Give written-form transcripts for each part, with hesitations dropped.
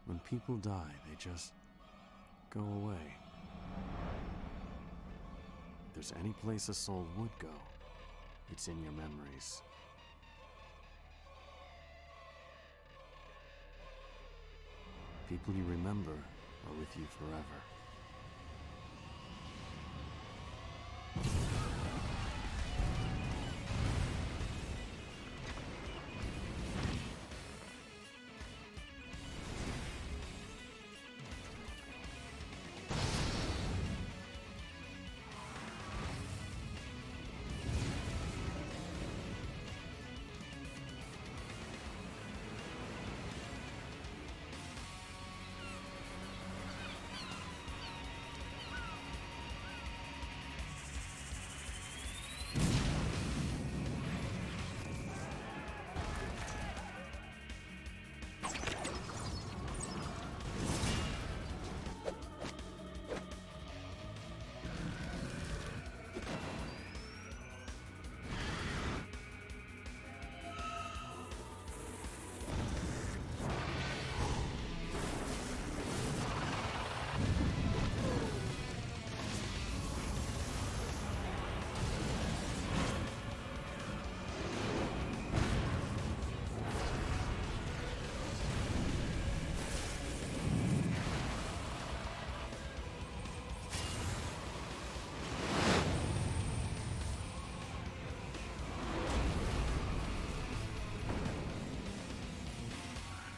When people die, they just go away. If there's any place a soul would go, it's in your memories. People you remember are with you forever.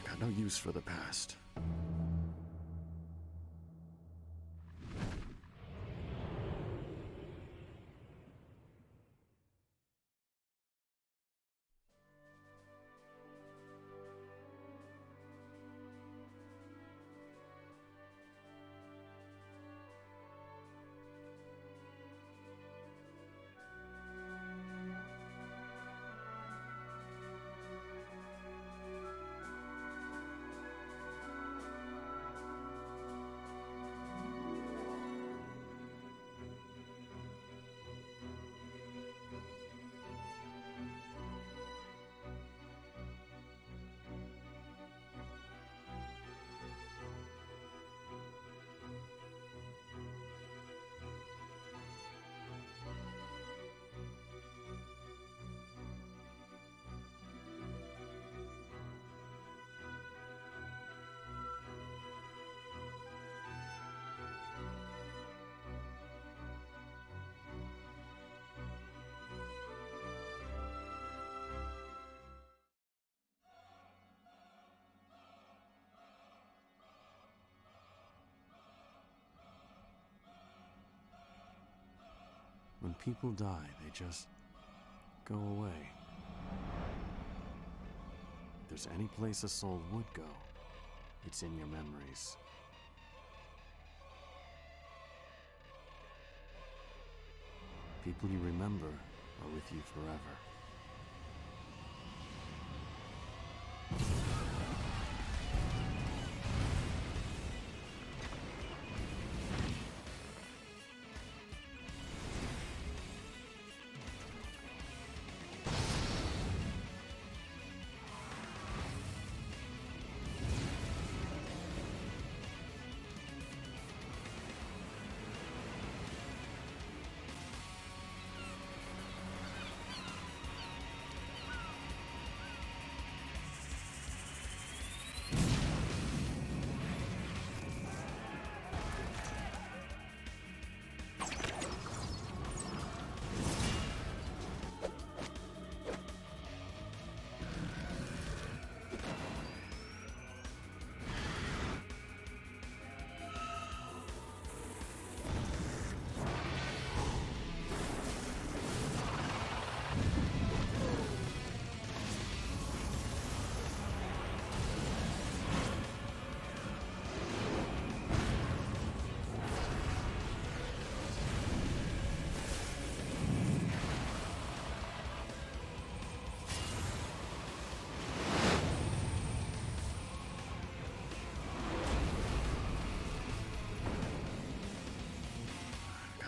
Got no use for the past. When people die, they just go away. If there's any place a soul would go, it's in your memories. People you remember are with you forever.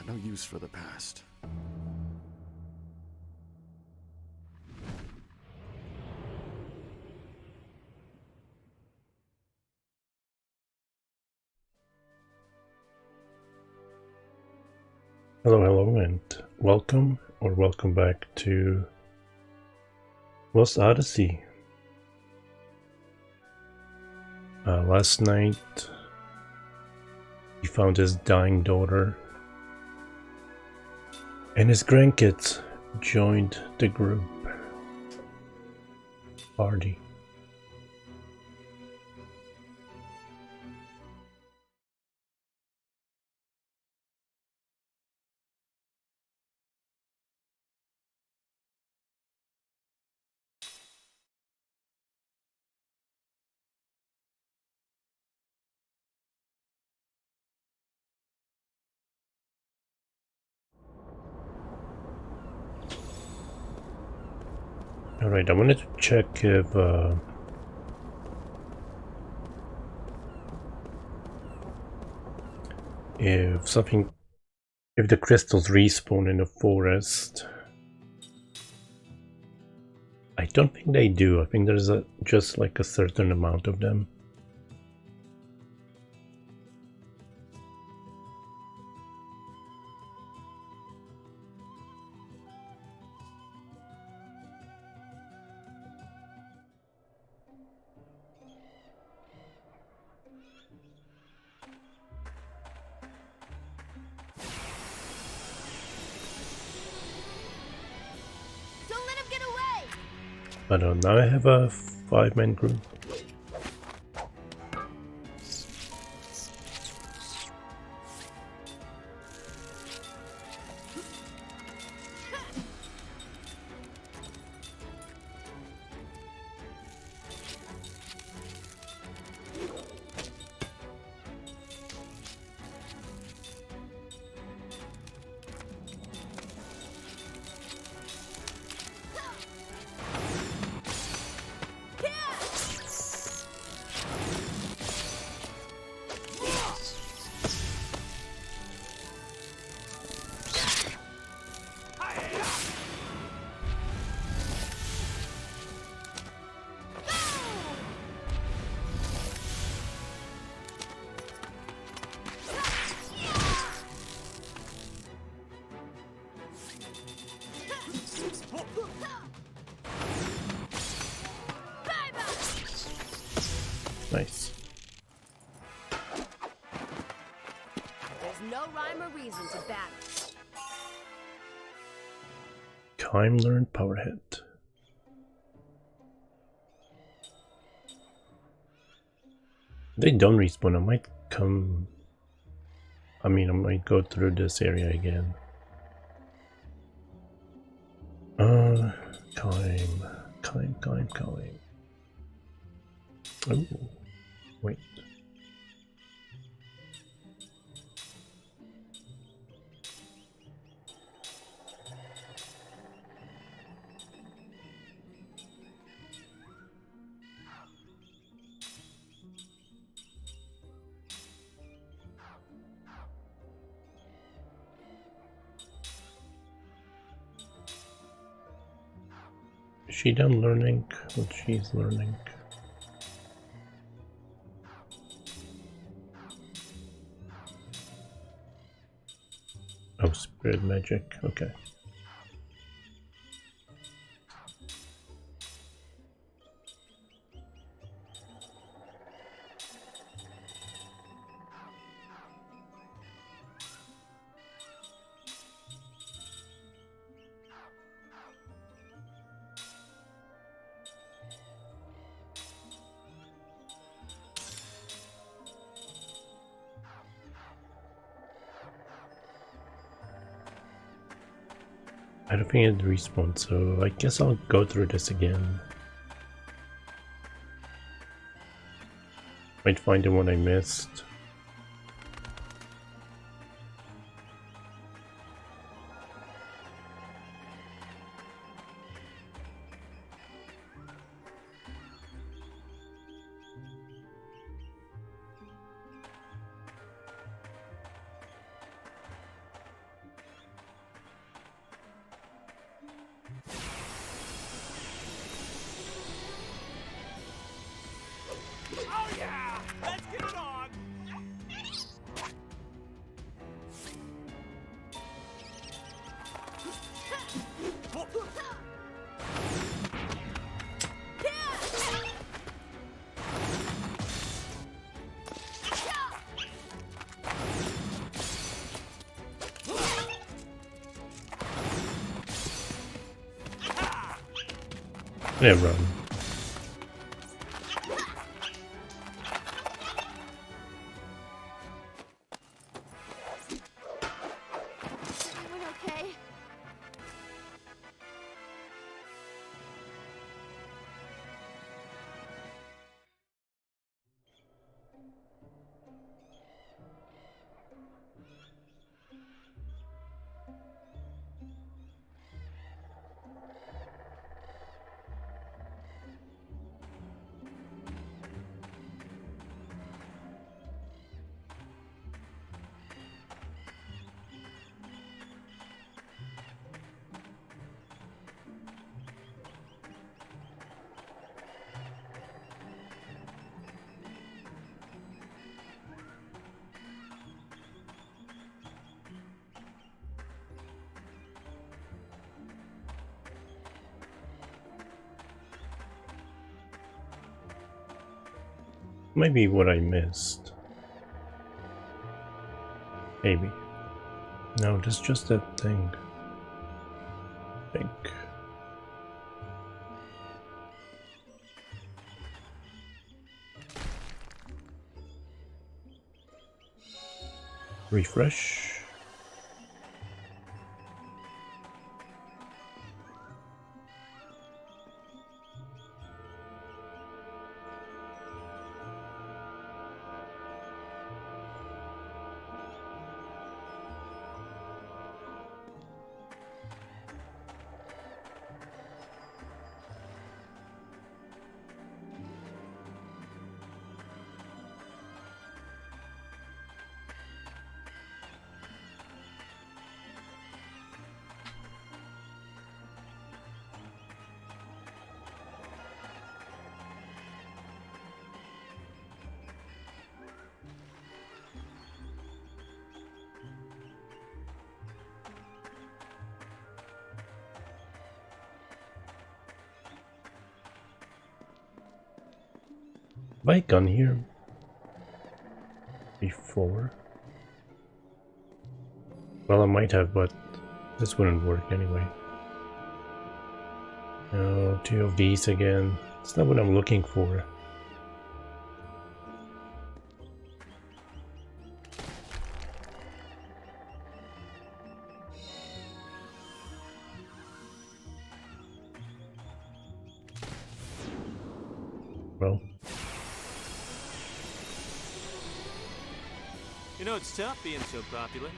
No use for the past. Hello, and welcome or welcome back to Lost Odyssey. Last night, he found his dying daughter, and his grandkids joined the group party. Alright, I wanted to check if the crystals respawn in the forest. I don't think they do. I think there's just like a certain amount of them. But now I have a 5-man group. Nice. There's no rhyme or reason to battle. Time learned power hit. They don't respawn. I might come. I might go through this area again. Climb. Oh, wait. Is she done learning what she's learning? Oh, spirit magic, okay. I don't think it respawns, so I guess I'll go through this again. Might find the one I missed. Oh yeah! Let's get it on! Yeah, run. Everyone okay? Maybe what I missed. Maybe. No, that's just that thing. I think. Refresh. Have I gone here before? Well, I might have, but this wouldn't work anyway. No, 2 of these again. It's not what I'm looking for. Well, You know, it's tough being so popular.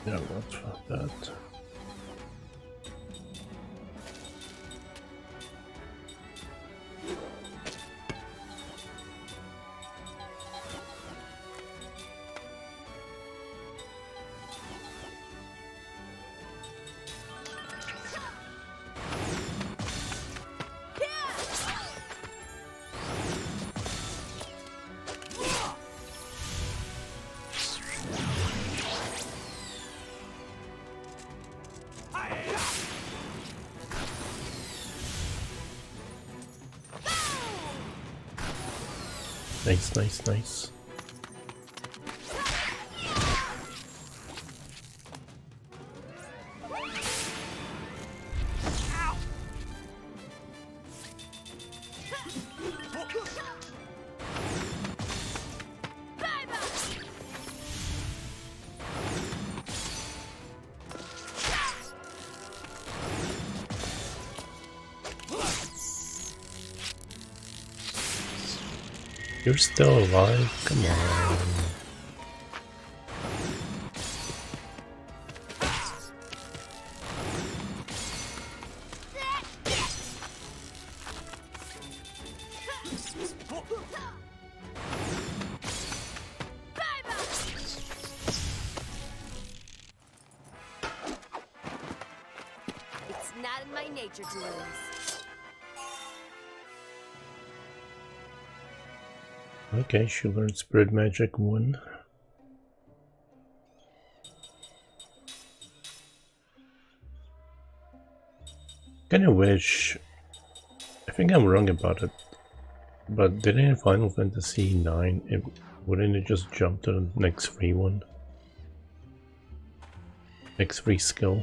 yeah, not for that. Nice, nice, nice. You're still alive? Come on. It's not in my nature to lose. Okay, she learned Spirit Magic 1. Kinda wish... I think I'm wrong about it, but didn't in Final Fantasy 9, wouldn't it just jump to the next free one? Next free skill?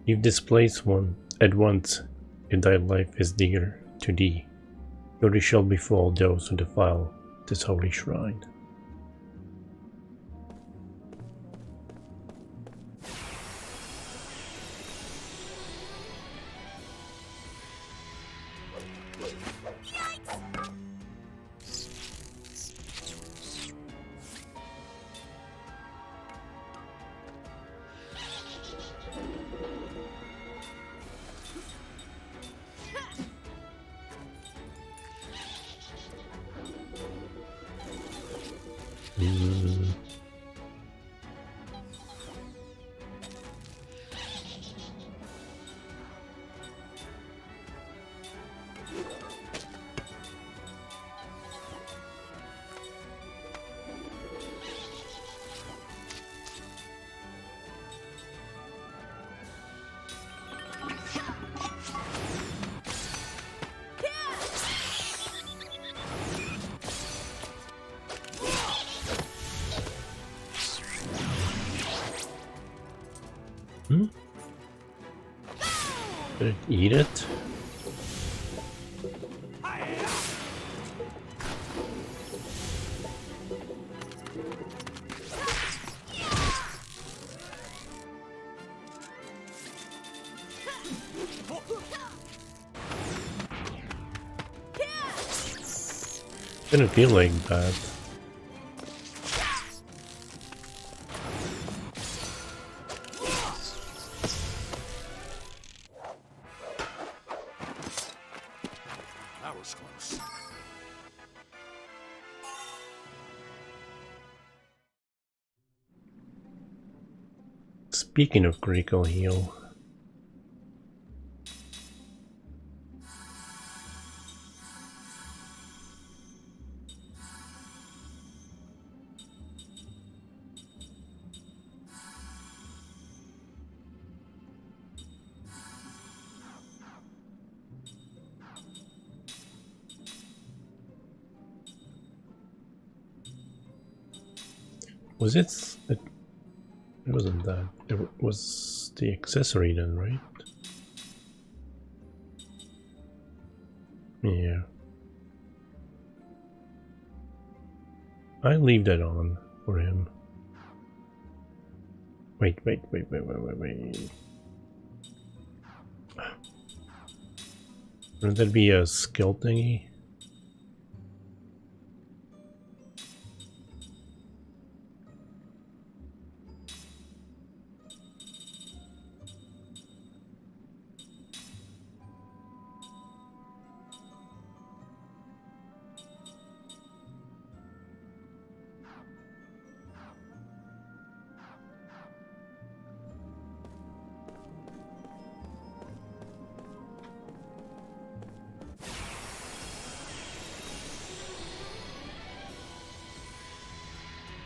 You've displaced one at once, if thy life is dear to thee. Glory shall befall those who defile this holy shrine. Did it eat it? Didn't feel like that. That was close. Speaking of critical heal, was it? It wasn't that. It was the accessory then, right? Yeah. I leave that on for him. Wait. Wouldn't that be a skill thingy?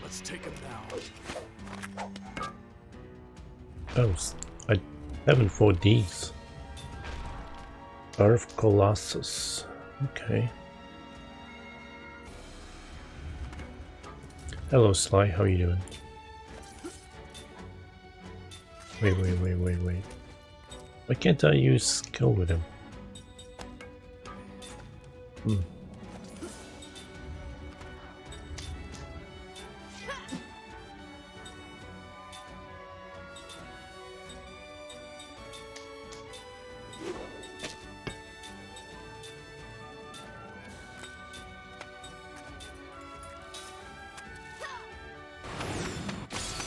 Let's take him down. Oh, I haven't fought these. Earth Colossus. Okay. Hello, Sly. How you doing? Wait. Why can't I use skill with him?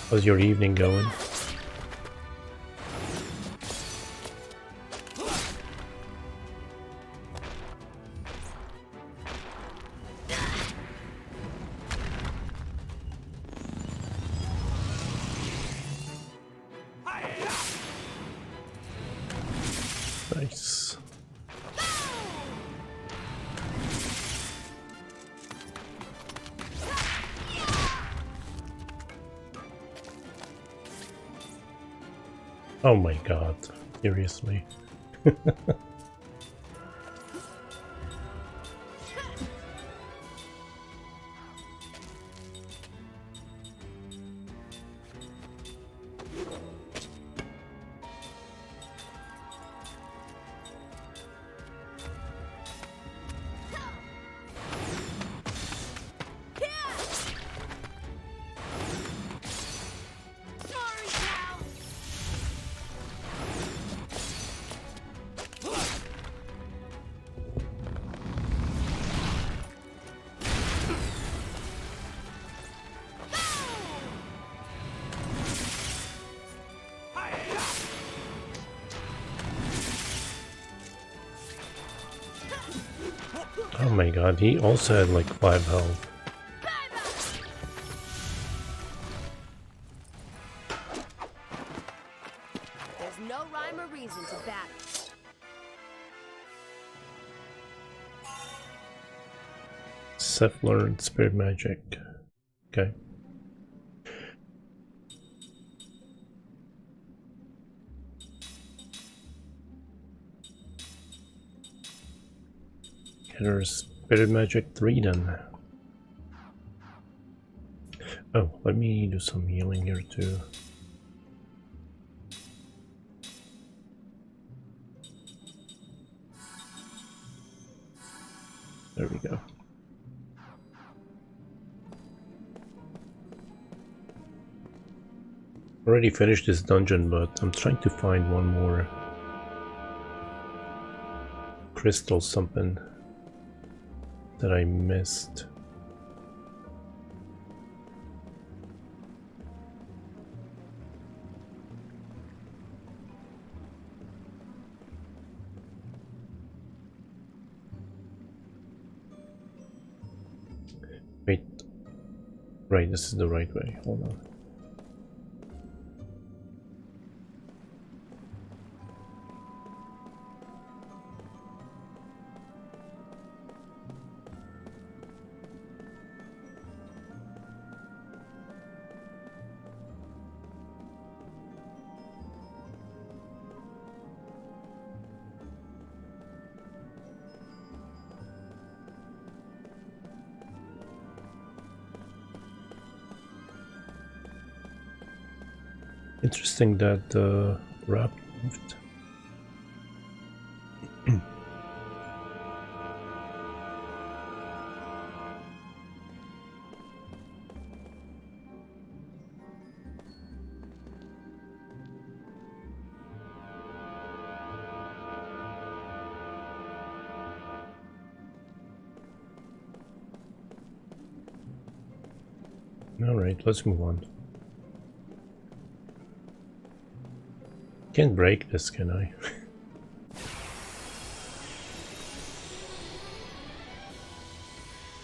How's your evening going? Nice. Oh my god, seriously. Oh my god, he also had like 5 health. There's no rhyme or reason to battle. Seth learned spirit magic. Okay. There's spirit magic 3 then. Oh, let me do some healing here too. There we go. Already finished this dungeon, but I'm trying to find one more crystal something that I missed. Wait. Right, this is the right way. Hold on. Interesting that the wrap moved. All right, let's move on. Can't break this, can I?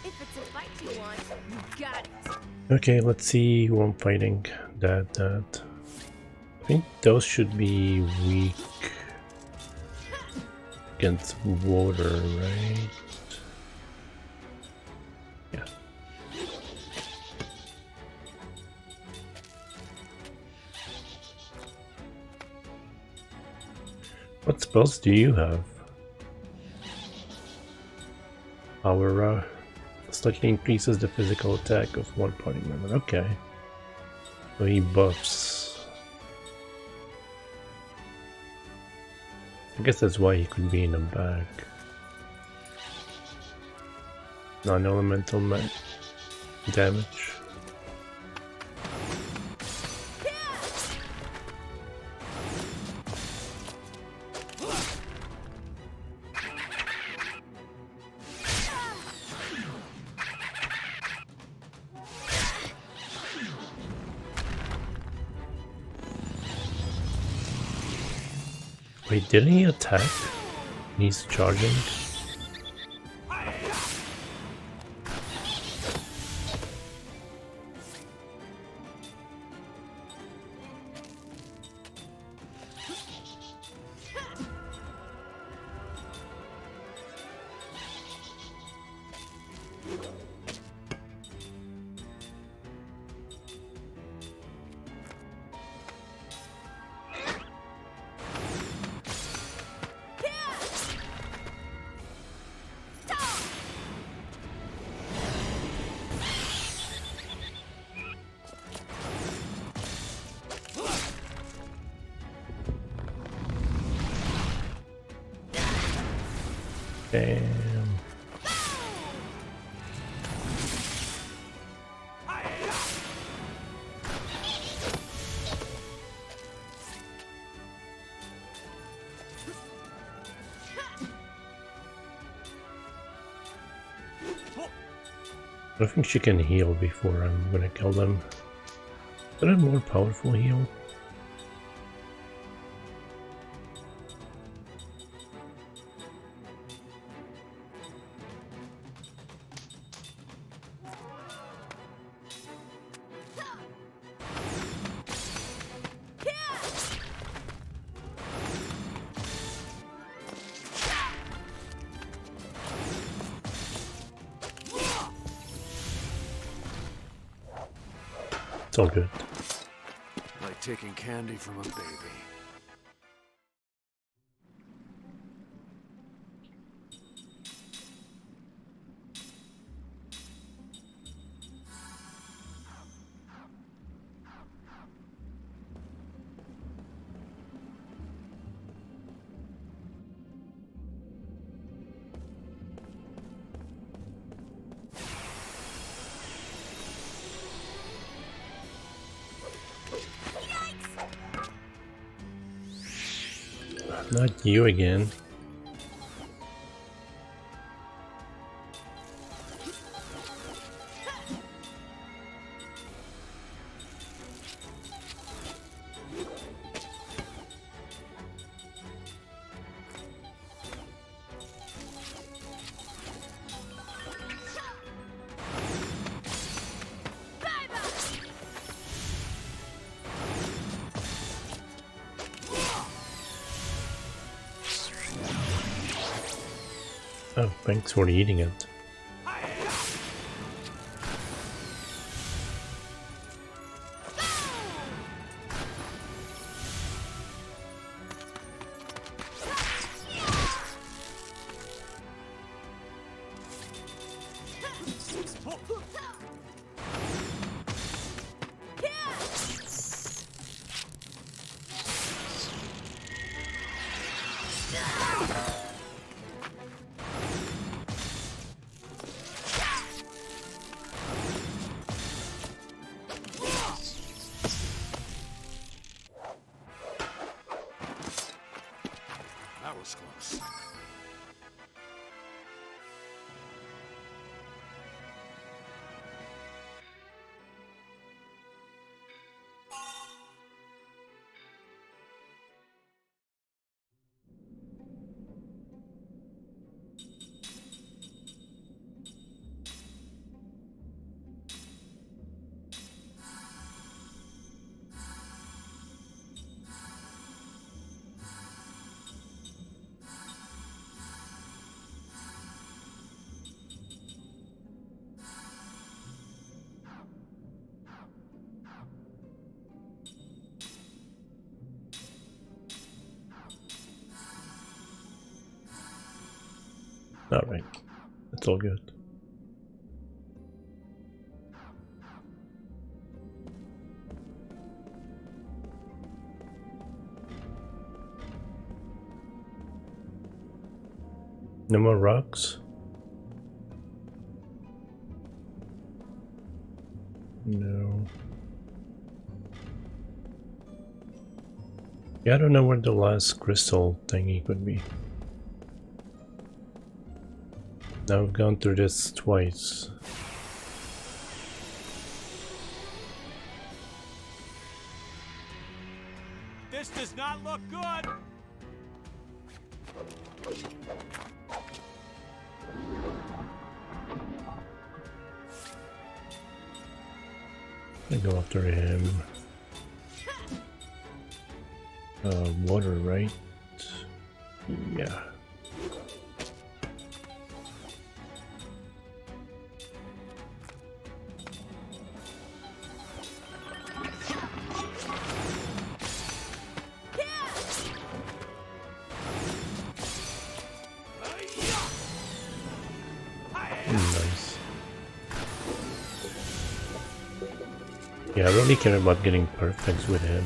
If it's a fight you want, you got it. Okay, let's see who I'm fighting. That. I think those should be weak against water, right? Yeah. What spells do you have? Our Slightly increases the physical attack of one party member. Okay. So he buffs. I guess that's why he could be in the back. Non-elemental damage. Wait, didn't he attack? He's charging. Damn. I think she can heal before I'm gonna kill them. Is that a more powerful heal? It's all good. Like taking candy from a baby. Not you again. Oh, thanks for eating it. That was close. Alright, it's all good. No more rocks? No. Yeah, I don't know where the last crystal thingy could be. Now I've gone through this twice. This does not look good. I go after him. Water, right? Yeah. Nice. Yeah, I really care about getting perfects with him.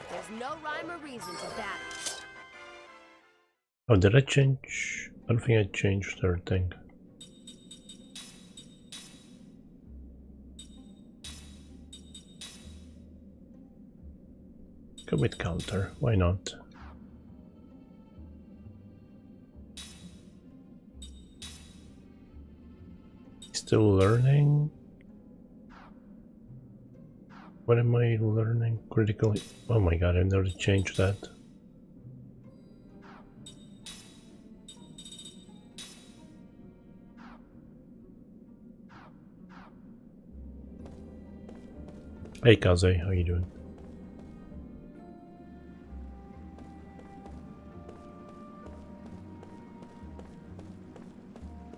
There's no rhyme or reason to battle. Oh, did I change? I don't think I changed everything. Go with counter, why not? Still learning? What am I learning? Critically? Oh my god, I never changed that. Hey Kaze, how you doing?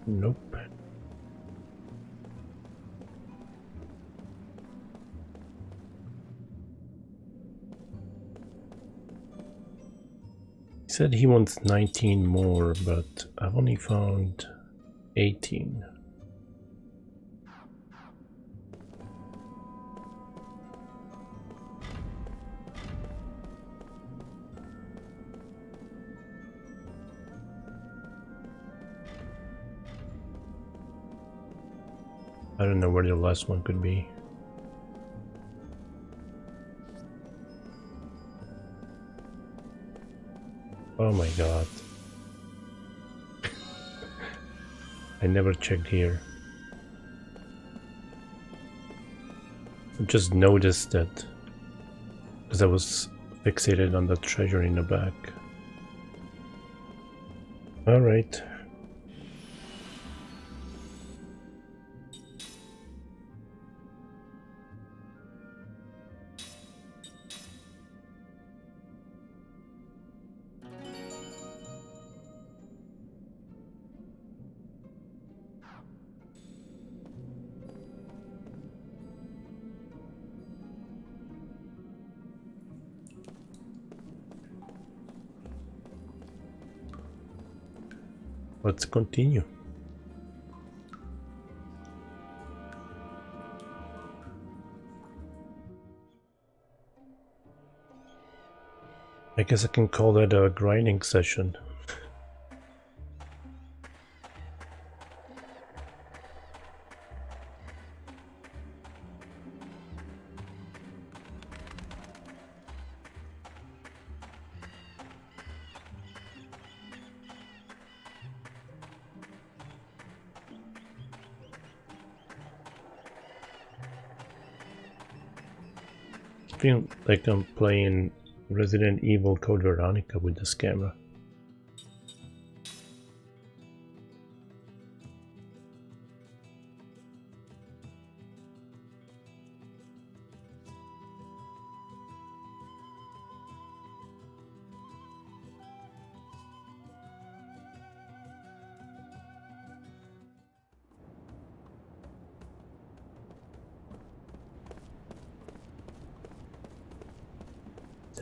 Nope. He said he wants 19 more, but I've only found 18. I don't know where the last one could be. Oh my god. I never checked here. I just noticed that because I was fixated on the treasure in the back. Alright. Let's continue. I guess I can call that a grinding session. I feel like I'm playing Resident Evil Code Veronica with this camera.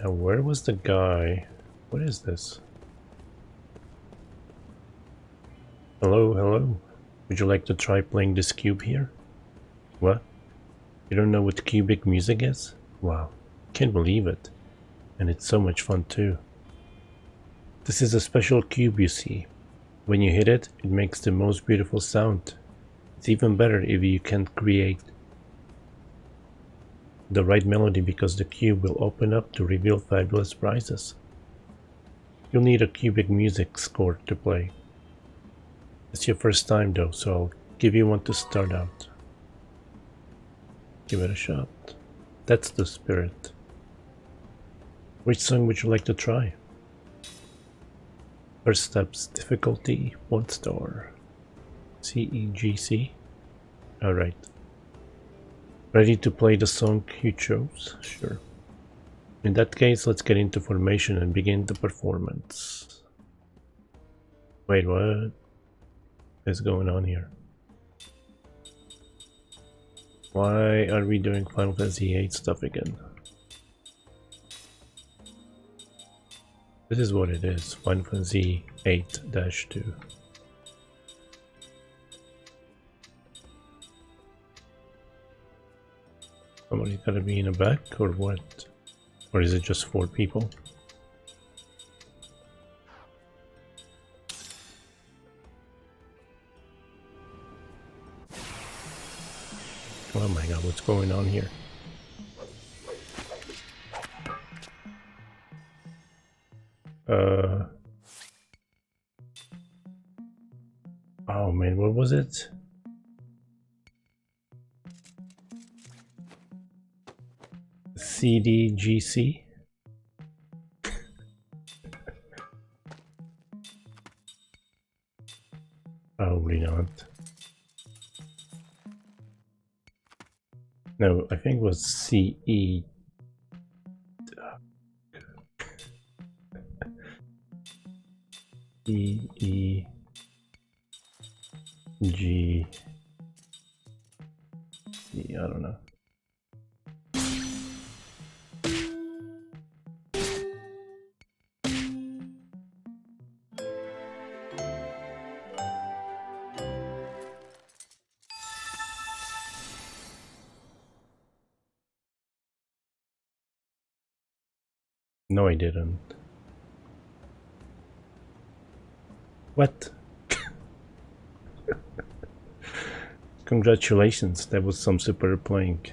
Now, where was the guy What is this? Hello, hello. Would you like to try playing this cube here? What? You don't know what cubic music is? Wow, can't believe it. And it's so much fun too. This is a special cube you see. When you hit it, it makes the most beautiful sound. It's even better if you can create the right melody because the cube will open up to reveal fabulous prizes. You'll need a cubic music score to play. It's your first time though, so I'll give you one to start out. Give it a shot. That's the spirit. Which song would you like to try? First steps, difficulty 1 star. C, E, G, C. Alright. Ready to play the song you chose? Sure. In that case, let's get into formation and begin the performance. Wait, what is going on here? Why are we doing Final Fantasy VIII stuff again? This is what it is, Final Fantasy 8-2. Somebody's gotta be in the back, or what? Or is it just 4 people? Oh my god, what's going on here? Oh man, what was it? CDGC? Probably not. No, I think it was CE. E G E, I don't know. No, I didn't. What? Congratulations, that was some superb playing.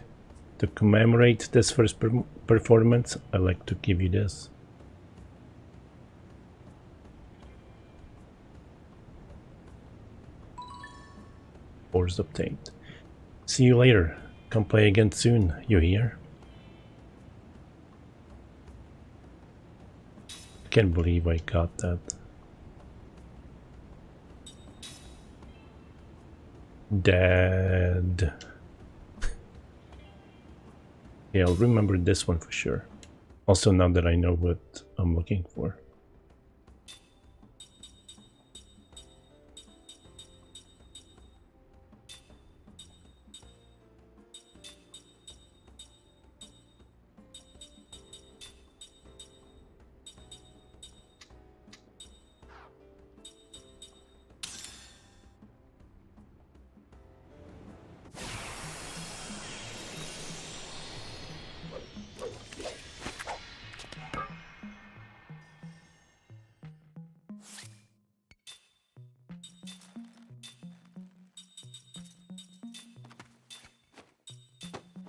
To commemorate this first performance, I'd like to give you this. Scores obtained. See you later. Come play again soon, you hear? I can't believe I got that. Dad. Yeah, I'll remember this one for sure. Also, now that I know what I'm looking for.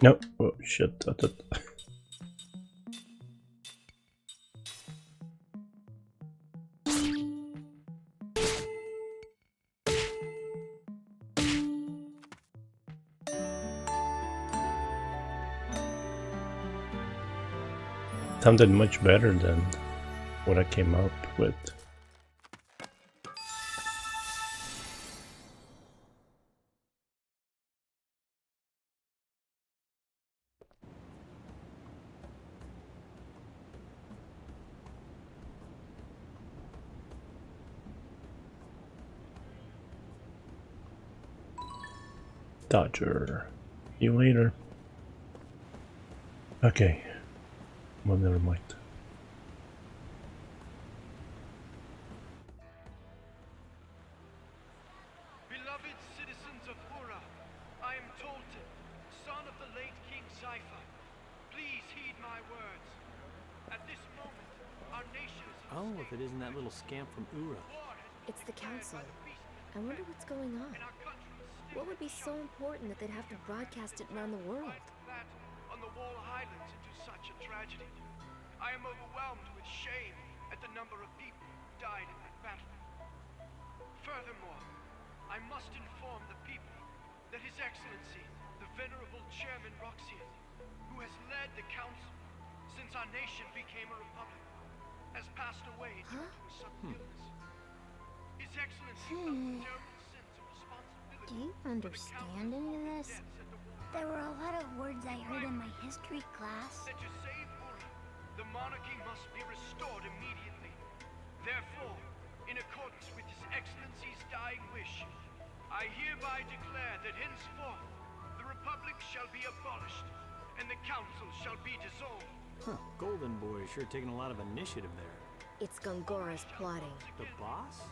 No, oh shit, I thought... Sounded much better than what I came up with. Dodger. See you later. Okay. Well, never mind. beloved citizens of Ura, I am Tolton, son of the late King Saifa. Please heed my words. At this moment, our nation is in a Oh, if state it isn't that little scamp from Ura. war has been It's the declared council. by the beast I wonder what's going on. and our country is still What would be so important that they'd have to broadcast it around the world? that on the Wall Highlands into such a tragedy. I am overwhelmed with shame at the number of people who died in that battle. Furthermore, I must inform the people that His Excellency, the Venerable Chairman Roxian, who has led the council since our nation became a republic, has passed away due to a sudden illness. His Excellency felt a terrible sense of responsibility. Do you understand any of this? There were a lot of words I heard in my history class. That to save Uri, the monarchy must be restored immediately. Therefore, in accordance with His Excellency's dying wish, I hereby declare that henceforth the Republic shall be abolished and the Council shall be dissolved. Huh, Golden Boy is sure taking a lot of initiative there. It's Gongora's plotting. The boss?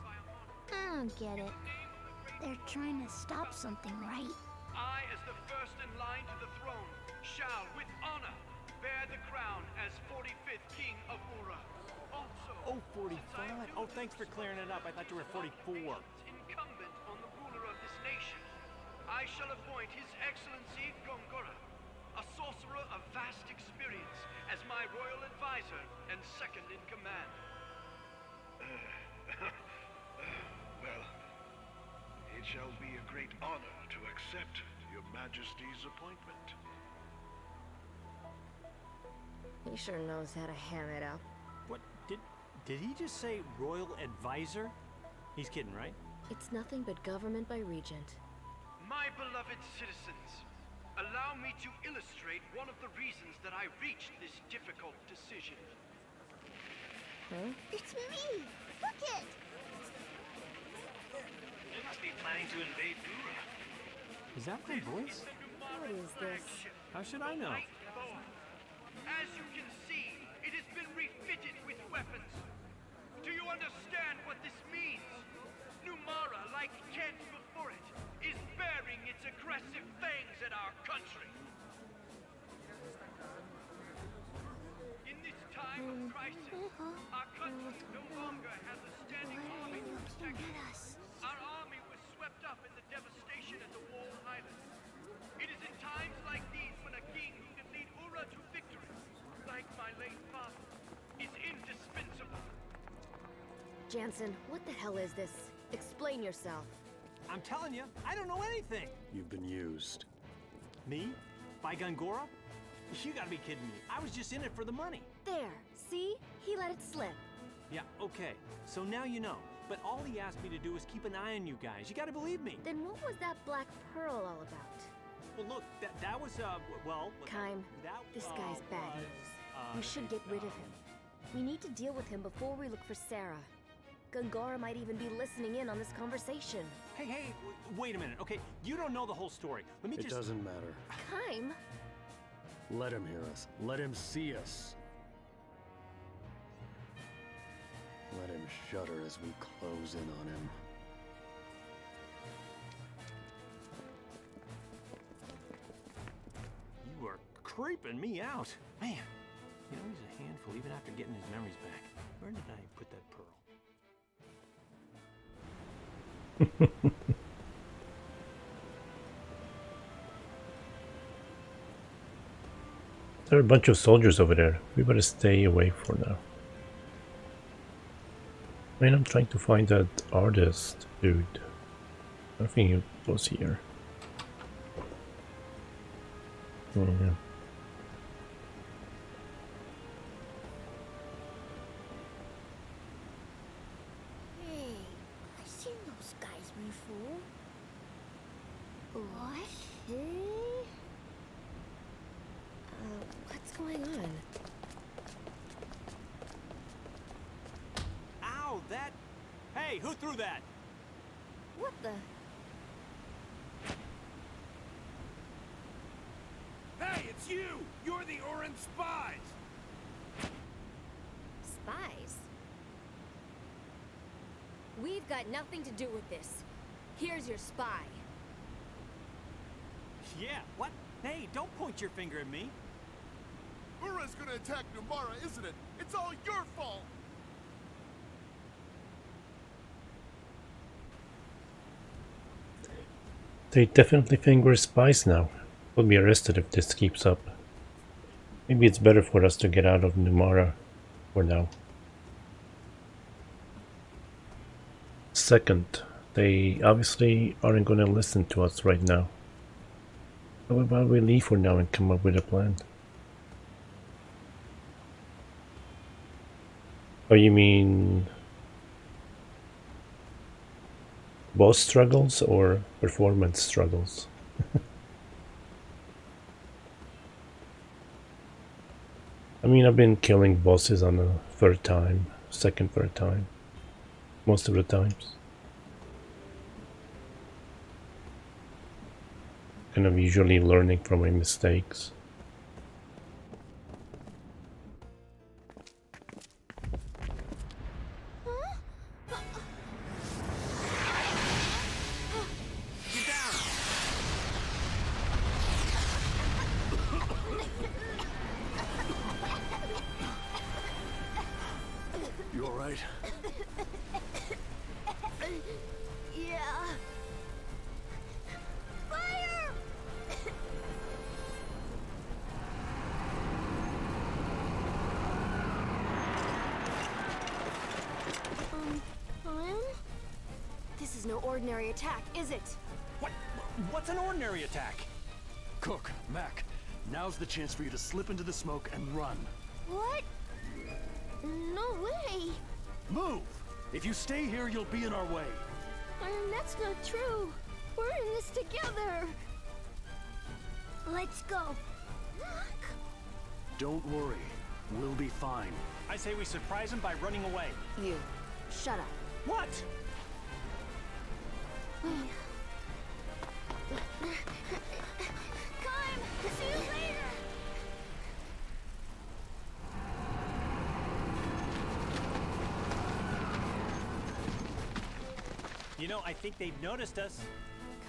I don't get it. They're trying to stop something, right? I, as the first in line to the throne, shall, with honor, bear the crown as 45th King of Ura. Also, Oh, 45. Oh, thanks for clearing it up. I thought you were 44. incumbent on the ruler of this nation, I shall appoint His Excellency Gongora, a sorcerer of vast experience, as my royal advisor and second in command. Well, it shall be a great honor to accept your Majesty's appointment. He sure knows how to ham it up. What? Did he just say royal advisor? He's kidding, right? It's nothing but government by regent. My beloved citizens, allow me to illustrate one of the reasons that I reached this difficult decision. It's me! Look it! They must be planning to invade Ura. Is that my voice? What is this? How should I know? As you can see, it has been refitted with weapons. Do you understand what this means? Numara, like Kent before it, is baring its aggressive fangs at our country. In this time of crisis, our country no longer has a standing army to protect us. Our army was swept up in the devastation at the Wall Highlands. It is in times like these when a king who can lead Ura to victory, like my late father, is indispensable. Jansen, what the hell is this? Explain yourself. I'm telling you, I don't know anything. You've been used. Me? By Gongora? You gotta be kidding me. I was just in it for the money. There, see? He let it slip. Yeah, okay. So now you know. But all he asked me to do is keep an eye on you guys. You gotta believe me. Then what was that black pearl all about? Well, look, that was, well... Kime, that, this guy's bad was, news. We should get rid of him. We need to deal with him before we look for Sarah. Gongora might even be listening in on this conversation. Hey, wait a minute, okay? You don't know the whole story. Let me It just... doesn't matter. Kime? Let him hear us. Let him see us. Let him shudder as we close in on him. You are creeping me out. Man, you know, he's a handful even after getting his memories back. Where did I put that pearl? There are a bunch of soldiers over there. We better stay away for now. I mean, I'm trying to find that artist dude. I think he was here. Oh, yeah. Hey, I've seen those guys before. What? Hey? What's going on? Ow, that... Hey, who threw that? What the? Hey, it's you! You're the Oran spies! Spies? We've got nothing to do with this. Here's your spy. Yeah, what? Hey, don't point your finger at me. Ura's gonna attack Numara, isn't it? It's all your fault! They definitely think we're spies now. We'll be arrested if this keeps up. Maybe it's better for us to get out of Numara for now. Second, they obviously aren't going to listen to us right now. How about we leave for now and come up with a plan? Oh, you mean boss struggles or performance struggles? I mean, I've been killing bosses on the third time, third time, most of the times. Kind of usually learning from my mistakes. You all right? Yeah. Fire! This is no ordinary attack, is it? What? What's an ordinary attack? Cook, Mac, now's the chance for you to slip into the smoke and run. What? No way. Move! If you stay here, you'll be in our way. That's not true. We're in this together. Let's go. Look. Don't worry, we'll be fine. I say we surprise him by running away. You. Shut up. What? Climb. See you later. You know, I think they've noticed us.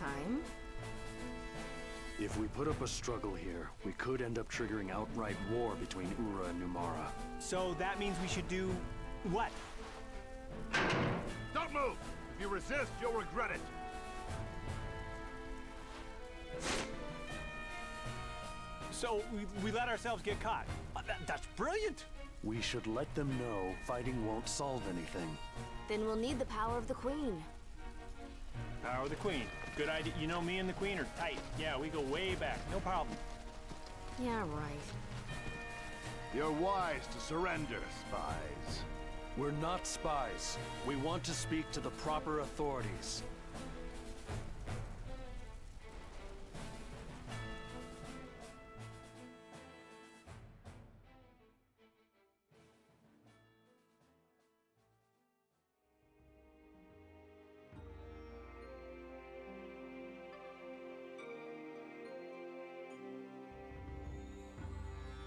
Kaim? If we put up a struggle here, we could end up triggering outright war between Ura and Numara. So that means we should do what? Don't move! If you resist, you'll regret it. So we let ourselves get caught. That's brilliant. We should let them know fighting won't solve anything. Then we'll need the power of the Queen. Power of the Queen. Good idea. You know, me and the Queen are tight. Yeah, we go way back. No problem. Yeah, right. You're wise to surrender, spies. We're not spies. We want to speak to the proper authorities.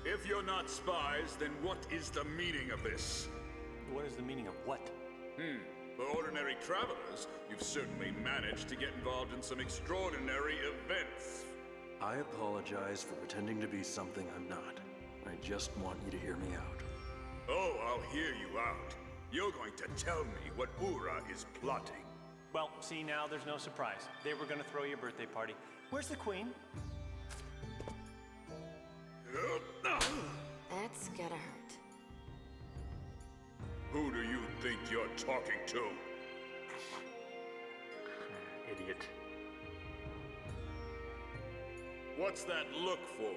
If you're not spies, then what is the meaning of this? What is the meaning of what? For ordinary travelers, you've certainly managed to get involved in some extraordinary events. I apologize for pretending to be something I'm not. I just want you to hear me out. Oh, I'll hear you out. You're going to tell me what Ura is plotting. Well, see, now there's no surprise. They were going to throw your birthday party. Where's the Queen? That's gotta hurt. Who do you think you're talking to? Idiot. What's that look for?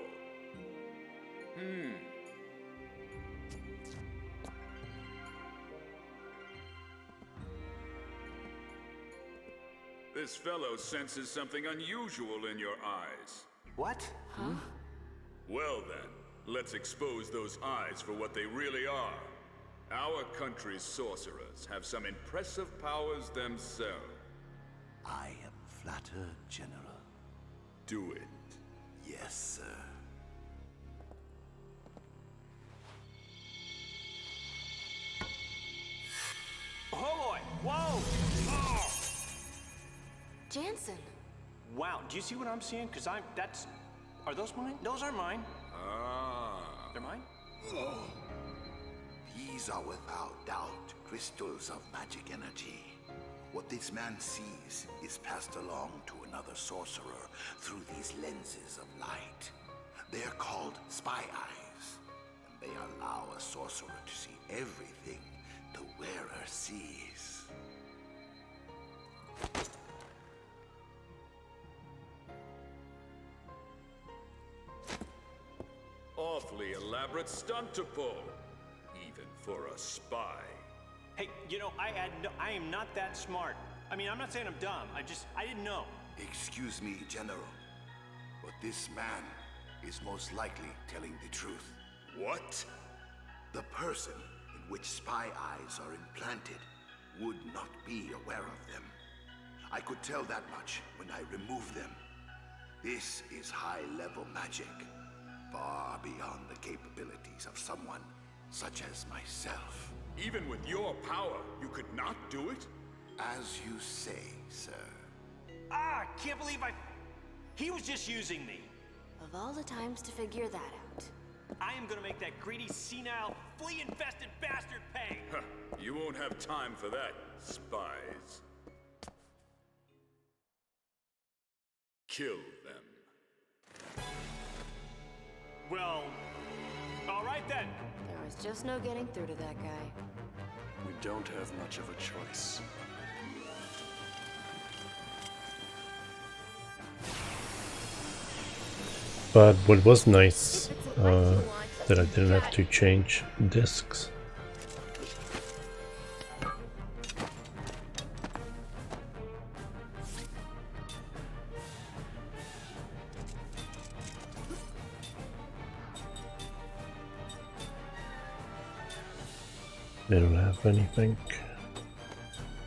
This fellow senses something unusual in your eyes. What? Huh? Well then, let's expose those eyes for what they really are. Our country's sorcerers have some impressive powers themselves. I am flattered, General. Do it. Yes, sir. Oh boy! Whoa! Oh! Jansen. Wow, do you see what I'm seeing? Because are those mine? Those are mine. Ah. They're mine? These are without doubt crystals of magic energy. What this man sees is passed along to another sorcerer through these lenses of light. They're called spy eyes, and they allow a sorcerer to see everything the wearer sees. Awfully elaborate stunt to pull, even for a spy. Hey, you know, I am not that smart. I mean, I'm not saying I'm dumb. I didn't know. Excuse me, General, but this man is most likely telling the truth. What? The person in which spy eyes are implanted would not be aware of them. I could tell that much when I remove them. This is high-level magic, far beyond the capabilities of someone such as myself. Even with your power, you could not do it? As you say, sir. Ah, I can't believe he was just using me. Of all the times to figure that out. I am gonna make that greedy, senile, flea-infested bastard pay! Huh, you won't have time for that, spies. Kill them. Well, all right then. There was just no getting through to that guy. We don't have much of a choice. But what was nice, that I didn't have to change discs. They don't have anything.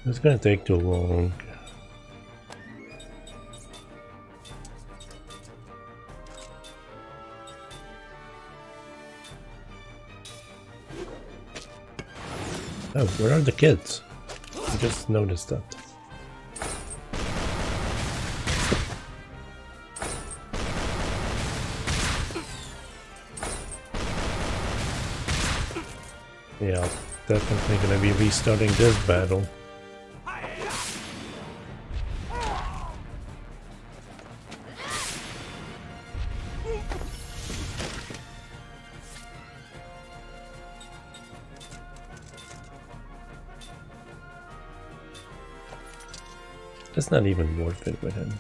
It's gonna take too long. Oh, where are the kids? I just noticed that. Yeah, definitely gonna be restarting this battle. It's not even worth it with him.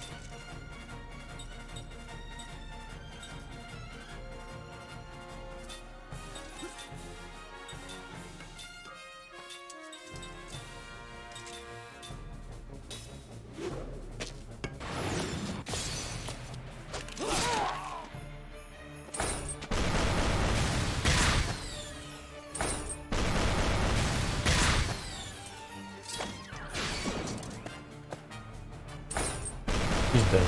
He's dead.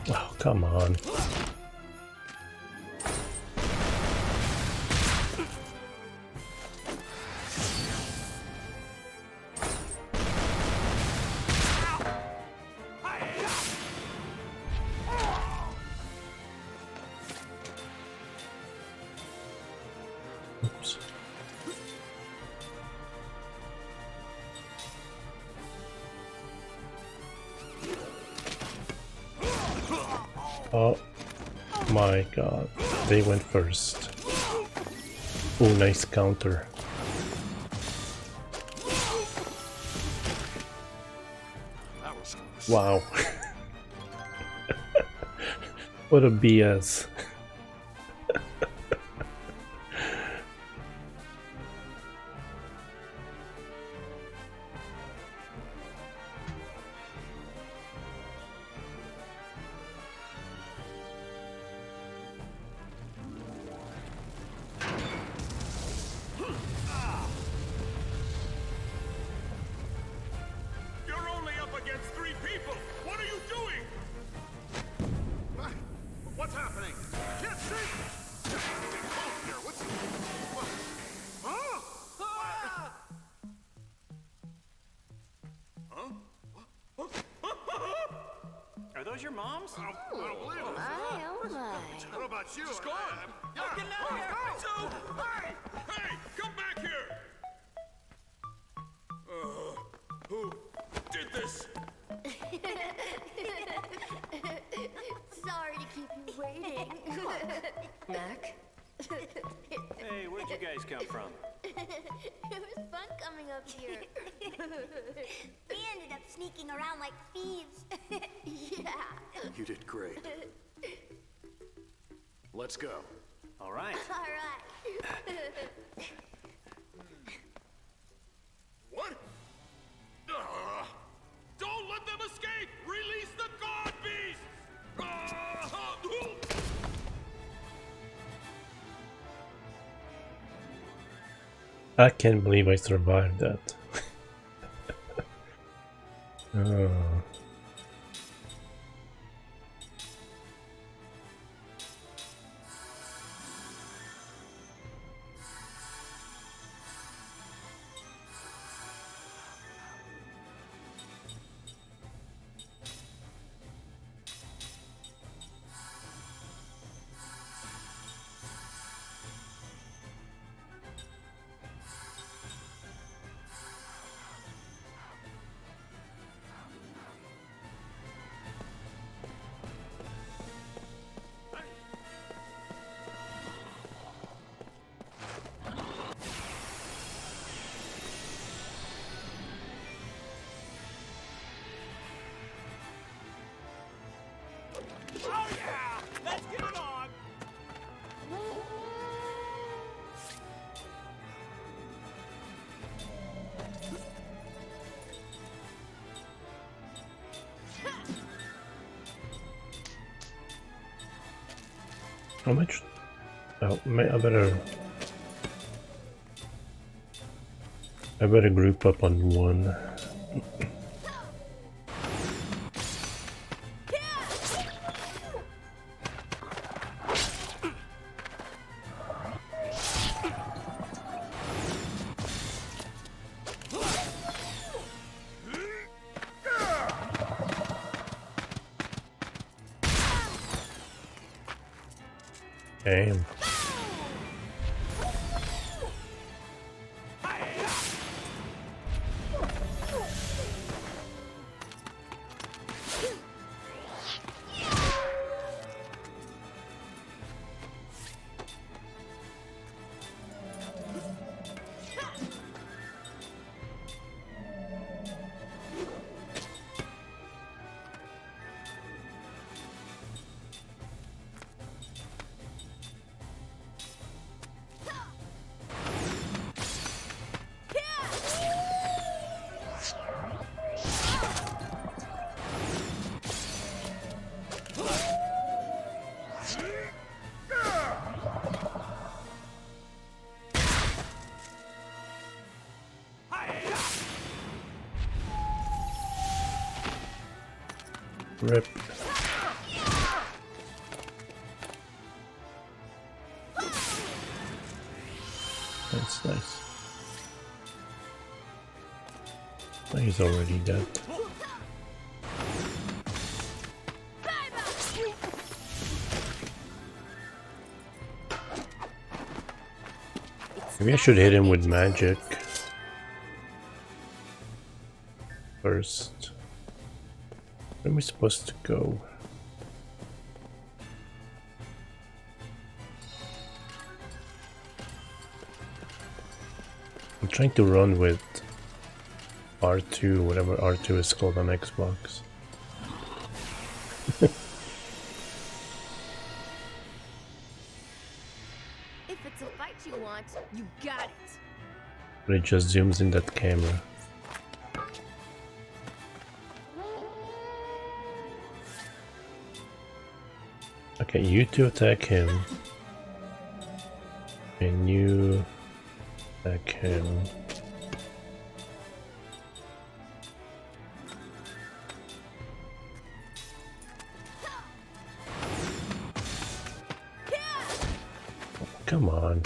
Oh, come on. Oops. Oh my god, they went first. Oh, nice counter. Wow. What a BS. You're only up against 3 people! What are you doing? Are those your moms? I don't believe it. My, oh my. What about you? Just go on. Yeah. Get out of here! So, hey, come back here! Who did this? Sorry to keep you waiting. Mac? Hey, where'd you guys come from? It was fun coming up here. We ended up sneaking around like thieves. Yeah. You did great. Let's go. All right. All right. What? Don't let them escape! Release the god beasts! I can't believe I survived that. Oh. Oh yeah! Let's get it on! How much? Oh, I better group up on one. Damn. Rip. That's nice. Oh, he's already dead. Maybe I should hit him with magic first. Where am I supposed to go? I'm trying to run with R2, whatever R2 is called on Xbox. If it's a fight you want, you got it. But it just zooms in that camera. Okay, you two attack him. And you attack him. Come on.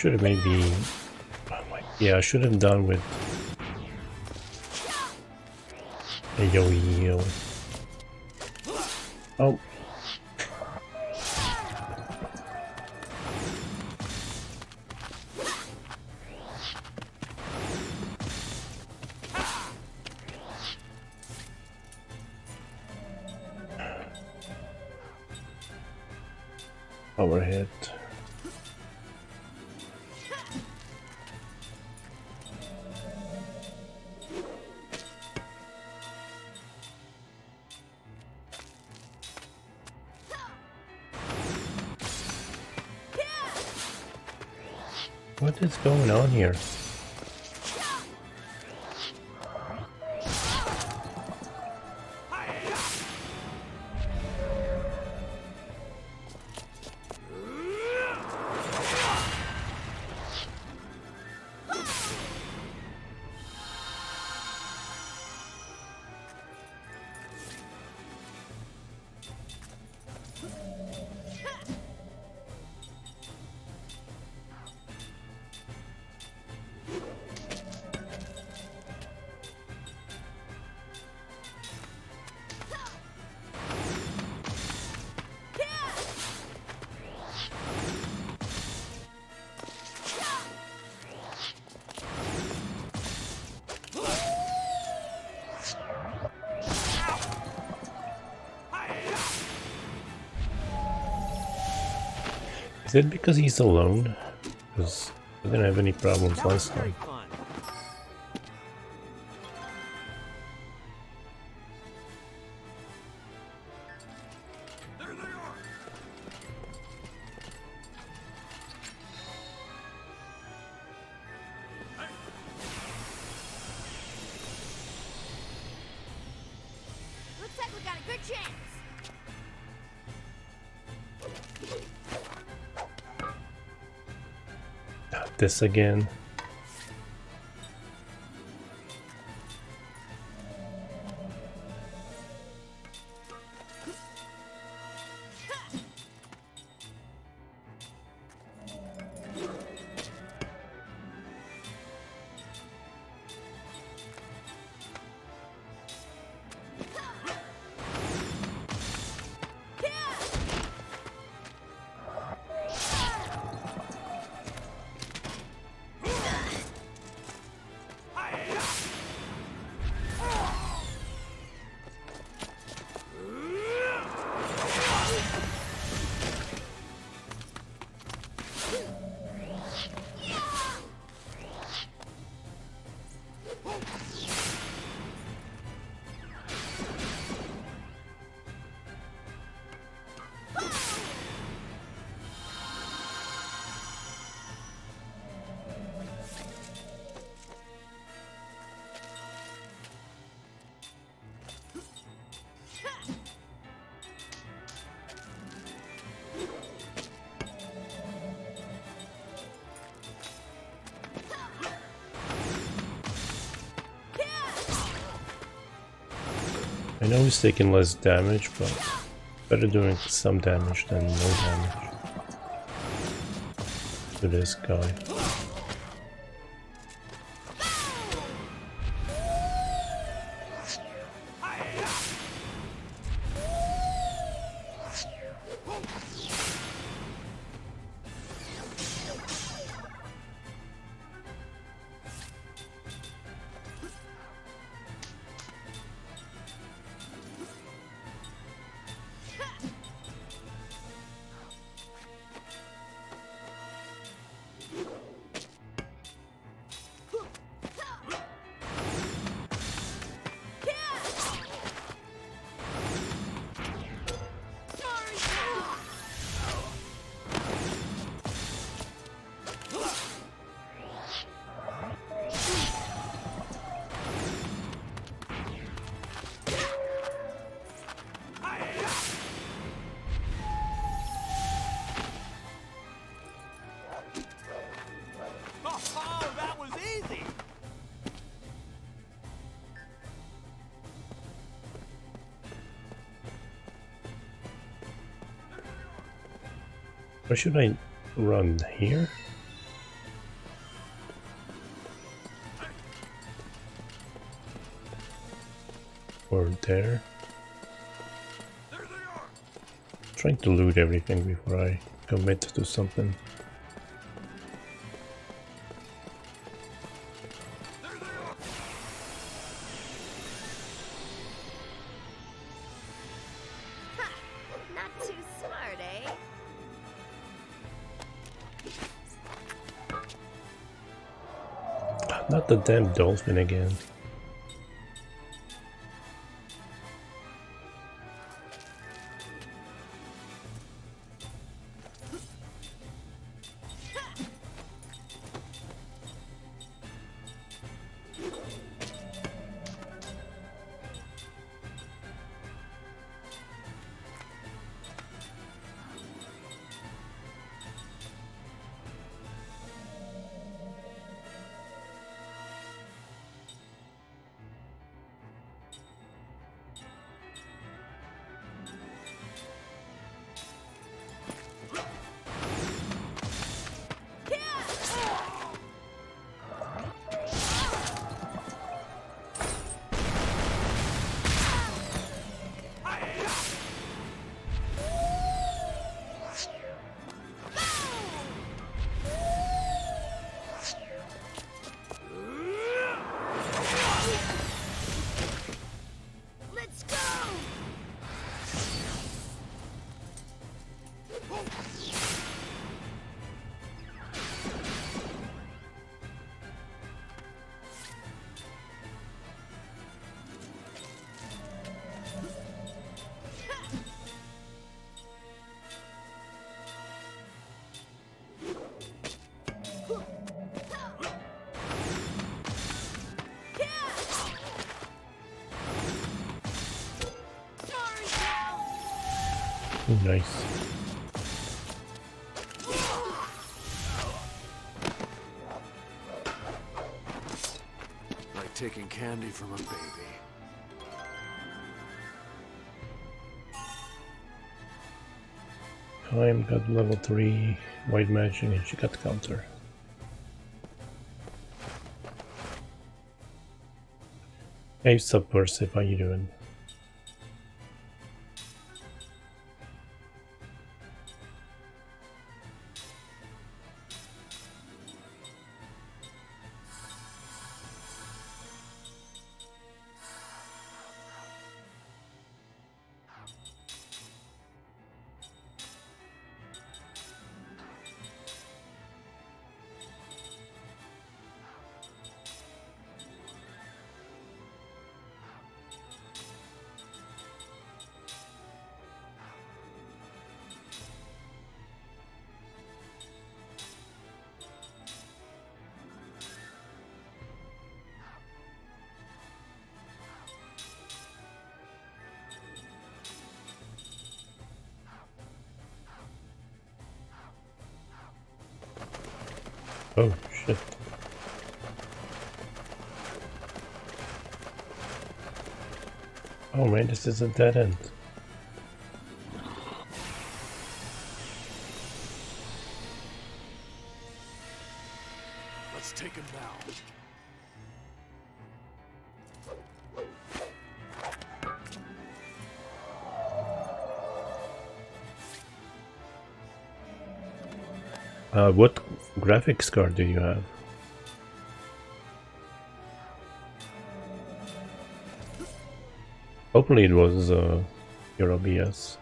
Should have maybe... Yeah, I should have done with... a yo-yo. Oh. Overhead. What is going on here? Is it because he's alone? Because I didn't have any problems last time. Looks like we got a good chance. Not this again. I know he's taking less damage, but better doing some damage than no damage to this guy. Or should I run here? Or there. Trying to loot everything before I commit to something. Not too smart, eh? Not the damn dolphin again. Let's go! Nice. Like taking candy from a baby. Time got level 3 white magic and she got counter. Hey Subversive, how you doing? Oh shit. Oh man, this is a dead end. Let's take him now. What graphics card do you have? Hopefully it was your OBS.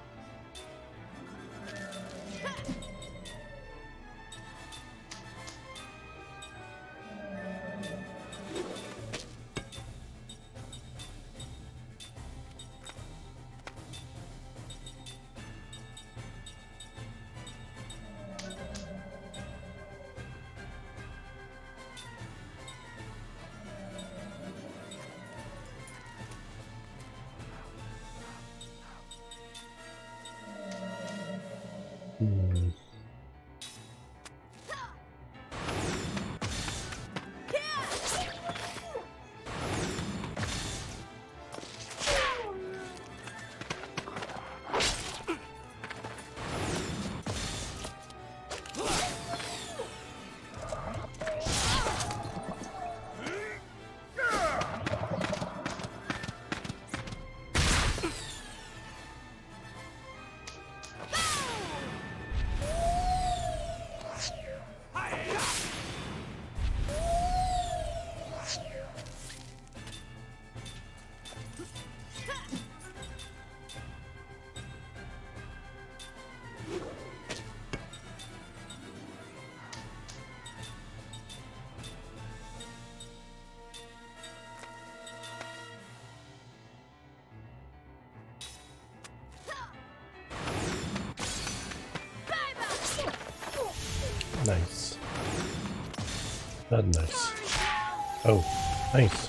Nice. Not nice. Oh, nice.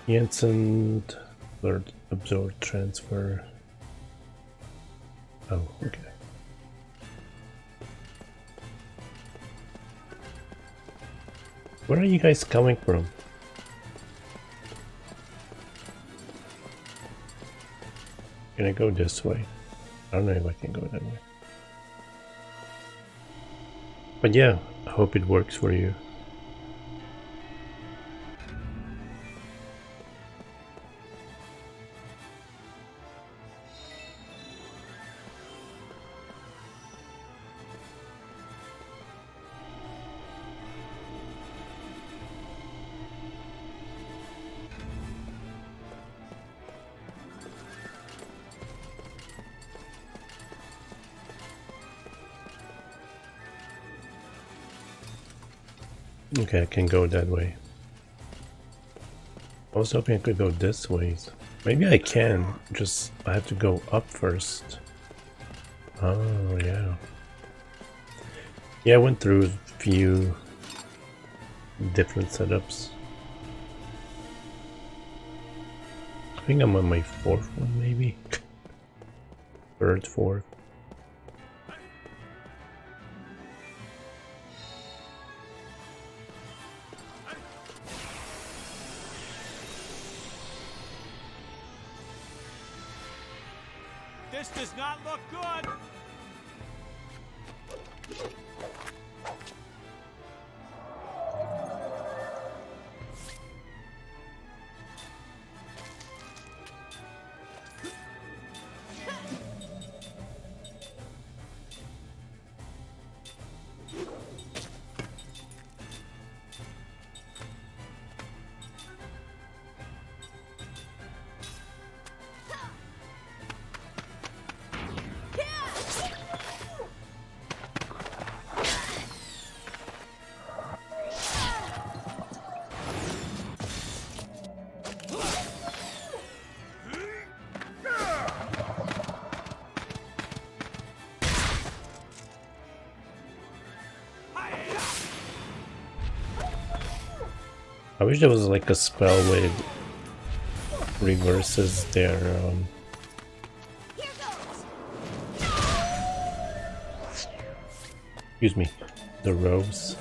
Jensen, alert, absorb, transfer. Oh, okay. Where are you guys coming from? Can I go this way? I don't know if I can go that way. But yeah, I hope it works for you. Okay, I can go that way. I was hoping I could go this way. Maybe I can, just I have to go up first. Oh, yeah. Yeah, I went through a few different setups. I think I'm on my fourth one, maybe? Third, fourth. This does not look good! I wish there was like a spell with reverses their excuse me, the rows.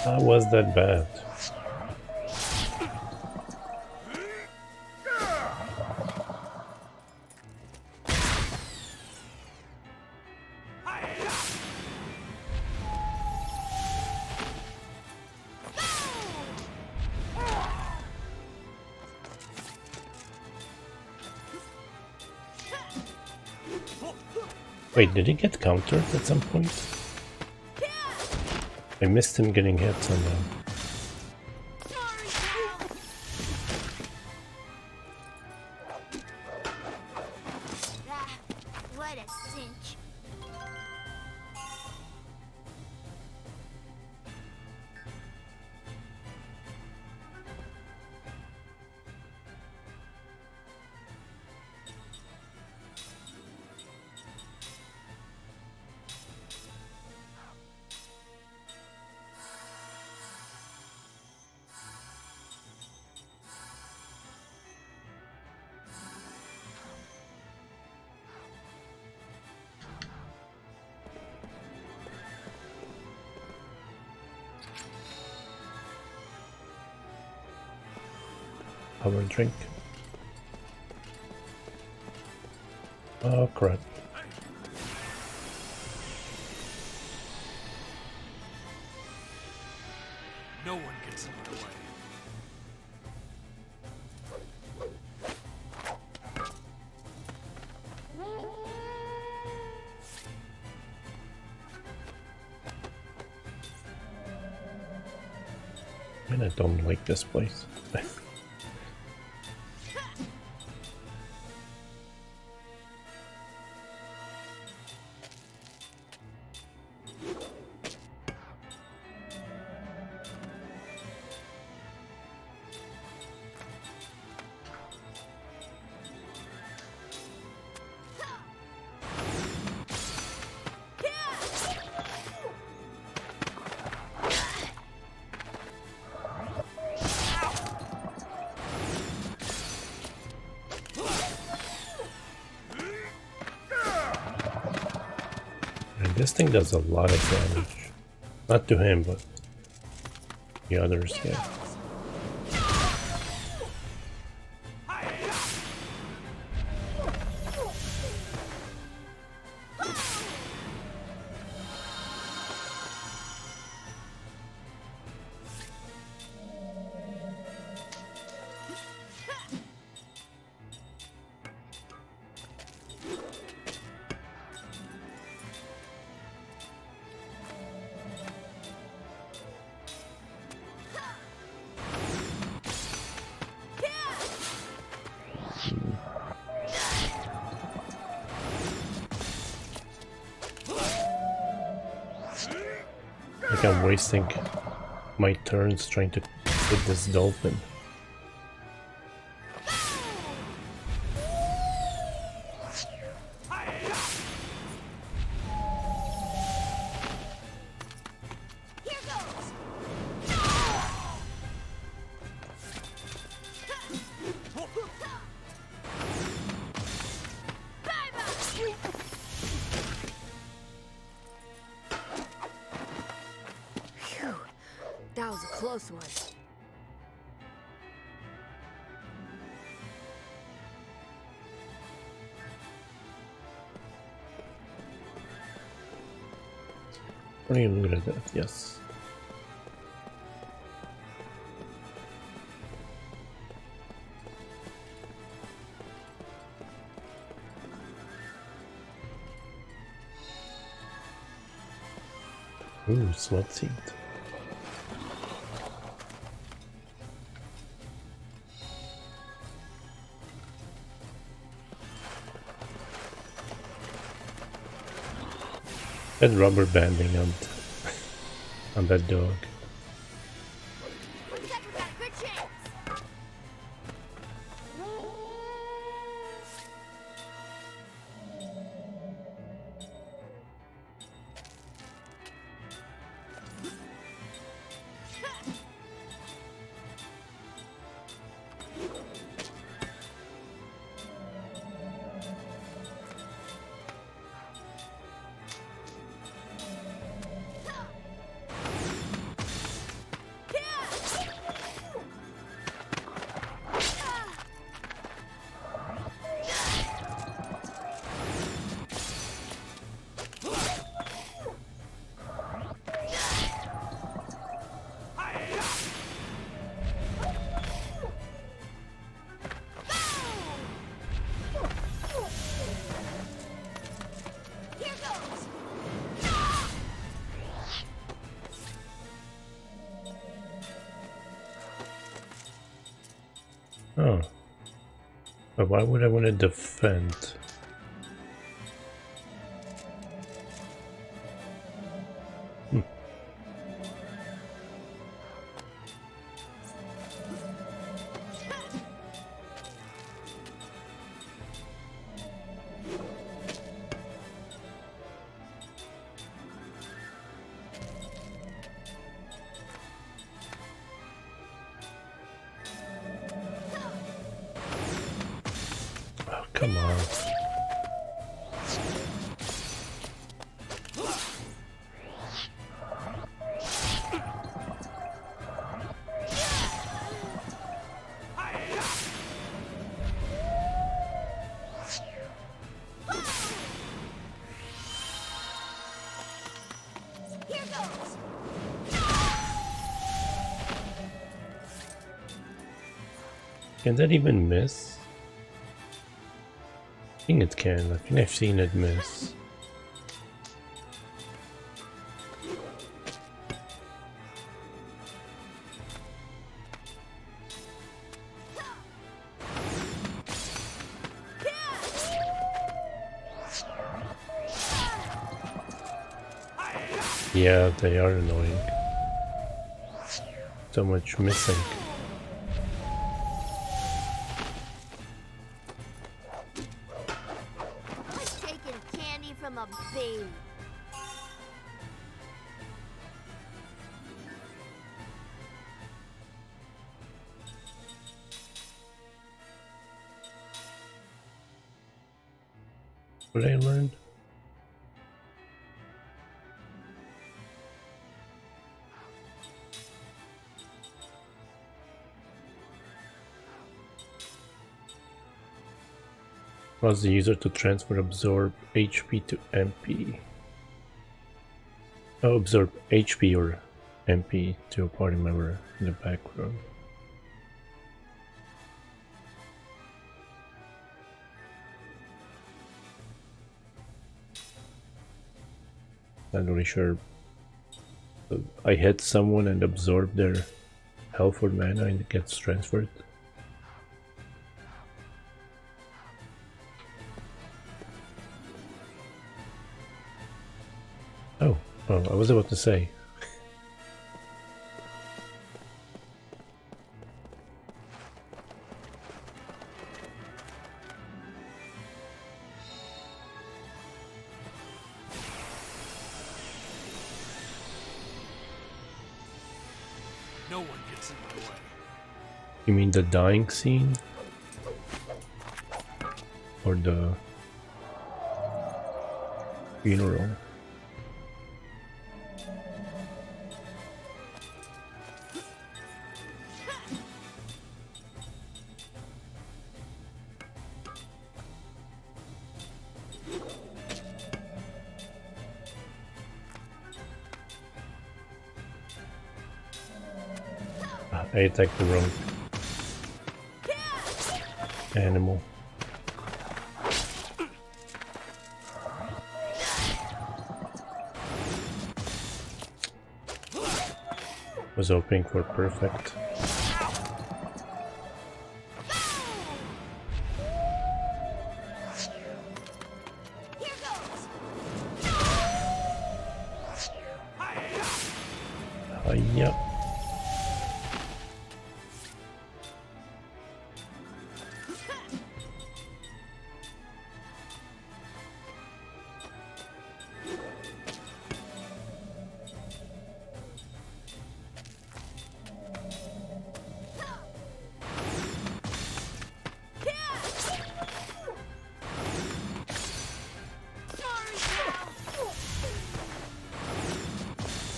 How was that bad? Wait, did he get countered at some point? I missed him getting hit somehow. What a cinch. Power drink. Oh crap. No one gets in my way. And I don't like this place. This thing does a lot of damage. Not to him, but the others, yeah. I think I'm wasting my turns trying to hit this dolphin. That was a close one. What are you looking at that? Yes. Ooh, sweat seat. That rubber banding on that dog. Oh. But why would I want to defend? Come on. Can that even miss? I think it can. I think I've seen it miss. Yeah, they are annoying. So much missing. Who's taking candy from a baby? What did I learn? Allows the user to transfer absorb HP to MP. Oh, absorb HP or MP to a party member in the back row. Not really sure. I hit someone and absorb their health or mana and it gets transferred. Oh, I was about to say. No one gets in my way. You mean the dying scene? Or the funeral? I attacked the wrong animal. Was hoping for perfect. Yeah.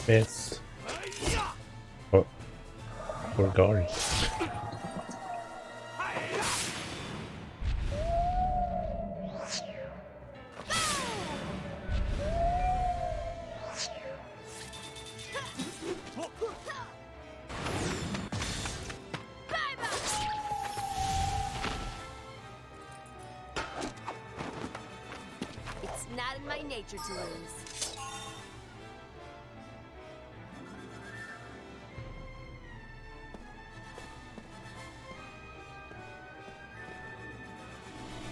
Miss. Oh, poor Gary. It's not in my nature to lose.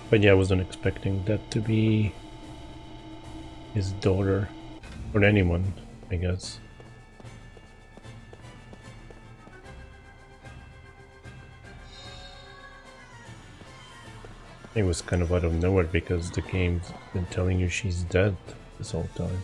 But yeah, I wasn't expecting that to be his daughter, or anyone, I guess. It was kind of out of nowhere because the game's been telling you she's dead this whole time.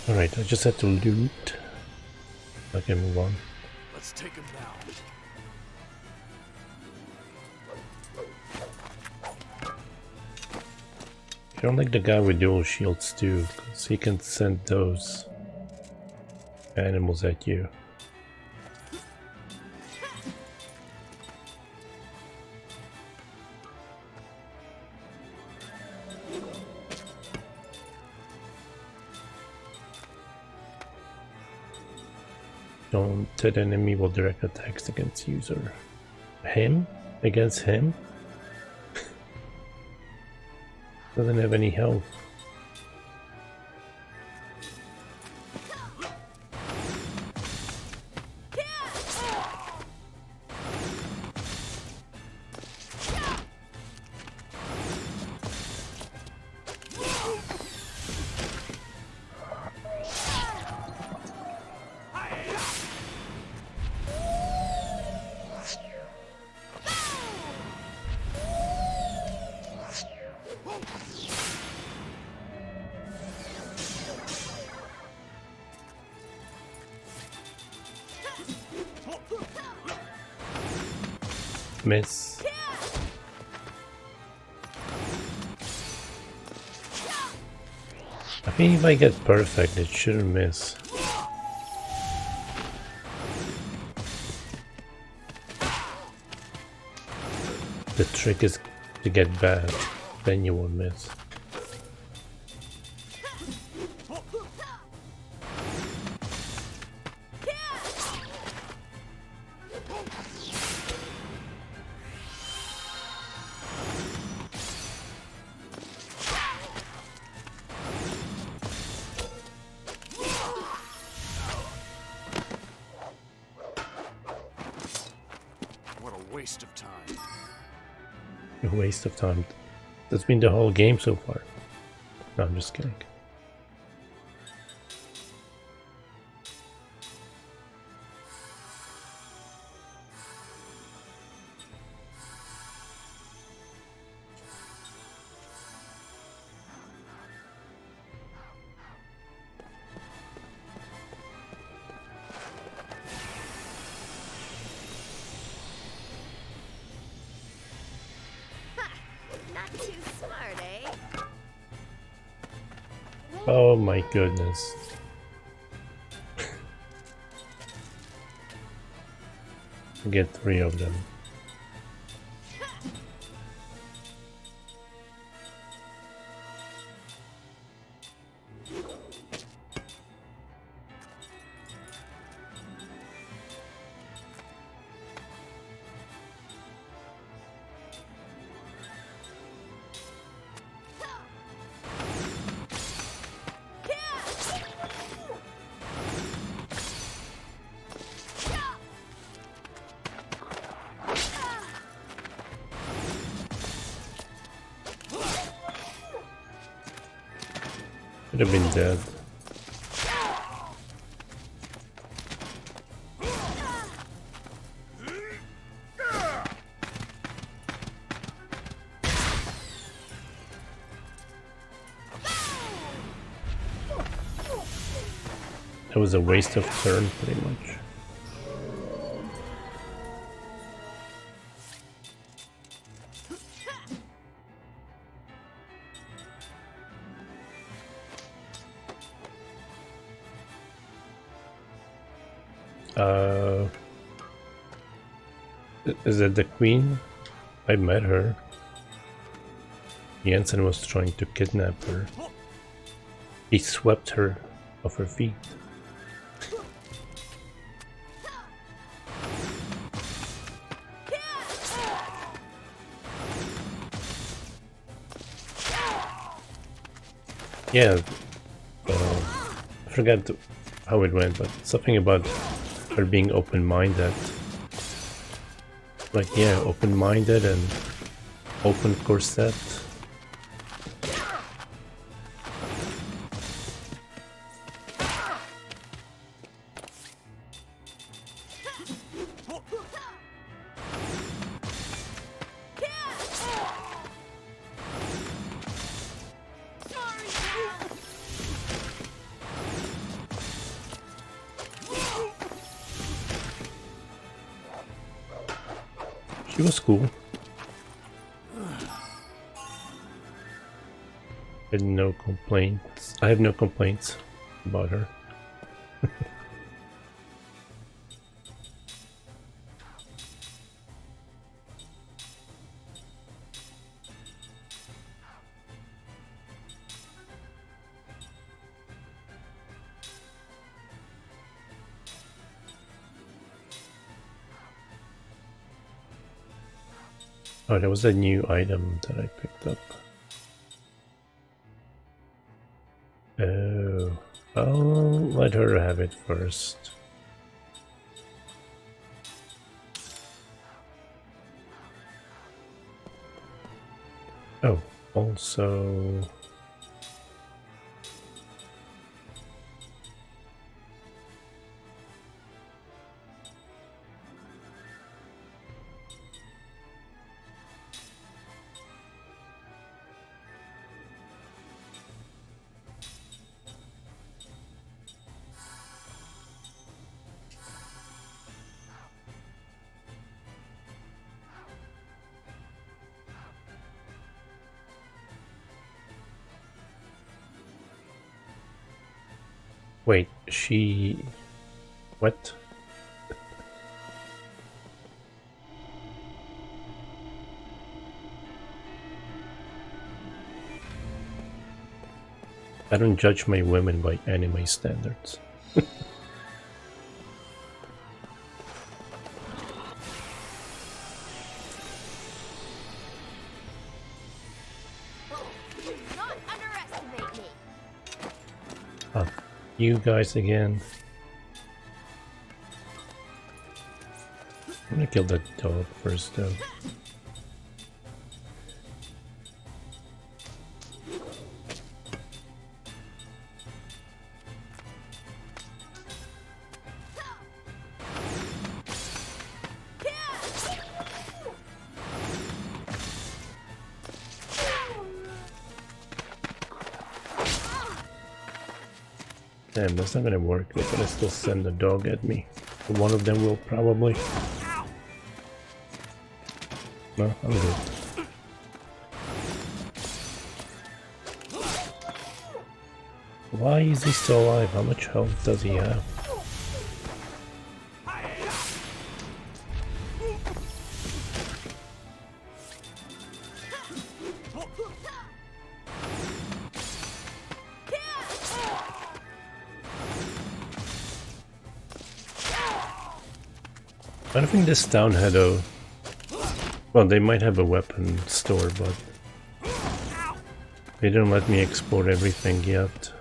Alright, I just had to loot. I can move on. Let's take him down. I don't like the guy with dual shields too, because he can send those animals at you. That enemy will direct attacks against user. Him? Against him? Doesn't have any health. Miss. I think if I get perfect, it shouldn't miss. The trick is to get bad, then you won't miss. Waste of time. A waste of time. That's been the whole game so far. No, I'm just kidding. Oh my goodness. Get 3 of them. Could have been dead. That was a waste of turn, pretty much. Is it the queen? I met her. Jensen was trying to kidnap her. He swept her off her feet. Yeah, I forgot how it went, but something about her being open-minded. Like, yeah, open-minded and open corset. She was cool. I had no complaints. I have no complaints about her. Oh, that was a new item that I picked up. Oh, I'll let her have it first. Oh, also... Wait, she... What? I don't judge my women by anime standards. Do not underestimate me. You guys again. I'm gonna kill that dog first though. Damn, that's not gonna work. They're gonna still send the dog at me. One of them will probably. No, I'm good. Why is he still alive? How much health does he have? I don't think this town had a... Well, they might have a weapon store, but... They didn't let me export everything yet.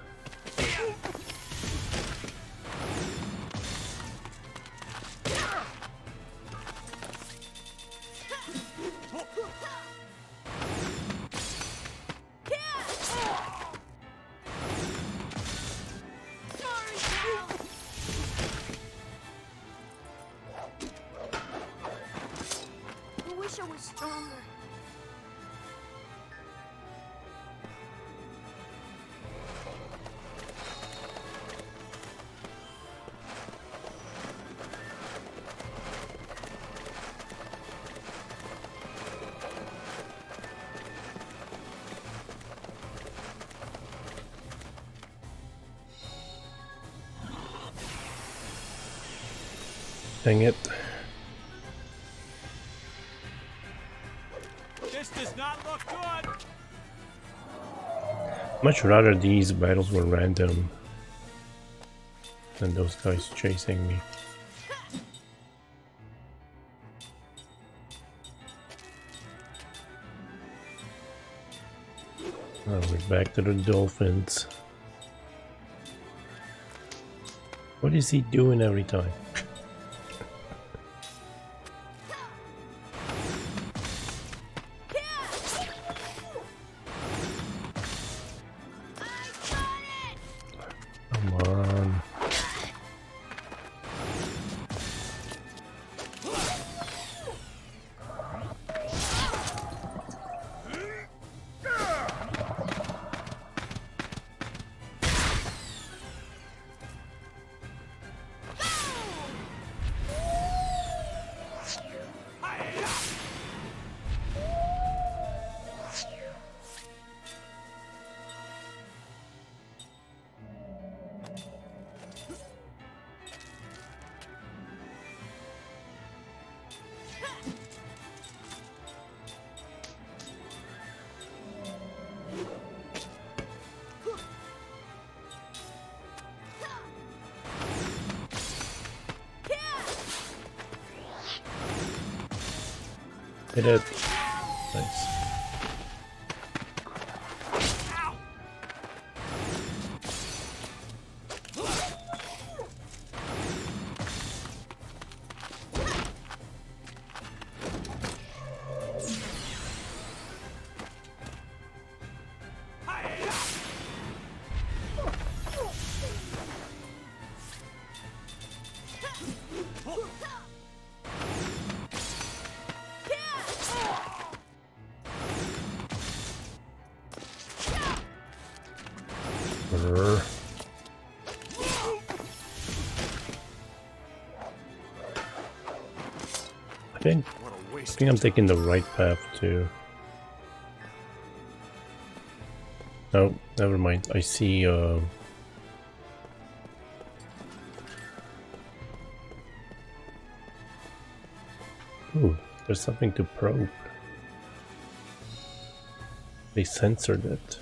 Dang it. This does not look good. Much rather these battles were random than those guys chasing me. Oh, we're back to the dolphins. What is he doing every time? Come on. Hit it. Nice. Brr. I think I'm taking the right path too. No, never mind. I see ooh, there's something to probe. They censored it.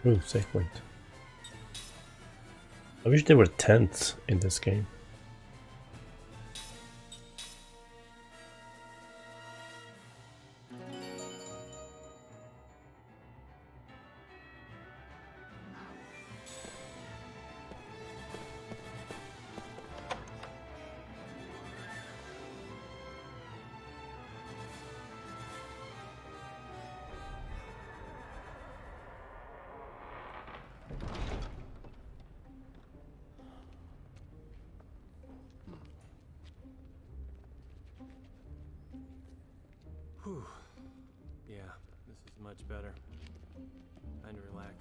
Ooh, save point. I wish there were tents in this game. Whew. Yeah, this is much better. Time to relax.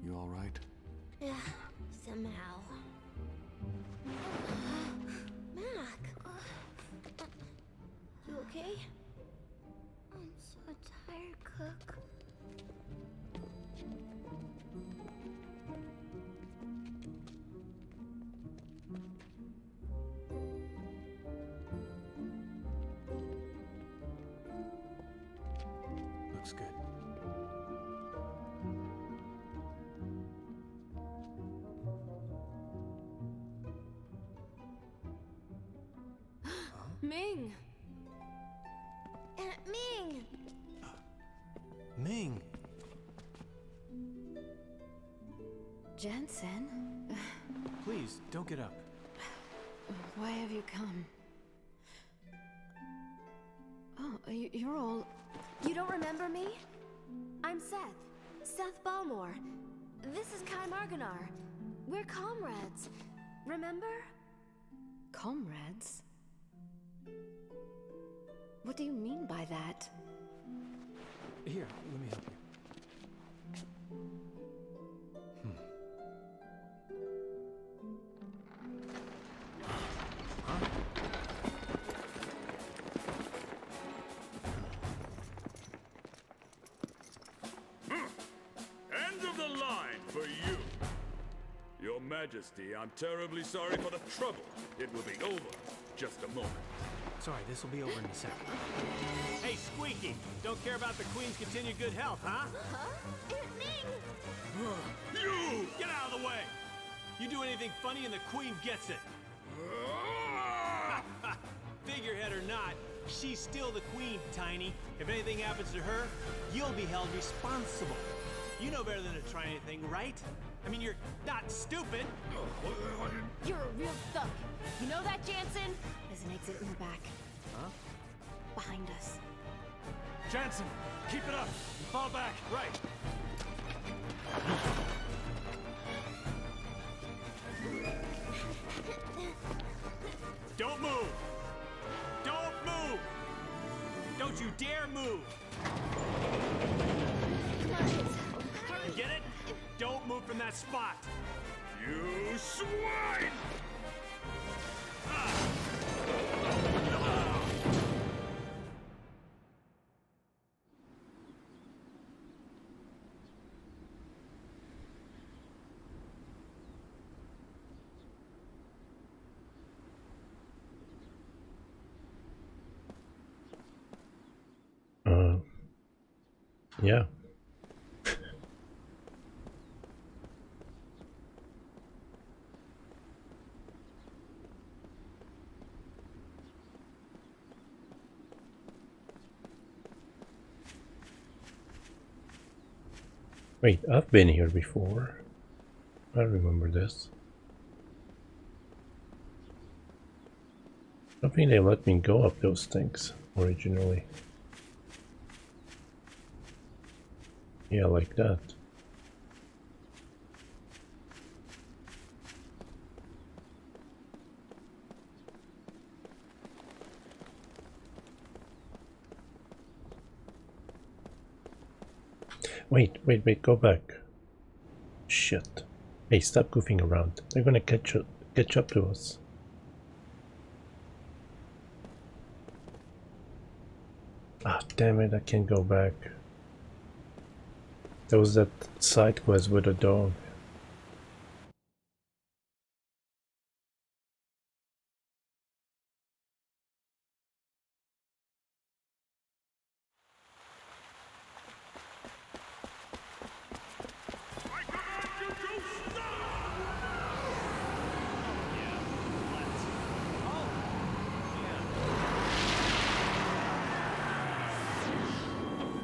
You all right? Yeah, somehow. Mac! You okay? I'm so tired, Cook. Looks good. Ming! Aunt Ming! Ming! Jensen? Please, don't get up. Why have you come? Oh, you're all... You don't remember me? I'm Seth. Seth Balmore. This is Kai Marganar. We're comrades. Remember? Comrades? What do you mean by that? Here, let me help you. End of the line for you. Your Majesty, I'm terribly sorry for the trouble. It will be over. Just a moment. Sorry, this will be over in a second. Hey, Squeaky! Don't care about the Queen's continued good health, huh? Aunt Ming! You! Get out of the way! You do anything funny and the Queen gets it. Figurehead or not, she's still the Queen, Tiny. If anything happens to her, you'll be held responsible. You know better than to try anything, right? I mean, you're not stupid. You're a real thug. You know that, Jansen? There's an exit in the back. Huh? Behind us. Jansen, keep it up. Fall back. Right. Don't move. Don't move. Don't you dare move. Come on, kids. You get it? Don't move from that spot. You swine! Yeah. Wait, I've been here before. I remember this. I don't think they let me go up those things originally. Yeah, like that. Wait, go back. Shit. Hey, stop goofing around. They're gonna catch up to us. Ah, damn it, I can't go back. There was that side quest with a dog.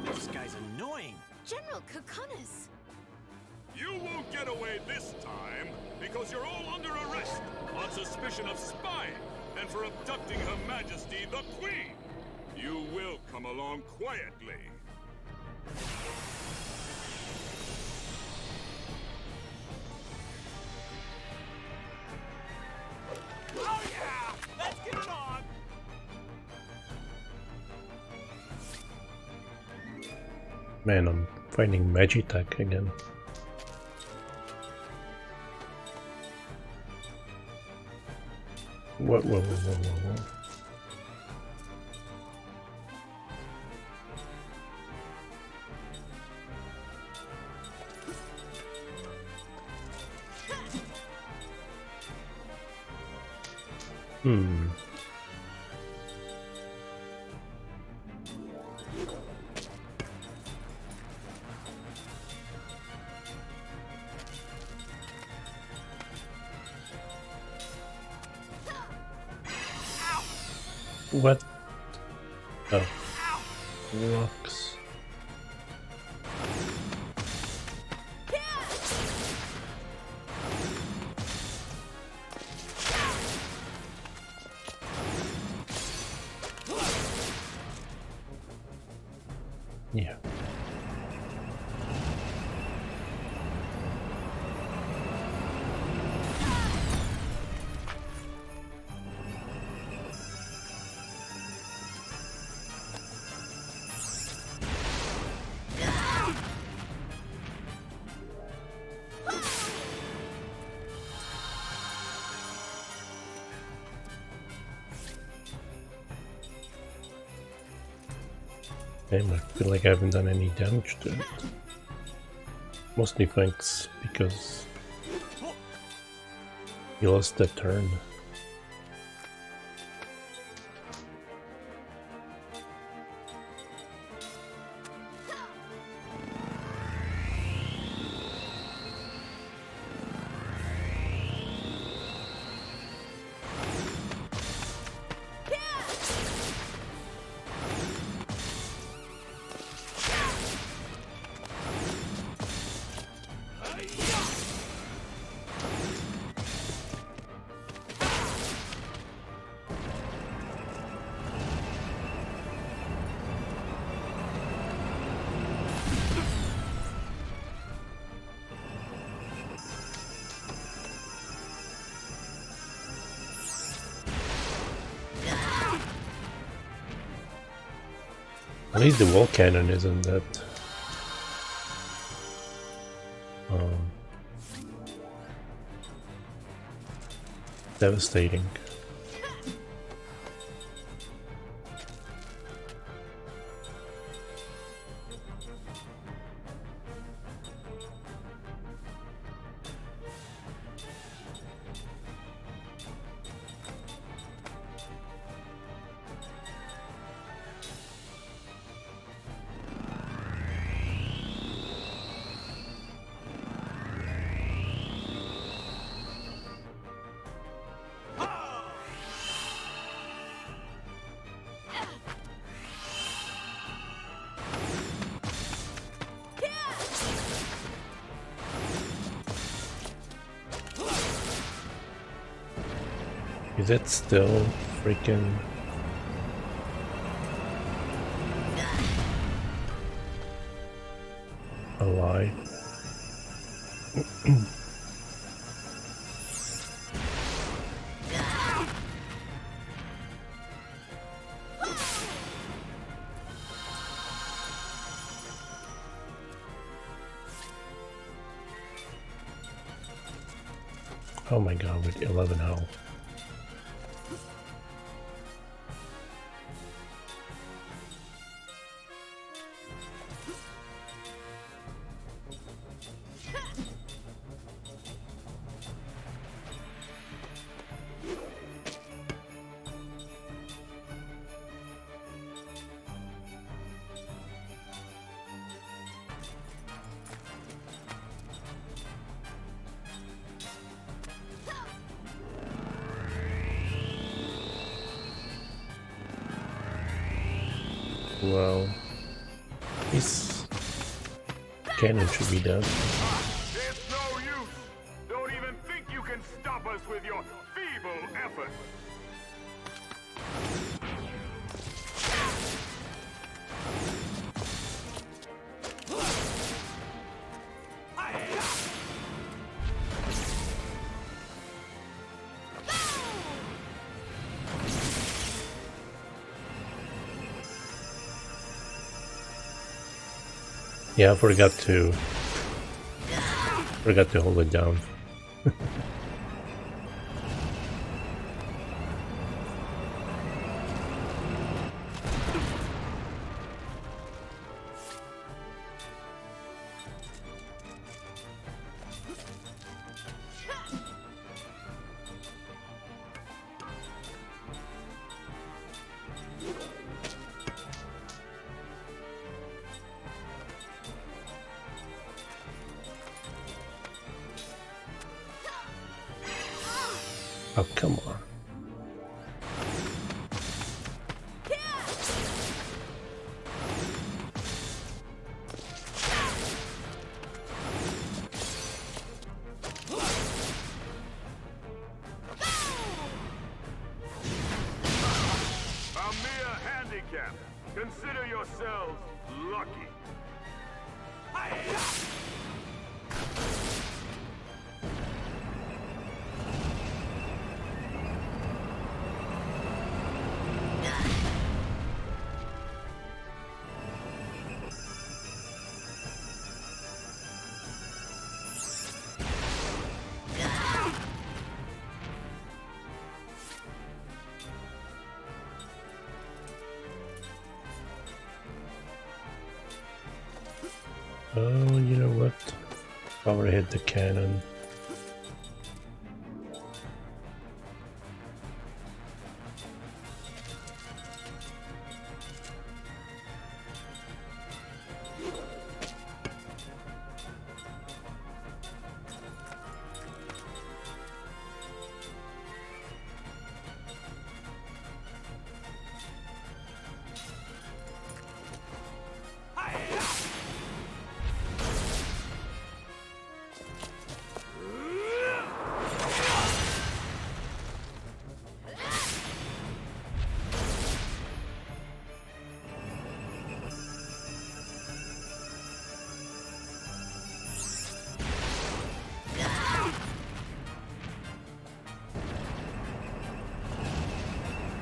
This guy's annoying. General Kukunis! You won't get away this time, because you're all under arrest on suspicion of spying and for abducting Her Majesty the Queen. You will come along quietly. Oh yeah! Let's get it on! Man, I'm finding Magitech again. Whoa. What? Oh. Rocks. Yeah. Damn, I feel like I haven't done any damage to it. Mostly thanks because you lost that turn. At least the wall cannon isn't that devastating. Is that still freaking... alive? Oh my god, with 11 health. Well, this cannon should be dead. It's no use! Don't even think you can stop us with your feeble efforts! Yeah, I forgot to hold it down. Oh, come on. A mere handicap. Consider yourselves lucky. Oh, you know what? Probably hit the cannon.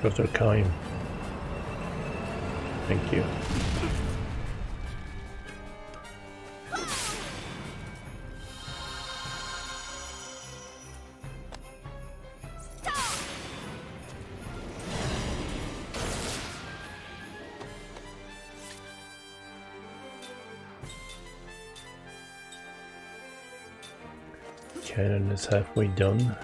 Dr. Kime. Thank you. Cannon is halfway done.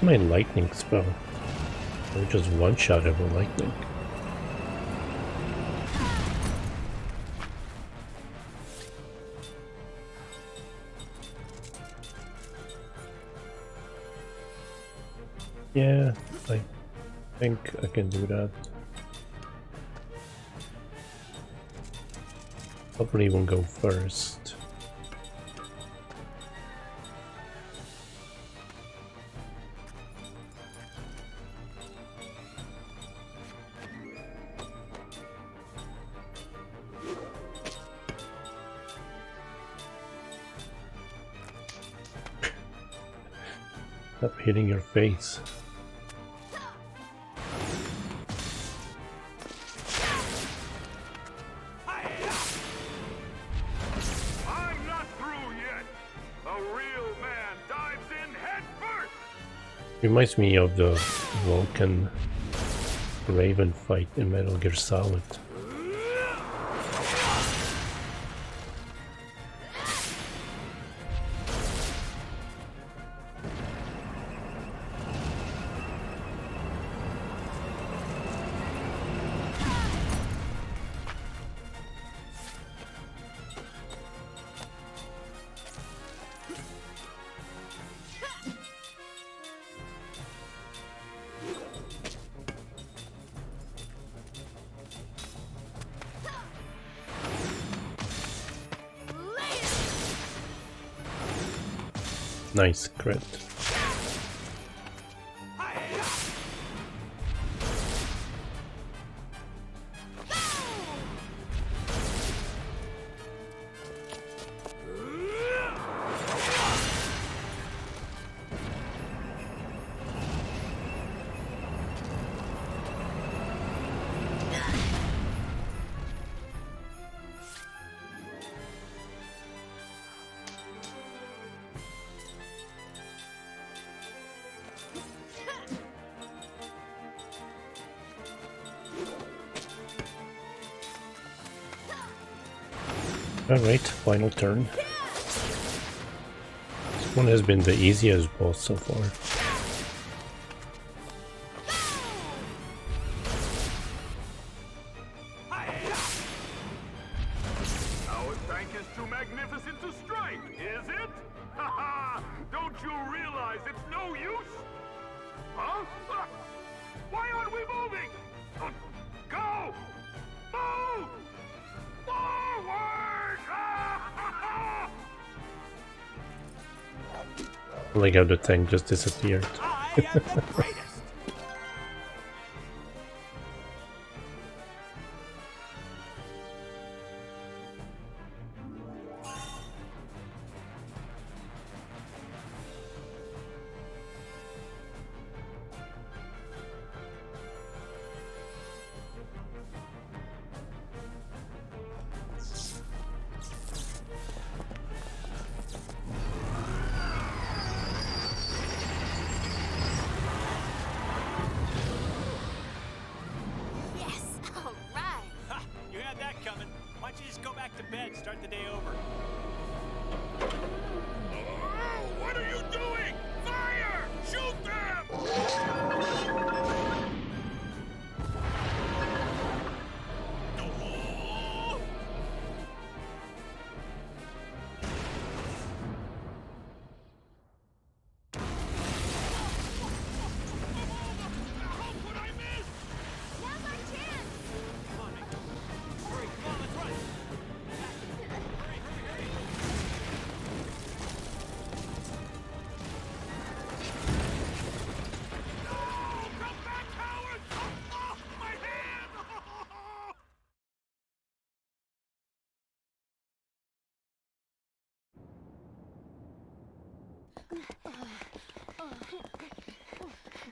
my lightning spell? Or just one shot over lightning? Yeah, I think I can do that. Probably even go first. Stop hitting your face. I'm not through yet. A real man dives in head first. Reminds me of the Vulcan Raven fight in Metal Gear Solid. Nice crit. Alright, final turn. This one has been the easiest boss so far. Our tank is too magnificent to strike, is it? Haha! Don't you realize it's no use? Huh? Why aren't we moving? Go! Move! Forward! I like how the tank just disappeared. I am the greatest! to bed, start the day over. Oh, what are you doing? Fire! Shoot them!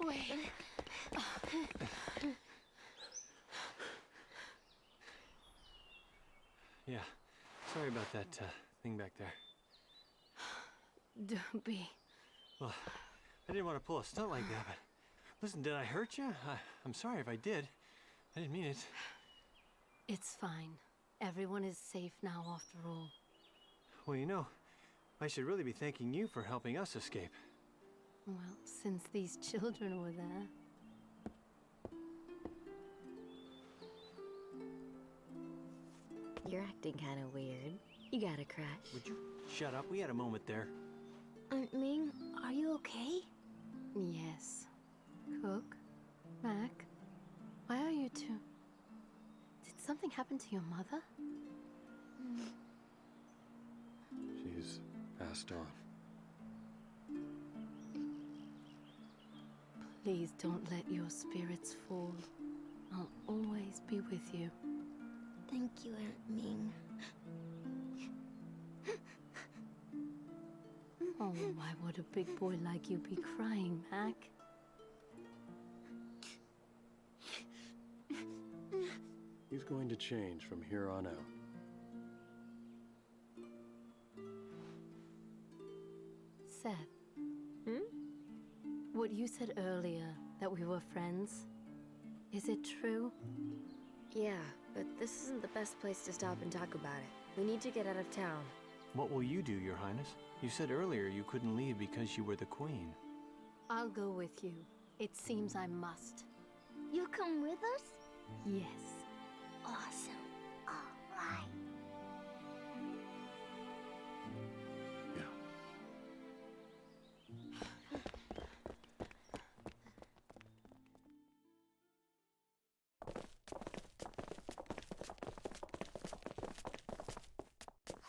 Wait. Yeah, sorry about that thing back there. Don't be. Well, I didn't want to pull a stunt like that, but listen, did I hurt you? I'm sorry if I did. I didn't mean it. It's fine. Everyone is safe now after all. Well, you know, I should really be thanking you for helping us escape. Well, since these children were there. You're acting kind of weird. You got a crush. Would you shut up? We had a moment there. Aunt Ming, are you okay? Yes. Cook? Mac? Why are you two? Did something happen to your mother? She's passed on. Please don't let your spirits fall. I'll always be with you. Thank you, Aunt Ming. Oh, why would a big boy like you be crying, Mac? He's going to change from here on out. Seth. What you said earlier, that we were friends, is it true? Yeah, but this isn't the best place to stop and talk about it. We need to get out of town. What will you do, Your Highness? You said earlier you couldn't leave because you were the queen. I'll go with you. It seems I must. You'll come with us? Yes. Awesome. All right. Yeah.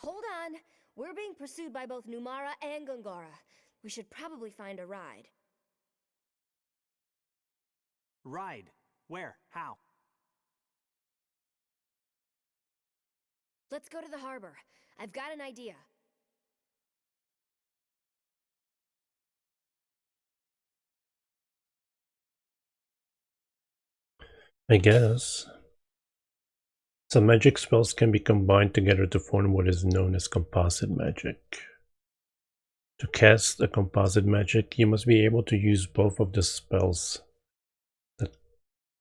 Hold on. We're being pursued by both Numara and Gongora. We should probably find a ride. Ride? Where? How? Let's go to the harbor. I've got an idea. I guess. Some magic spells can be combined together to form what is known as composite magic. To cast a composite magic, you must be able to use both of the spells that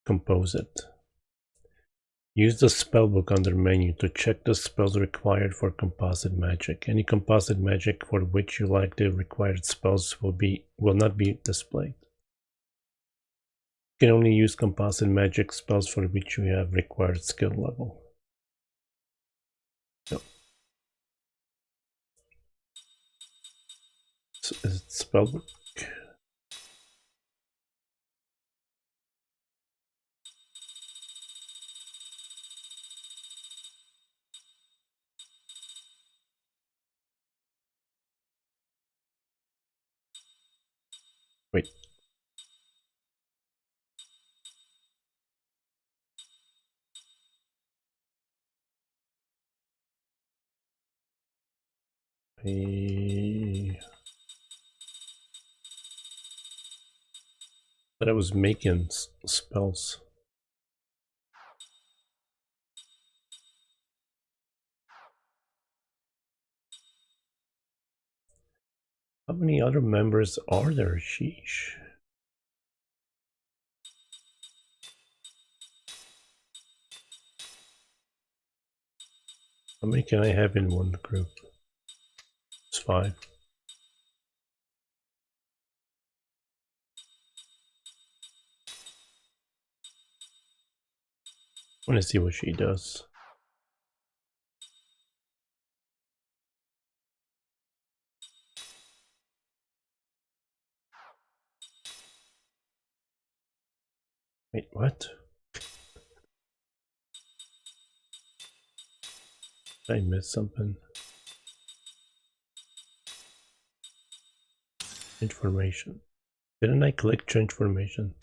compose it. Use the spellbook under menu to check the spells required for composite magic. Any composite magic for which you lack the required spells will not be displayed. You can only use composite magic spells for which you have required skill level. So, is it spellbook? Wait. But I was making spells. How many other members are there? Sheesh. How many can I have in one group? It's 5. I want to see what she does. Wait, what? Did I miss something? Transformation. Didn't I click transformation?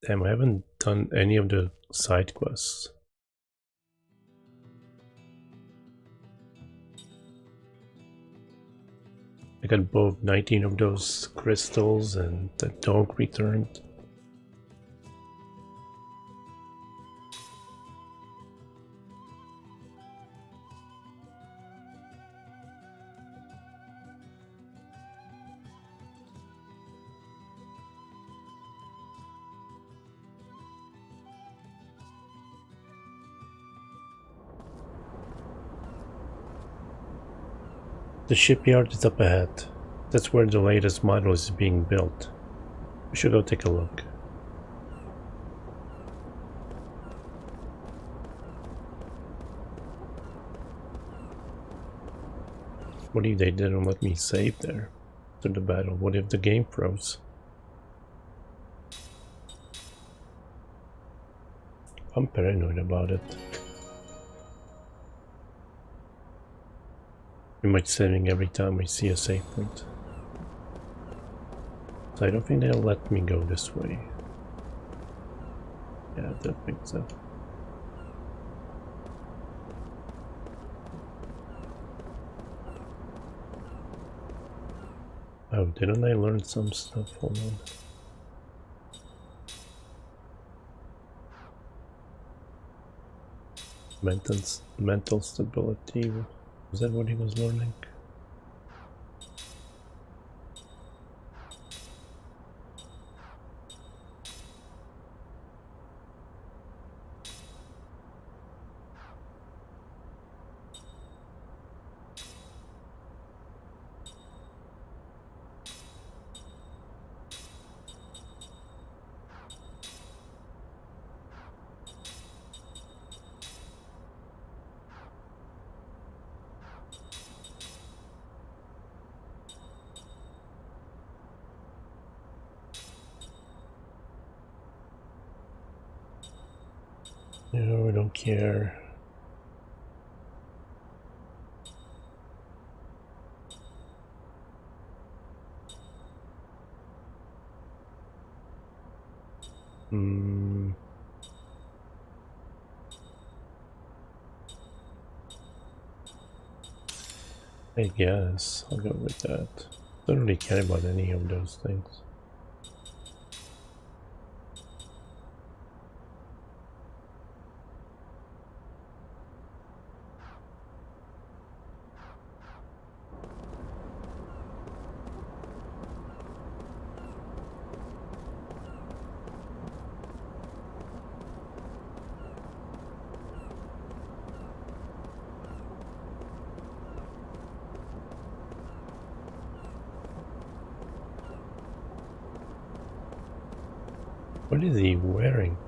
Damn, I haven't done any of the side quests. I got both 19 of those crystals and the dog returned. The shipyard is up ahead. That's where the latest model is being built. We should go take a look. What if they didn't let me save there after the battle? What if the game froze? I'm paranoid about it. Pretty much saving every time I see a save point. So I don't think they'll let me go this way. Yeah, I don't think so. Oh, didn't I learn some stuff? Hold on. Mental stability. Was that what he was learning? No, I don't care. I guess I'll go with that. Don't really care about any of those things. What is he wearing?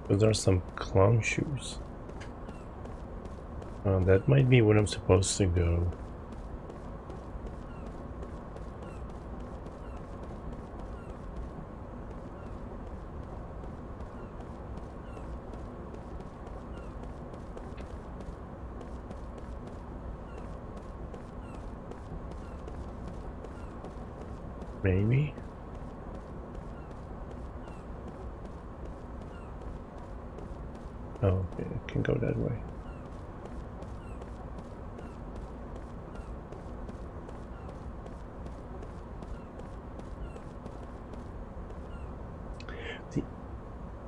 Those are some clown shoes. That might be where I'm supposed to go. Maybe? Oh, okay, I can go that way.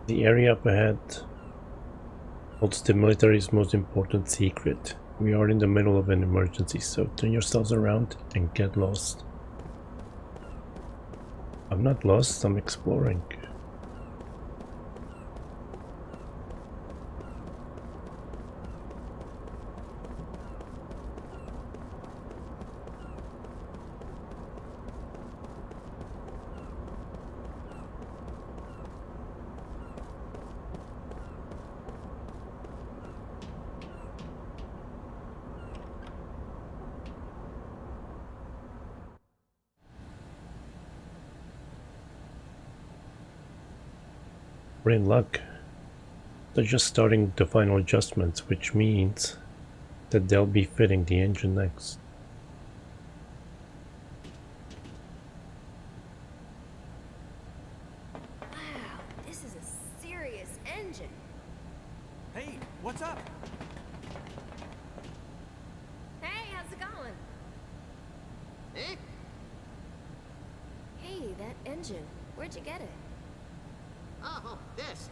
The area up ahead holds the military's most important secret. We are in the middle of an emergency, so turn yourselves around and get lost. I'm not lost, I'm exploring. We're in luck. They're just starting the final adjustments, which means that they'll be fitting the engine next. Wow, this is a serious engine. Hey, what's up? Hey, how's it going? Eh? Hey, that engine. Where'd you get it? Oh, this.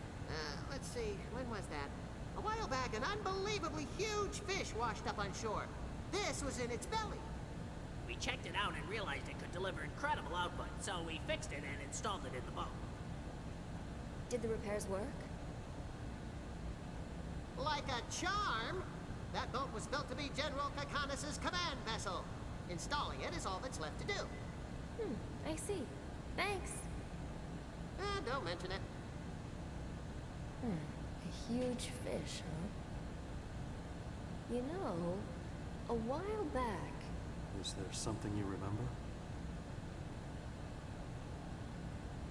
Let's see, when was that? A while back, an unbelievably huge fish washed up on shore. This was in its belly. We checked it out and realized it could deliver incredible output, so we fixed it and installed it in the boat. Did the repairs work? Like a charm. That boat was built to be General Kakanis' command vessel. Installing it is all that's left to do. I see. Thanks. Don't mention it. A huge fish, huh? You know, a while back... Is there something you remember?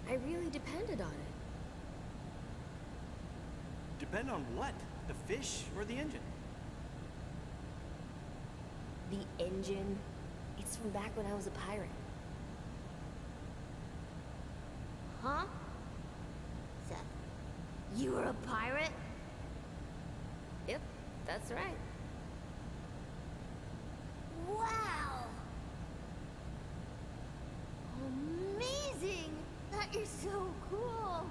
I really depended on it. Depend on what? The fish or the engine? The engine? It's from back when I was a pirate. Huh? Seth, you were a pirate? Yep, that's right. Wow! Amazing! That is so cool!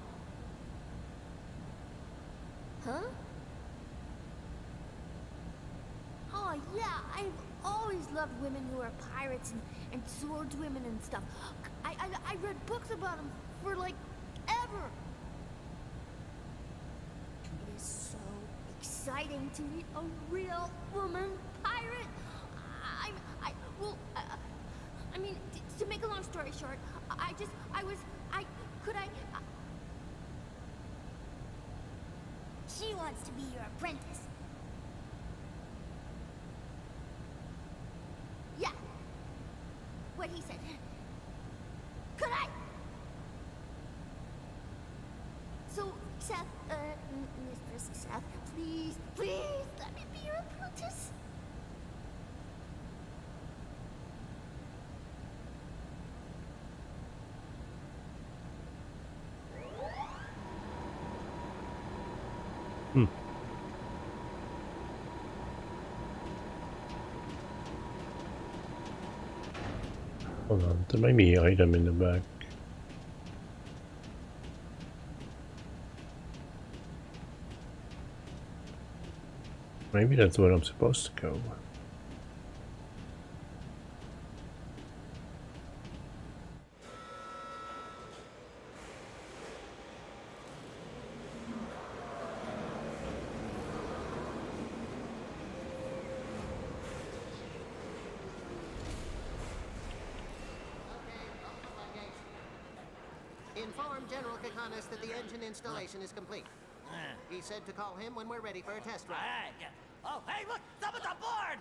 Huh? Oh yeah, I've always loved women who are pirates and swordswomen and stuff. I read books about them for like ever. It is so exciting to meet a real woman pirate. I mean, to make a long story short, She wants to be your apprentice. Yeah. What he said. Could I? So, Seth, Mr. Seth, please, let me be your apprentice. Hold on, there might be an item in the back. Maybe that's where I'm supposed to go. Inform General Kakanis that the engine installation is complete. He said to call him when we're ready for a test run. Oh, hey, look! Someone's on board!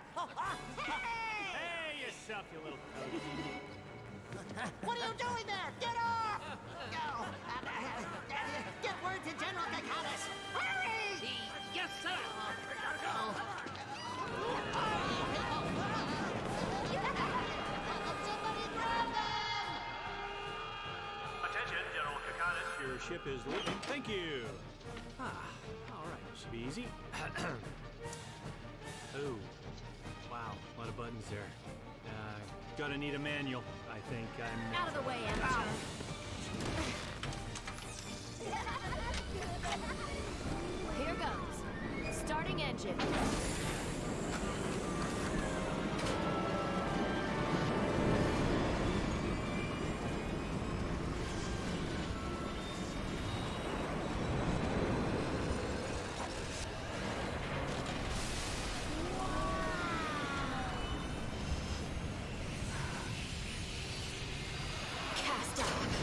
Hey, yourself, you little coach. What are you doing there? Get off! Go! Get word to General Kakanis! Hurry! Yes, sir! Somebody grab them! Attention, General Kakanis. Your ship is leaving. Thank you. All right. Should be easy. Oh, wow. A lot of buttons there. Gonna need a manual. I think I'm... Out of the way, amateur. Here goes. Starting engine. Cast off.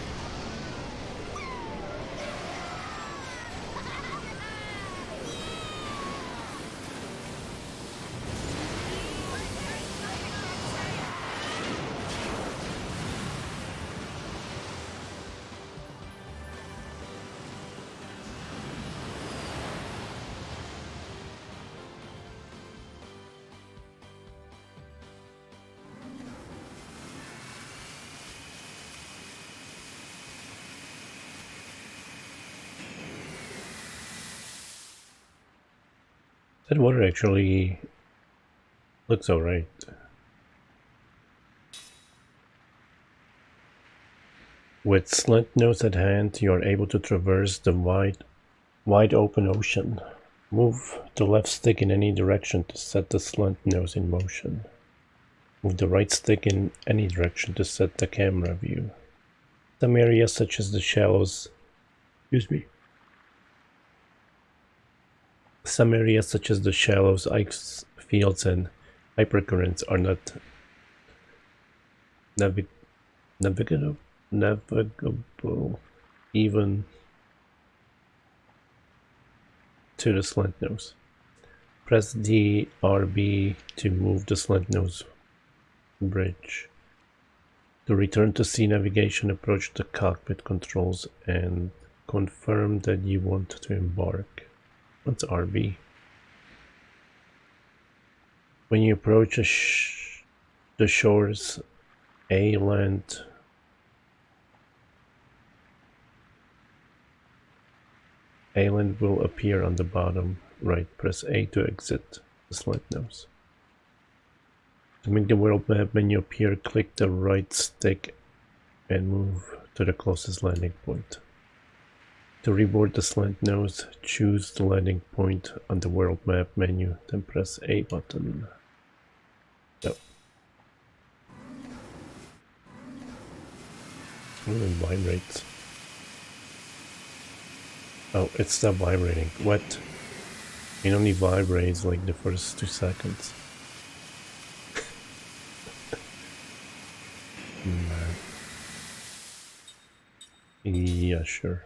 That water actually looks alright. With slant nose at hand, you are able to traverse the wide open ocean. Move the left stick in any direction to set the slant nose in motion. Move the right stick in any direction to set the camera view. Some areas such as the shallows, Some areas such as the shallows, ice fields and hypercurrents are not navigable even to the slant nose. Press the RB to move the slant nose bridge. To return to sea navigation, approach the cockpit controls and confirm that you want to embark. What's RB? When you approach the shores, A land will appear on the bottom right. Press A to exit the slant nose. To make the world map menu appear, click the right stick and move to the closest landing point. To reboard the slant nose, choose the landing point on the world map menu, then press A button. Yep. Ooh, it vibrates. Oh, it's still vibrating. What? It only vibrates like the first 2 seconds. Man. Yeah, sure.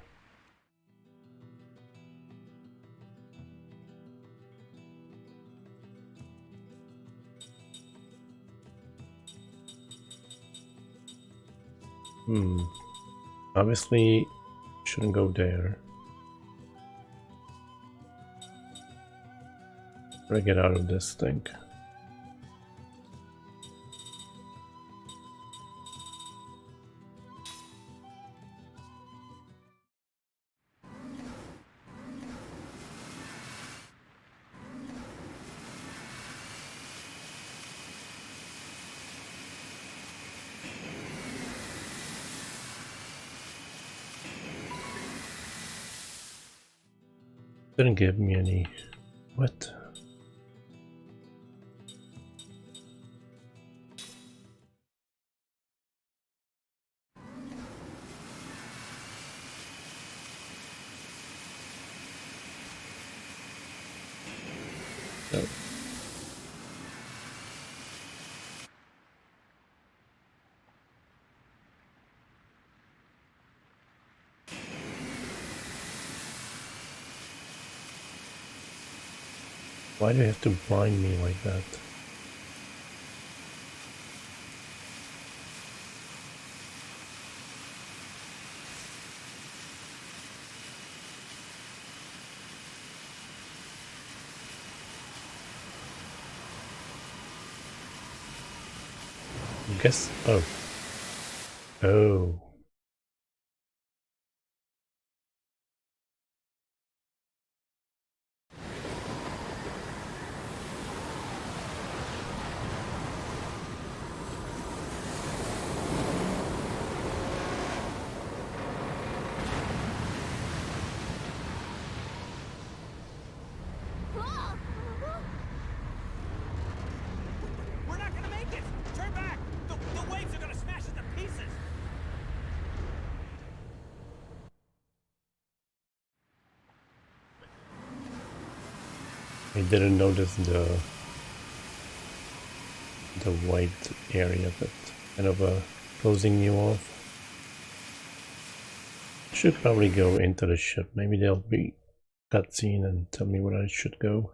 Obviously, shouldn't go there. How do I get out of this thing? Didn't give me any. What? Oh. Why do you have to blind me like that? I guess. Oh. Oh. We're not gonna make it! Turn back! The waves are gonna smash us to pieces! I didn't notice the white area that kind of closing you off. I should probably go into the ship. Maybe there'll be cutscene and tell me where I should go.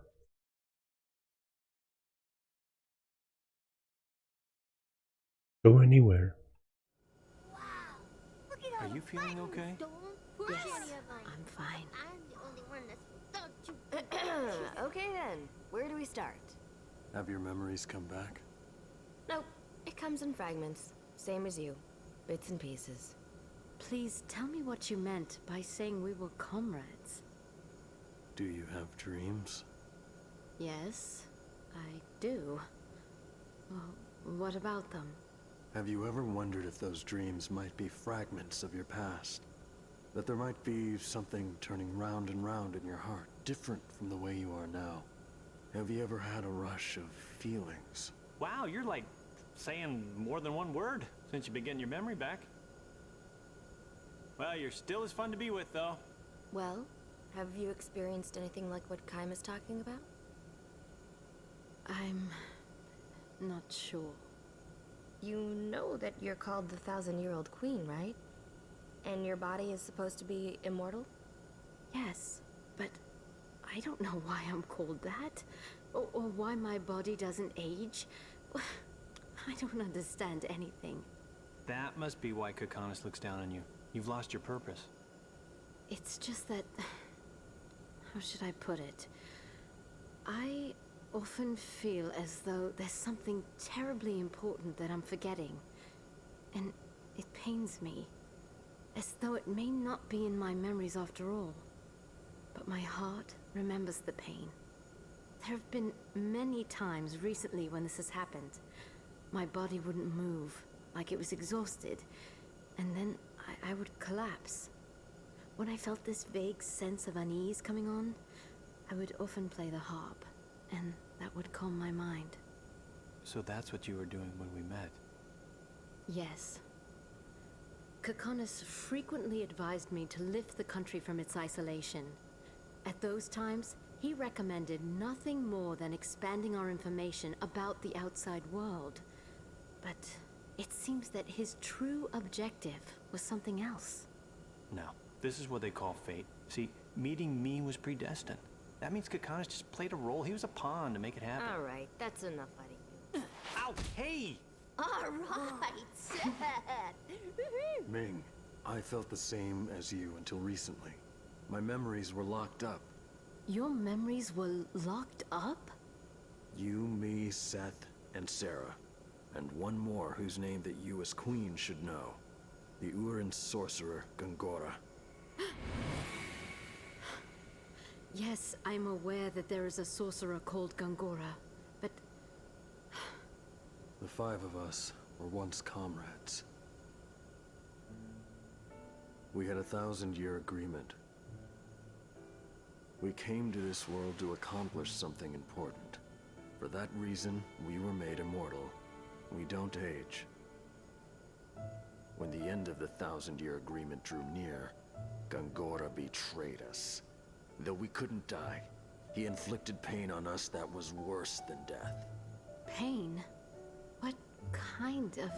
Go anywhere. Are you feeling okay? Yes, I'm fine. I'm the only one that's without you. Okay then, where do we start? Have your memories come back? Nope, it comes in fragments. Same as you. Bits and pieces. Please tell me what you meant by saying we were comrades. Do you have dreams? Yes, I do. Well, what about them? Have you ever wondered if those dreams might be fragments of your past? That there might be something turning round and round in your heart, different from the way you are now? Have you ever had a rush of feelings? Wow, you're like saying more than one word since you've been getting your memory back. Well, you're still as fun to be with, though. Well, have you experienced anything like what Kaima's talking about? I'm not sure. You know that you're called the 1,000-year-old queen, right? And your body is supposed to be immortal? Yes, but I don't know why I'm called that. Or why my body doesn't age. I don't understand anything. That must be why Kokonis looks down on you. You've lost your purpose. It's just that... How should I put it? I often feel as though there's something terribly important that I'm forgetting. And it pains me. As though it may not be in my memories after all. But my heart remembers the pain. There have been many times recently when this has happened. My body wouldn't move, like it was exhausted. And then I would collapse. When I felt this vague sense of unease coming on, I would often play the harp, and that would calm my mind. So that's what you were doing when we met? Yes. Kokonis frequently advised me to lift the country from its isolation. At those times, he recommended nothing more than expanding our information about the outside world. But it seems that his true objective was something else. No, this is what they call fate. See, meeting me was predestined. That means Kokonis just played a role. He was a pawn to make it happen. All right, that's enough fighting. Ow, hey! All right, Seth. Ming, I felt the same as you until recently. My memories were locked up. Your memories were locked up? You, me, Seth, and Sarah. And one more whose name that you as queen should know. The Urin sorcerer, Gongora. Yes, I'm aware that there is a sorcerer called Gongora, but... The five of us were once comrades. We had a 1,000-year agreement. We came to this world to accomplish something important. For that reason, we were made immortal. We don't age. When the end of the 1,000-year agreement drew near, Gongora betrayed us. Though we couldn't die, he inflicted pain on us that was worse than death. Pain? What kind of...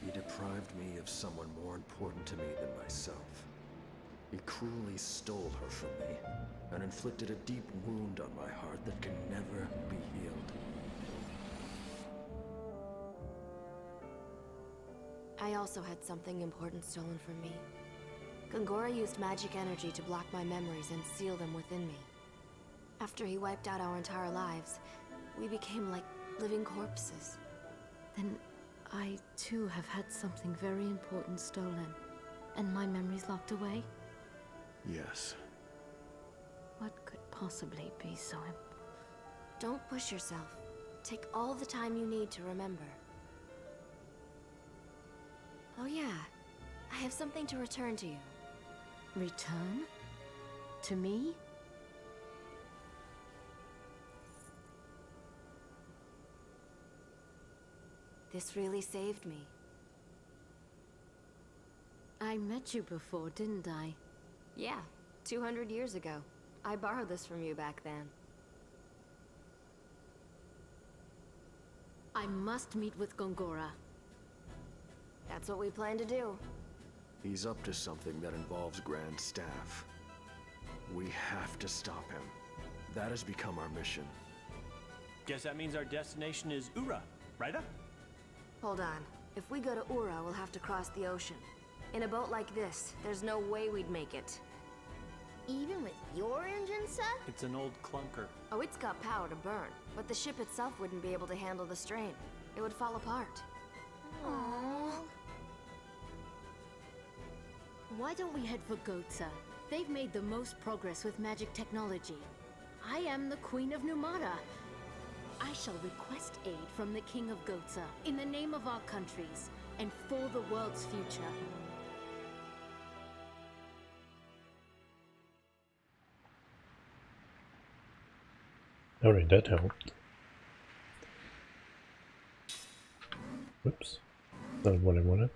He deprived me of someone more important to me than myself. He cruelly stole her from me, and inflicted a deep wound on my heart that can never be healed. I also had something important stolen from me. Gongora used magic energy to block my memories and seal them within me. After he wiped out our entire lives, we became like living corpses. Then I too have had something very important stolen, and my memories locked away? Yes. What could possibly be so important? Don't push yourself. Take all the time you need to remember. Oh yeah, I have something to return to you. Return? To me? This really saved me. I met you before, didn't I? Yeah, 200 years ago. I borrowed this from you back then. I must meet with Gongora. That's what we plan to do. He's up to something that involves Grand Staff. We have to stop him. That has become our mission. Guess that means our destination is Ura, right? Hold on. If we go to Ura, we'll have to cross the ocean. In a boat like this, there's no way we'd make it. Even with your engine, Seth? It's an old clunker. Oh, it's got power to burn, but the ship itself wouldn't be able to handle the strain. It would fall apart. Aww. Why don't we head for Goza? They've made the most progress with magic technology. I am the Queen of Numara. I shall request aid from the King of Goza in the name of our countries and for the world's future. Alright, that helped. Whoops. Not what I wanted.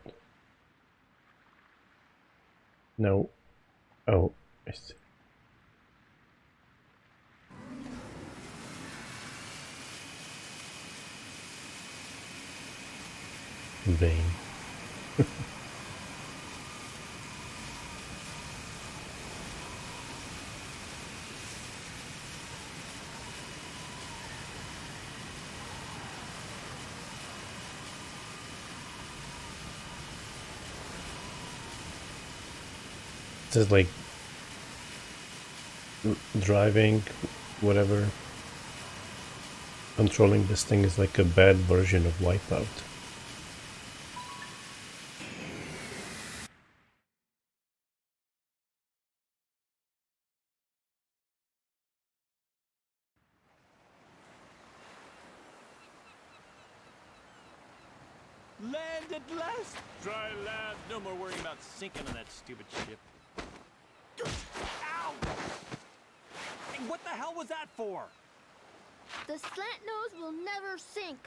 No. Oh, I see. vain. This is like driving, whatever. Controlling this thing is like a bad version of Wipeout. Land at last! Dry land. No more worrying about sinking on that stupid ship. Ow! Hey, what the hell was that for? The slant nose will never sink.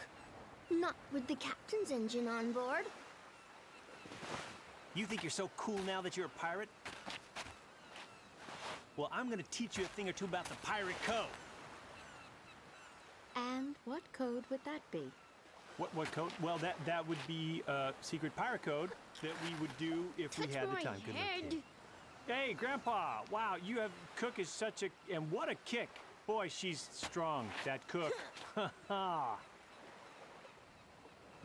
Not with the captain's engine on board. You think you're so cool now that you're a pirate? Well, I'm gonna teach you a thing or two about the pirate code. And what code would that be? What code? Well, that would be a secret pirate code that we would do if we had the time. Good luck, kid. Hey, Grandpa! Wow, you have Cook is such a and what a kick! Boy, she's strong. That Cook. Ha ha.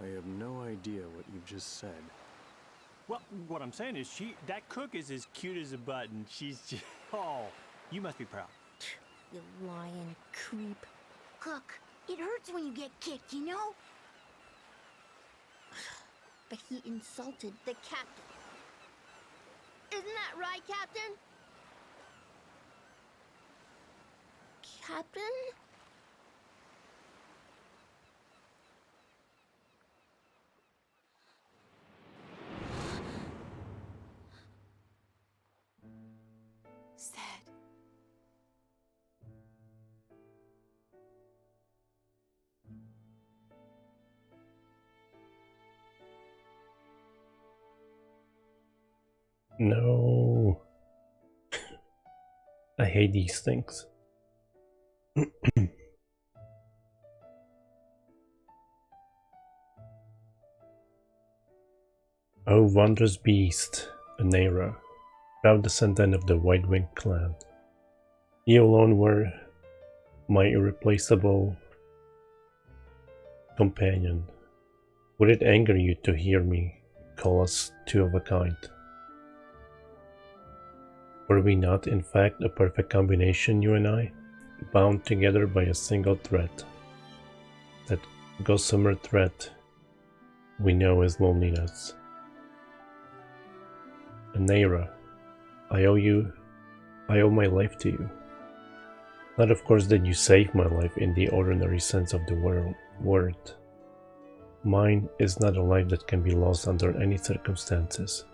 I have no idea what you've just said. Well, what I'm saying is that Cook is as cute as a button. She's just, oh, you must be proud. You lying creep. Cook, it hurts when you get kicked, you know? But he insulted the captain. Isn't that right, Captain? Captain? Sad. No. I hate these things. Oh, wondrous beast, Anera, proud descendant of the White-Winged clan. You alone were my irreplaceable companion. Would it anger you to hear me call us two of a kind? Were we not, in fact, a perfect combination, you and I, bound together by a single thread? That gossamer thread we know as loneliness. Anera, I owe my life to you. Not, of course, that you saved my life in the ordinary sense of the word. Mine is not a life that can be lost under any circumstances.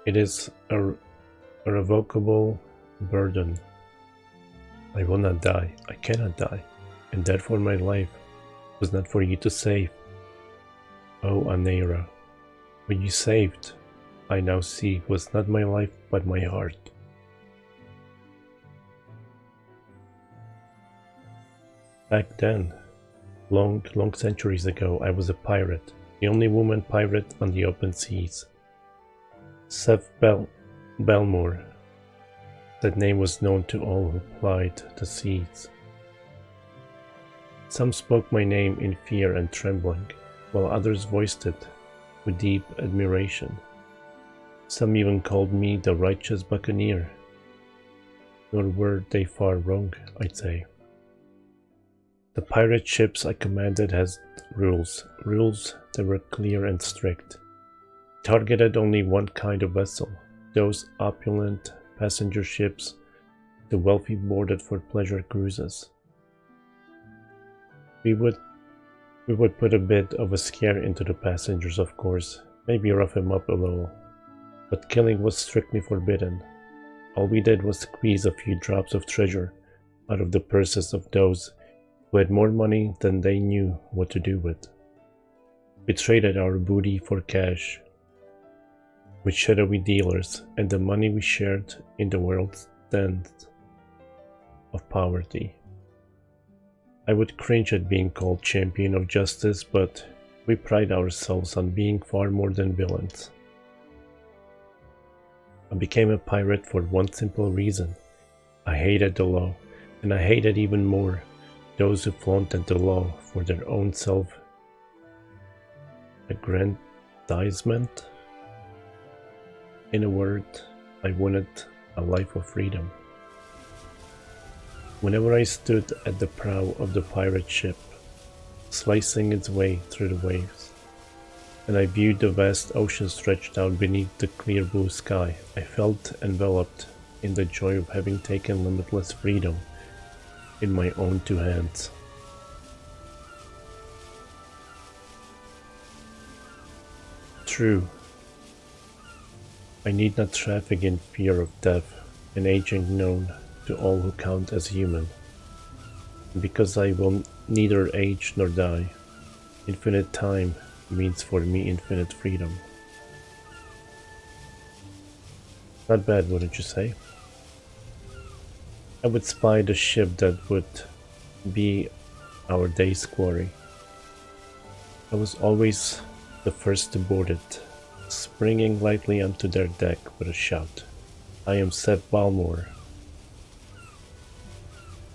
It is a irrevocable burden. I will not die. I cannot die. And therefore my life was not for you to save. Oh, Anera, what you saved, I now see, was not my life, but my heart. Back then, long centuries ago, I was a pirate, the only woman pirate on the open seas. Seth Belmore. That name was known to all who plied the seas. Some spoke my name in fear and trembling, while others voiced it with deep admiration. Some even called me the righteous buccaneer. Nor were they far wrong, I'd say. The pirate ships I commanded had rules that were clear and strict. Targeted only one kind of vessel, those opulent passenger ships the wealthy boarded for pleasure cruises. We would put a bit of a scare into the passengers, of course, maybe rough them up a little, but killing was strictly forbidden. All we did was squeeze a few drops of treasure out of the purses of those who had more money than they knew what to do with. We traded our booty for cash with shadowy dealers, and the money we shared in the world's dens of poverty. I would cringe at being called champion of justice, but We pride ourselves on being far more than villains. I became a pirate for one simple reason. I hated the law, and I hated even more those who flaunted the law for their own self-aggrandizement. In a word, I wanted a life of freedom. Whenever I stood at the prow of the pirate ship, slicing its way through the waves, and I viewed the vast ocean stretched out beneath the clear blue sky, I felt enveloped in the joy of having taken limitless freedom in my own two hands. True, I need not traffic in fear of death, an aging known to all who count as human. And because I will neither age nor die, infinite time means for me infinite freedom. Not bad, wouldn't you say? I would spy the ship that would be our day's quarry. I was always the first to board it, springing lightly onto their deck with a shout. I am Seth Balmore.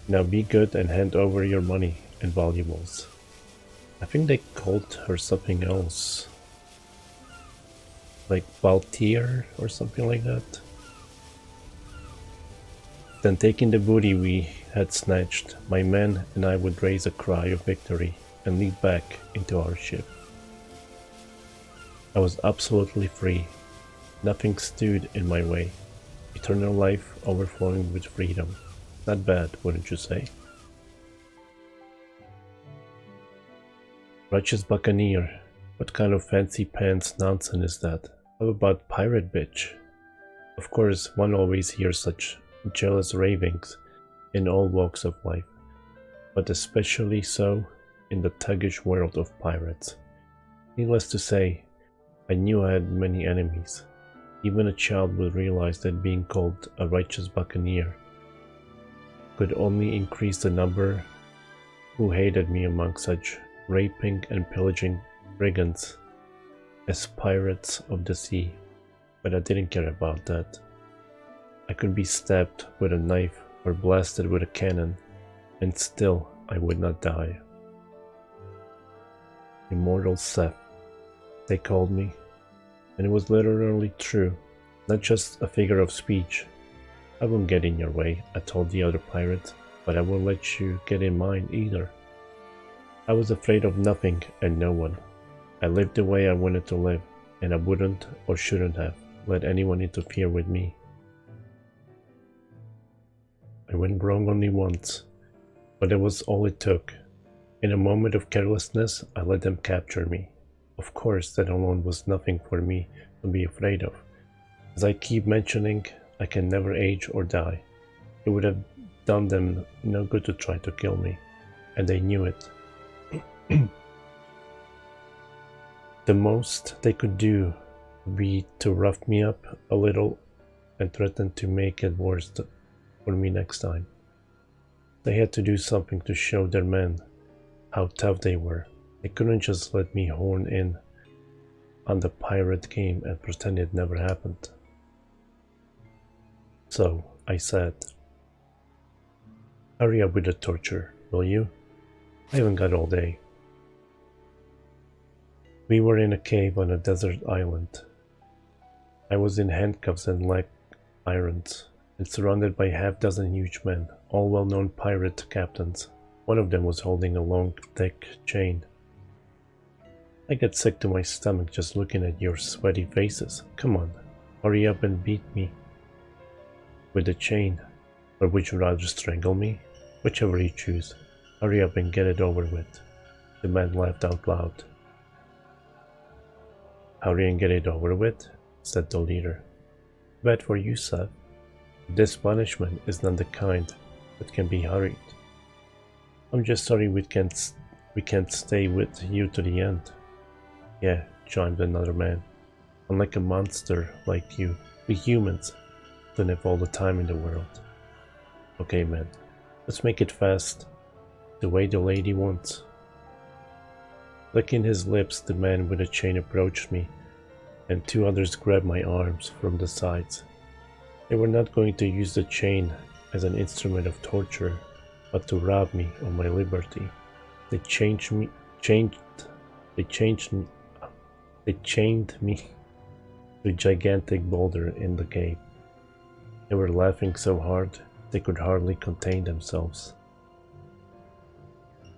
Now be good and hand over your money and valuables. I think they called her something else. Like Baltier or something like that. Then taking the booty we had snatched, my men and I would raise a cry of victory and leap back into our ship. I was absolutely free. Nothing stood in my way. Eternal life overflowing with freedom. Not bad, wouldn't you say? Righteous Buccaneer. What kind of fancy pants nonsense is that? How about pirate bitch? Of course, one always hears such jealous ravings in all walks of life, but especially so in the thuggish world of pirates. Needless to say, I knew I had many enemies. Even a child would realize that being called a righteous buccaneer could only increase the number who hated me among such raping and pillaging brigands as pirates of the sea. But I didn't care about that. I could be stabbed with a knife or blasted with a cannon, and still I would not die. Immortal Seth, they called me, and it was literally true, not just a figure of speech. I won't get in your way, I told the other pirates, but I won't let you get in mine either. I was afraid of nothing and no one. I lived the way I wanted to live, and I wouldn't or shouldn't have let anyone interfere with me. I went wrong only once, but that was all it took. In a moment of carelessness, I let them capture me. Of course, that alone was nothing for me to be afraid of. As I keep mentioning, I can never age or die. It would have done them no good to try to kill me, and they knew it. The most they could do would be to rough me up a little and threaten to make it worse for me next time. They had to do something to show their men how tough they were. They couldn't just let me horn in on the pirate game and pretend it never happened. So I said, hurry up with the torture, will you? I haven't got all day. We were in a cave on a desert island. I was in handcuffs and leg irons, and surrounded by half-dozen huge men, all well-known pirate captains. One of them was holding a long, thick chain. I get sick to my stomach just looking at your sweaty faces. Come on, hurry up and beat me with the chain, or would you rather strangle me? Whichever you choose. Hurry up and get it over with. The man laughed out loud. Hurry and get it over with, said the leader. Bad for you, Seth. This punishment is not the kind that can be hurried. I'm just sorry we can't stay with you to the end. Yeah, chimed another man. Unlike a monster like you, we humans don't have all the time in the world. Okay, man, let's make it fast, the way the lady wants. Licking his lips, the man with the chain approached me, and two others grabbed my arms from the sides. They were not going to use the chain as an instrument of torture, but to rob me of my liberty. They chained me to a gigantic boulder in the cave. They were laughing so hard they could hardly contain themselves.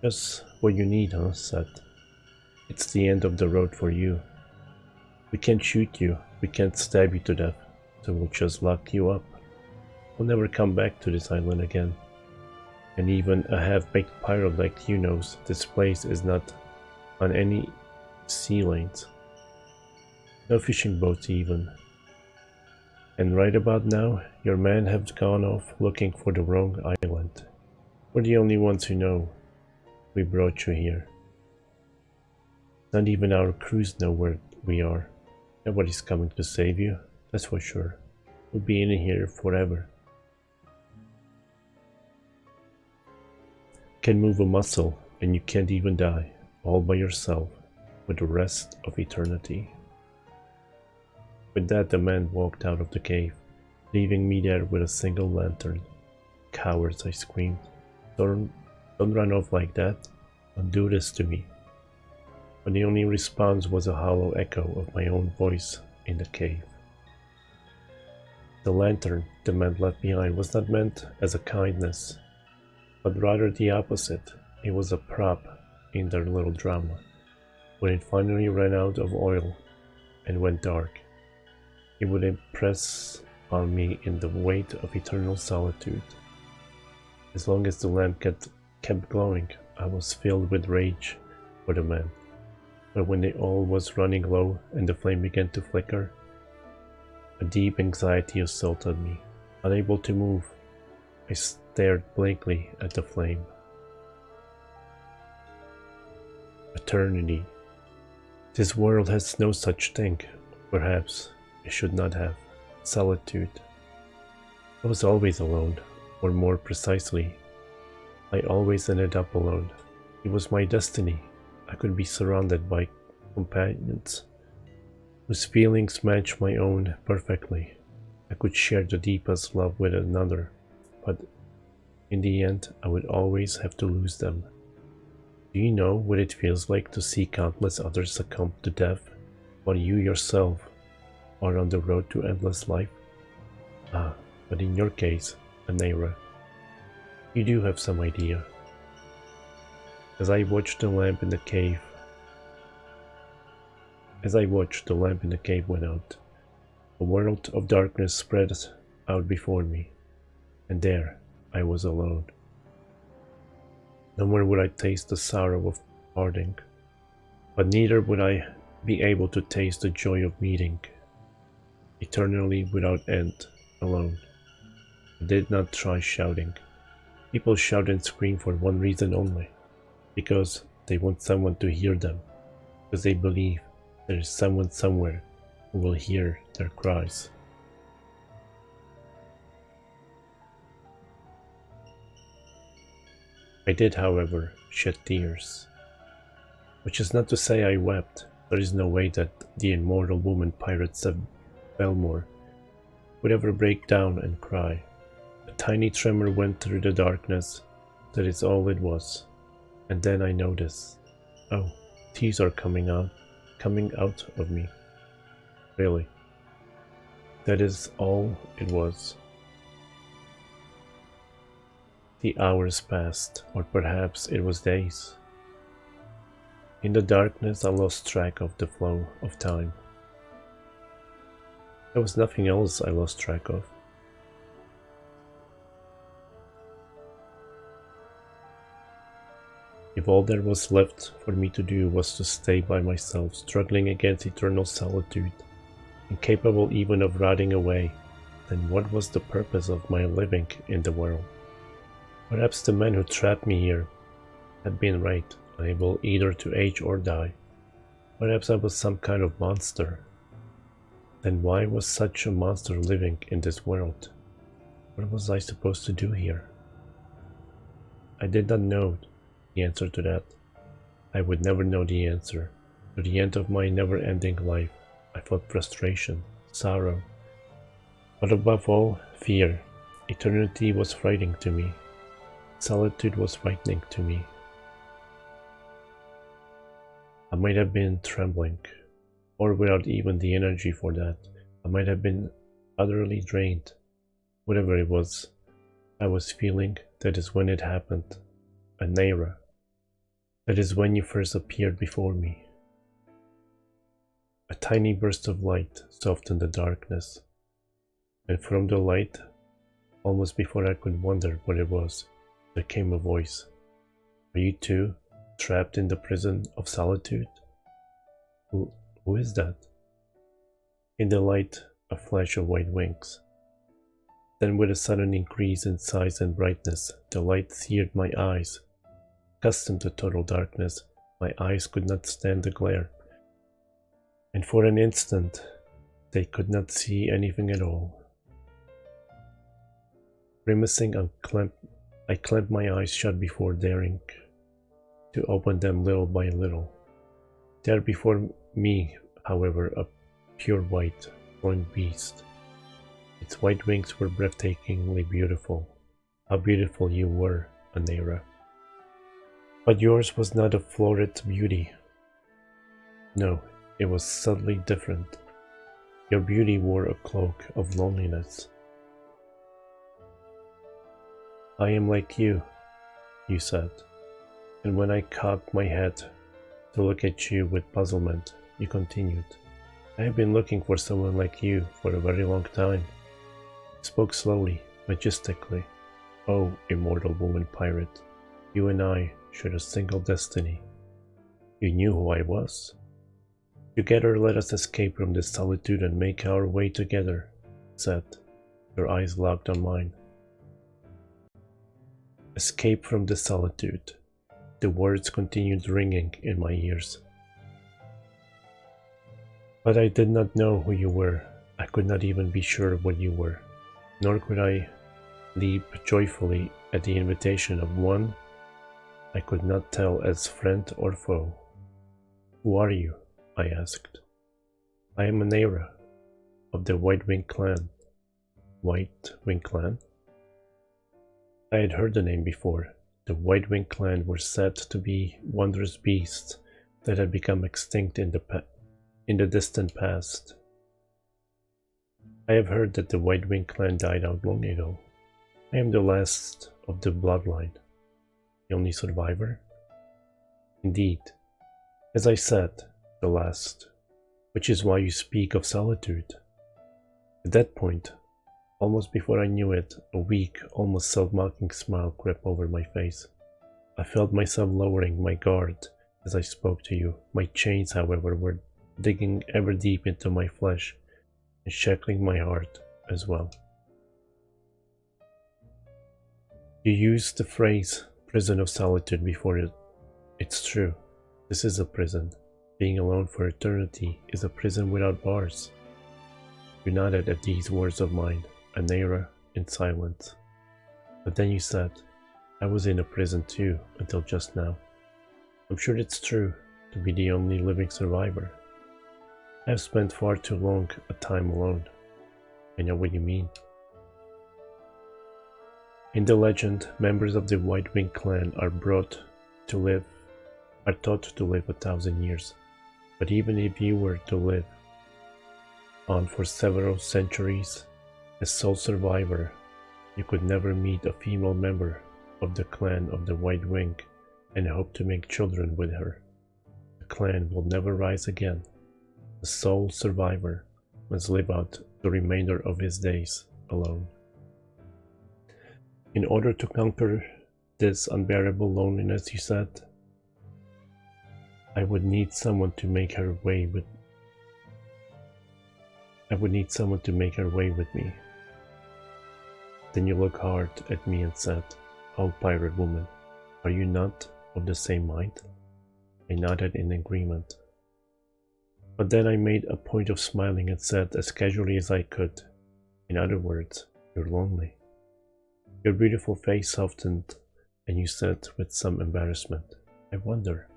Just what you need, huh, Seth? It's the end of the road for you. We can't shoot you, we can't stab you to death, so we'll just lock you up. We'll never come back to this island again. And even a half-baked pirate like you knows this place is not on any sea lanes. No fishing boats even. And right about now, your men have gone off looking for the wrong island. We're the only ones who know. We brought you here. Not even our crews know where we are. Nobody's coming to save you, that's for sure. We'll be in here forever. Can't move a muscle, and you can't even die, all by yourself, for the rest of eternity. With that, the man walked out of the cave, leaving me there with a single lantern. Cowards, I screamed. Don't run off like that. Don't do this to me. But the only response was a hollow echo of my own voice in the cave. The lantern the man left behind was not meant as a kindness, but rather the opposite. It was a prop in their little drama. When it finally ran out of oil and went dark, it would impress on me in the weight of eternal solitude. As long as the lamp kept glowing, I was filled with rage for the man. But when the oil was running low and the flame began to flicker, a deep anxiety assaulted me. Unable to move, I stared blankly at the flame. Eternity. This world has no such thing. Perhaps it should not have. Solitude. I was always alone, or more precisely, I always ended up alone. It was my destiny. I could be surrounded by companions whose feelings matched my own perfectly. I could share the deepest love with another, but in the end I would always have to lose them. Do you know what it feels like to see countless others succumb to death, while you yourself are on the road to endless life? Ah, but in your case, Anera, you do have some idea. As I watched the lamp in the cave went out, a world of darkness spread out before me, and there I was alone. No more would I taste the sorrow of parting, but neither would I be able to taste the joy of meeting, eternally without end, alone. I did not try shouting. People shout and scream for one reason only, because they want someone to hear them, because they believe there is someone somewhere who will hear their cries. I did, however, shed tears, which is not to say I wept. There is no way that the immortal woman pirate Seth Belmore would ever break down and cry. A tiny tremor went through the darkness. That is all it was. And then I noticed, oh, tears are coming out of me. Really. That is all it was. The hours passed, or perhaps it was days. In the darkness I lost track of the flow of time. There was nothing else I lost track of. If all there was left for me to do was to stay by myself, struggling against eternal solitude, incapable even of rotting away, then what was the purpose of my living in the world? Perhaps the men who trapped me here had been right, unable either to age or die. Perhaps I was some kind of monster. Then why was such a monster living in this world? What was I supposed to do here? I did not know the answer to that. I would never know the answer. To the end of my never-ending life, I felt frustration, sorrow, but above all, fear. Eternity was frightening to me. Solitude was frightening to me. I might have been trembling, or without even the energy for that. I might have been utterly drained. Whatever it was, I was feeling. That is when it happened. A Naira. That is when you first appeared before me. A tiny burst of light softened the darkness, and from the light, almost before I could wonder what it was, there came a voice. Are you too trapped in the prison of solitude? Who is that? In the light, a flash of white wings. Then with a sudden increase in size and brightness, the light seared my eyes. Accustomed to total darkness, my eyes could not stand the glare, and for an instant, they could not see anything at all. Grimacing, I clamped my eyes shut before daring to open them little by little. There before me, however, a pure white, flowing beast. Its white wings were breathtakingly beautiful. How beautiful you were, Anera. But yours was not a florid beauty. No, it was subtly different. Your beauty wore a cloak of loneliness. I am like you said, and when I cocked my head to look at you with puzzlement, you continued, I have been looking for someone like you for a very long time. You spoke slowly, majestically. Oh, immortal woman pirate, you and I share a single destiny. You knew who I was. Together let us escape from this solitude and make our way together, said, your eyes locked on mine. Escape from the solitude. The words continued ringing in my ears. But I did not know who you were. I could not even be sure of what you were. Nor could I leap joyfully at the invitation of one I could not tell as friend or foe. Who are you? I asked. I am Anera, of the White Wing Clan. White Wing Clan? I had heard the name before. The White Wing Clan were said to be wondrous beasts that had become extinct in the distant past. I have heard that the White Wing Clan died out long ago. I am the last of the bloodline. The only survivor? Indeed. As I said, the last. Which is why you speak of solitude. At that point, almost before I knew it, a weak, almost self-mocking smile crept over my face. I felt myself lowering my guard as I spoke to you. My chains, however, were digging ever deep into my flesh and shackling my heart as well. You used the phrase prison of solitude before it. It's true. This is a prison. Being alone for eternity is a prison without bars. You nodded at these words of mine, Anera, in silence. But then you said, I was in a prison too, until just now. I'm sure it's true to be the only living survivor. I have spent far too long a time alone. I know what you mean. In the legend, members of the White Wing Clan are taught to live 1,000 years. But even if you were to live on for several centuries, as sole survivor, you could never meet a female member of the clan of the White Wing and hope to make children with her. The clan will never rise again. The sole survivor must live out the remainder of his days alone. In order to conquer this unbearable loneliness, you said, I would need someone to make her way with me. Then you looked hard at me and said, Oh, pirate woman, are you not of the same mind? I nodded in agreement. But then I made a point of smiling and said as casually as I could, in other words, you're lonely. Your beautiful face softened and you said with some embarrassment, I wonder.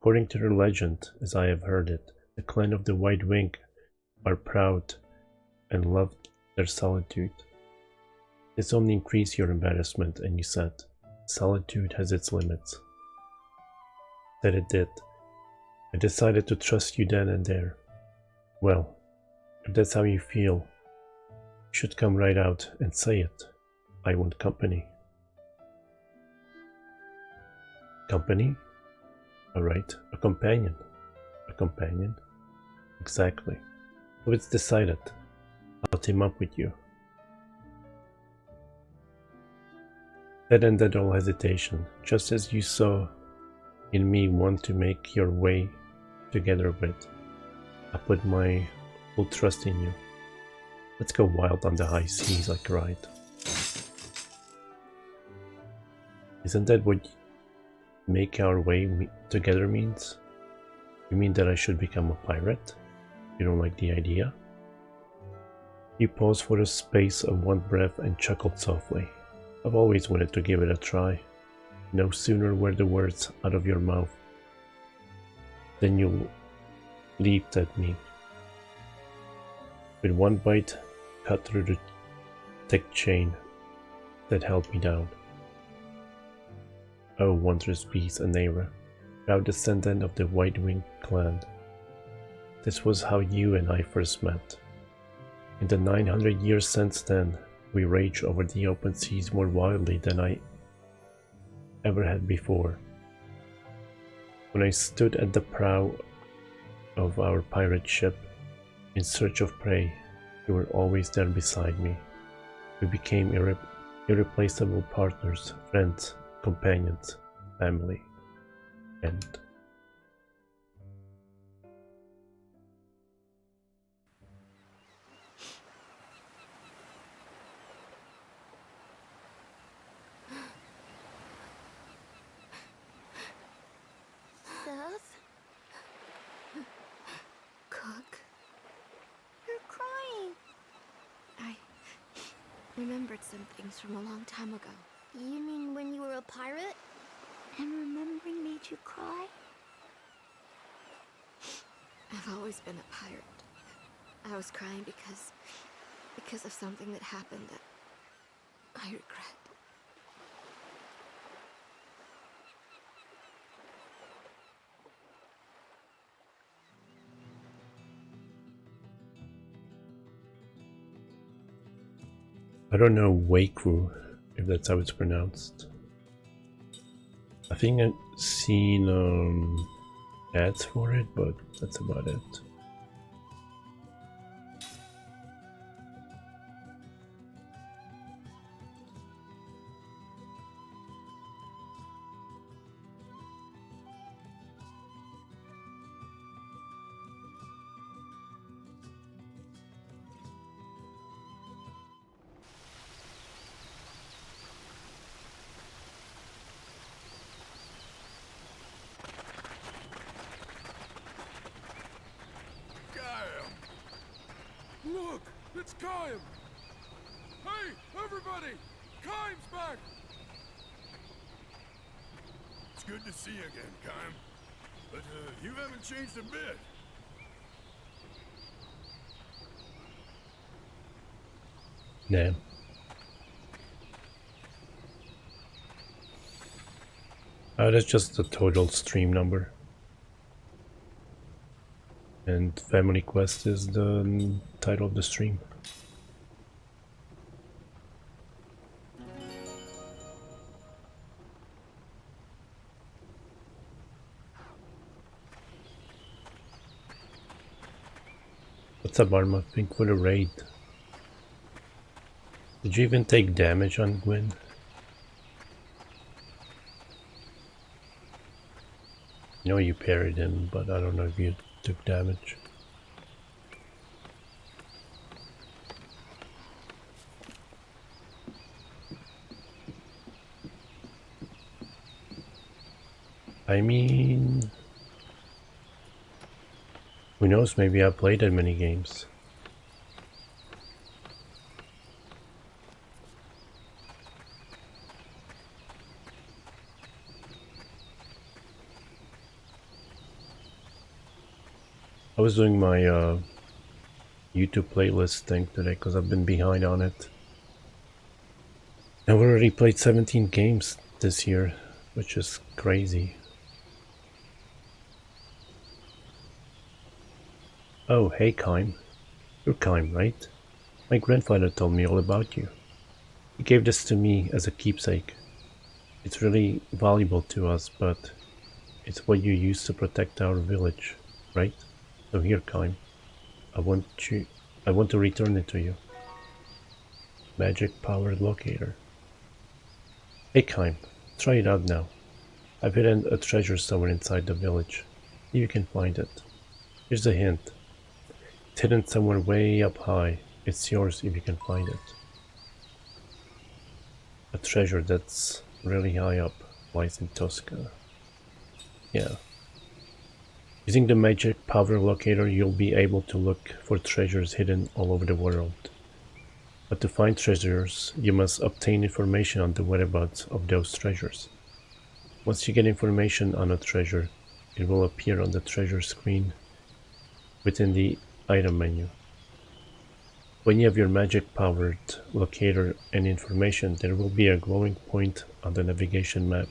According to the legend, as I have heard it, the clan of the White Wing are proud and love their solitude. This only increased your embarrassment, and you said, solitude has its limits. That it did. I decided to trust you then and there. Well, if that's how you feel, you should come right out and say it. I want company. Company? Alright, a companion. A companion? Exactly. So it's decided. I'll team up with you. That ended all hesitation, just as you saw in me one to make your way together with. I put my full trust in you. Let's go wild on the high seas, I cried. Isn't that what make our way together means? You mean that I should become a pirate? You don't like the idea? He paused for a space of one breath and chuckled softly. I've always wanted to give it a try. No sooner were the words out of your mouth than you leaped at me. With one bite, cut through the thick chain that held me down. Oh, wondrous beast, Anera, proud descendant of the White Wing clan. This was how you and I first met. In the 900 years since then, we raged over the open seas more wildly than I ever had before. When I stood at the prow of our pirate ship in search of prey, you were always there beside me. We became irreplaceable partners, friends, companions, family, and Seth? Cook? You're crying. I remembered some things from a long time ago. You mean when you were a pirate? And remembering made you cry? I've always been a pirate. I was crying because of something that happened that I regret. I don't know Waku, if that's how it's pronounced. I think I've seen ads for it, but that's about it. Look! It's Kaim! Hey, everybody! Kaim's back! It's good to see you again, Kaim. But, you haven't changed a bit. Damn. Oh, that's just the total stream number. And Family Quest is the title of the stream. What's up, Arma? Think for the raid. Did you even take damage on Gwyn? I know you parried him, but I don't know if you took damage. I mean, who knows, maybe I played that many games. I was doing my YouTube playlist thing today because I've been behind on it. I've already played 17 games this year, which is crazy. Oh, hey Kime. You're Kime, right? My grandfather told me all about you. He gave this to me as a keepsake. It's really valuable to us, but it's what you use to protect our village, right? So here, Kime. I want to return it to you. Magic powered locator. Hey Kime, try it out now. I've hidden a treasure somewhere inside the village. See if you can find it. Here's a hint. It's hidden somewhere way up high. It's yours if you can find it. A treasure that's really high up lies in Tosca. Yeah. Using the magic power locator, you'll be able to look for treasures hidden all over the world. But to find treasures, you must obtain information on the whereabouts of those treasures. Once you get information on a treasure, it will appear on the treasure screen within the item menu. When you have your magic-powered locator and information, there will be a glowing point on the navigation map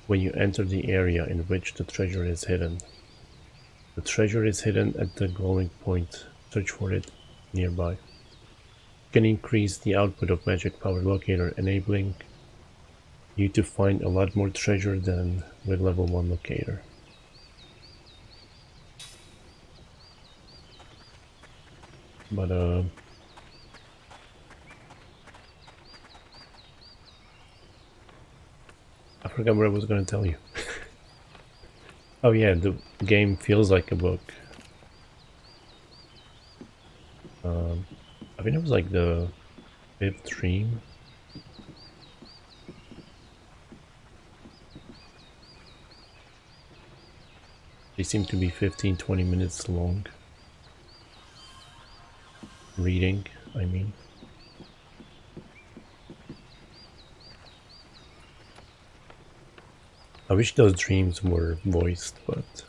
when you enter the area in which the treasure is hidden. The treasure is hidden at the glowing point. Search for it nearby. You can increase the output of magic-powered locator, enabling you to find a lot more treasure than with level 1 locator. But I forgot what I was going to tell you. Oh yeah, the game feels like a book. I think it was like the 5th dream. They seem to be 15-20 minutes long. Reading, I mean. I wish those dreams were voiced, but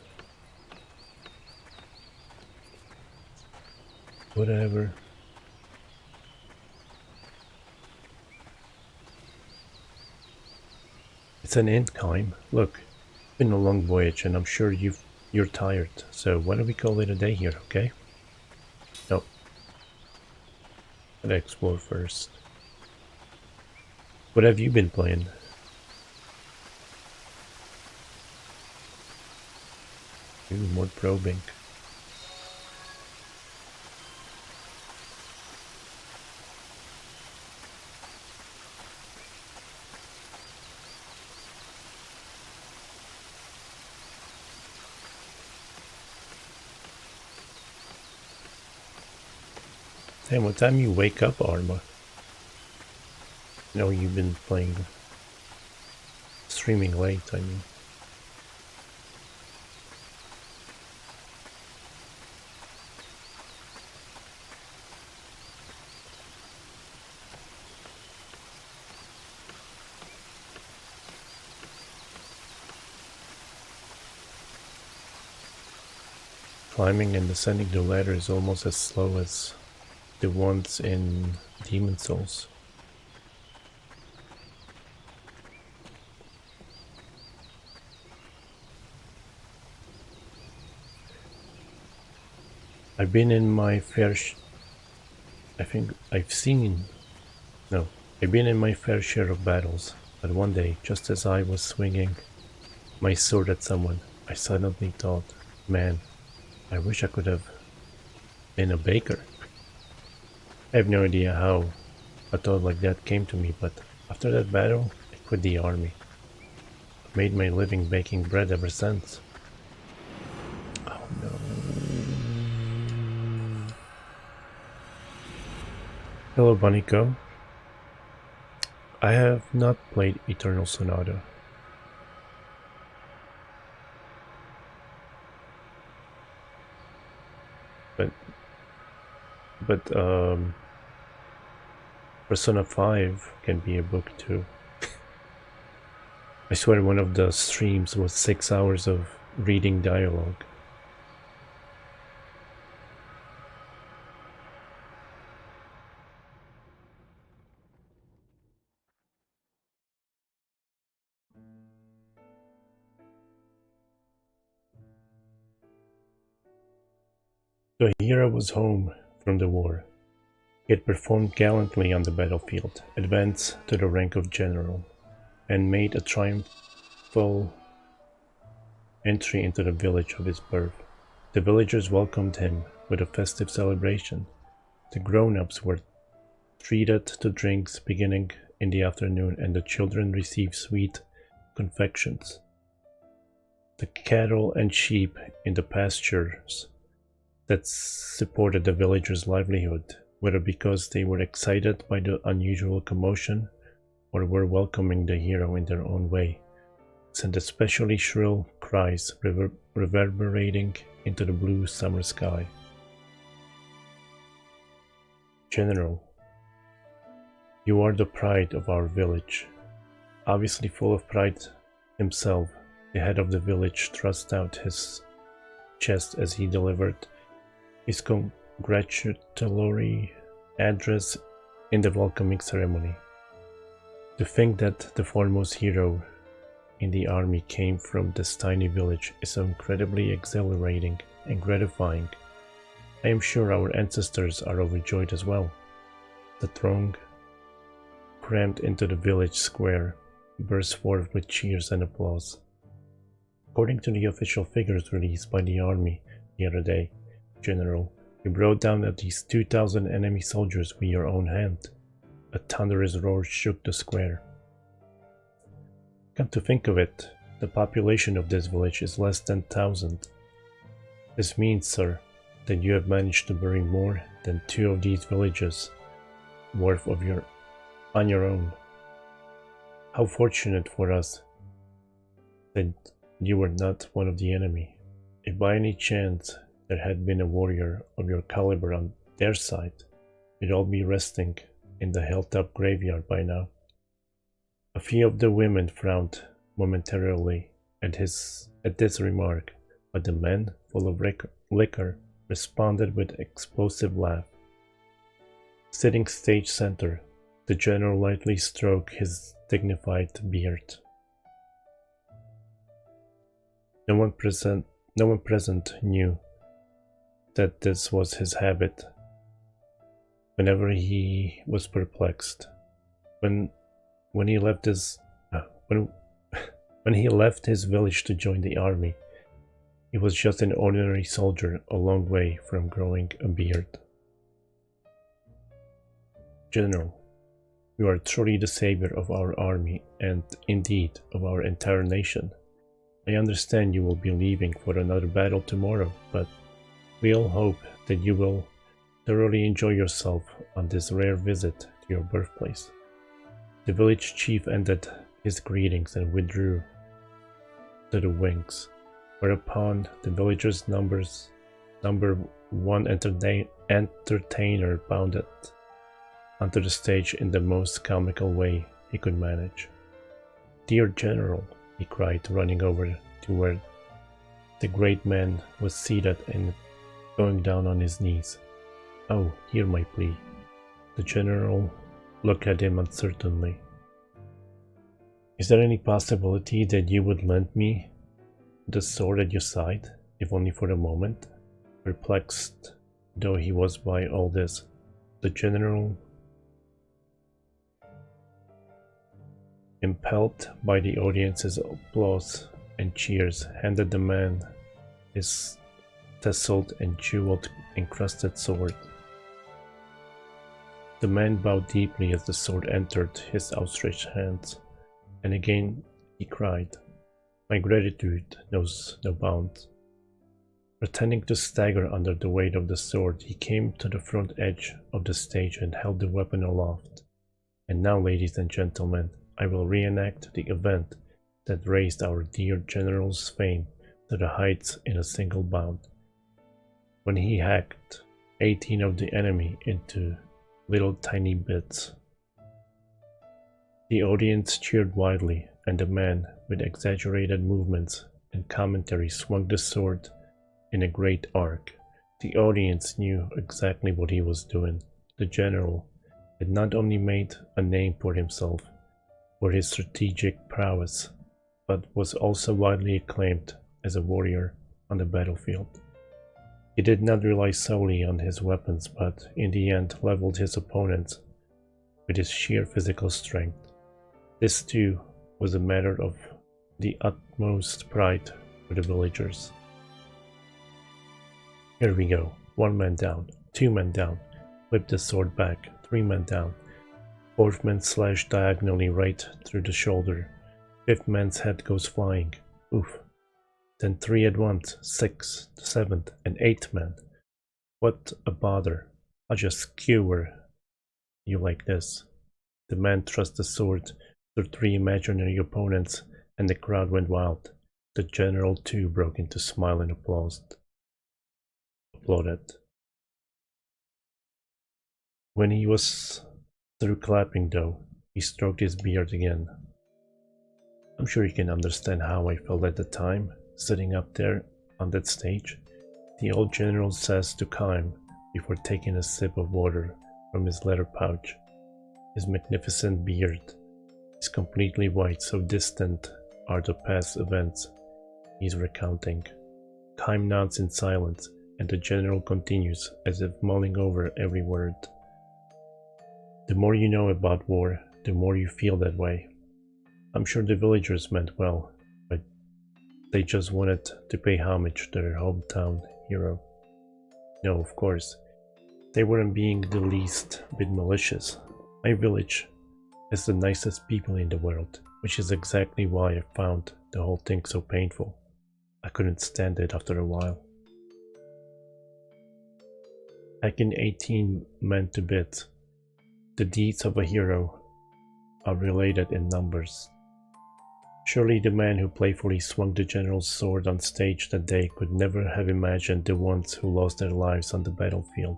whatever. It's an end time. Look, it's been a long voyage and I'm sure you're tired, so why don't we call it a day here, okay? No. Gotta explore first. What have you been playing? Ooh, more probing. Damn, what time you wake up, Arma? No, you've been playing, streaming late, I mean. Climbing and descending the ladder is almost as slow as the ones in Demon Souls. I've been in my fair I've been in my fair share of battles, but one day, just as I was swinging my sword at someone, I suddenly thought, man, I wish I could have been a baker. I have no idea how a thought like that came to me, but after that battle, I quit the army. I've made my living baking bread ever since. Oh no. Hello, Bunnyco. I have not played Eternal Sonata. But Persona 5 can be a book too. I swear one of the streams was 6 hours of reading dialogue. The hero was home from the war. He had performed gallantly on the battlefield, advanced to the rank of general, and made a triumphal entry into the village of his birth. The villagers welcomed him with a festive celebration. The grown-ups were treated to drinks beginning in the afternoon, and the children received sweet confections. The cattle and sheep in the pastures that supported the villagers' livelihood, whether because they were excited by the unusual commotion or were welcoming the hero in their own way, sent especially shrill cries reverberating into the blue summer sky. General, you are the pride of our village. Obviously full of pride himself, the head of the village thrust out his chest as he delivered his congratulatory address in the welcoming ceremony. To think that the foremost hero in the army came from this tiny village is so incredibly exhilarating and gratifying. I am sure our ancestors are overjoyed as well. The throng crammed into the village square burst forth with cheers and applause. According to the official figures released by the army the other day, General, you brought down at least 2,000 enemy soldiers with your own hand. A thunderous roar shook the square. Come to think of it, the population of this village is less than 1,000. This means, sir, that you have managed to bury more than 2 of these villages worth on your own. How fortunate for us that you were not one of the enemy. If by any chance there had been a warrior of your caliber on their side, we'd all be resting in the hilltop graveyard by now. A few of the women frowned momentarily at this remark, but the men, full of liquor, responded with explosive laugh. Sitting stage center, the general lightly stroked his dignified beard. No one present knew that this was his habit. Whenever he was perplexed, when he left his village to join the army, he was just an ordinary soldier a long way from growing a beard. General, you are truly the savior of our army and, indeed, of our entire nation. I understand you will be leaving for another battle tomorrow, but we all hope that you will thoroughly enjoy yourself on this rare visit to your birthplace. The village chief ended his greetings and withdrew to the wings, whereupon the villagers' number one entertainer bounded onto the stage in the most comical way he could manage. "Dear General," he cried, running over to where the great man was seated and going down on his knees. "Oh, hear my plea." The general looked at him uncertainly. "Is there any possibility that you would lend me the sword at your side, if only for a moment?" Perplexed though he was by all this, the general, impelled by the audience's applause and cheers, handed the man his tasseled and jeweled encrusted sword. The man bowed deeply as the sword entered his outstretched hands, and again he cried, "My gratitude knows no bounds." Pretending to stagger under the weight of the sword, he came to the front edge of the stage and held the weapon aloft. "And now, ladies and gentlemen, I will reenact the event that raised our dear general's fame to the heights in a single bound, when he hacked 18 of the enemy into little tiny bits." The audience cheered wildly, and the man, with exaggerated movements and commentary, swung the sword in a great arc. The audience knew exactly what he was doing. The general had not only made a name for himself for his strategic prowess, but was also widely acclaimed as a warrior on the battlefield. He did not rely solely on his weapons, but in the end leveled his opponents with his sheer physical strength. This too was a matter of the utmost pride for the villagers. Here we go. 1 man down, 2 men down, whip the sword back, 3 men down, 4th man slashed diagonally right through the shoulder, 5th man's head goes flying, oof. Then 3 at once, 6th, 7th, and 8th man. What a bother. I'll just skewer you like this. The man thrust the sword through 3 imaginary opponents, and the crowd went wild. The general too broke into smile and applauded. When he was through clapping though, he stroked his beard again. I'm sure you can understand how I felt at the time, sitting up there on that stage. The old general says to Kime before taking a sip of water from his leather pouch. His magnificent beard is completely white, so distant are the past events he's recounting. Kime nods in silence, and the general continues as if mulling over every word. The more you know about war, the more you feel that way. I'm sure the villagers meant well, but they just wanted to pay homage to their hometown hero. No, of course, they weren't being the least bit malicious. My village has the nicest people in the world, which is exactly why I found the whole thing so painful. I couldn't stand it after a while. Hacking 18 men to bits. The deeds of a hero are related in numbers. Surely the man who playfully swung the general's sword on stage that day could never have imagined the ones who lost their lives on the battlefield,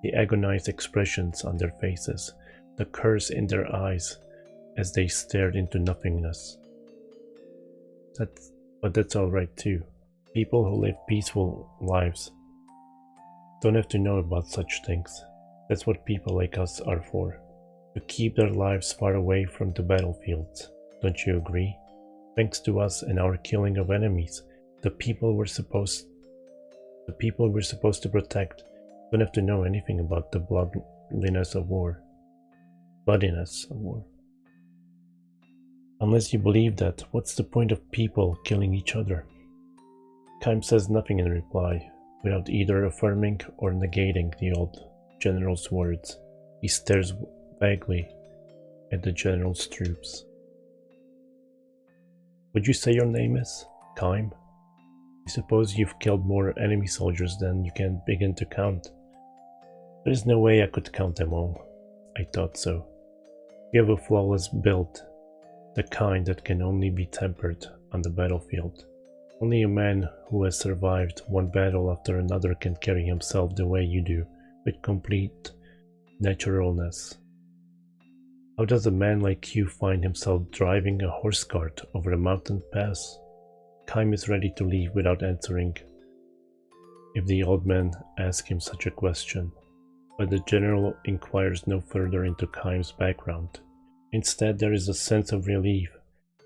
the agonized expressions on their faces, the curse in their eyes as they stared into nothingness. But that's alright too. People who live peaceful lives don't have to know about such things. That's what people like us are for. To keep their lives far away from the battlefields. Don't you agree? Thanks to us and our killing of enemies, the people we're supposed to protect don't have to know anything about the bloodiness of war. Unless you believe that, what's the point of people killing each other? Kime says nothing in reply, without either affirming or negating the old general's words. He stares vaguely at the general's troops. Would you say your name is Kime? I suppose you've killed more enemy soldiers than you can begin to count. There is no way I could count them all. I thought so. You have a flawless build, the kind that can only be tempered on the battlefield. Only a man who has survived one battle after another can carry himself the way you do, with complete naturalness. How does a man like you find himself driving a horse cart over a mountain pass? Kime is ready to leave without answering if the old man asks him such a question, but the general inquires no further into Kime's background. Instead, there is a sense of relief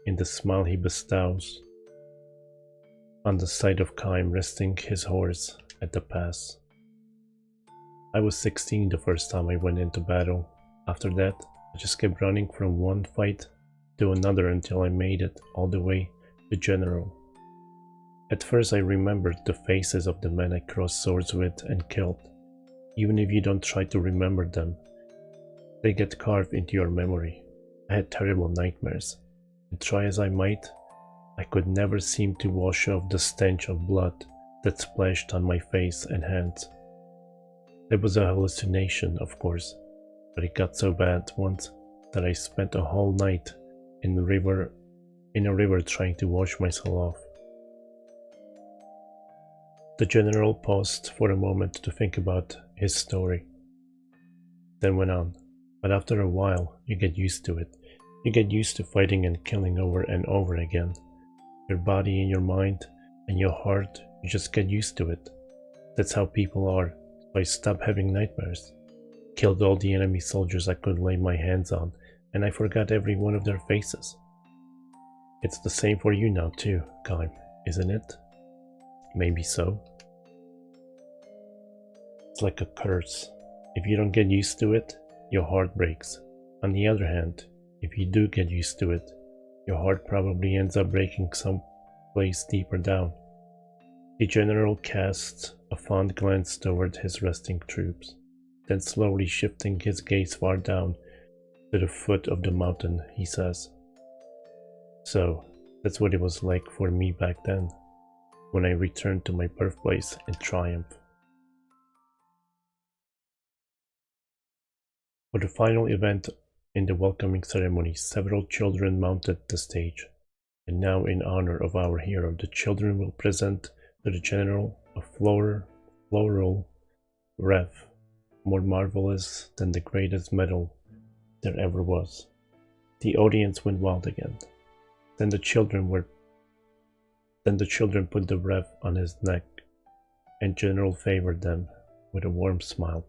in the smile he bestows on the sight of Kime resting his horse at the pass. I was 16 the first time I went into battle. After that, I just kept running from one fight to another until I made it all the way to General. At first I remembered the faces of the men I crossed swords with and killed. Even if you don't try to remember them, they get carved into your memory. I had terrible nightmares, and try as I might, I could never seem to wash off the stench of blood that splashed on my face and hands. It was a hallucination, of course, but it got so bad once that I spent a whole night in a river trying to wash myself off. The general paused for a moment to think about his story, then went on. But after a while, you get used to it. You get used to fighting and killing over and over again. Your body and your mind and your heart, you just get used to it. That's how people are, so I stopped having nightmares. Killed all the enemy soldiers I could lay my hands on, and I forgot every one of their faces. It's the same for you now too, Kime, isn't it? Maybe so. It's like a curse. If you don't get used to it, your heart breaks. On the other hand, if you do get used to it, your heart probably ends up breaking someplace deeper down. The general casts a fond glance toward his resting troops, then slowly shifting his gaze far down to the foot of the mountain, he says, "So, that's what it was like for me back then, when I returned to my birthplace in triumph." For the final event in the welcoming ceremony, several children mounted the stage, and now in honor of our hero, the children will present to the general a floral wreath more marvelous than the greatest medal there ever was. The audience went wild again. Then the children put the wreath on his neck, and General favored them with a warm smile,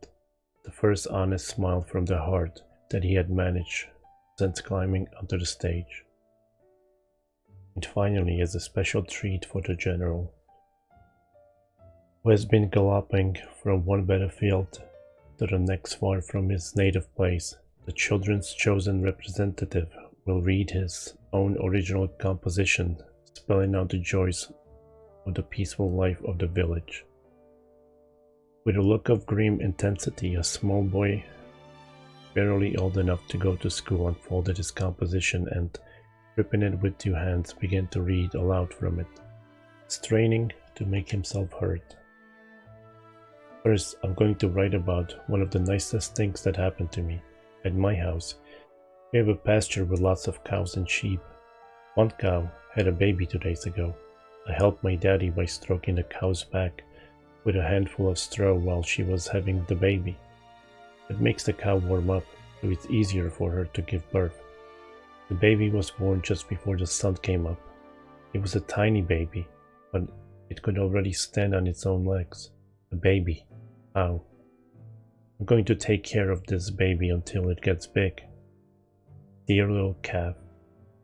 the first honest smile from the heart that he had managed since climbing onto the stage. And finally, as a special treat for the general, who has been galloping from one battlefield to the next far from his native place, the children's chosen representative will read his own original composition, spelling out the joys of the peaceful life of the village. With a look of grim intensity, a small boy, barely old enough to go to school, unfolded his composition and, gripping it with two hands, began to read aloud from it, straining to make himself heard. First, I'm going to write about one of the nicest things that happened to me. At my house, we have a pasture with lots of cows and sheep. One cow had a baby 2 days ago. I helped my daddy by stroking the cow's back with a handful of straw while she was having the baby. It makes the cow warm up, so it's easier for her to give birth. The baby was born just before the sun came up. It was a tiny baby, but it could already stand on its own legs. A baby. How? I'm going to take care of this baby until it gets big. Dear little calf,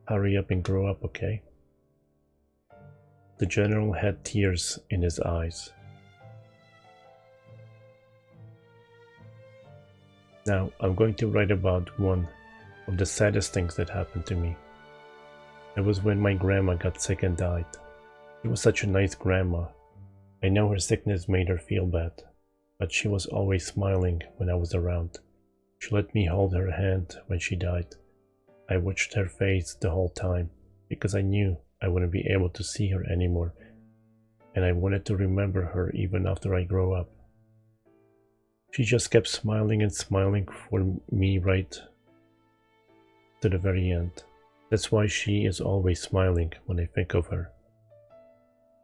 hurry up and grow up, okay? The general had tears in his eyes. Now, I'm going to write about one of the saddest things that happened to me. It was when my grandma got sick and died. She was such a nice grandma. I know her sickness made her feel bad, but she was always smiling when I was around. She let me hold her hand when she died. I watched her face the whole time because I knew I wouldn't be able to see her anymore, and I wanted to remember her even after I grow up. She just kept smiling and smiling for me right to the very end. That's why she is always smiling when I think of her.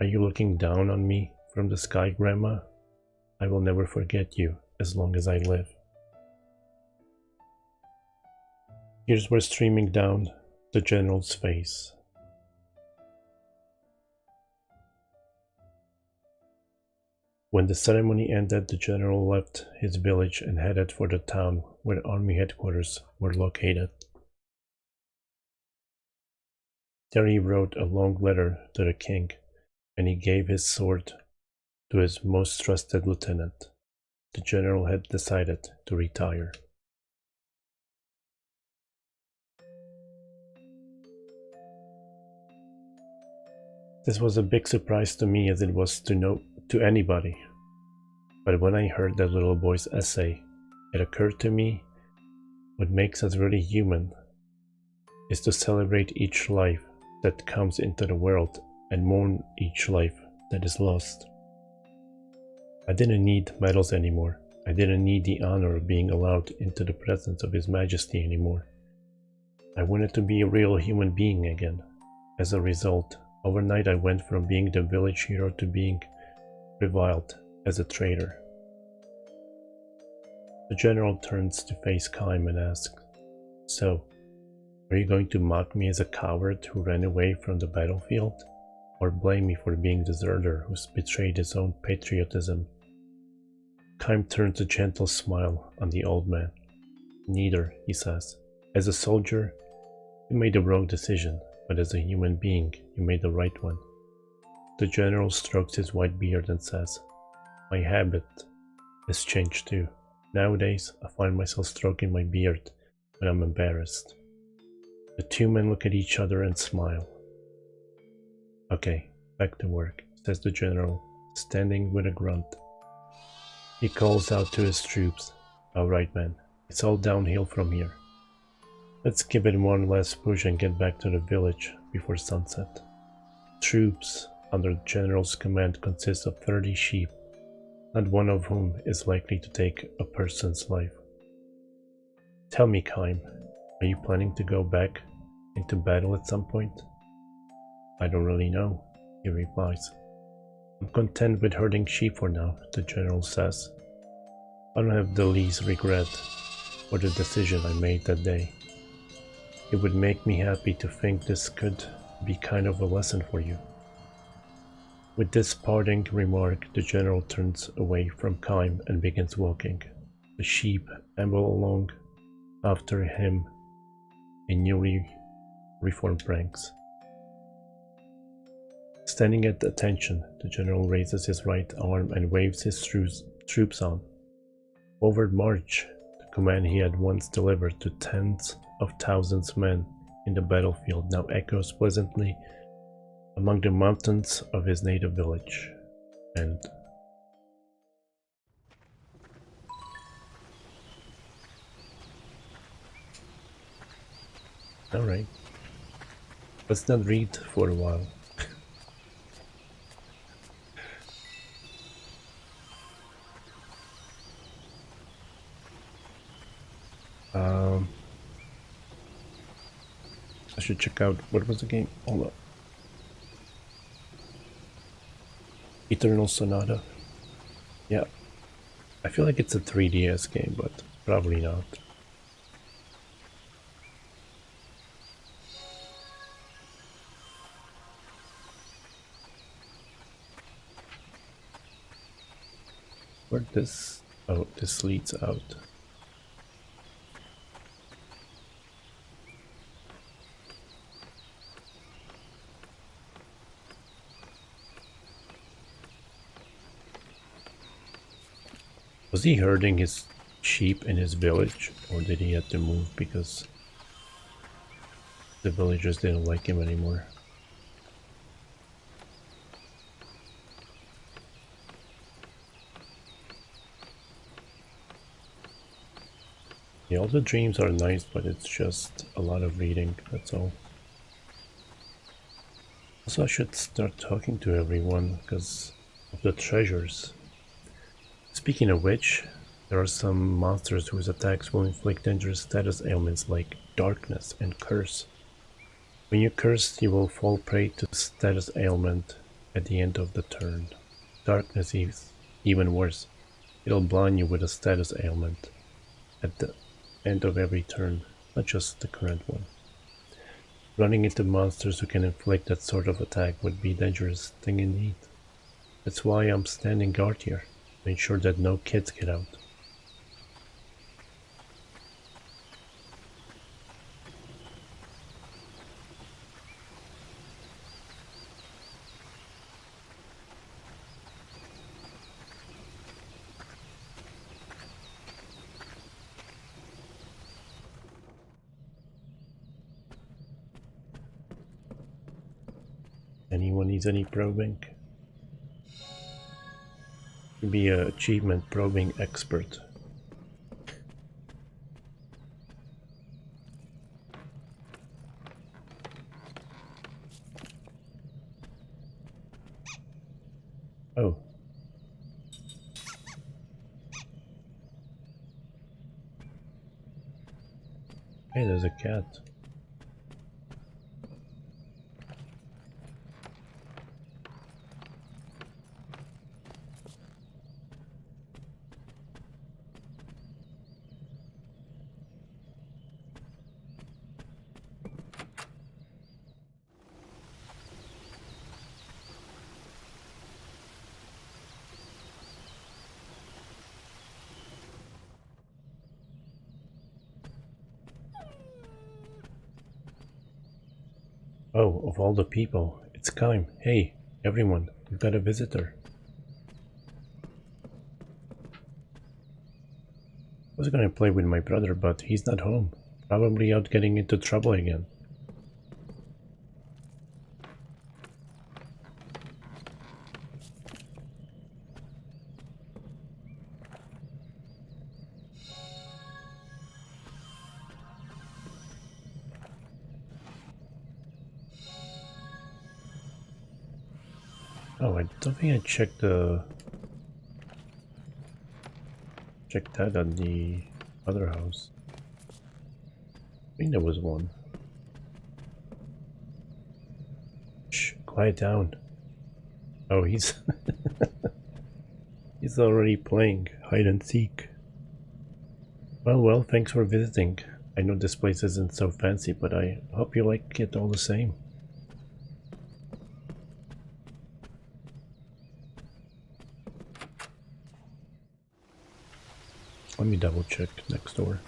Are you looking down on me from the sky, Grandma? I will never forget you as long as I live. Tears were streaming down the general's face. When the ceremony ended, the general left his village and headed for the town where army headquarters were located. There he wrote a long letter to the king, and he gave his sword to his most trusted lieutenant. The general had decided to retire. This was a big surprise to me, as it was to anybody. But when I heard that little boy's essay, it occurred to me what makes us really human is to celebrate each life that comes into the world and mourn each life that is lost. I didn't need medals anymore. I didn't need the honor of being allowed into the presence of His Majesty anymore. I wanted to be a real human being again. As a result, overnight I went from being the village hero to being reviled as a traitor. The general turns to face Kaim and asks, "So, are you going to mock me as a coward who ran away from the battlefield? Or blame me for being a deserter who's betrayed his own patriotism?" Kaim turns a gentle smile on the old man. "Neither," he says. "As a soldier, you made the wrong decision, but as a human being, you made the right one." The general strokes his white beard and says, "My habit has changed too. Nowadays, I find myself stroking my beard when I'm embarrassed. The two men look at each other and smile. Okay, back to work, says the general, standing with a grunt. He calls out to his troops. Alright, men, it's all downhill from here. Let's give it one last push and get back to the village before sunset. Troops under the general's command consist of 30 sheep, not one of whom is likely to take a person's life. Tell me, Kaim, are you planning to go back into battle at some point? I don't really know, he replies. I'm content with herding sheep for now, the general says. I don't have the least regret for the decision I made that day. It would make me happy to think this could be kind of a lesson for you. With this parting remark, the general turns away from Kaim and begins walking. The sheep amble along after him in newly reformed ranks. Standing at attention, the general raises his right arm and waves his troops on. Forward march, the command he had once delivered to tens of thousands of men in the battlefield, now echoes pleasantly among the mountains of his native village. And alright, let's not read for a while. I should check out, what was the game? Hold up. Eternal Sonata. Yeah, I feel like it's a 3DS game, but probably not. Where this? Oh, this leads out. Was he herding his sheep in his village, or did he have to move because the villagers didn't like him anymore? Yeah, all the dreams are nice, but it's just a lot of reading, that's all. Also, I should start talking to everyone because of the treasures. Speaking of which, there are some monsters whose attacks will inflict dangerous status ailments like darkness and curse. When you curse, you will fall prey to status ailment at the end of the turn. Darkness is even worse. It'll blind you with a status ailment at the end of every turn, not just the current one. Running into monsters who can inflict that sort of attack would be a dangerous thing indeed. That's why I'm standing guard here, to ensure that no kids get out. Anyone needs any probing? Be an achievement probing expert. Oh. Hey, there's a cat. Oh, of all the people, it's Kaim. Hey, everyone, we've got a visitor. was gonna play with my brother, but he's not home. Probably out getting into trouble again. Oh, I don't think I checked that at the other house. I think there was one. Shh, quiet down. Oh, he's he's already playing hide and seek. Well, thanks for visiting. I know this place isn't so fancy, but I hope you like it all the same. Let me double check next door.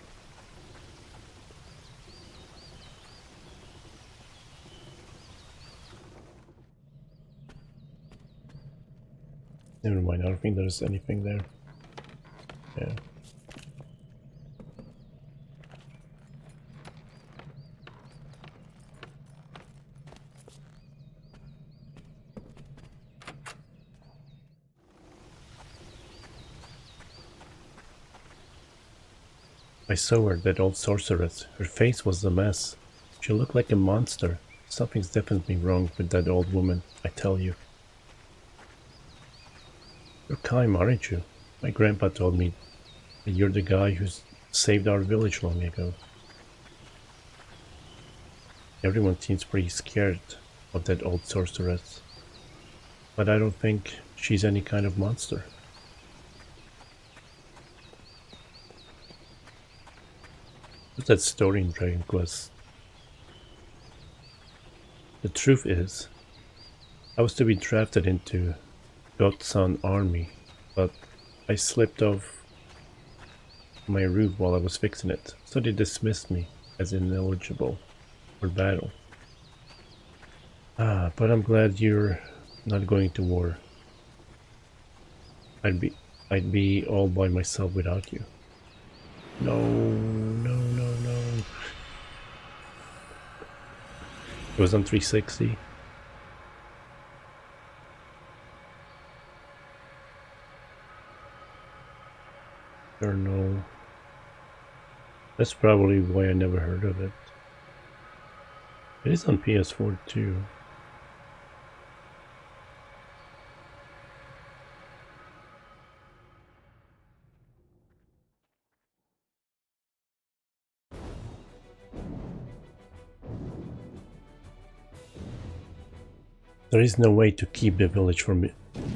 Never mind, I don't think there's anything there. Yeah. I saw her, that old sorceress. Her face was a mess. She looked like a monster. Something's definitely wrong with that old woman, I tell you. You're Kaim, aren't you? My grandpa told me that you're the guy who saved our village long ago. Everyone seems pretty scared of that old sorceress. But I don't think she's any kind of monster. What's that story in Dragon Quest? The truth is, I was to be drafted into Godson army, but I slipped off my roof while I was fixing it, so they dismissed me as ineligible for battle. But I'm glad you're not going to war. I'd be all by myself without you. No. It was on 360. Or no. That's probably why I never heard of it. It is on PS4 too. There is no way to keep the village from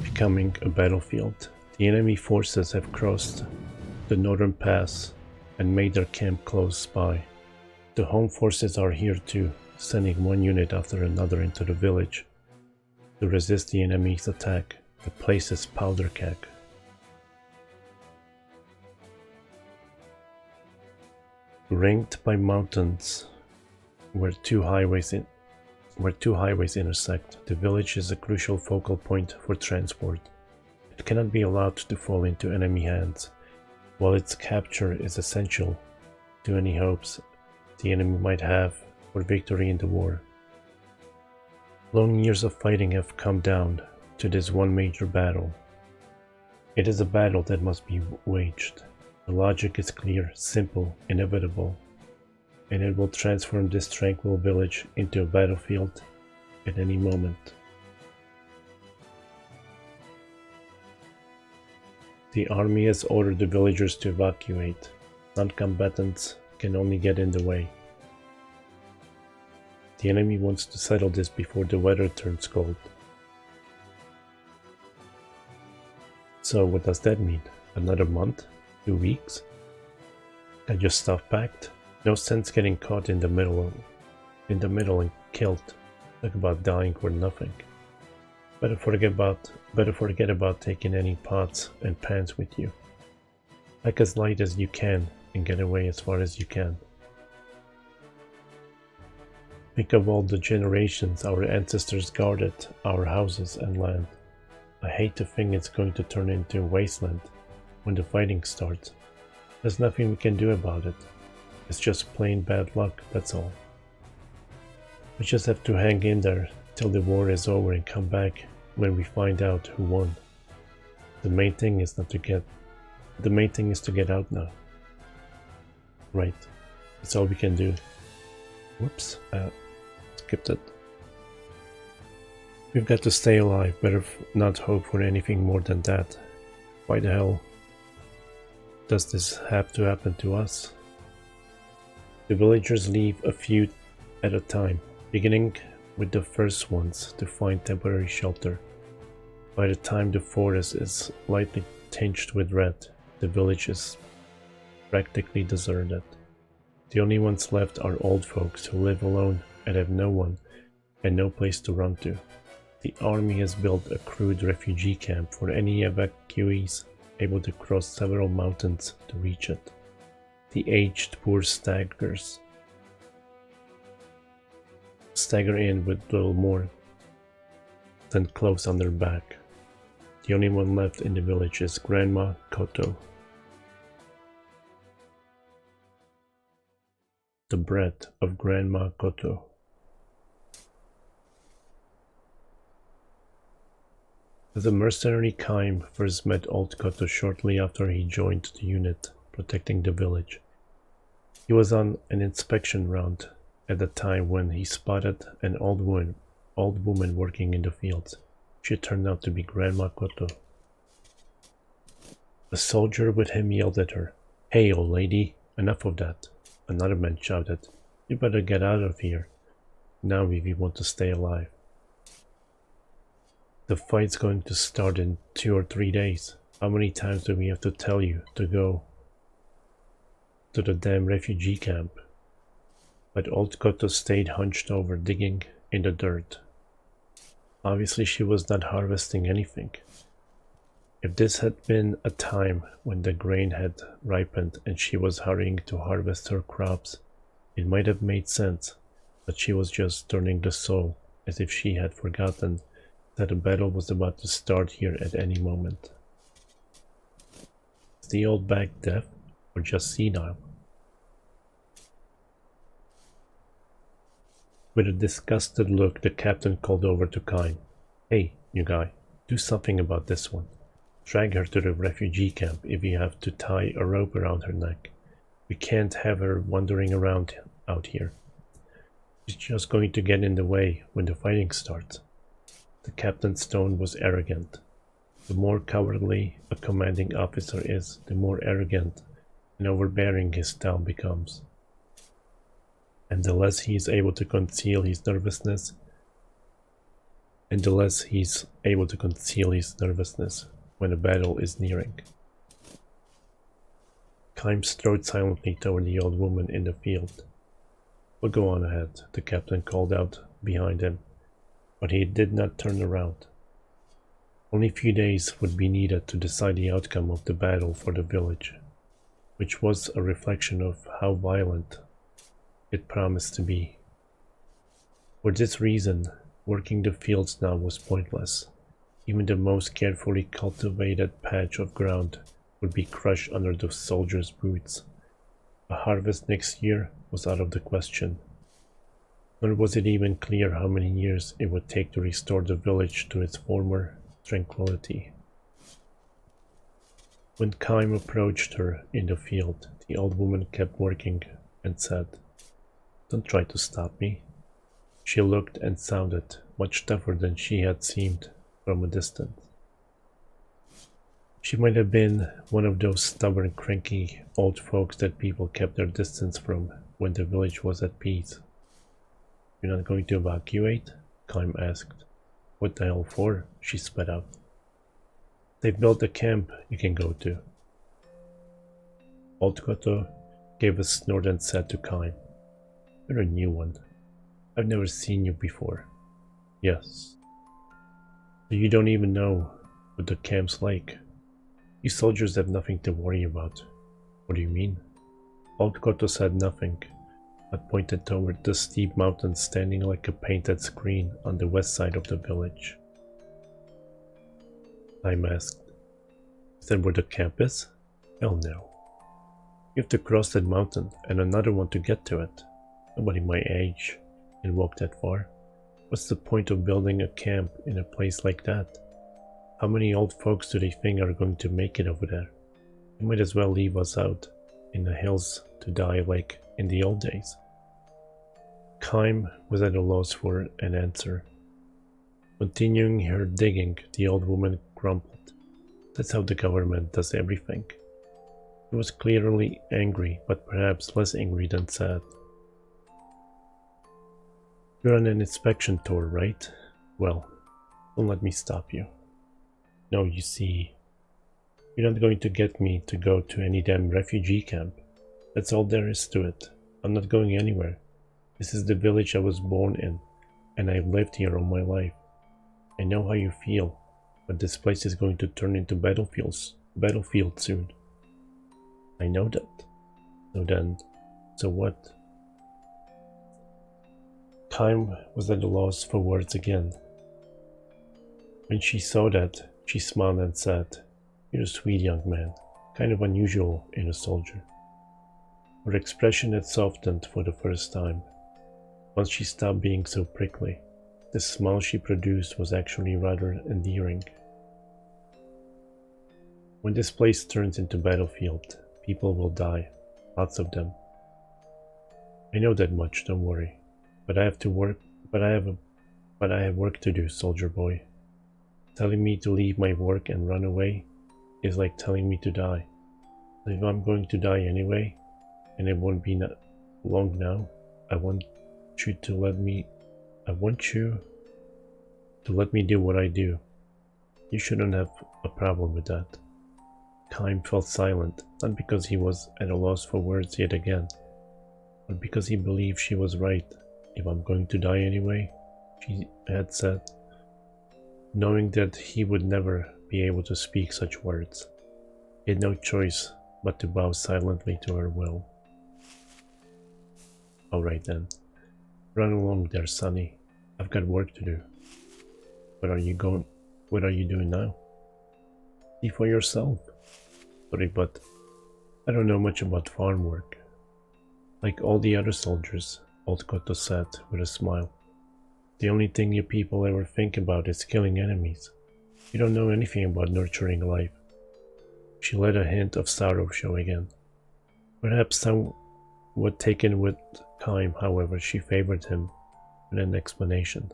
becoming a battlefield. The enemy forces have crossed the northern pass and made their camp close by. The home forces are here too, sending one unit after another into the village to resist the enemy's attack. The place is powder keg. Ringed by mountains where two highways intersect, the village is a crucial focal point for transport. It cannot be allowed to fall into enemy hands, while its capture is essential to any hopes the enemy might have for victory in the war. Long years of fighting have come down to this one major battle. It is a battle that must be waged. The logic is clear, simple, inevitable, and it will transform this tranquil village into a battlefield at any moment. The army has ordered the villagers to evacuate. Non-combatants can only get in the way. The enemy wants to settle this before the weather turns cold. So what does that mean? Another month? 2 weeks? Got your stuff packed? No sense getting caught in the middle and killed. Talk about dying for nothing. Better forget about taking any pots and pans with you. Pack as light as you can and get away as far as you can. Think of all the generations our ancestors guarded our houses and land. I hate to think it's going to turn into a wasteland when the fighting starts. There's nothing we can do about it. It's just plain bad luck, that's all. We just have to hang in there till the war is over and come back when we find out who won. The main thing is to get out now. Right. That's all we can do. Whoops. Skipped it. We've got to stay alive. Better not hope for anything more than that. Why the hell does this have to happen to us? The villagers leave a few at a time, beginning with the first ones to find temporary shelter. By the time the forest is lightly tinged with red, the village is practically deserted. The only ones left are old folks who live alone and have no one and no place to run to. The army has built a crude refugee camp for any evacuees able to cross several mountains to reach it. The aged poor stagger in with little more than clothes on their back. The only one left in the village is Grandma Koto. The bread of Grandma Koto. The mercenary Kaim first met Old Koto shortly after he joined the unit protecting the village. He was on an inspection round at the time when he spotted an old woman working in the fields. She turned out to be Grandma Koto. A soldier with him yelled at her, "Hey, old lady, enough of that." Another man shouted, "You better get out of here, now if you want to stay alive. The fight's going to start in 2 or 3 days. How many times do we have to tell you to go to the damn refugee camp?" But Old Koto stayed hunched over, digging in the dirt. Obviously she was not harvesting anything. If this had been a time when the grain had ripened and she was hurrying to harvest her crops, it might have made sense, but she was just turning the soil, as if she had forgotten that a battle was about to start here at any moment. Is the old bag deaf or just senile? With a disgusted look, the captain called over to Kain. "Hey, you guy, do something about this one. Drag her to the refugee camp if you have to tie a rope around her neck. We can't have her wandering around out here. She's just going to get in the way when the fighting starts." The captain's tone was arrogant. The more cowardly a commanding officer is, the more arrogant and overbearing his style becomes. And the less he is able to conceal his nervousness, when a battle is nearing. Kaim strode silently toward the old woman in the field. "We'll go on ahead," the captain called out behind him, but he did not turn around. Only a few days would be needed to decide the outcome of the battle for the village, which was a reflection of how violent it promised to be. For this reason, working the fields now was pointless. Even the most carefully cultivated patch of ground would be crushed under the soldiers' boots. A harvest next year was out of the question. Nor was it even clear how many years it would take to restore the village to its former tranquility. When Kaim approached her in the field, the old woman kept working and said, "Don't try to stop me." She looked and sounded much tougher than she had seemed from a distance. She might have been one of those stubborn, cranky old folks that people kept their distance from when the village was at peace. "You're not going to evacuate?" Kaim asked. "What the hell for?" she spat out. "They've built a camp you can go to." Old Koto gave a snort and said to Kaim, "You're a new one. I've never seen you before." "Yes." "So you don't even know what the camp's like? You soldiers have nothing to worry about." "What do you mean?" Old Koto said nothing, but pointed toward the steep mountain standing like a painted screen on the west side of the village. Kaim asked, "Is that where the camp is?" "Hell no." You have to cross that mountain and another one to get to it. Nobody my age can walk that far. What's the point of building a camp in a place like that? How many old folks do they think are going to make it over there? They might as well leave us out in the hills to die like in the old days. Kym was at a loss for an answer. Continuing her digging, the old woman grumbled. That's how the government does everything. She was clearly angry, but perhaps less angry than sad. You're on an inspection tour, right? Well, don't let me stop you. No, you see, you're not going to get me to go to any damn refugee camp. That's all there is to it. I'm not going anywhere. This is the village I was born in, and I've lived here all my life. I know how you feel, but this place is going to turn into battlefield soon. I know that. So then, so what? Kym was at a loss for words again. When she saw that, she smiled and said, "You're a sweet young man, kind of unusual in a soldier." Her expression had softened for the first time. Once she stopped being so prickly, the smile she produced was actually rather endearing. When this place turns into battlefield, people will die, lots of them. I know that much, don't worry. But I have to work, but I have work to do, soldier boy. Telling me to leave my work and run away is like telling me to die. So if I'm going to die anyway, and it won't be long now, I want you to let me do what I do. You shouldn't have a problem with that. Kym felt silent, not because he was at a loss for words yet again, but because he believed she was right. If I'm going to die anyway, she had said, knowing that he would never be able to speak such words. He had no choice but to bow silently to her will. All right then. Run along there, Sonny. I've got work to do. What are you doing now? See for yourself. Sorry, but I don't know much about farm work. Like all the other soldiers, Old Koto said with a smile. The only thing you people ever think about is killing enemies. You don't know anything about nurturing life. She let a hint of sorrow show again. Perhaps somewhat taken with Kym, however, she favored him with an explanation.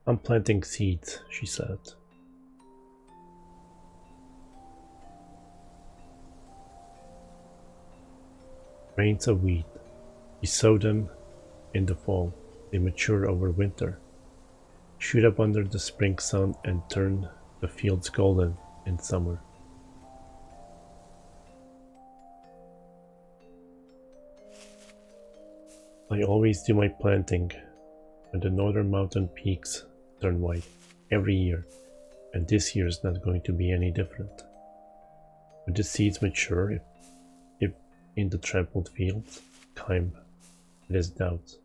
I'm planting seeds, she said. Grains of wheat. You sow them in the fall. They mature over winter, shoot up under the spring sun, and turn the fields golden in summer. I always do my planting when the northern mountain peaks turn white every year, and this year is not going to be any different. When the seeds mature, if in the trampled fields, Kym had his doubts.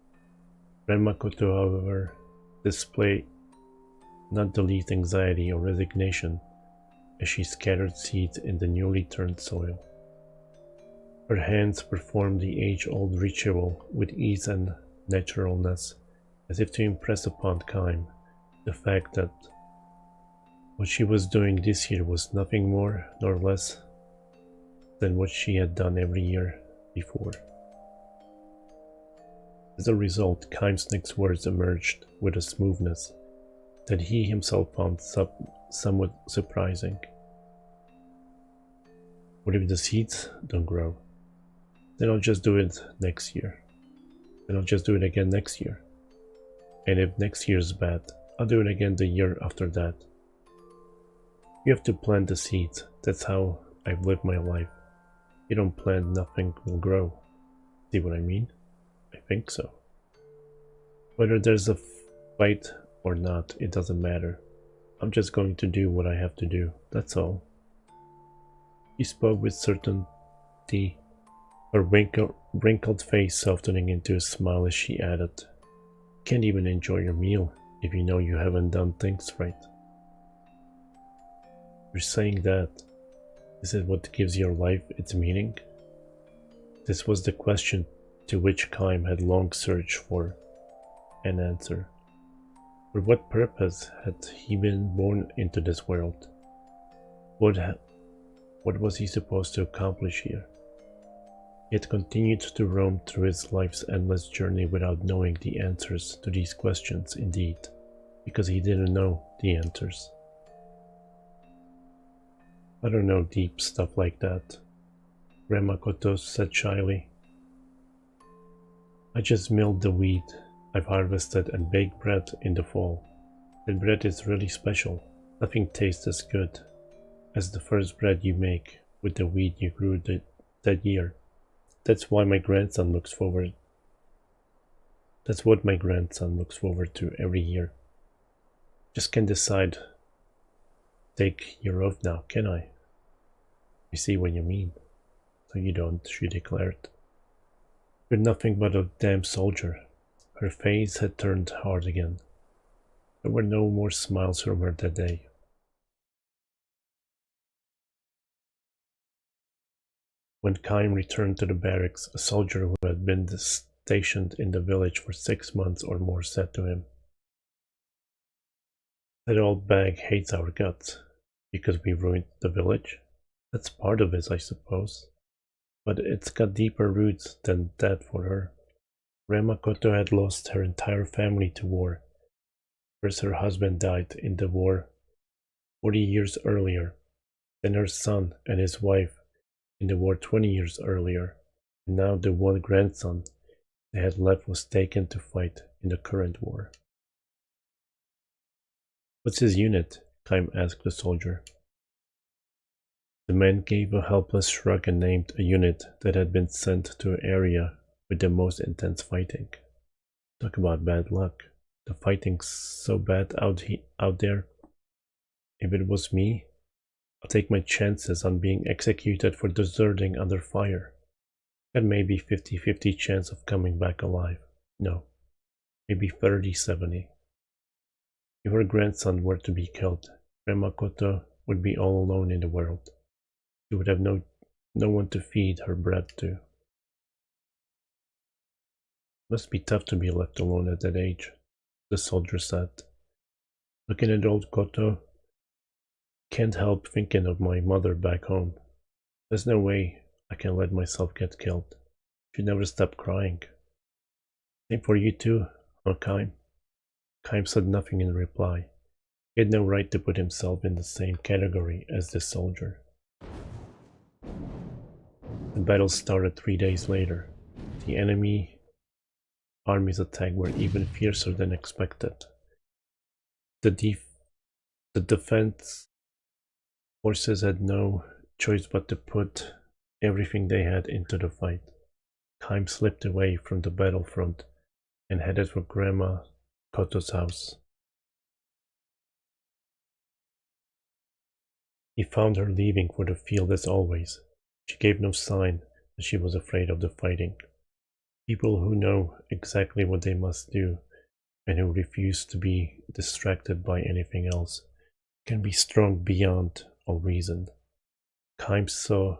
Grandma Koto, however, displayed not the least anxiety or resignation as she scattered seeds in the newly turned soil. Her hands performed the age-old ritual with ease and naturalness, as if to impress upon Kym the fact that what she was doing this year was nothing more nor less than what she had done every year before. As a result, Kym's next words emerged with a smoothness that he himself found somewhat surprising. What if the seeds don't grow? Then I'll just do it next year. Then I'll just do it again next year. And if next year's bad, I'll do it again the year after that. You have to plant the seeds. That's how I've lived my life. You don't plant, nothing will grow. See what I mean? I think so. Whether there's a fight or not, it doesn't matter. I'm just going to do what I have to do, that's all. She spoke with certainty, her wrinkled face softening into a smile as she added, "Can't even enjoy your meal if you know you haven't done things right." You're saying that? Is it what gives your life its meaning? This was the question to which Kaim had long searched for an answer. For what purpose had he been born into this world? What was he supposed to accomplish here? He had continued to roam through his life's endless journey without knowing the answers to these questions, indeed, because he didn't know the answers. I don't know deep stuff like that, Remakoto said shyly. I just milled the wheat I've harvested and baked bread in the fall. That bread is really special. Nothing tastes as good as the first bread you make with the wheat you grew that year. That's what my grandson looks forward to every year. Just can't decide. Take year off now, can I? I see what you mean. So you don't, she declared. You're nothing but a damn soldier. Her face had turned hard again. There were no more smiles from her that day. When Kaim returned to the barracks, a soldier who had been stationed in the village for 6 months or more said to him, "That old bag hates our guts, because we ruined the village. That's part of it, I suppose. But it's got deeper roots than that for her. Remakoto had lost her entire family to war. First her husband died in the war 40 years earlier, then her son and his wife in the war 20 years earlier, and now the one grandson they had left was taken to fight in the current war." "What's his unit?" Kaim asked the soldier. The man gave a helpless shrug and named a unit that had been sent to an area with the most intense fighting. Talk about bad luck. The fighting's so bad out there. If it was me, I'll take my chances on being executed for deserting under fire. Got maybe 50-50 chance of coming back alive. No, maybe 30-70. If her grandson were to be killed, Remakoto would be all alone in the world. She would have no one to feed her bread to. Must be tough to be left alone at that age, the soldier said. Looking at old Koto, can't help thinking of my mother back home. There's no way I can let myself get killed. She never stopped crying. Same for you too, huh, Kaim? Kaim said nothing in reply. He had no right to put himself in the same category as this soldier. The battle started 3 days later. The enemy army's attack were even fiercer than expected. The defense forces had no choice but to put everything they had into the fight. Kaim slipped away from the battlefront and headed for Grandma Koto's house. He found her leaving for the field as always. She gave no sign that she was afraid of the fighting. People who know exactly what they must do and who refuse to be distracted by anything else can be strong beyond all reason. Kaim saw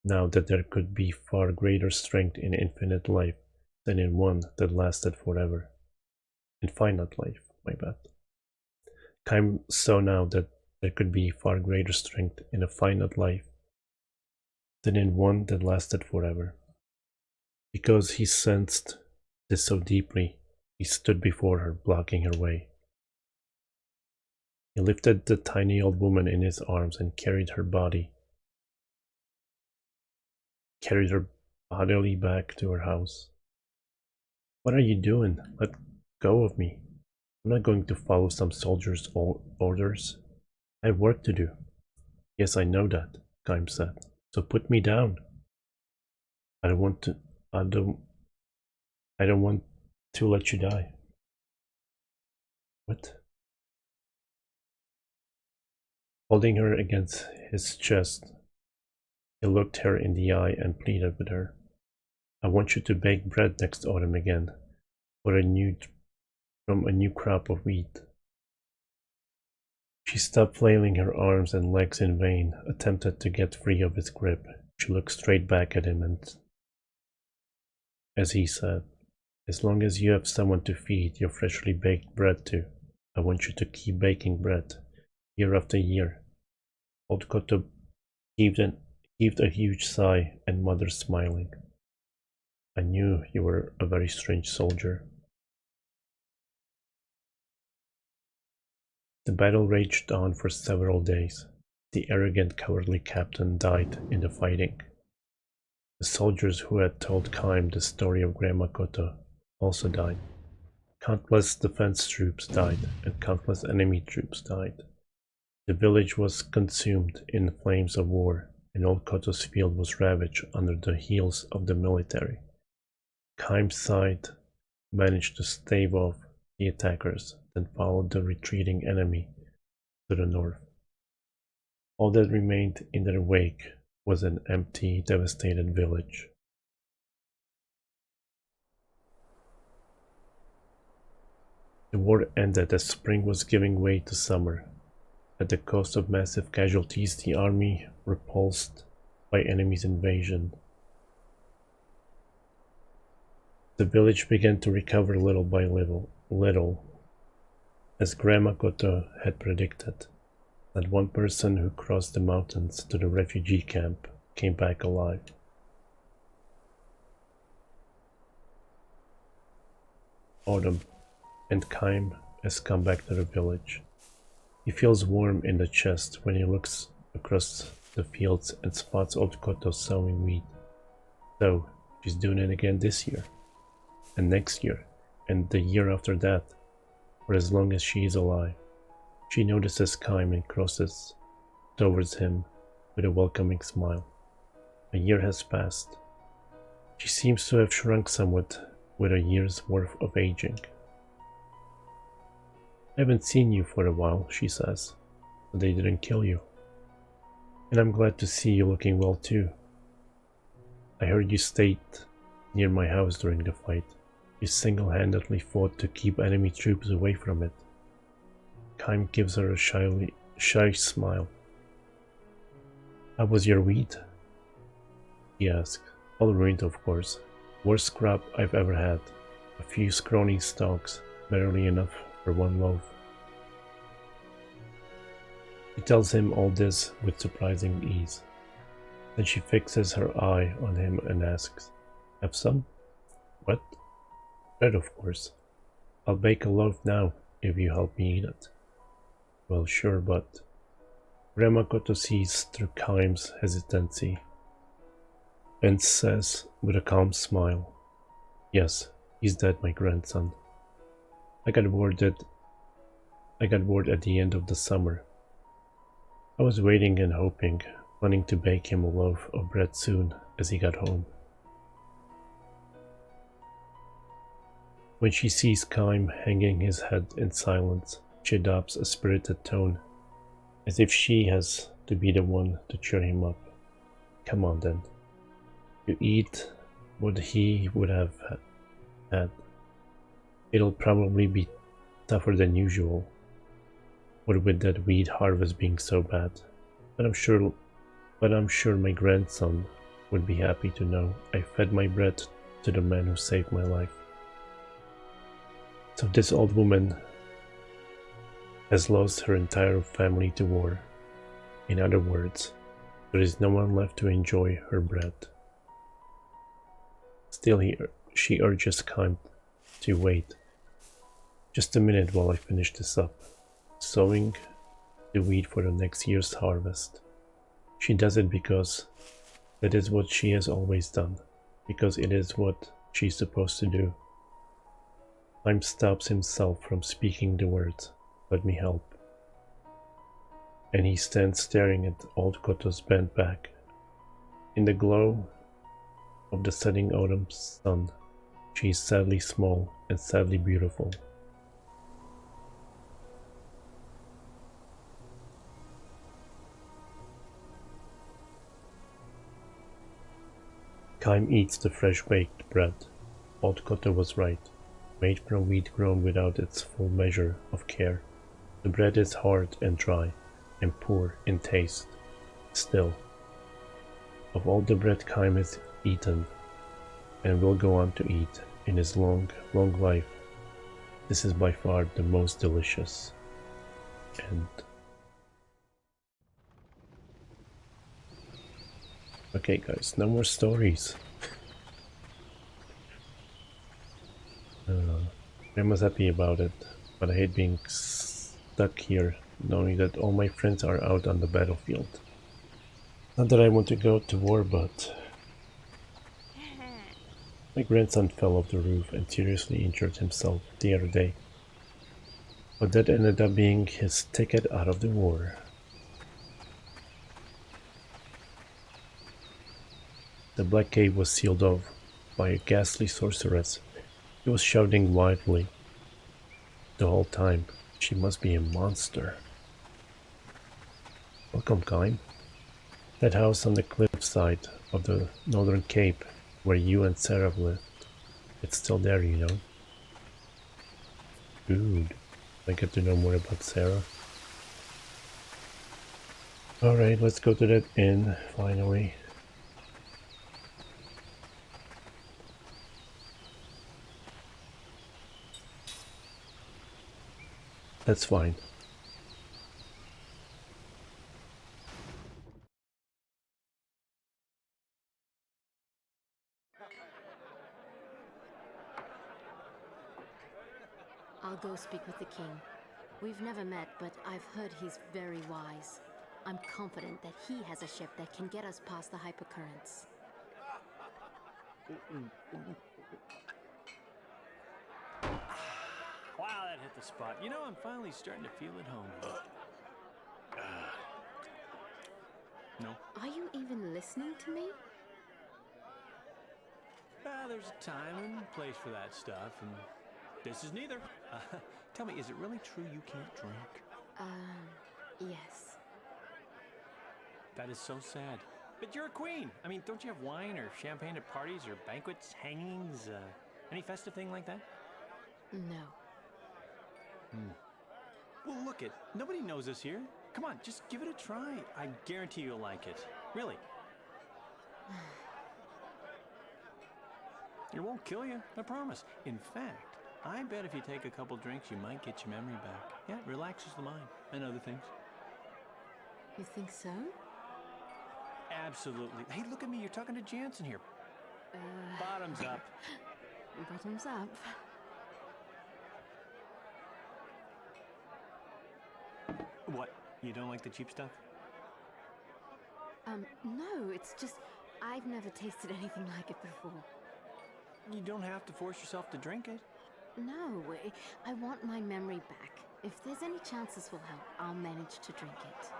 now that there could be far greater strength in infinite life than in one that lasted forever. Infinite life, my bad. Kaim saw now that there could be far greater strength in a finite life than in one that lasted forever. Because he sensed this so deeply, he stood before her, blocking her way. He lifted the tiny old woman in his arms and carried her bodily back to her house. "What are you doing? Let go of me. I'm not going to follow some soldier's orders. I have work to do." "Yes, I know that," Kaim said. "So put me down." I don't want to let you die." "What?" Holding her against his chest, he looked her in the eye and pleaded with her. "I want you to bake bread next autumn again, from a new crop of wheat." She stopped flailing her arms and legs in vain, attempted to get free of his grip. She looked straight back at him and as he said. As long as you have someone to feed your freshly baked bread to, I want you to keep baking bread, year after year. Old Koto heaved a huge sigh and muttered, smiling. I knew you were a very strange soldier. The battle raged on for several days. The arrogant, cowardly captain died in the fighting. The soldiers who had told Kaim the story of Grandma Koto also died. Countless defense troops died, and countless enemy troops died. The village was consumed in the flames of war, and Old Koto's field was ravaged under the heels of the military. Kaim's side managed to stave off the attackers, then followed the retreating enemy to the north. All that remained in their wake was an empty, devastated village. The war ended as spring was giving way to summer. At the cost of massive casualties, the army repulsed by enemy's invasion. The village began to recover little by little, as Grandma Koto had predicted. Not one person who crossed the mountains to the refugee camp came back alive. Autumn, and Kaim has come back to the village. He feels warm in the chest when he looks across the fields and spots Old Koto sowing wheat. So, she's doing it again this year, and next year, and the year after that, for as long as she is alive. She notices Kaim and crosses towards him with a welcoming smile. A year has passed. She seems to have shrunk somewhat with a year's worth of aging. I haven't seen you for a while, she says, but they didn't kill you. And I'm glad to see you looking well too. I heard you stayed near my house during the fight. You single-handedly fought to keep enemy troops away from it. Kaim gives her a shy smile. How was your wheat? He asks. All ruined, of course. Worst crop I've ever had. A few scrawny stalks, barely enough for one loaf. She tells him all this with surprising ease. Then she fixes her eye on him and asks, Have some? What? Bread, of course. I'll bake a loaf now if you help me eat it. Well, sure, but... Grandma Koto sees through Kaim's hesitancy and says with a calm smile, Yes, he's dead, my grandson. I got word at the end of the summer. I was waiting and hoping, planning to bake him a loaf of bread soon as he got home. When she sees Kaim hanging his head in silence, she adopts a spirited tone, as if she has to be the one to cheer him up. Come on then. You eat what he would have had. It'll probably be tougher than usual, what with that wheat harvest being so bad. But I'm sure my grandson would be happy to know I fed my bread to the man who saved my life. So this old woman has lost her entire family to war. In other words, there is no one left to enjoy her bread. Still, she urges Kaim to wait just a minute while I finish this up, sowing the wheat for the next year's harvest. She does it because that is what she has always done, because it is what she's supposed to do. Kaim stops himself from speaking the words, "Let me help," and he stands staring at Old Koto's bent back. In the glow of the setting autumn sun, she is sadly small and sadly beautiful. Kaim eats the fresh baked bread. Old Koto was right. Made from wheat grown without its full measure of care, the bread is hard and dry, and poor in taste. Still, of all the bread Kaim has eaten, and will go on to eat in his long, long life. This is by far the most delicious. And okay guys, no more stories. I'm as happy about it, but I hate being stuck here, knowing that all my friends are out on the battlefield. Not that I want to go to war, but my grandson fell off the roof and seriously injured himself the other day. But that ended up being his ticket out of the war. The Black Cave was sealed off by a ghastly sorceress. He was shouting wildly the whole time. She must be a monster. Welcome, Kime. That house on the cliffside of the Northern Cape, where you and Sarah lived, it's still there, you know. Good. I get to know more about Sarah. Alright, let's go to that inn, finally. That's fine. I'll go speak with the king. We've never met, but I've heard he's very wise. I'm confident that he has a ship that can get us past the hypercurrents. Wow, that hit the spot. You know, I'm finally starting to feel at home. No? Are you even listening to me? There's a time and place for that stuff, and this is neither. Tell me, is it really true you can't drink? Yes. That is so sad. But you're a queen. I mean, don't you have wine or champagne at parties or banquets, hangings, any festive thing like that? No. Well, look it. Nobody knows us here. Come on, just give it a try. I guarantee you'll like it. Really. It won't kill you, I promise. In fact, I bet if you take a couple drinks, you might get your memory back. Yeah, it relaxes the mind and other things. You think so? Absolutely. Hey, look at me. You're talking to Jansen here. Bottoms up. Bottoms up. What? You don't like the cheap stuff? No, it's just I've never tasted anything like it before. You don't have to force yourself to drink it. No, I want my memory back. If there's any chance this will help, I'll manage to drink it.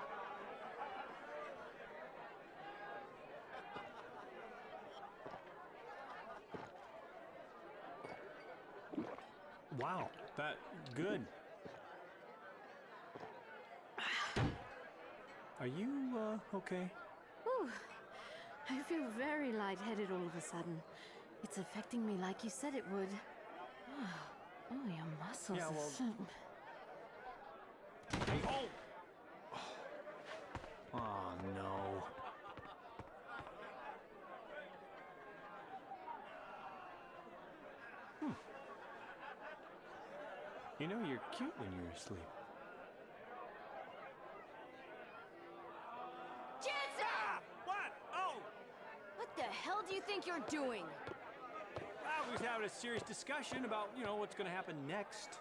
Wow, that good. Are you, okay? Whew. I feel very lightheaded all of a sudden. It's affecting me like you said it would. Oh, your muscles Yeah, well... are so... Hey, oh! Oh, no. You know, you're cute when you're asleep. Jansen! What? Oh! What the hell do you think you're doing? Well, we was having a serious discussion about, you know, what's going to happen next.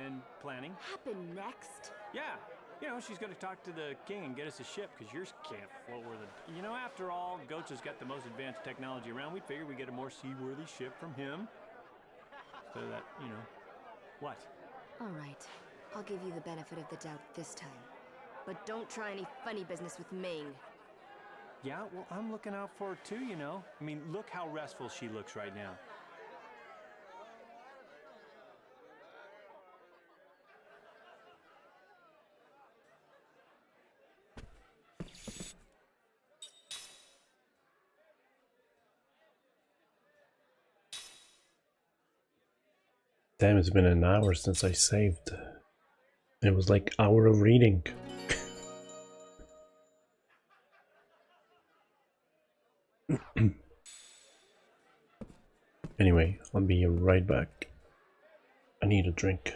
And planning. Happen next? Yeah. You know, she's going to talk to the king and get us a ship, because yours can't float where the... You know, after all, Goats has got the most advanced technology around. We'd figure we'd get a more seaworthy ship from him. So that, you know... What? All right. I'll give you the benefit of the doubt this time. But don't try any funny business with Ming. Yeah, well, I'm looking out for her too, you know. I mean, look how restful she looks right now. Damn, it's been an hour since I saved. It was like hour of reading. Anyway, I'll be right back. I need a drink.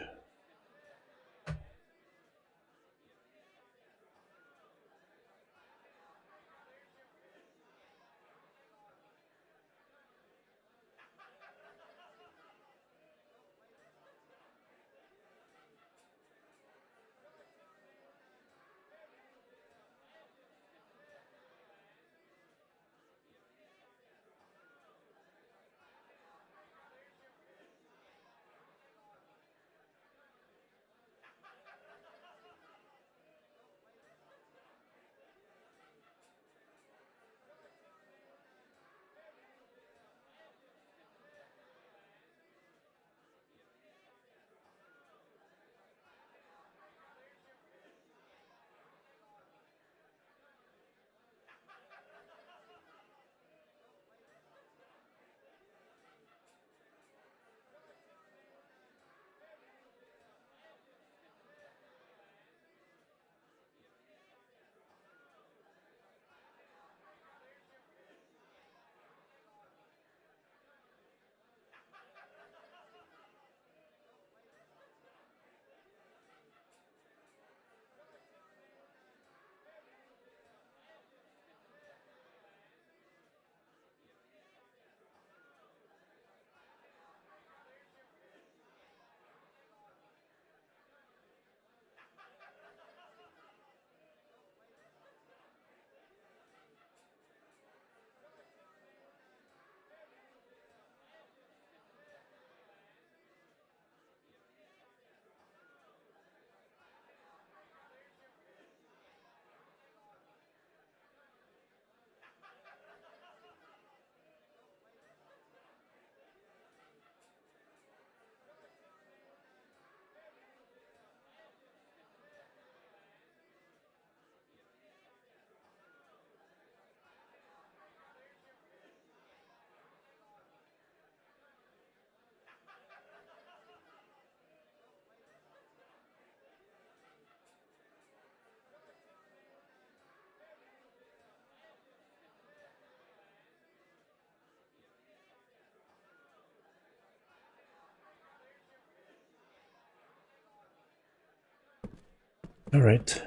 Alright,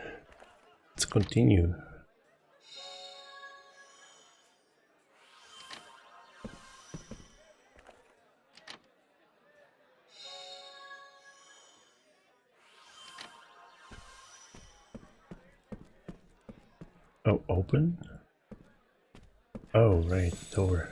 let's continue. Oh, open? Oh, right, door.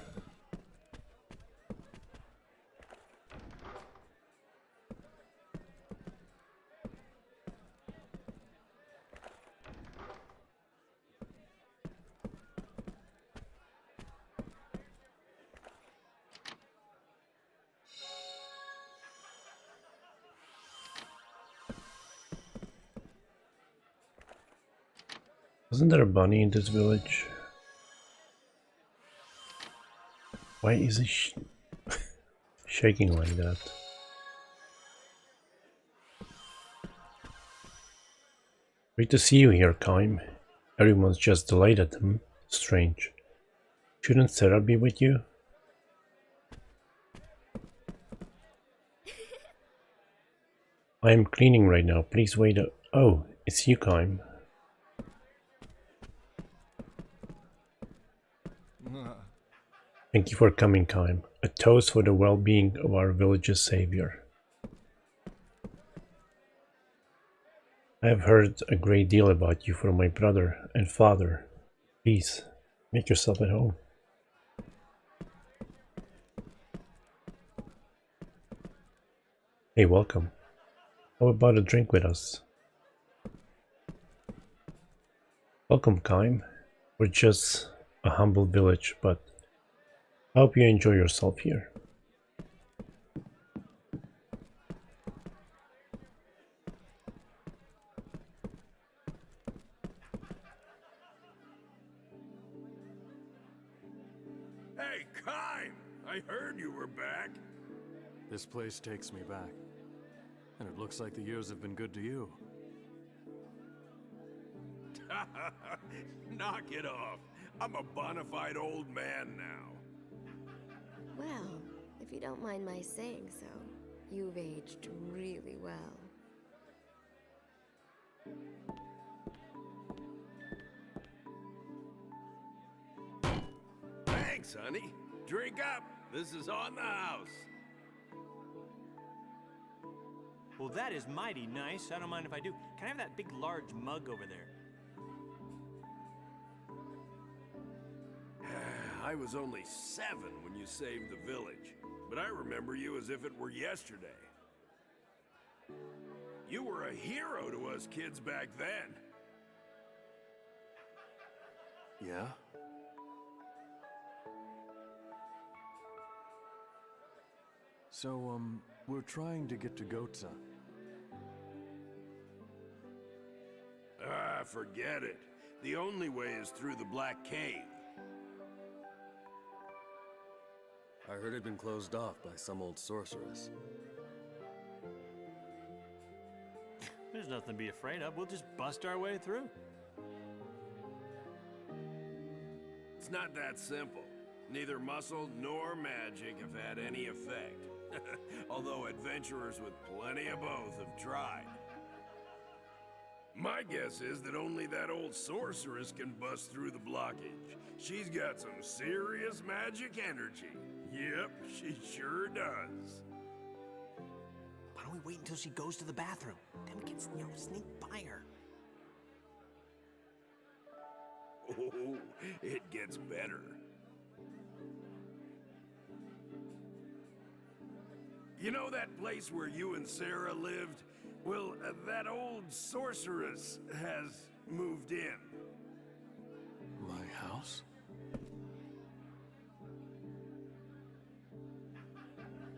Wasn't there a bunny in this village? Why is he shaking like that? Great to see you here, Kaim. Everyone's just delighted, hmm? Strange. Shouldn't Sarah be with you? I am cleaning right now. Please wait. Oh, it's you, Kaim. Thank you for coming, Kaim. A toast for the well-being of our village's savior. I have heard a great deal about you from my brother and father. Please, make yourself at home. Hey, welcome. How about a drink with us? Welcome, Kaim. We're just a humble village, but I hope you enjoy yourself here. Hey, Kaim! I heard you were back. This place takes me back. And it looks like the years have been good to you. Knock it off. I'm a bona fide old man now. Well, If you don't mind my saying so, you've aged really well. Thanks, honey. Drink up. This is on the house. Well, that is mighty nice. I don't mind if I do. Can I have that big, large mug over there? I was only 7 when you saved the village, but I remember you as if it were yesterday. You were a hero to us kids back then. Yeah? So, we're trying to get to Goatsa. Ah, forget it. The only way is through the Black Cave. I heard it'd been closed off by some old sorceress. There's nothing to be afraid of. We'll just bust our way through. It's not that simple. Neither muscle nor magic have had any effect. Although adventurers with plenty of both have tried. My guess is that only that old sorceress can bust through the blockage. She's got some serious magic energy. Yep, she sure does. Why don't we wait until she goes to the bathroom? Then we can, sneak by her. Oh, it gets better. You know that place where you and Sarah lived? Well, that old sorceress has moved in. My house?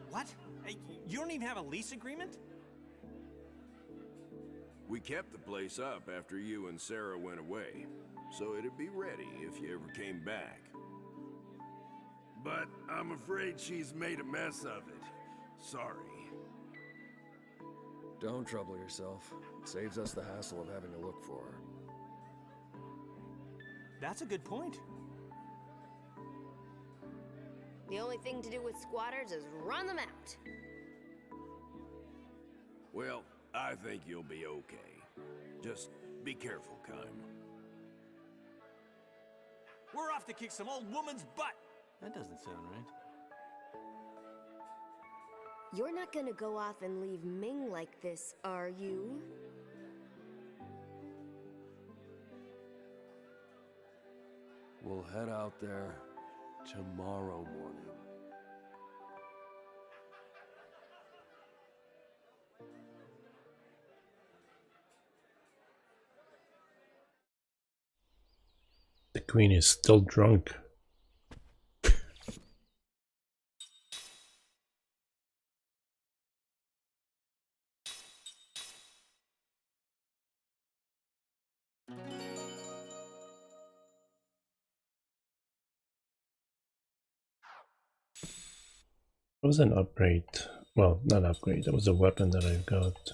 What? Hey, you don't even have a lease agreement? We kept the place up after you and Sarah went away, so it'd be ready if you ever came back. But I'm afraid she's made a mess of it. Sorry. Don't trouble yourself. It saves us the hassle of having to look for her. That's a good point. The only thing to do with squatters is run them out. Well, I think you'll be okay. Just be careful, Kym. We're off to kick some old woman's butt. That doesn't sound right. You're not gonna go off and leave Ming like this, are you? We'll head out there tomorrow morning. The queen is still drunk. It was an upgrade. Well, not upgrade, that was a weapon that I got.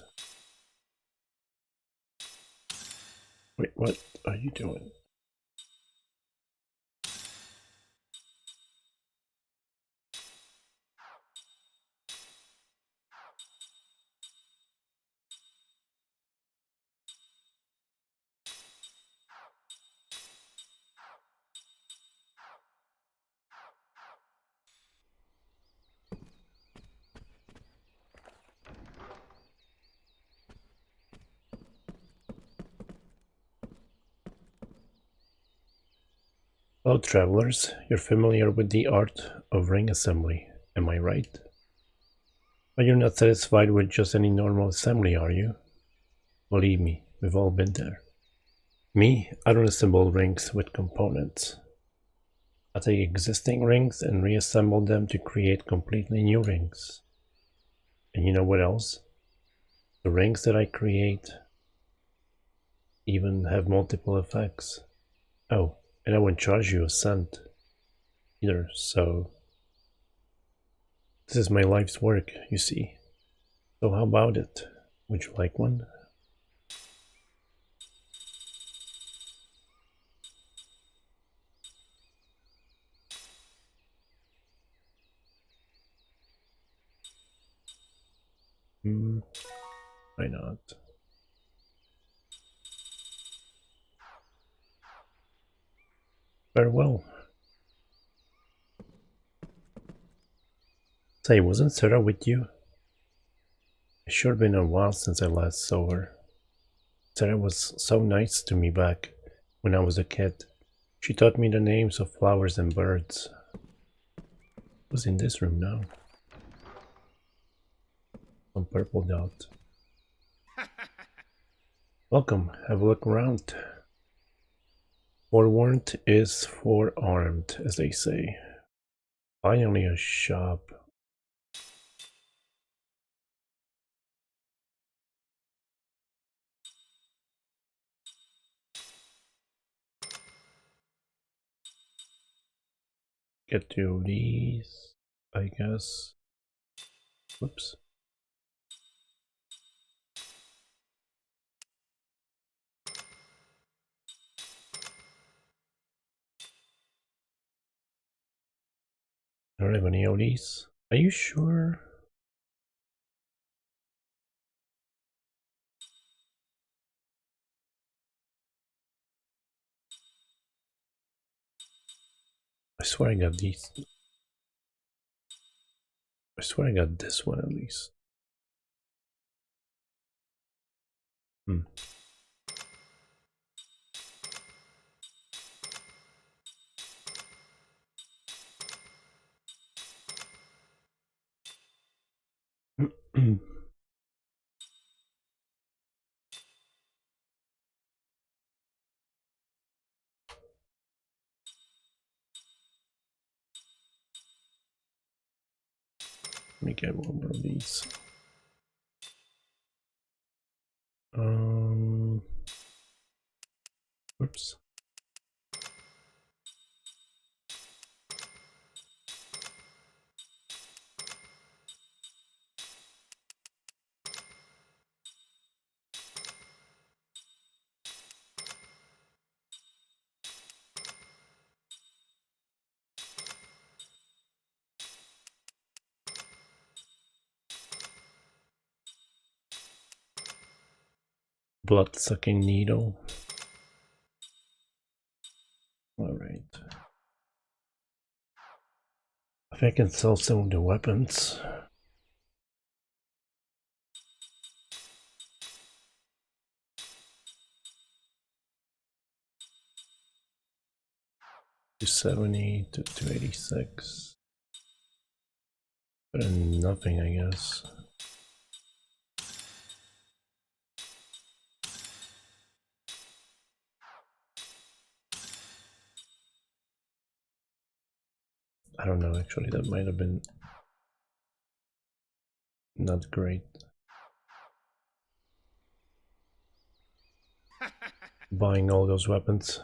Wait, what are you doing? Hello travelers, you're familiar with the art of ring assembly, am I right? But you're not satisfied with just any normal assembly, are you? Believe me, we've all been there. Me, I don't assemble rings with components. I take existing rings and reassemble them to create completely new rings. And you know what else? The rings that I create even have multiple effects. Oh, and I won't charge you a cent either, so this is my life's work, you see. So how about it? Would you like one? Why not? Farewell. Say, wasn't Sarah with you? It's sure been a while since I last saw her. Sarah was so nice to me back when I was a kid. She taught me the names of flowers and birds. Who's in this room now? Some purple dot. Welcome, have a look around. Forewarned is forearmed, as they say. Finally a shop. Get to these, I guess. Whoops. I don't have any of these. Are you sure? I swear I got these. I swear I got this one at least. Hmm. Let me get one more of these. Oops. Blood-sucking needle. Alright. I think I can sell some of the weapons. $270 to $286. Better than nothing, I guess. I don't know, actually, that might have been not great. Buying all those weapons.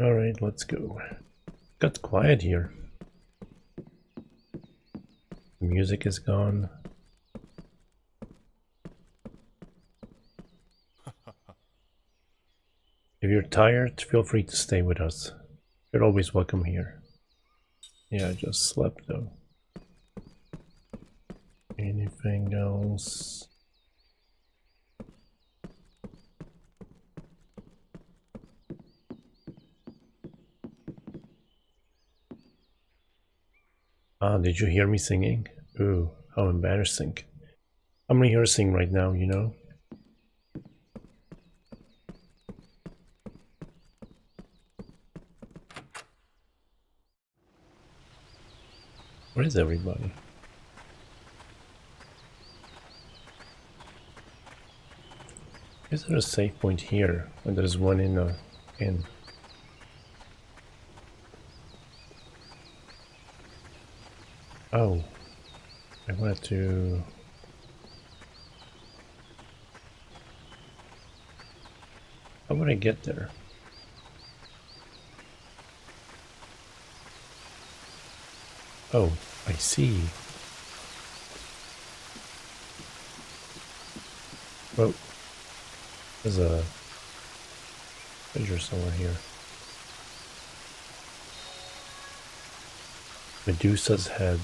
Alright, let's go. Got quiet here. The music is gone. If you're tired, feel free to stay with us. You're always welcome here. Yeah, I just slept though. Anything else? Ah, did you hear me singing? Ooh, how embarrassing. I'm rehearsing right now, you know? Where is everybody? Is there a save point here? And there's one in the inn. Oh, I wanted to... How would I get there? Oh, I see. Oh, there's a treasure somewhere here. Medusa's head.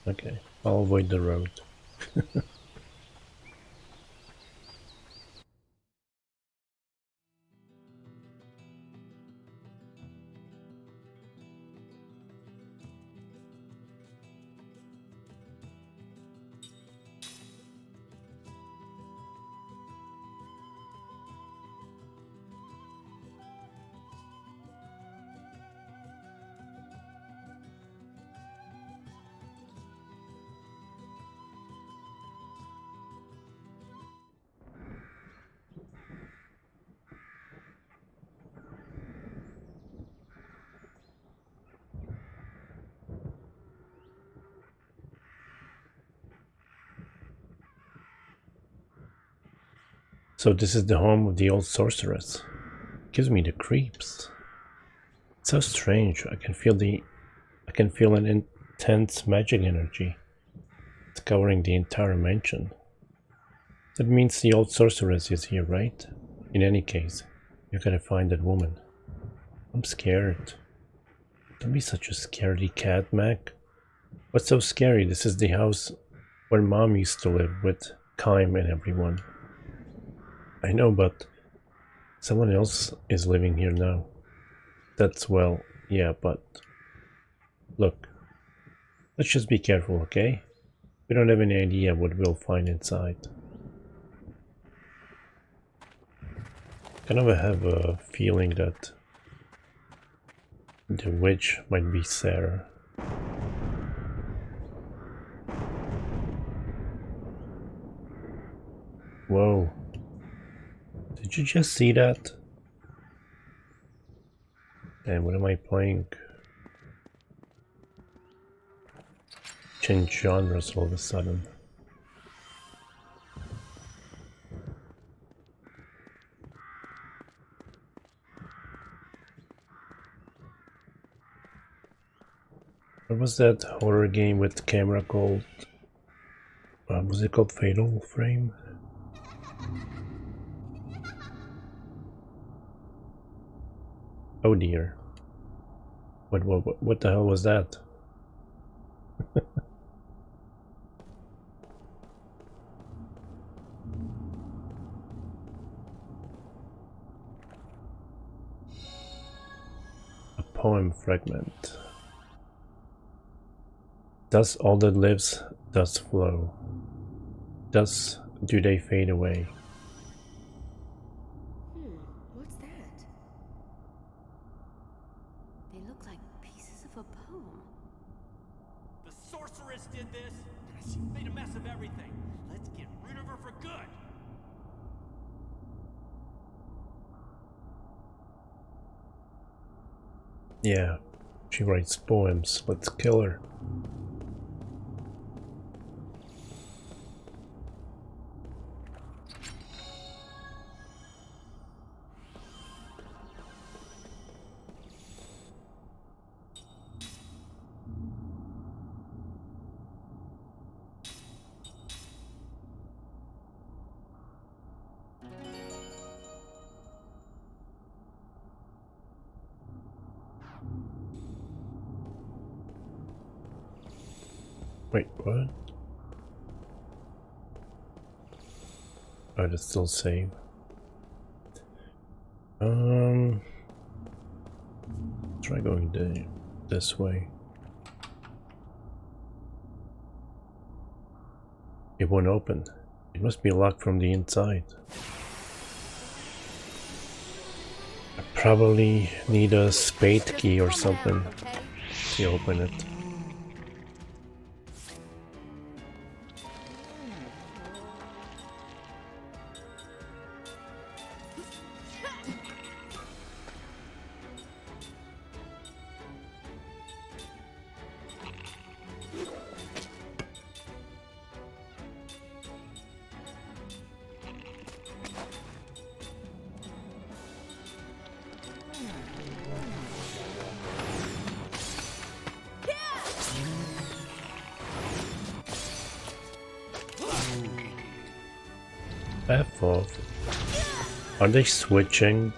Okay, I'll avoid the road. So this is the home of the old sorceress. Gives me the creeps. It's so strange. I can feel an intense magic energy. It's covering the entire mansion. That means the old sorceress is here, right? In any case, you gotta find that woman. I'm scared. Don't be such a scaredy cat, Mac. What's so scary? This is the house where Mom used to live with Kime and everyone. I know, but someone else is living here now. That's, well, yeah, but look, let's just be careful, okay? We don't have any idea what we'll find inside. Kind of have a feeling that the witch might be Sarah. Whoa. Did you just see that? And what am I playing? Change genres all of a sudden. What was that horror game with camera called? Was it called Fatal Frame? Oh dear. What the hell was that? A poem fragment. Thus all that lives does flow. Thus do they fade away. What's that? They look like pieces of a poem. The sorceress did this. She made a mess of everything. Let's get rid of her for good. Yeah, she writes poems. Let's kill her. Wait, what? Oh, that's still save. Try going this way. It won't open. It must be locked from the inside. I probably need a spade key or something to open it. F4. Are they switching?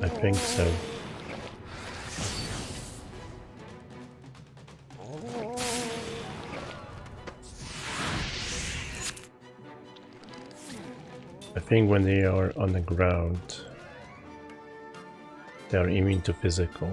I think so. I think when they are on the ground, they are immune to physical.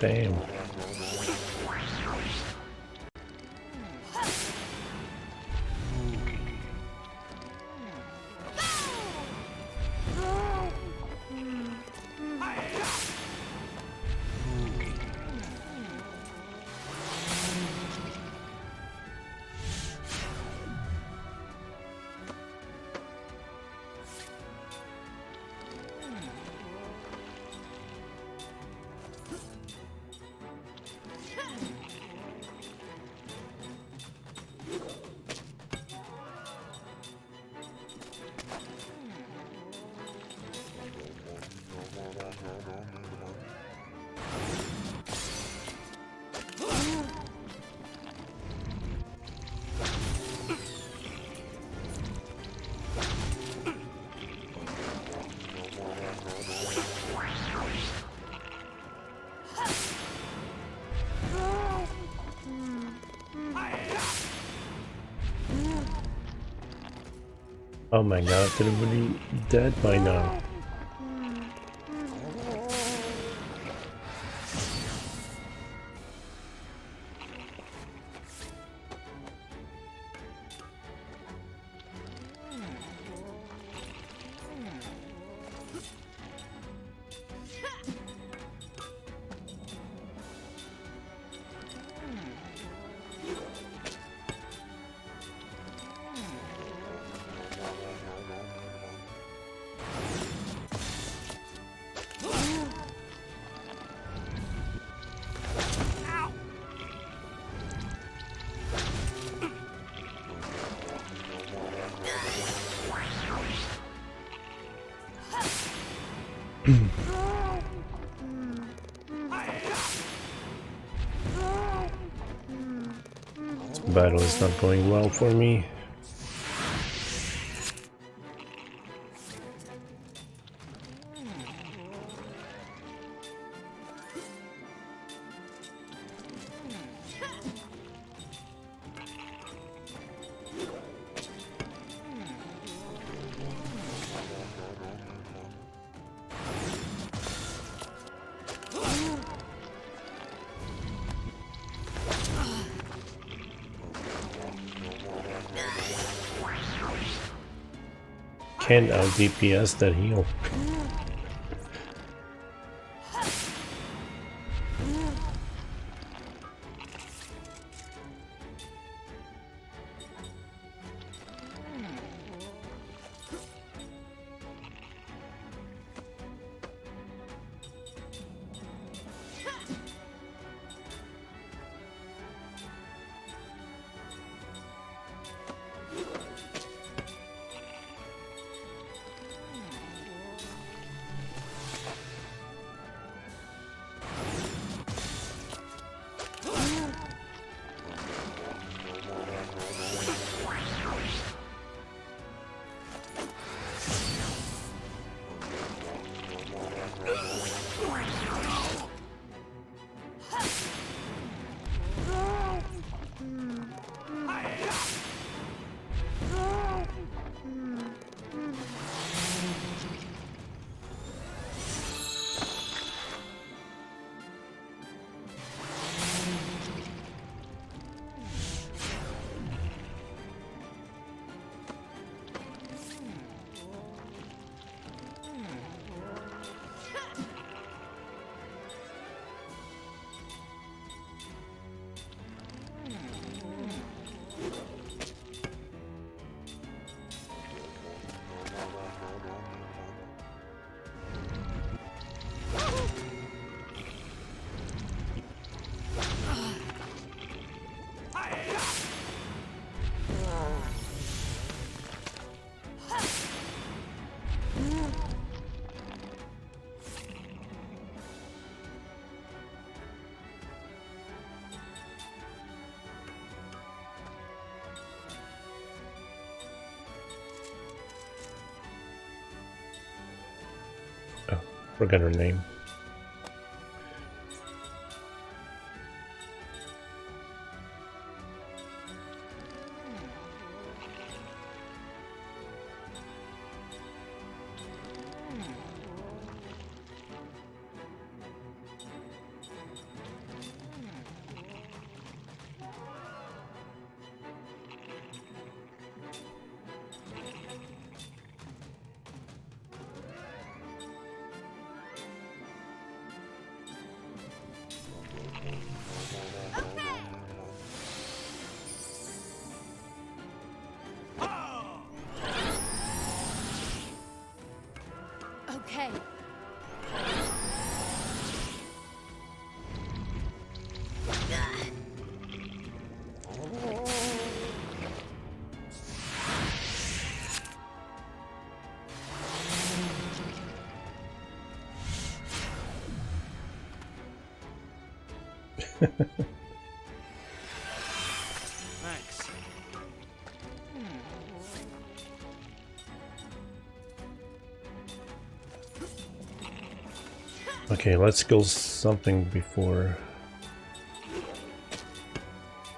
Damn. Oh my god, everybody dead by now. This battle is not going well for me. Can't out DPS that heal. Forgot her name. Okay. Thanks. Okay, let's kill something before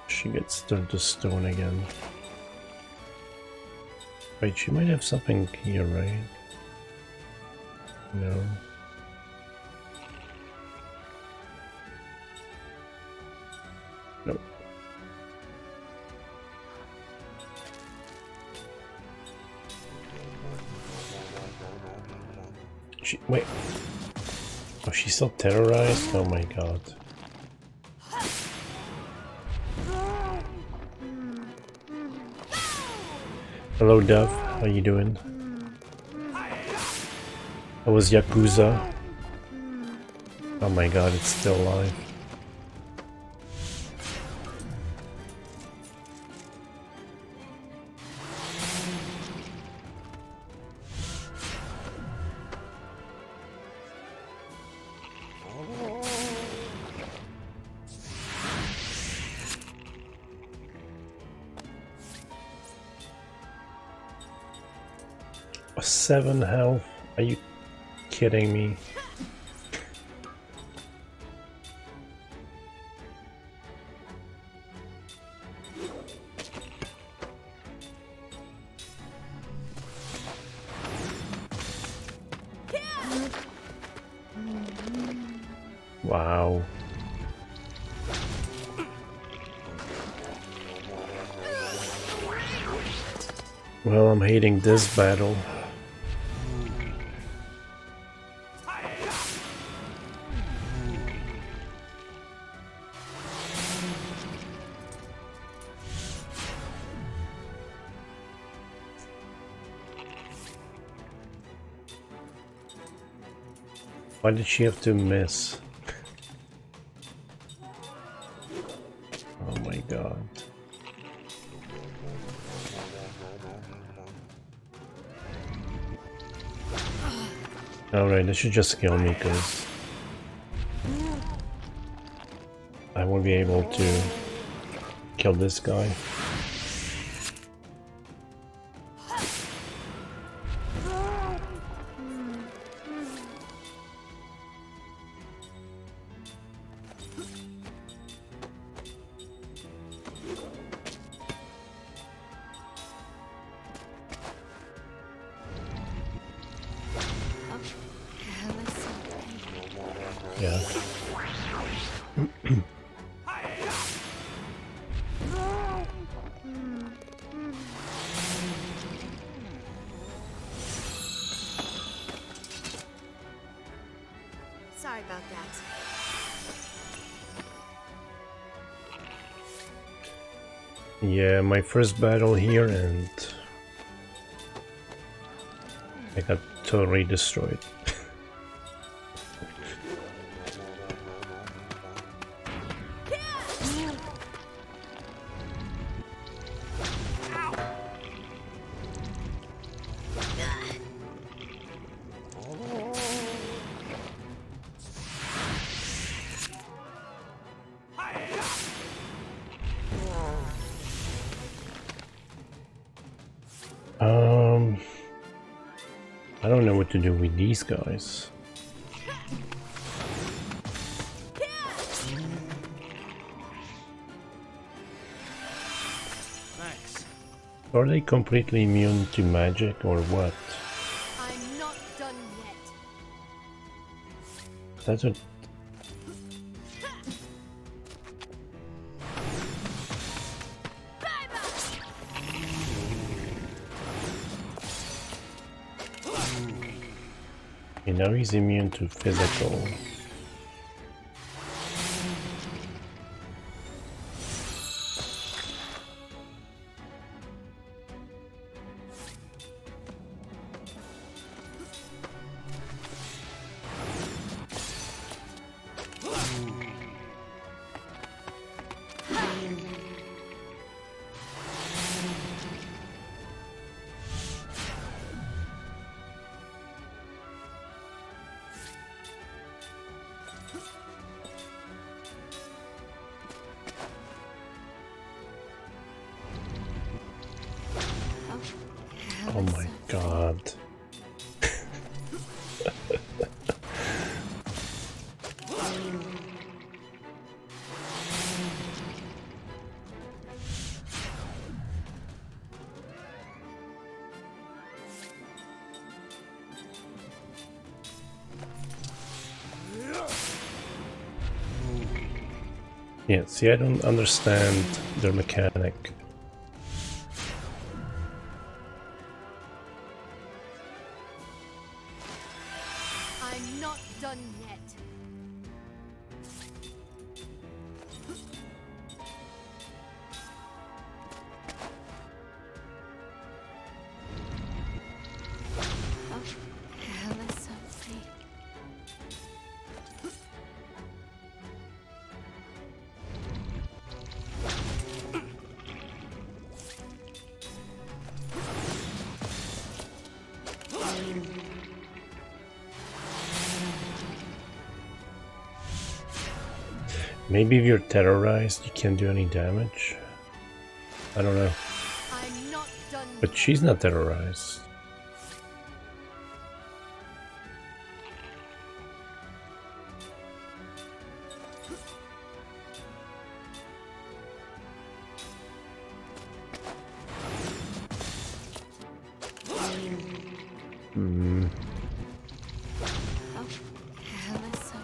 she gets turned to stone again. Wait, she might have something here, right? No. Nope. Wait. Oh, she's still terrorized? Oh my god. Hello, Dove. How you doing? That was Yakuza. Oh my god, it's still alive. A 7 health? Are you kidding me? Wow. Well, I'm hating this battle. Why did she have to miss? Oh my god. Alright, this should just kill me because I won't be able to kill this guy. Yeah. Sorry about that. Yeah, my first battle here and I got totally destroyed. I don't know what to do with these guys. So are they completely immune to magic or what? I'm not done yet. That's what. You know he's immune to physical. Oh my god. Yeah, see, I don't understand their mechanic. I'm not done yet. Maybe if you're terrorized, you can't do any damage. I don't know. I'm not done But yet. she's not terrorized.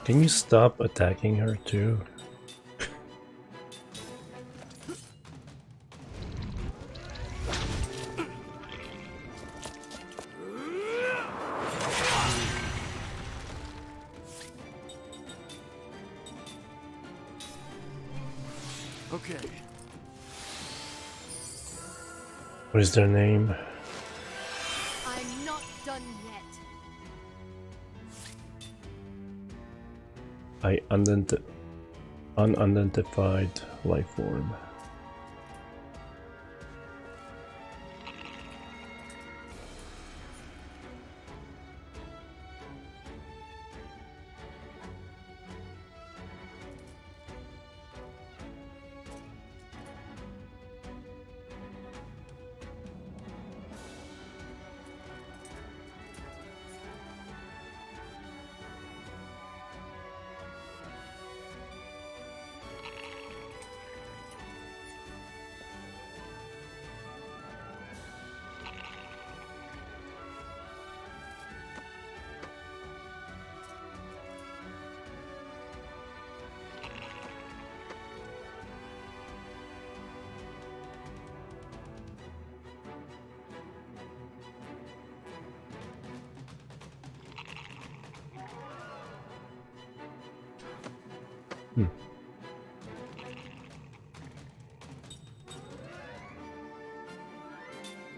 Can you stop attacking her too? Okay. What is their name? I'm not done yet. Unidentified life form.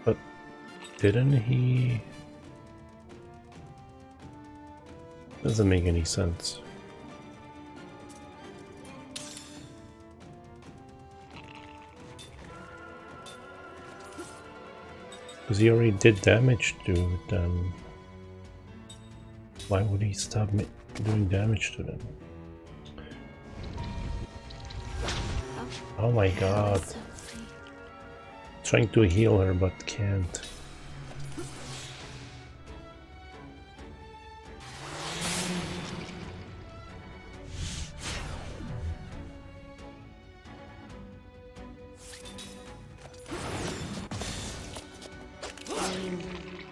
But didn't he? Doesn't make any sense. Because he already did damage to them. Why would he stop doing damage to them? Oh my god. Trying to heal her but can't.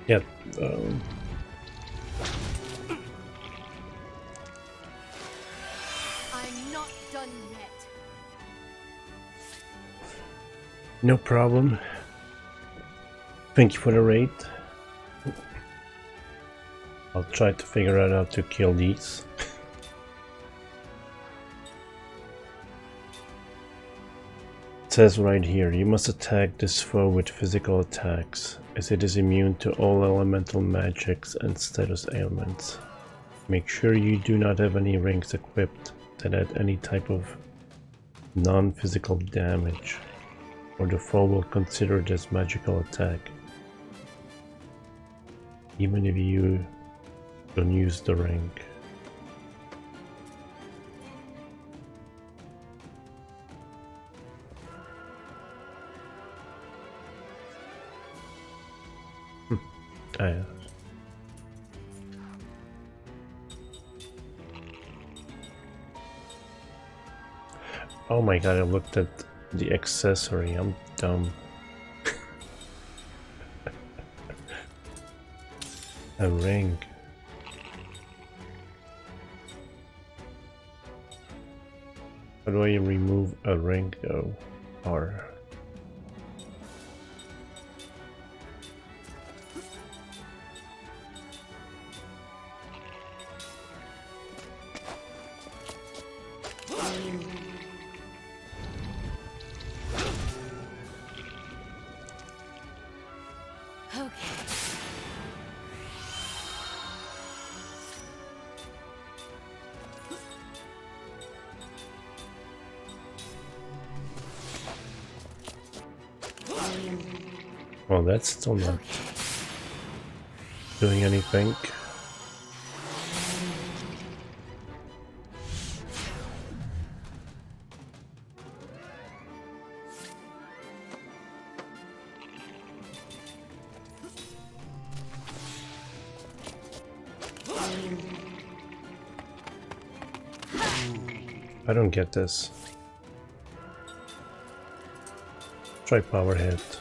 Yeah. I'm not done yet. No problem. Thank you for the raid. I'll try to figure out how to kill these. It says right here, you must attack this foe with physical attacks, as it is immune to all elemental magics and status ailments. Make sure you do not have any rings equipped that add any type of non-physical damage, or the foe will consider it as magical attack, even if you don't use the ring. Ah, yeah. Oh my god, I looked at the accessory, I'm dumb. A ring. How do I remove a ring though? R. Well, that's still not doing anything. I don't get this. Try power hit.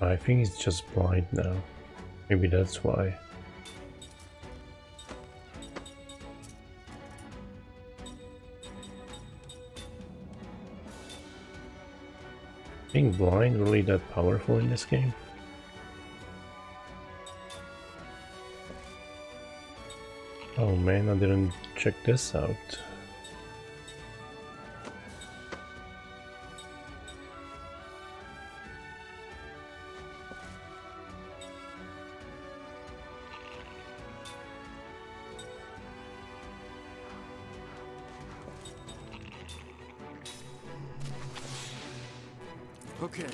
I think he's just blind now. Maybe that's why. Being blind really that powerful in this game? Oh man, I didn't check this out. Okay.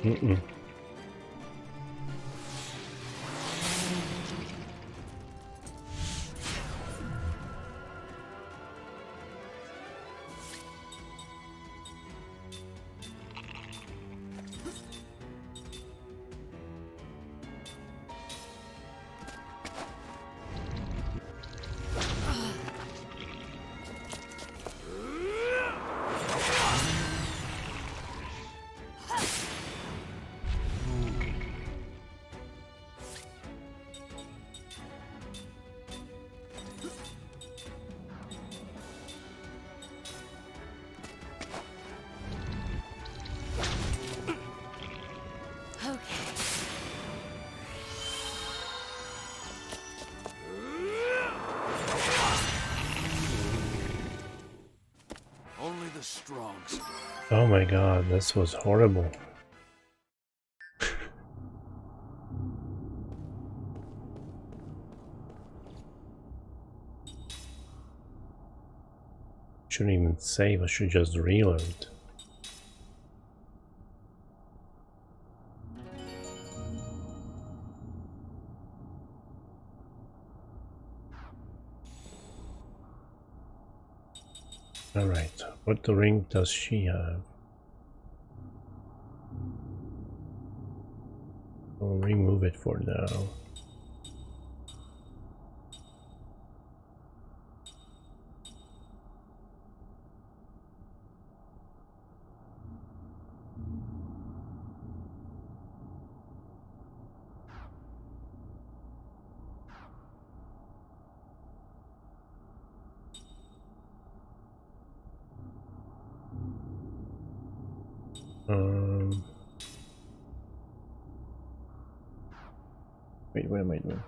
Mm-mm. Only the strong survive. Oh my god, this was horrible. Shouldn't even save, I should just reload. Alright, what the ring does she have? I'll remove it for now. Wait, what am I doing?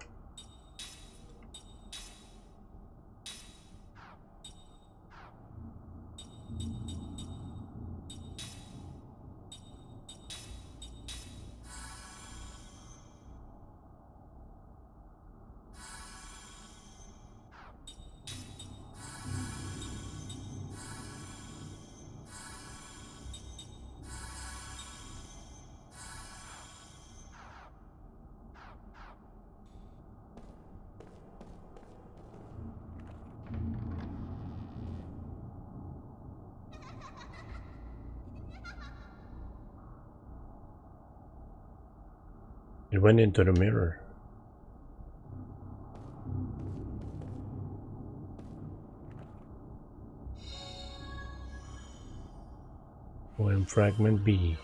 It went into the mirror. Poem fragment B.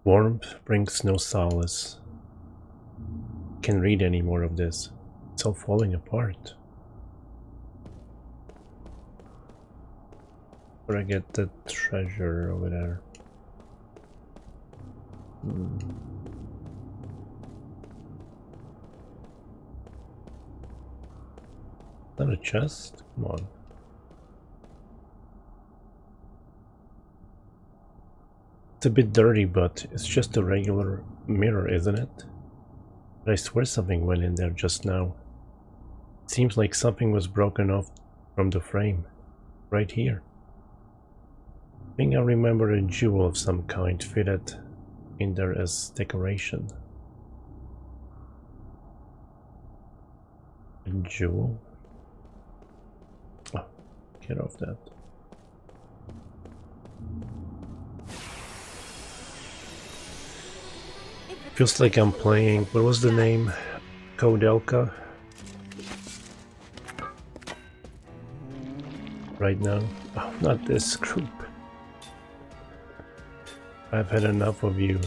Warmth brings no solace. Can't read any more of this. It's all falling apart. Where I get the treasure over there. Is that a chest? Come on. It's a bit dirty, but it's just a regular mirror, isn't it? But I swear something went in there just now. It seems like something was broken off from the frame. Right here. I think I remember a jewel of some kind fitted in there as decoration. A jewel? Oh, get off that. Feels like I'm playing, what was the name? Kodelka? Right now? Oh, not this group. I've had enough of you.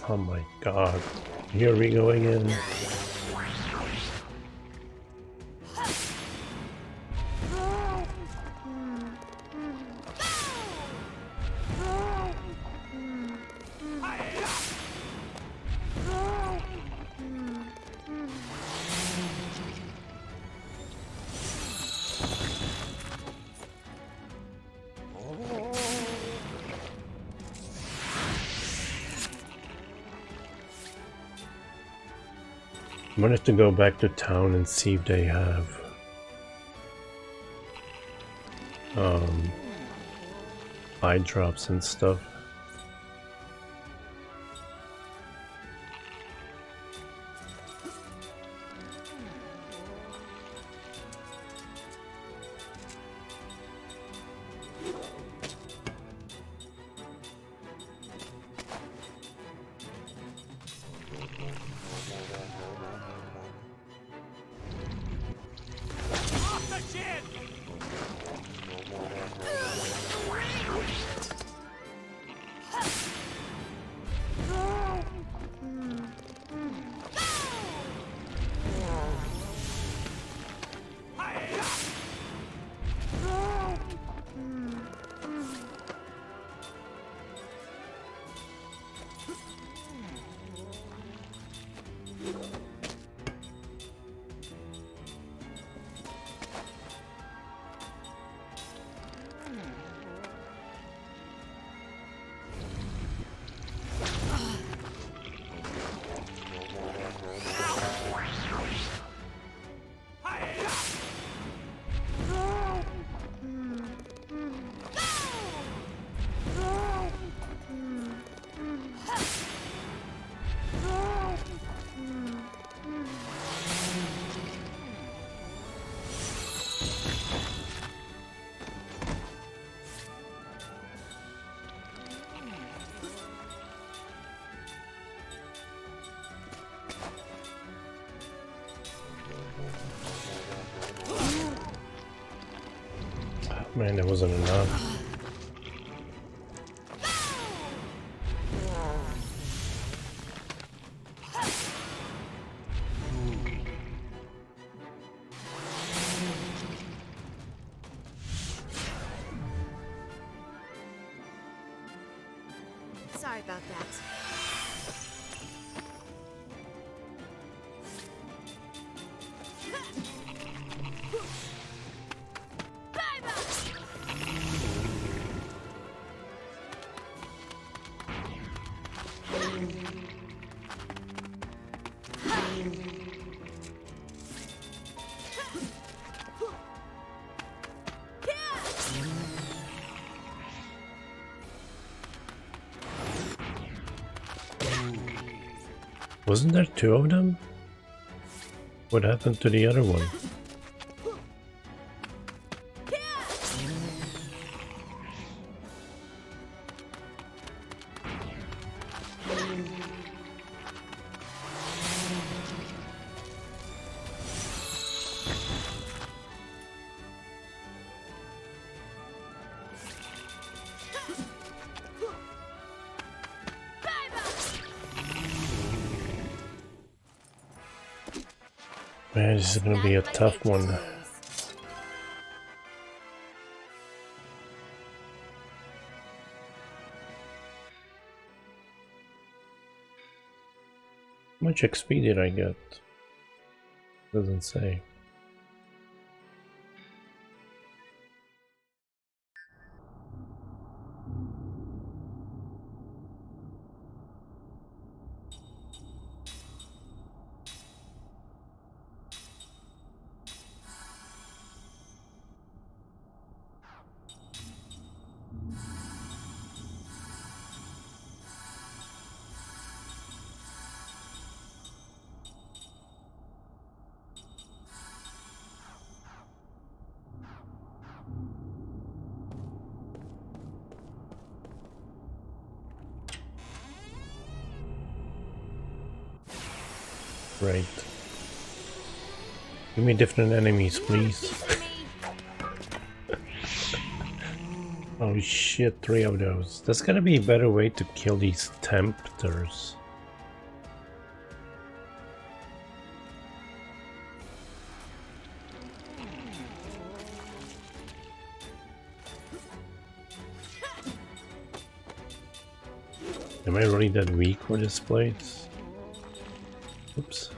Oh my god. Here we go again. I wanted to go back to town and see if they have eye drops and stuff. Man, it wasn't enough. Sorry about that. Wasn't there two of them? What happened to the other one? Man, this is gonna be a tough one. How much XP did I get? Doesn't say. Right. Give me different enemies, please. Oh shit, 3 of those. There's gotta be a better way to kill these tempters. Am I really that weak for this place? Oops.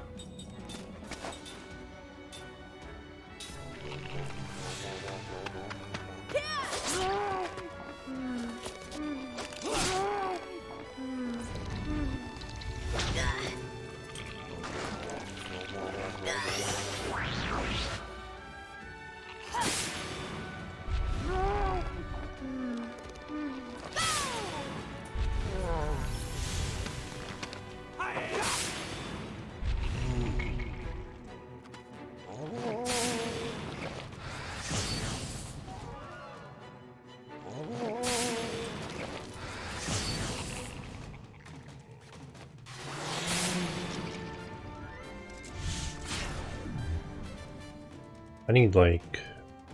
I need like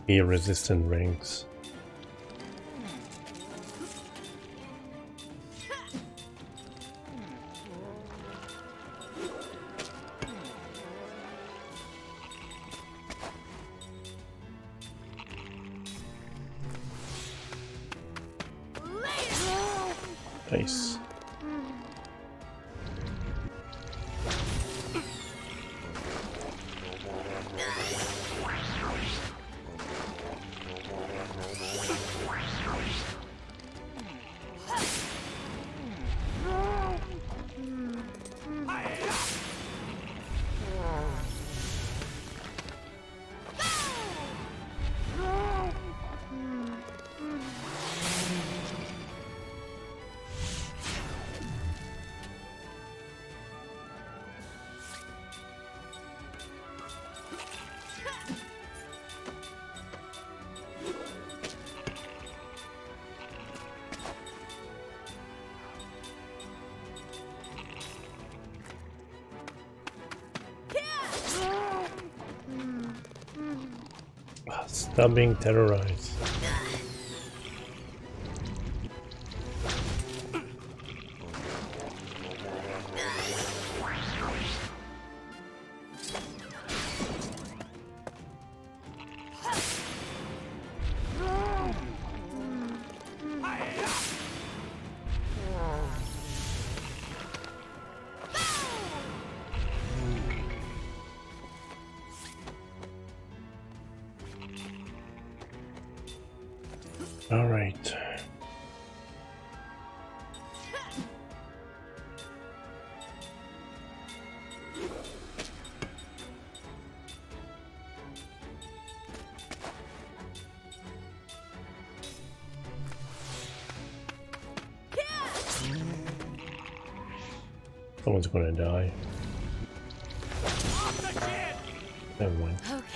fear resistant rings. Nice. Stop being terrorized. All right. Someone's gonna die. Never mind. Okay.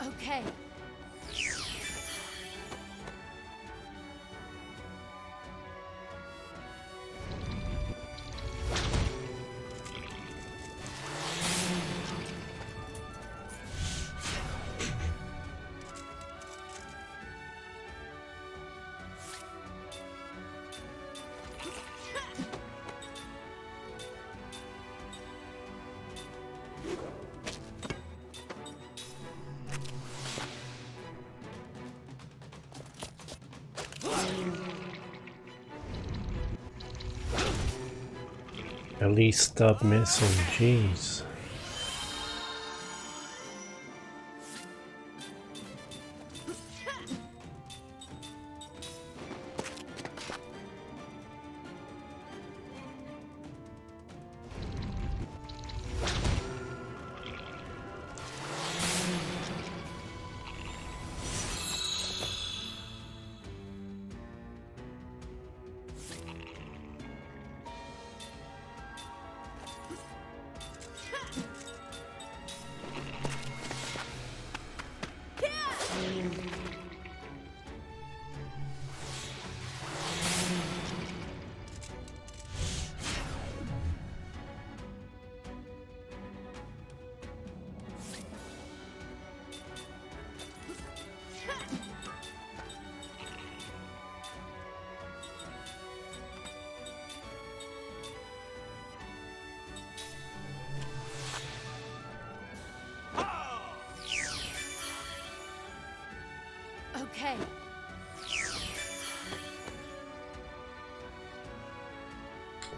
Okay. At least stop missing, jeez.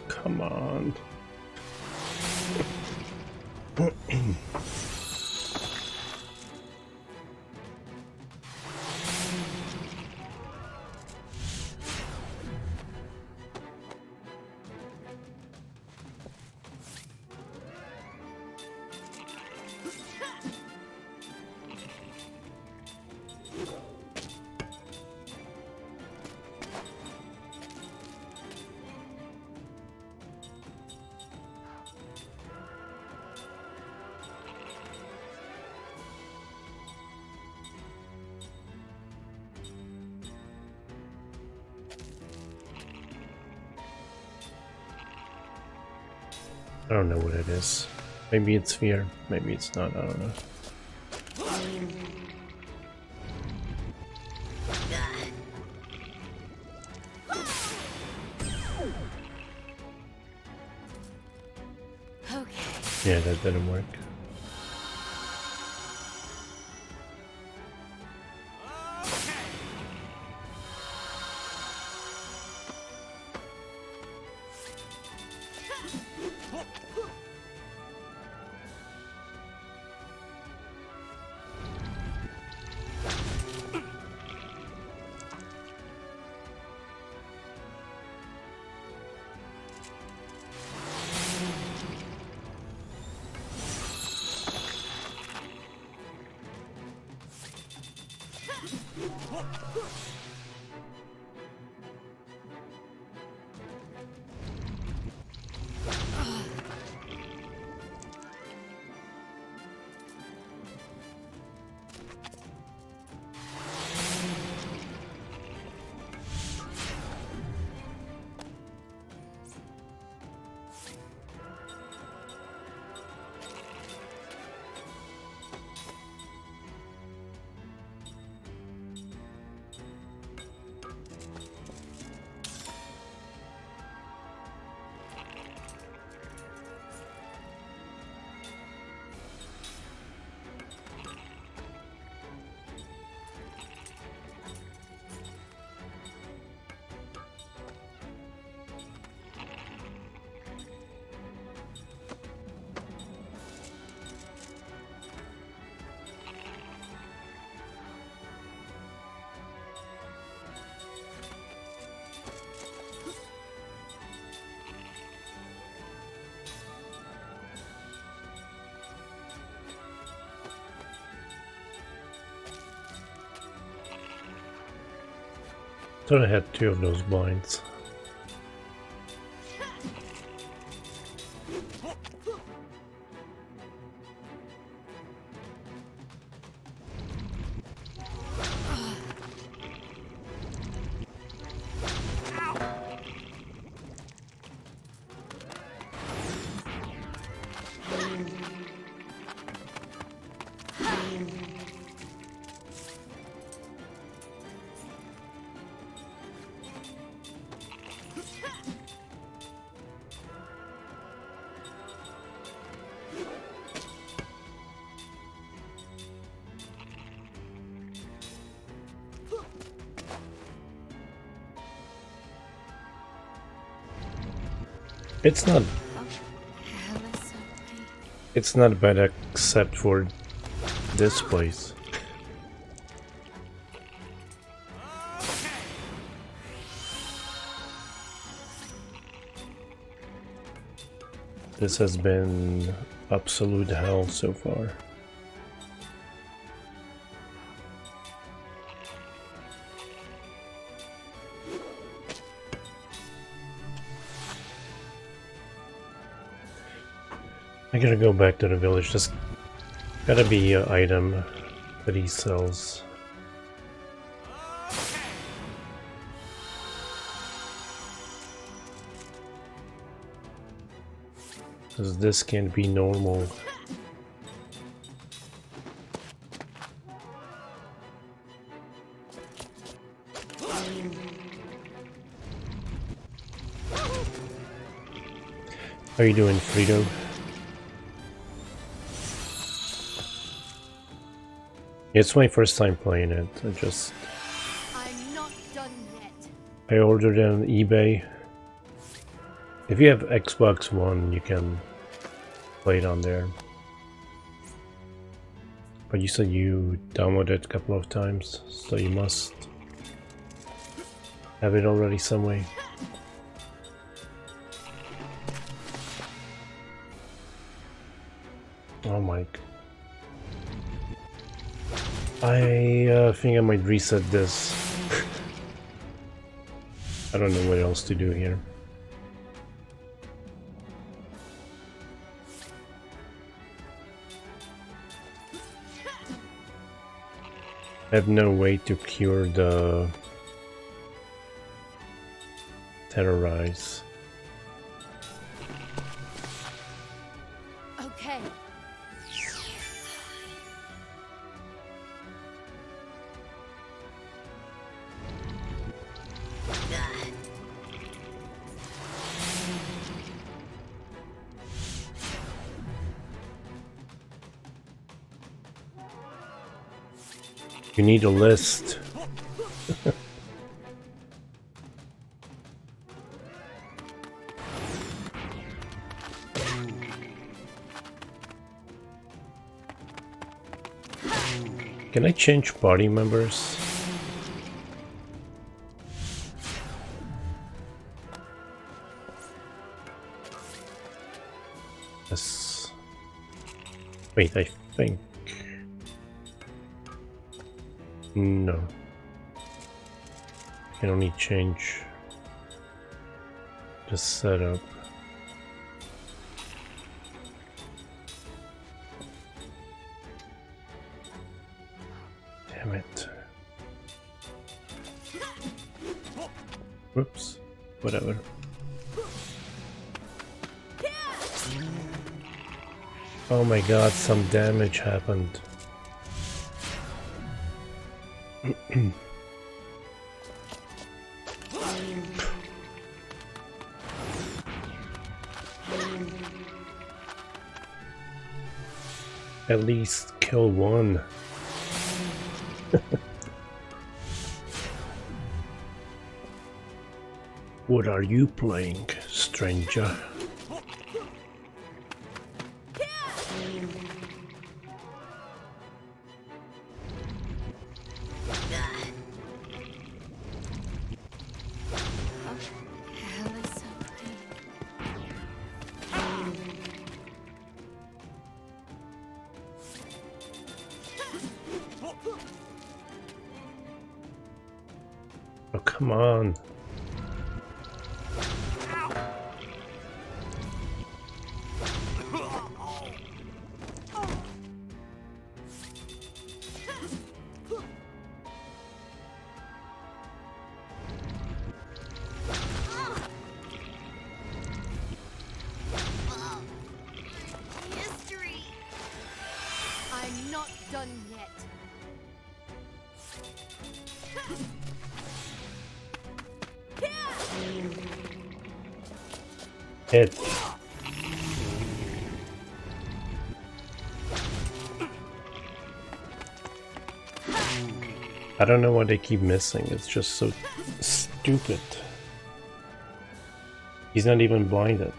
Come on. I don't know what it is. Maybe it's fear, maybe it's not, I don't know. Okay. Yeah, that didn't work. Thought I had 2 of those blinds. It's not bad except for this place. This has been absolute hell so far. I gotta go back to the village. There's gotta be an item that he sells. Because this can't be normal. How are you doing, Frito? It's my first time playing it. I'm not done yet. I ordered it on eBay. If you have Xbox One, you can play it on there. But you said you downloaded it a couple of times, so you must have it already some way. Oh my. I think I might reset this. I don't know what else to do here. I have no way to cure the terrorize. Okay. You need a list. Can I change party members? Yes. Wait, I think. No. I can only change the setup. Damn it. Whoops. Whatever. Oh my god, some damage happened. At least kill one. What are you playing, stranger? Oh, come on. History. I'm not done yet. Hit. I don't know why they keep missing. It's just so stupid. He's not even blinded.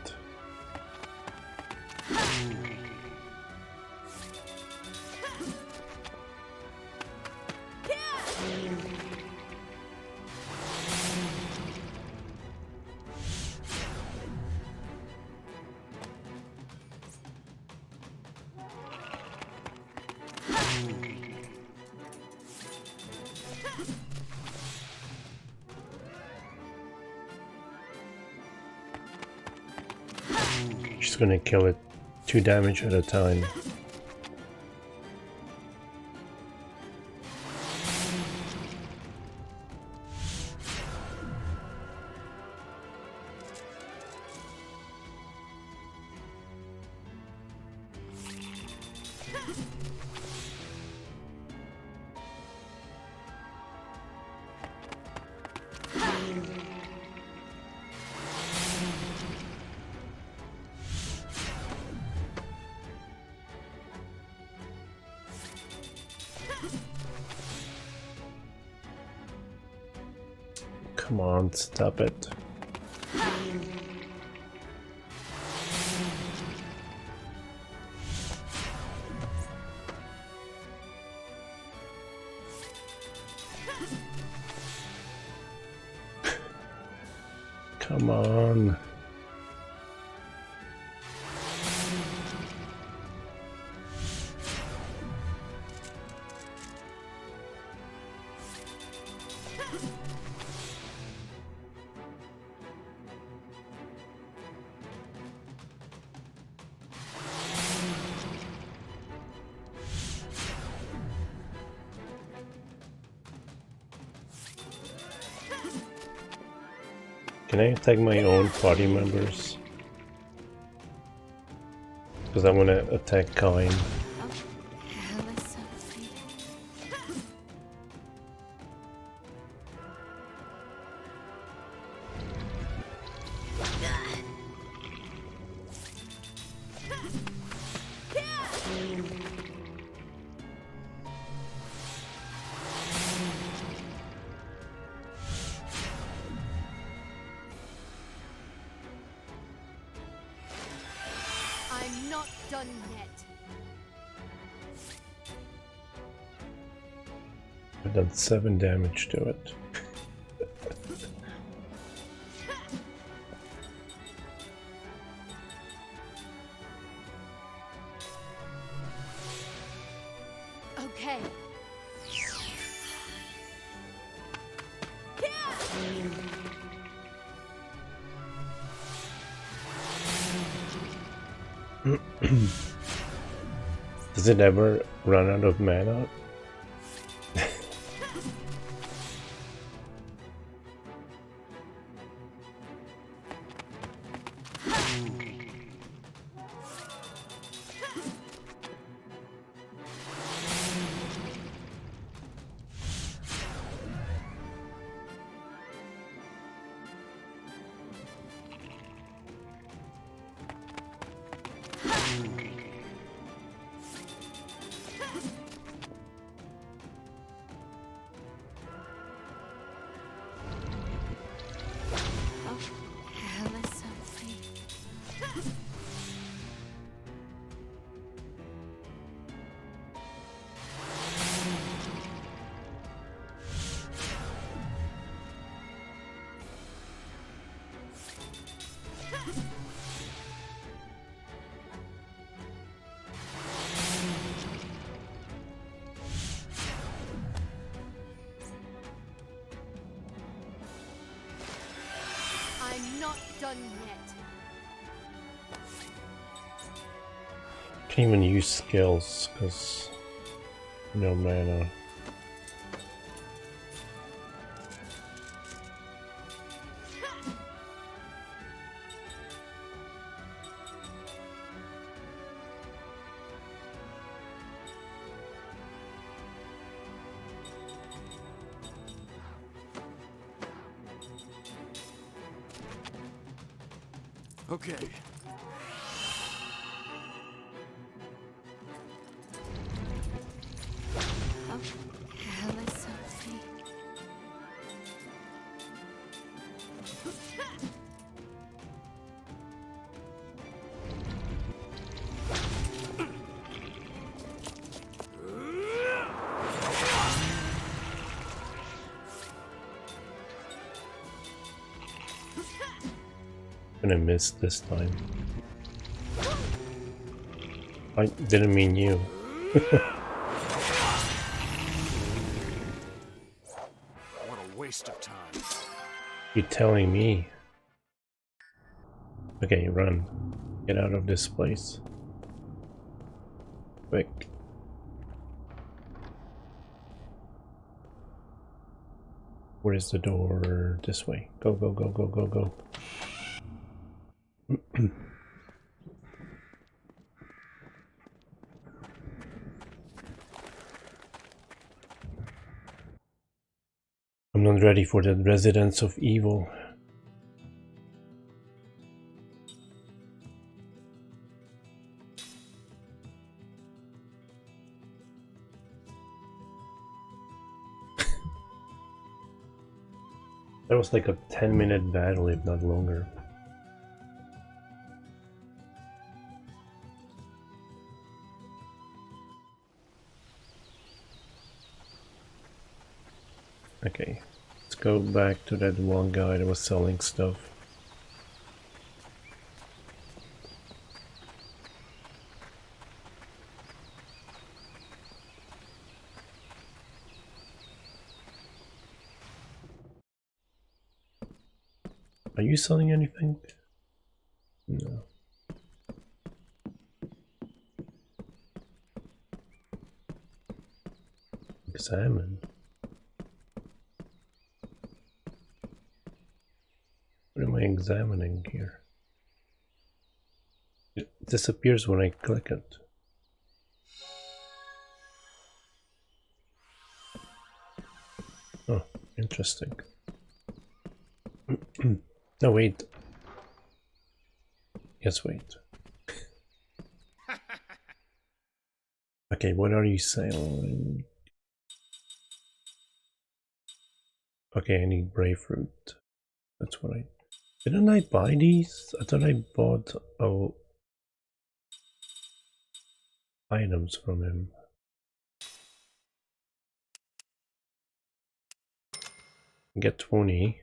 She's gonna kill it 2 damage at a time. Come on, stop it. Come on. Can I attack my own party members? Because I want to attack Kine. I'm not done yet. I've done 7 damage to it. Okay. Does it ever run out of mana? I'm not done yet. Can't even use skills because no mana. Okay. Gonna miss this time. I didn't mean you. What a waste of time. You're telling me. Okay, run. Get out of this place. Quick. Where is the door? This way. Go, go, go, go, go, go. I'm not ready for the residence of evil. That was like a 10-minute battle, if not longer. Okay, let's go back to that one guy that was selling stuff. Are you selling anything? No. Examine. What am I examining here? It disappears when I click it. Oh, interesting. No, wait. Yes, wait. Okay, what are you selling? Okay, I need brave fruit. That's what I... Didn't I buy these? I thought I bought items from him. Get 20.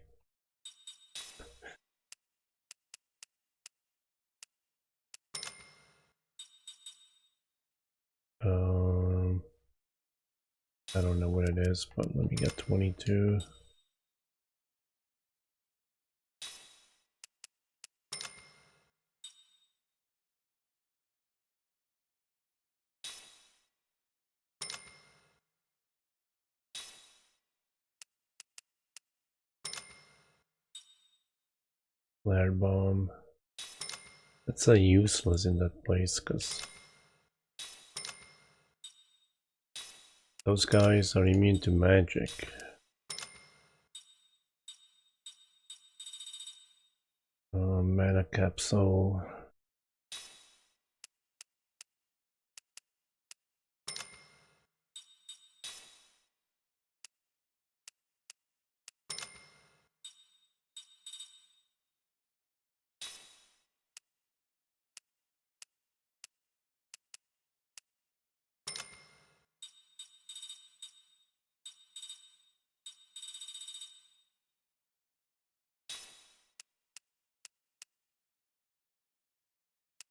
I don't know what it is, but let me get 22. Flare bomb. That's a useless in that place, because those guys are immune to magic. Mana capsule.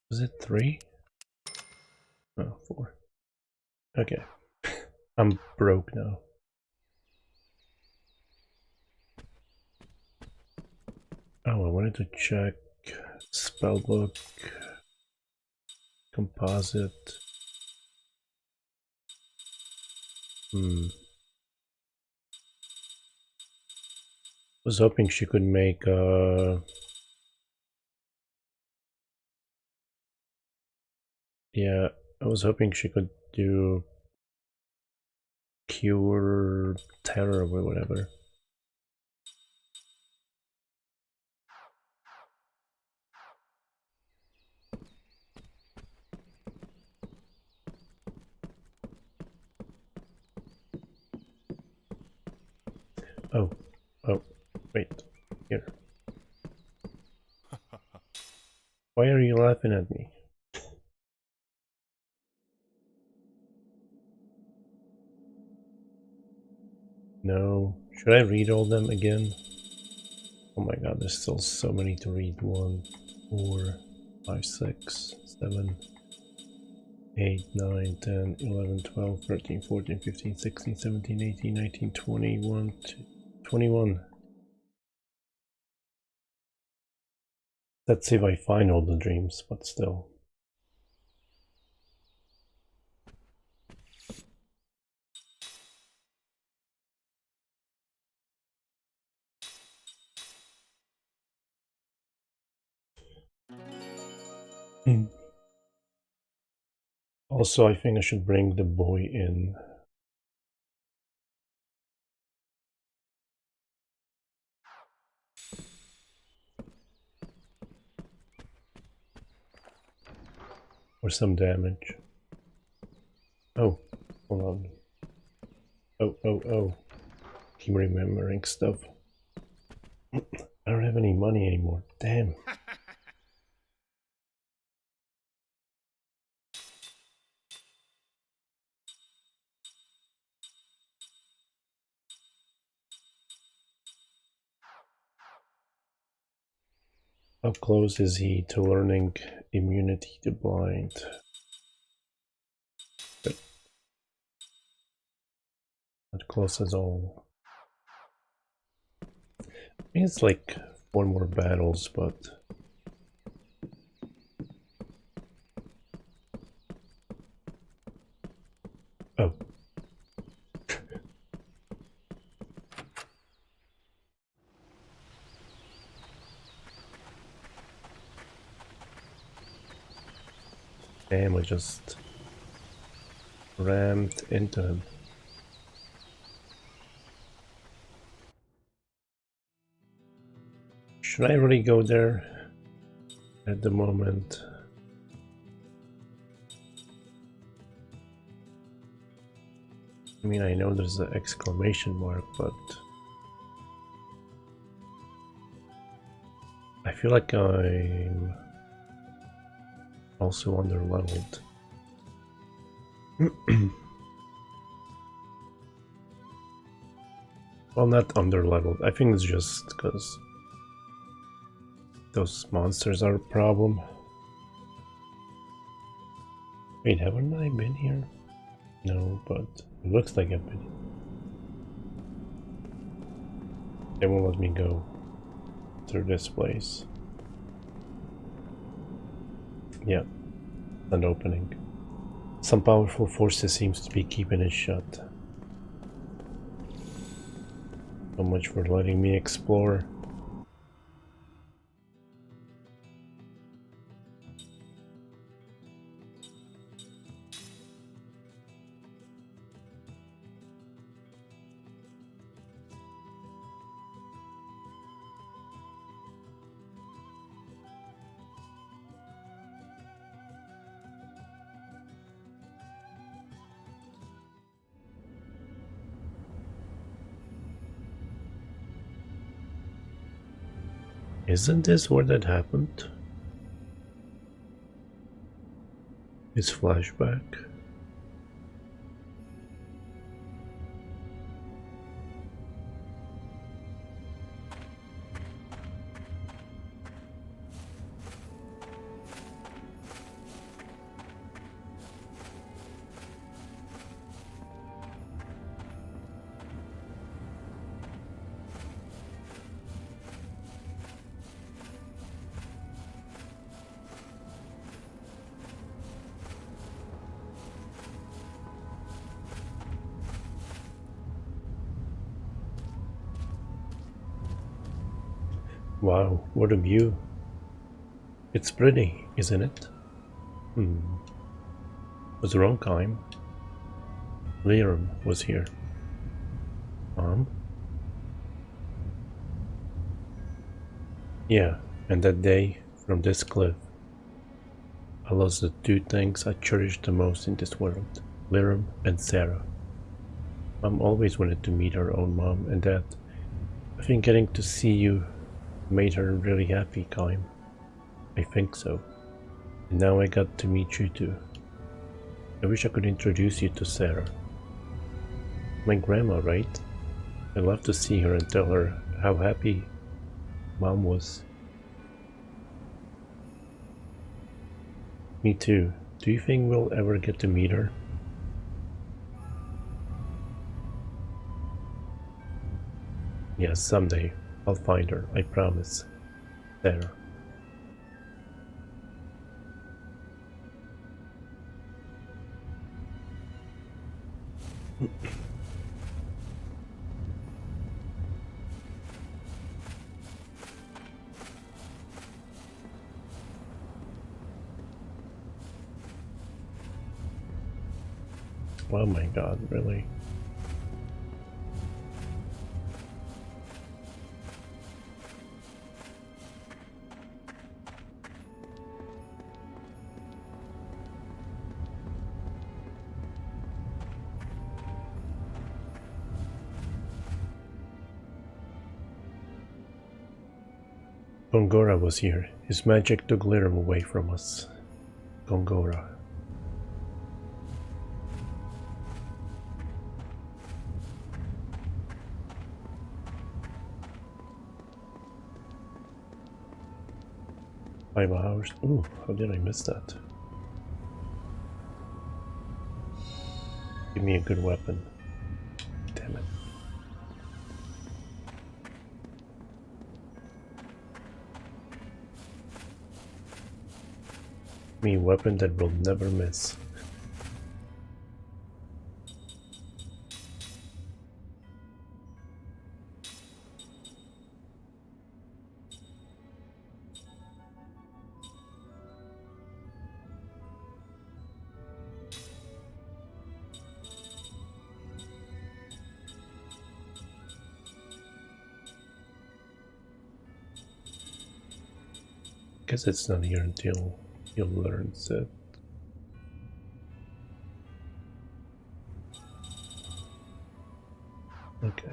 Was it 3? Oh, 4. Okay. I'm broke now. Oh, I wanted to check spellbook, composite. Was hoping she could make yeah, I was hoping she could do cure terror or whatever. Oh, wait, here. Why are you laughing at me? No, should I read all them again? Oh my god, there's still so many to read. 1, 4, 5, 6, 7, 8, 9, 10, 11, 12, 13, 14, 15, 16, 17, 18, 19, 21, 21. Let's see if I find all the dreams, but still. Also, I think I should bring the boy in. For some damage. Oh, hold on. Oh. Keep remembering stuff. I don't have any money anymore. Damn. How close is he to learning immunity to blind? But not close at all. I think it's like one more battles, but oh. Damn, I just rammed into him. Should I really go there at the moment? I mean, I know there's an exclamation mark, but I feel like I'm also underleveled. Well, not underleveled. I think it's just because those monsters are a problem. Wait, haven't I been here? No, but it looks like I've been. They won't let me go through this place. Yeah, an opening. Some powerful forces seems to be keeping it shut. So much for letting me explore. Isn't this where that happened? It's flashback. Wow, what a view. It's pretty, isn't it? Was the wrong time. Liam was here. Mom? Yeah, and that day, from this cliff, I lost the two things I cherished the most in this world. Liam and Sarah. Mom always wanted to meet her own mom and dad. I think getting to see you made her really happy, Kaim. I think so. And now I got to meet you too. I wish I could introduce you to Sarah. My grandma, right? I'd love to see her and tell her how happy Mom was. Me too. Do you think we'll ever get to meet her? Yes, someday. I'll find her, I promise. Sarah. Oh my god, really? Gongora was here. His magic took Lirim away from us. Gongora. Five hours. Ooh, how did I miss that? Give me a good weapon. Damn it. Me weapon that will never miss. Guess it's not here until he learns it. Okay.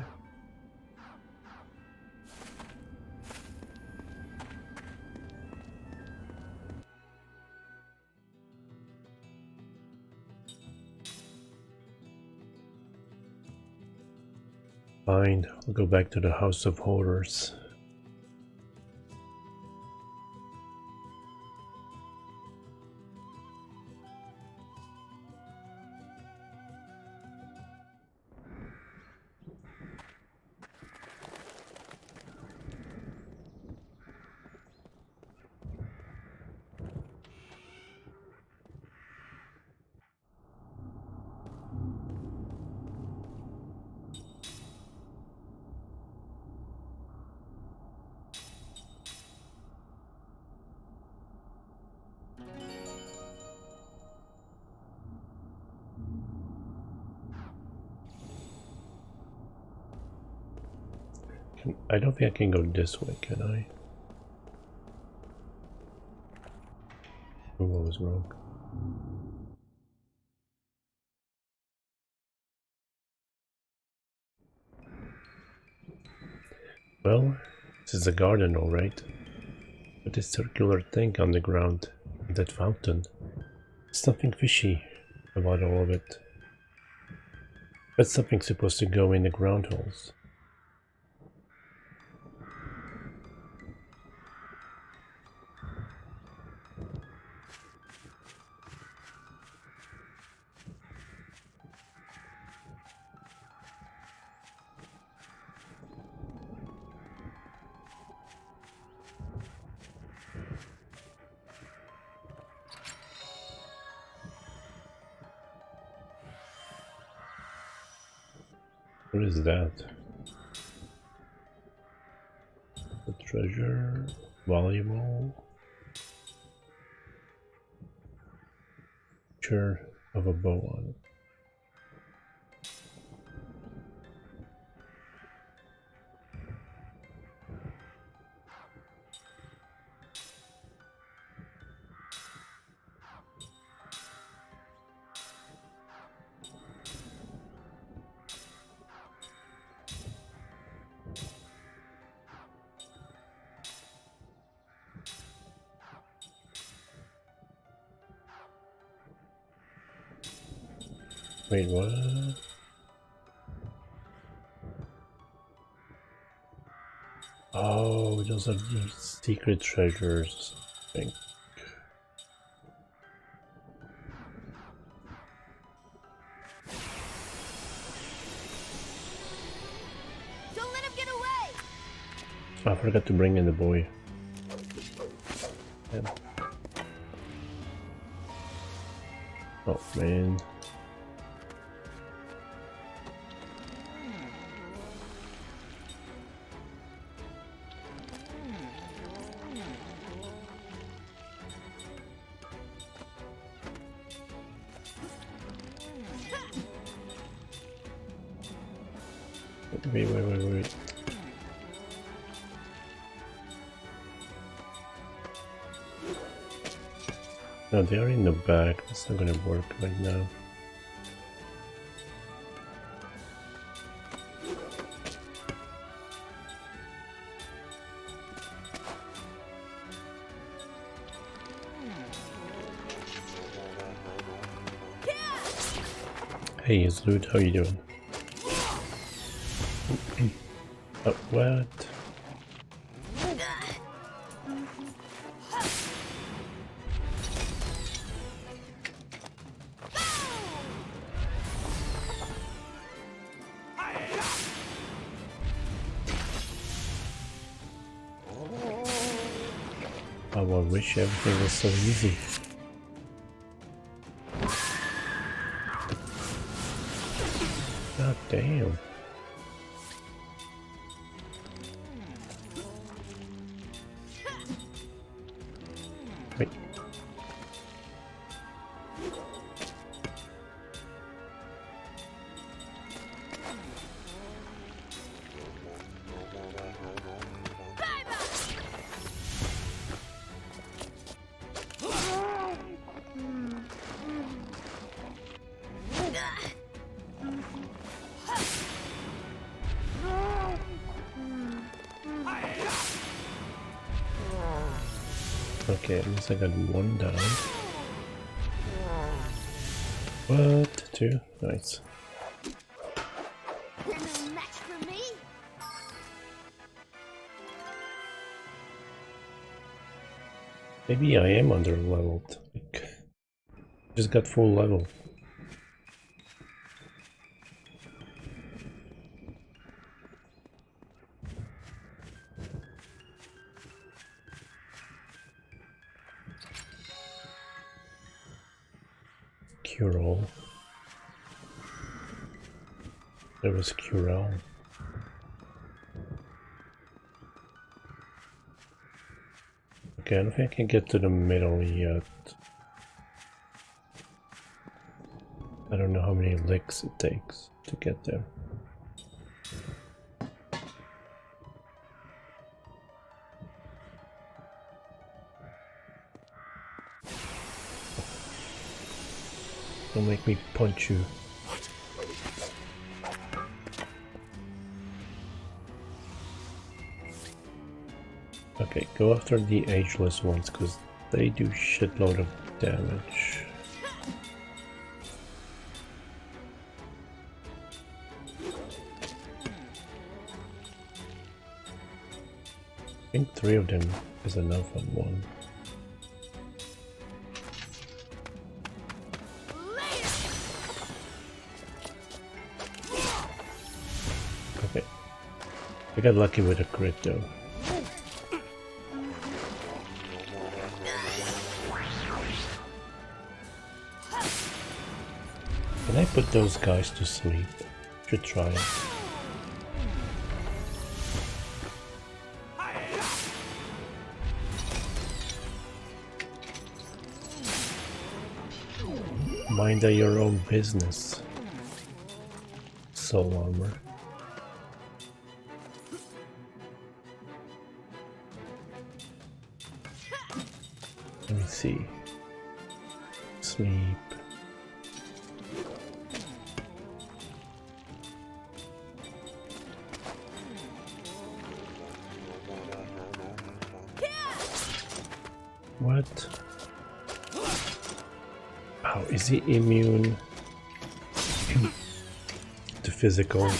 Fine, I'll go back to the House of Horrors. I don't think I can go this way, can I? Oh, what was wrong? Well, this is a garden, alright. But this circular thing on the ground, that fountain, something fishy about all of it. But something's supposed to go in the ground holes. What is that? The treasure, valuable. Picture of a bow on it. Wait, what? Oh, those are the secret treasures, I think. Don't let him get away! I forgot to bring in the boy. Yeah. Oh man. Wait. No, they are in the back. That's not gonna work right now. Hey, Izloot, how you doing? Oh, what? Oh, I wish everything was so easy. Damn. Wait. Okay, at least I got one down. What? Two? Nice. You're no match for me. Maybe I am under leveled. Like, just got full level. Cure all. There was cure all. Okay, I don't think I can get to the middle yet. I don't know how many licks it takes to get there. Don't make me punch you. Okay, go after the ageless ones, because they do shitload of damage. I think 3 of them is enough on one. Okay. I got lucky with a crit though. Can I put those guys to sleep? Should try it. Mind your own business. Soul armor. Let me see. Sleep. What? How is he immune to physical?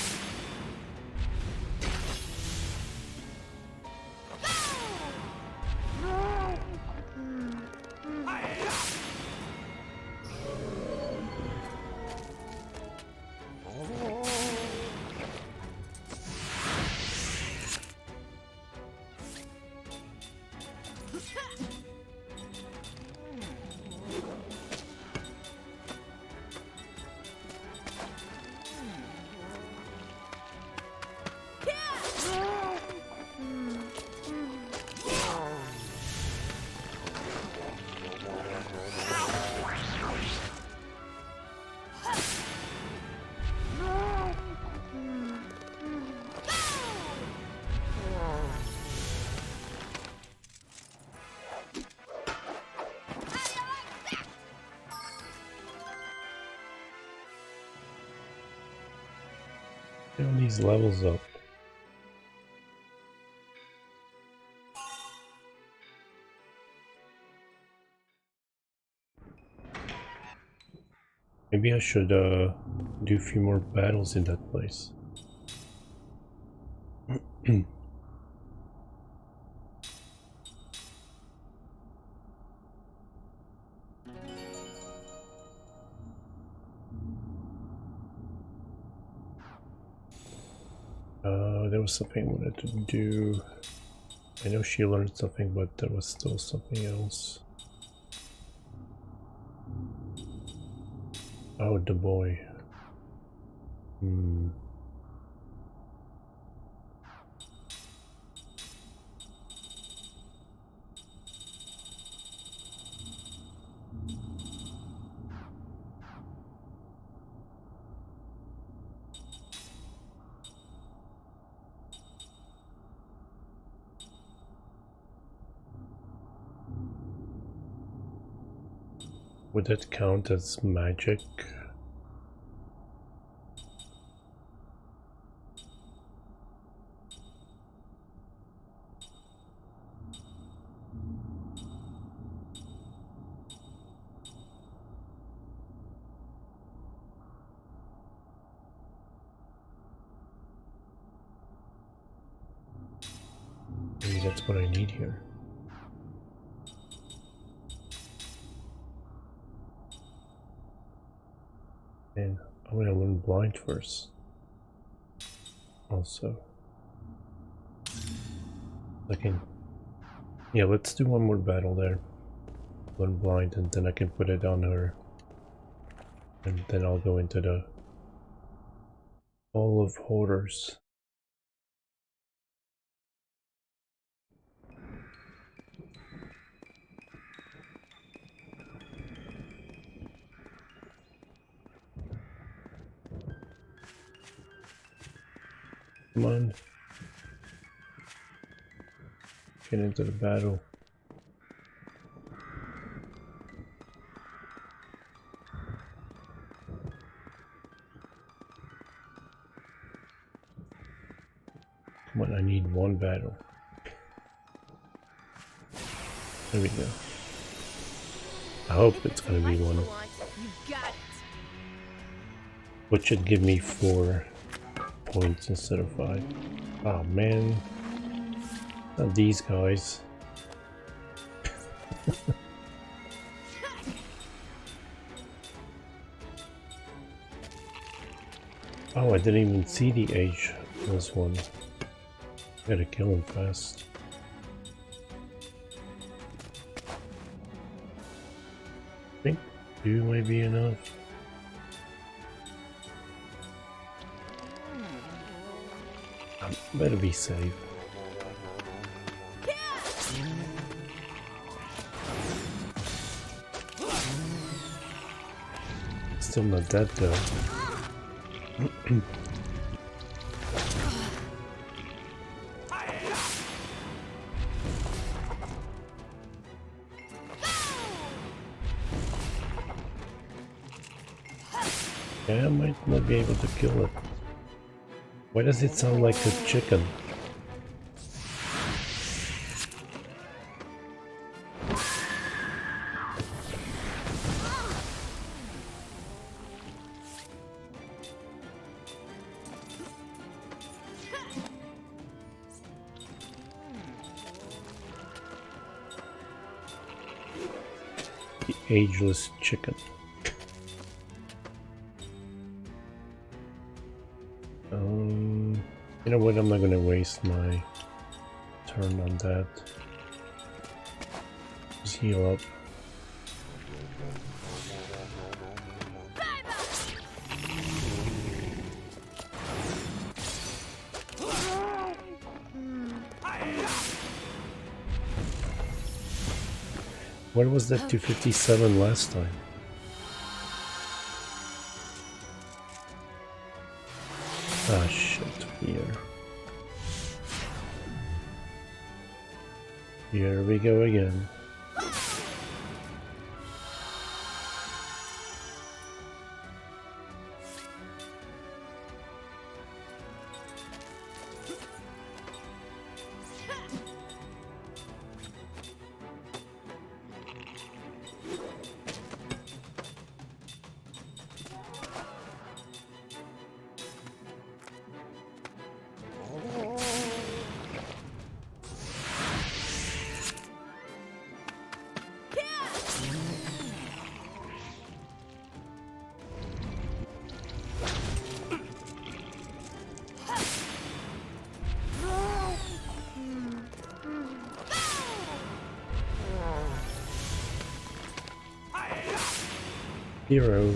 All these levels up. Maybe I should do a few more battles in that place. There was something I wanted to do. I know she learned something, but there was still something else. Oh, the boy. Would that count as magic? Maybe that's what I need here. And I'm gonna learn blind first. Also. Yeah, let's do one more battle there. Learn blind and then I can put it on her. And then I'll go into the Hall of Horrors. Come on. Get into the battle. Come on, I need one battle. There we go. I hope it's gonna be one. Which should give me 4 points instead of 5. Oh man. Not these guys. Oh, I didn't even see the age of this one. Gotta kill him fast. I think 2 might be enough. Better be safe. Still not dead though. Yeah, I might not be able to kill it. Why does it sound like a chicken? The ageless chicken. You know what, I'm not gonna waste my turn on that. Just heal up. Where was that 257 last time? Ah shit, here. Here we go again. Hero.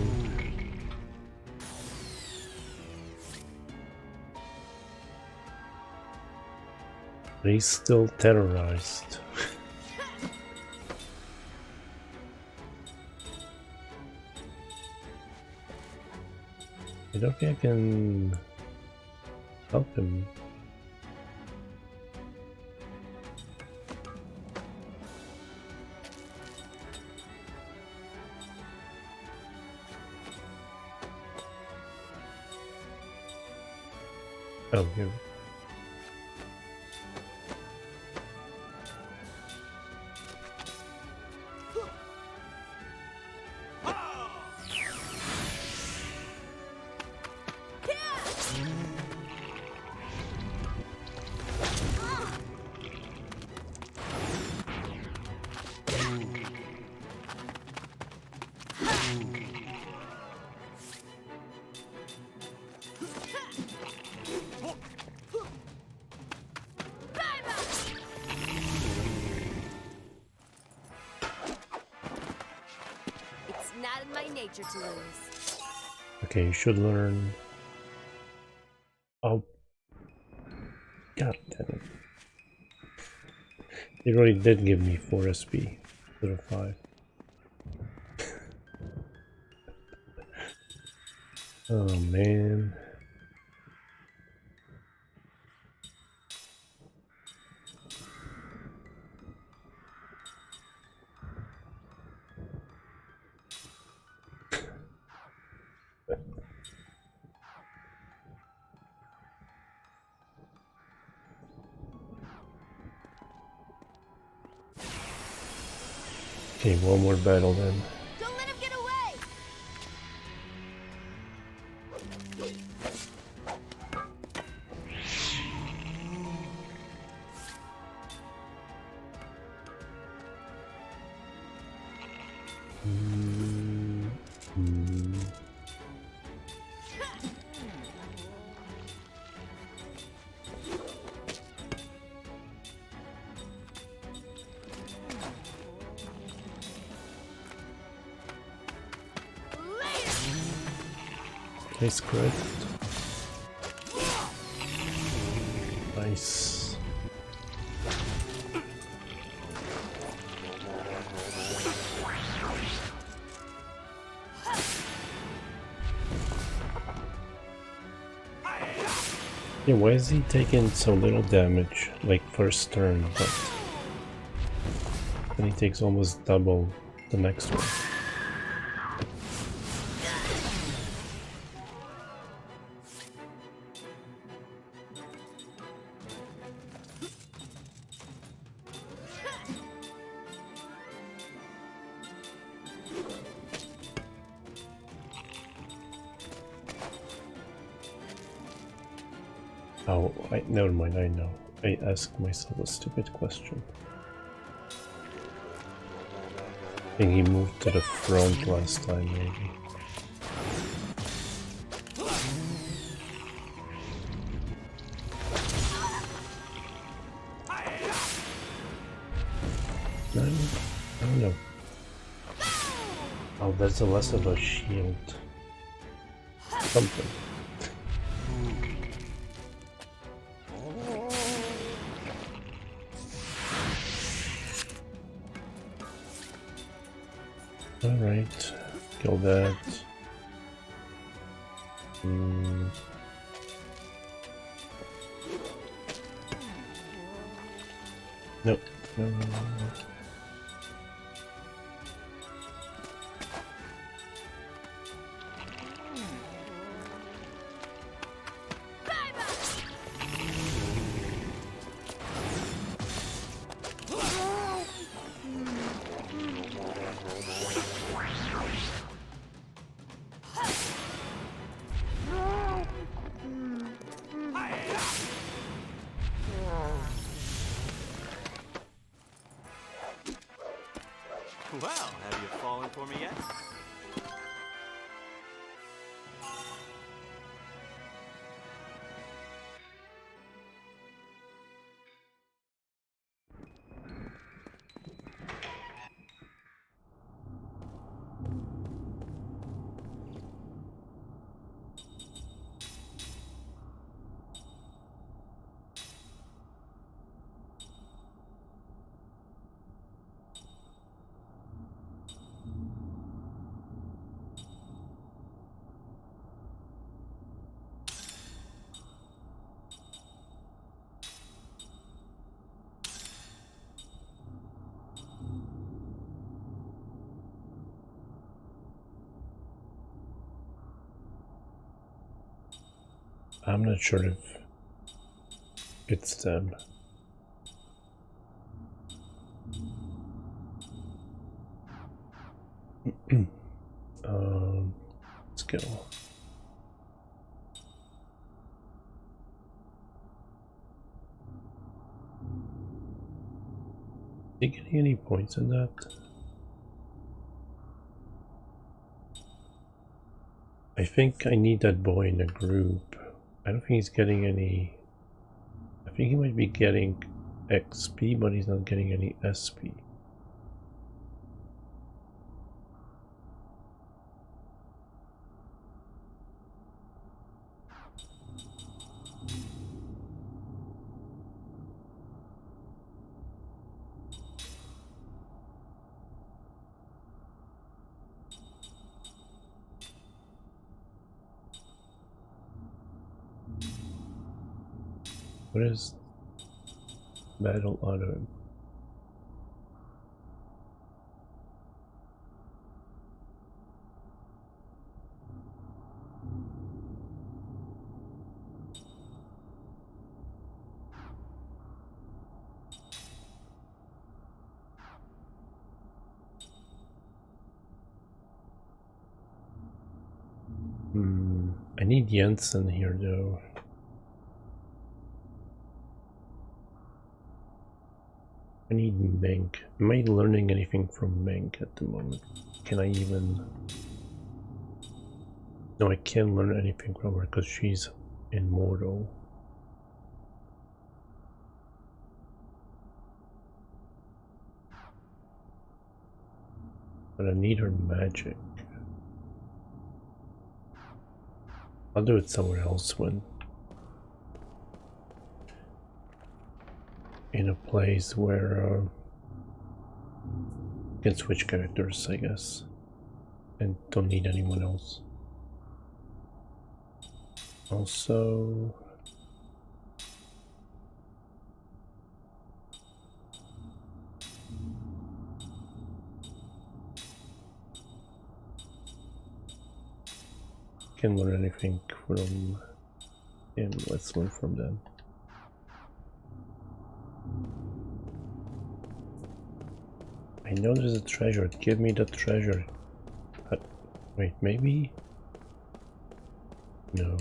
He's still terrorized. I don't think I can help him. Oh, here. It's not in my nature to lose. Okay, you should learn. Oh, god damn it! It really did give me 4 SP instead of 5. Oh man. Okay, one more battle then. Don't let him get away! Nice crit. Nice. Yeah, why is he taking so little damage, like first turn, but then he takes almost double the next one? Oh, never mind, I know. I asked myself a stupid question. I think he moved to the front last time, maybe. No, I don't know. Oh, that's a less of a shield. Something. Alright, kill that. Nope. No. Well, have you fallen for me yet? I'm not sure if It's them. Let's go. Are you getting any points in that? I think I need that boy in the group. I don't think he's getting any. I think he might be getting XP, but he's not getting any SP. What is Battle Auto? I need Jensen here though. I need Meng. Am I learning anything from Meng at the moment? Can I even... No, I can't learn anything from her because she's immortal. But I need her magic. I'll do it somewhere else when... in a place where I can switch characters, I guess, and don't need anyone else. Also, can't learn anything from him. Let's learn from them. I know there's a treasure. Give me the treasure. Wait, maybe? No.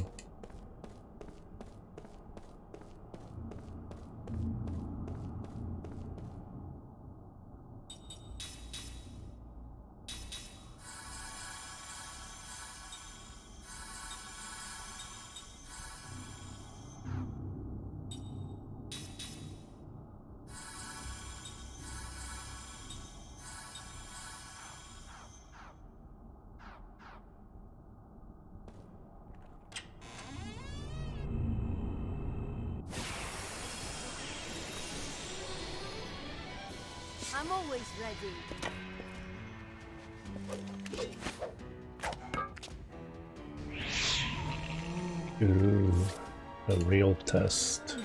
I'm always ready. Ooh, a real test.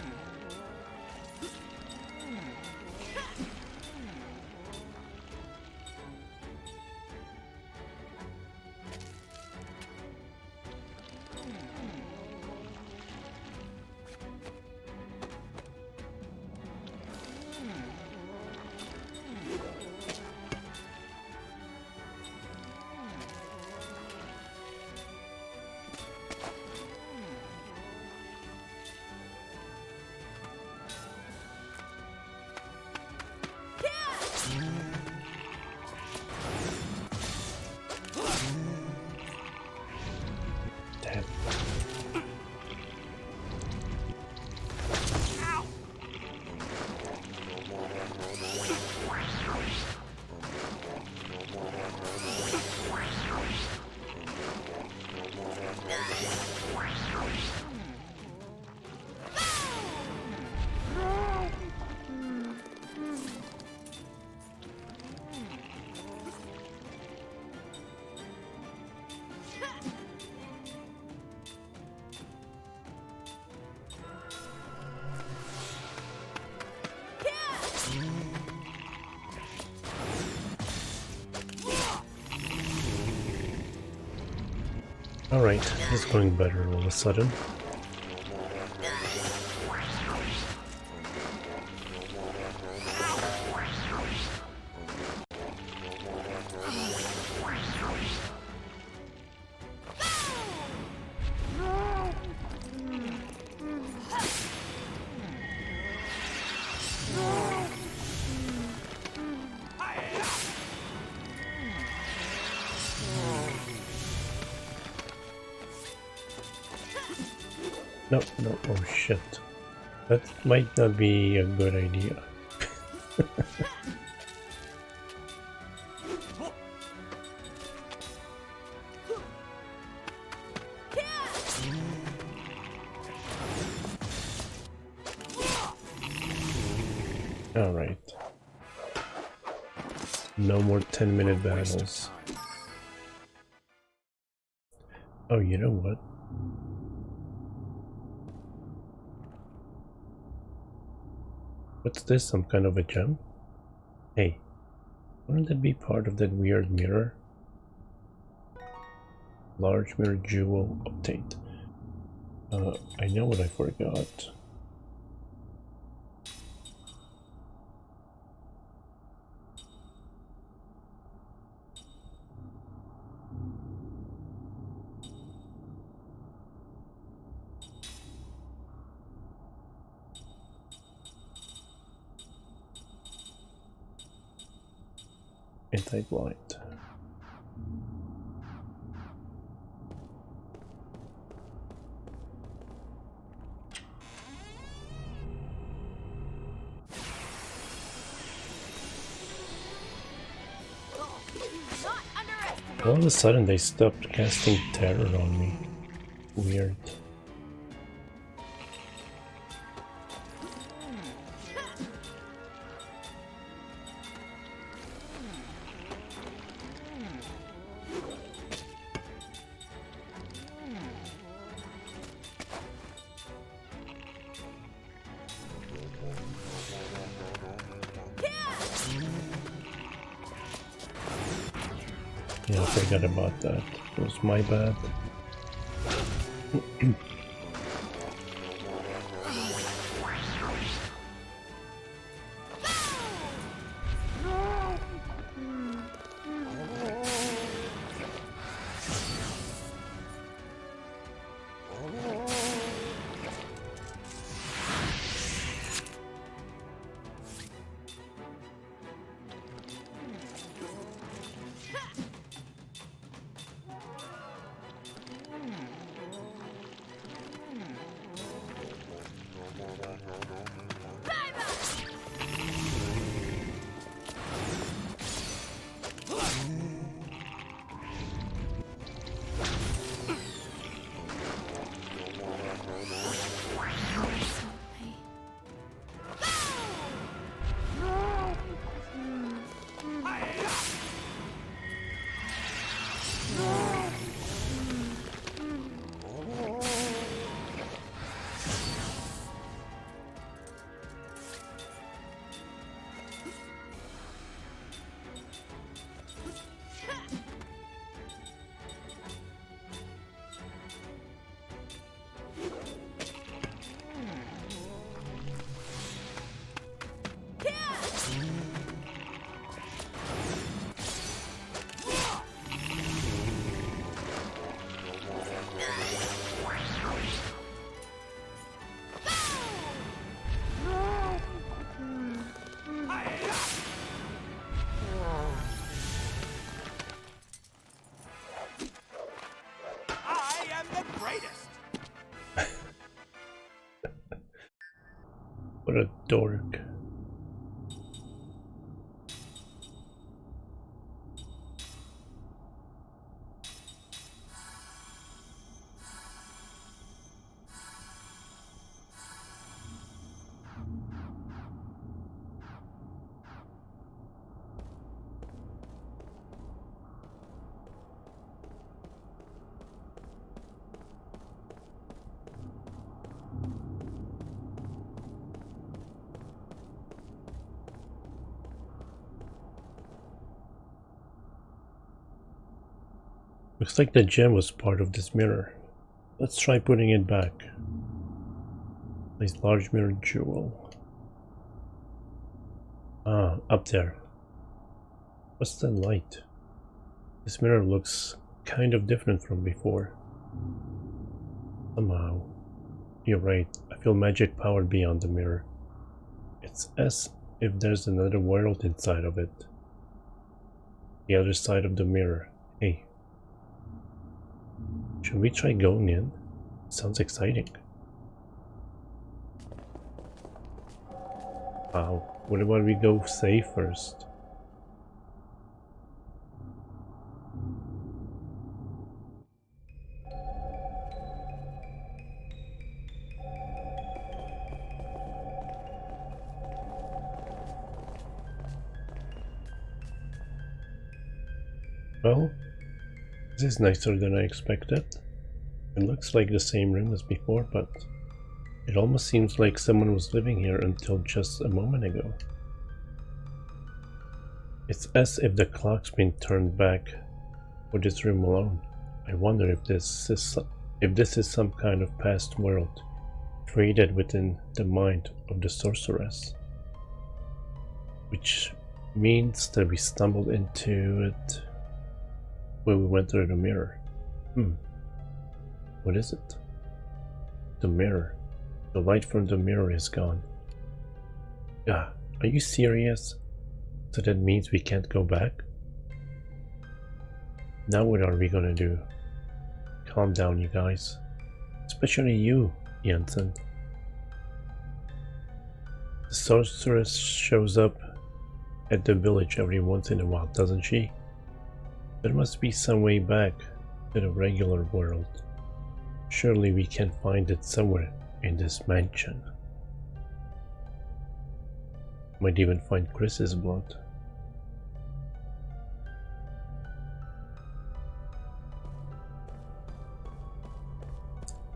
Alright, it's going better all of a sudden. No, no, oh shit. That might not be a good idea. Alright. No more 10-minute battles. Oh, you know what? What's this? Some kind of a gem? Hey, wouldn't that be part of that weird mirror? Large mirror jewel update. I know what I forgot. Anti-blind. All of a sudden they stopped casting terror on me. Weird. Yeah, I forgot about that. It was my bad. What a dork. Looks like the gem was part of this mirror. Let's try putting it back. This large mirror jewel. Ah, up there. What's the light? This mirror looks kind of different from before. Somehow. You're right, I feel magic power beyond the mirror. It's as if there's another world inside of it. The other side of the mirror. Hey. Should we try going in? Sounds exciting. Wow, what about we go save first? Well, this is nicer than I expected. It looks like the same room as before, but it almost seems like someone was living here until just a moment ago. It's as if the clock's been turned back for this room alone. I wonder if this is some kind of past world created within the mind of the sorceress. Which means that we stumbled into it when we went through the mirror. What is it? The mirror. The light from the mirror is gone. Ah, are you serious? So that means we can't go back? Now what are we gonna do? Calm down, you guys. Especially you, Jensen. The sorceress shows up at the village every once in a while, doesn't she? There must be some way back to the regular world. Surely we can find it somewhere in this mansion. Might even find Chris's blood.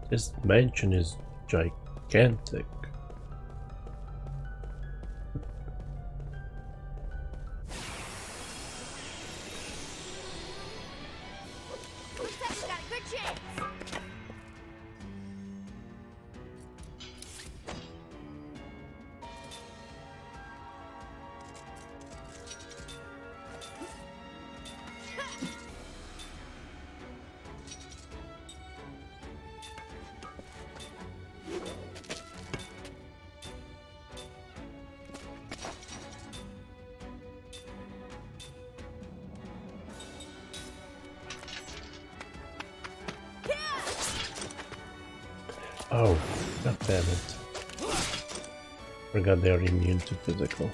This mansion is gigantic. Looks like we got a good chance. Oh, god damn it. Forgot they are immune to physical.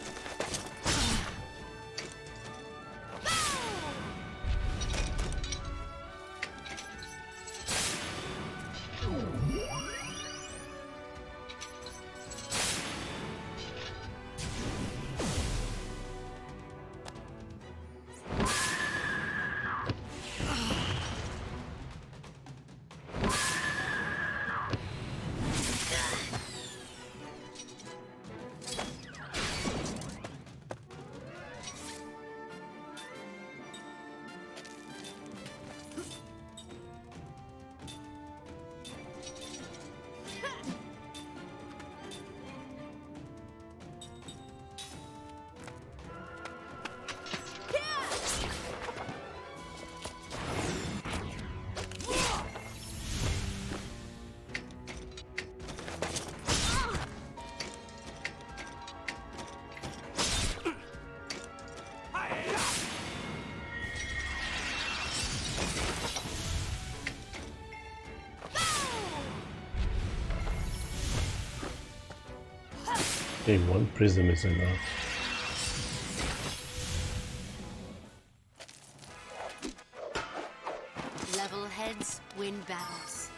Okay, one prism is enough. Level heads win battles.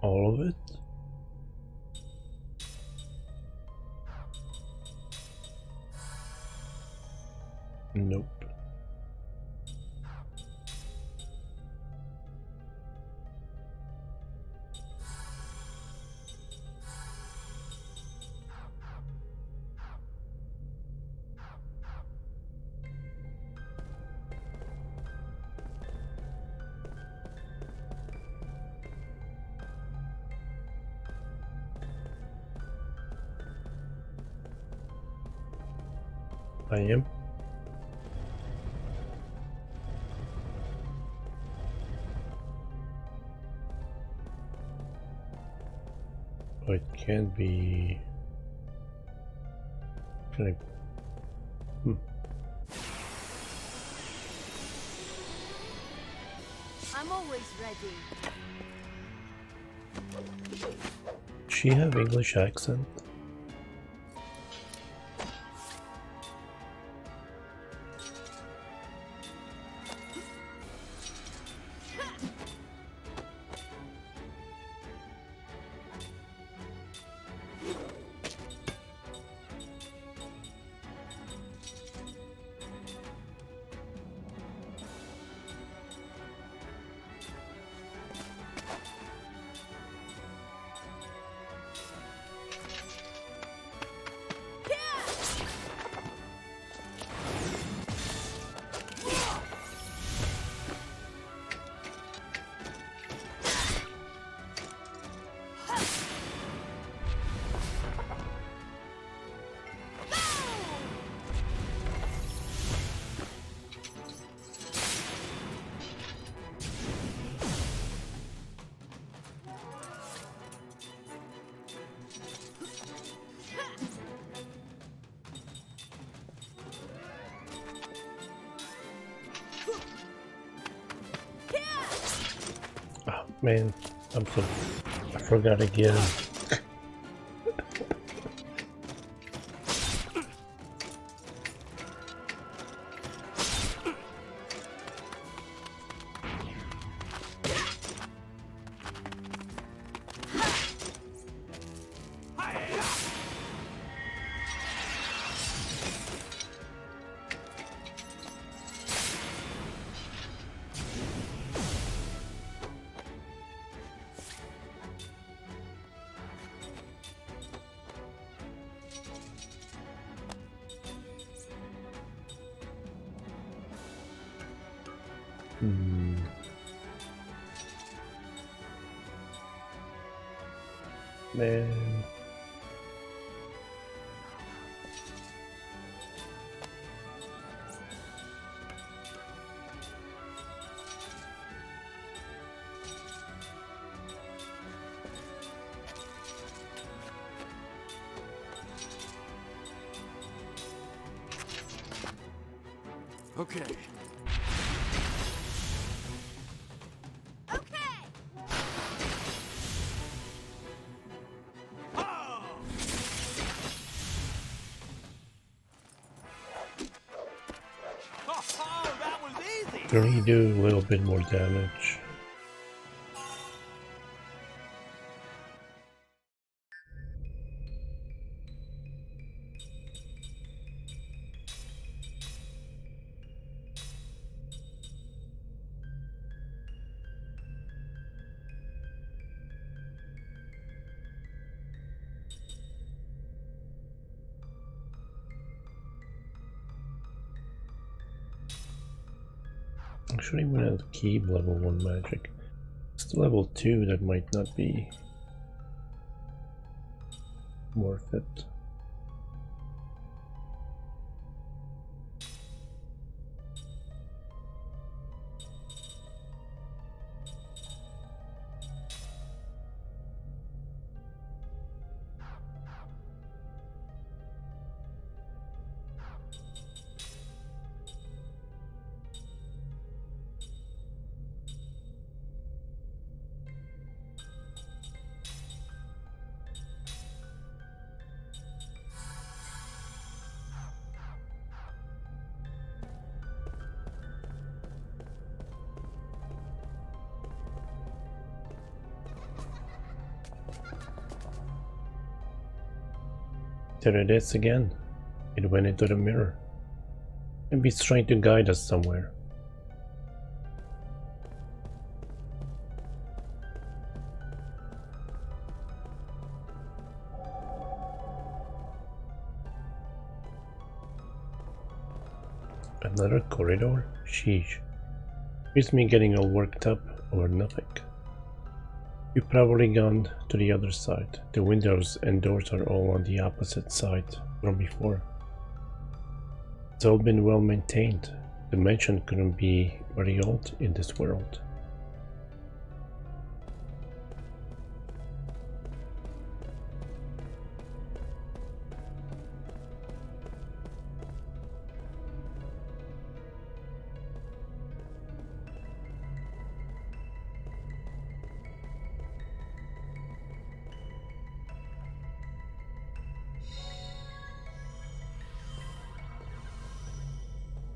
All of it? Nope. I am. Oh, it can't be. Can I? I'm always ready. She have English accent? Oh man, I forgot again. Man. Okay. Can we do a little bit more damage? Actually, we have to keep level 1 magic. It's the level 2 that might not be worth it. There it is again. It went into the mirror. Maybe it's trying to guide us somewhere. Another corridor? Sheesh. Here's me getting all worked up over nothing. You've probably gone to the other side. The windows and doors are all on the opposite side from before. It's all been well maintained. The mansion couldn't be very old in this world.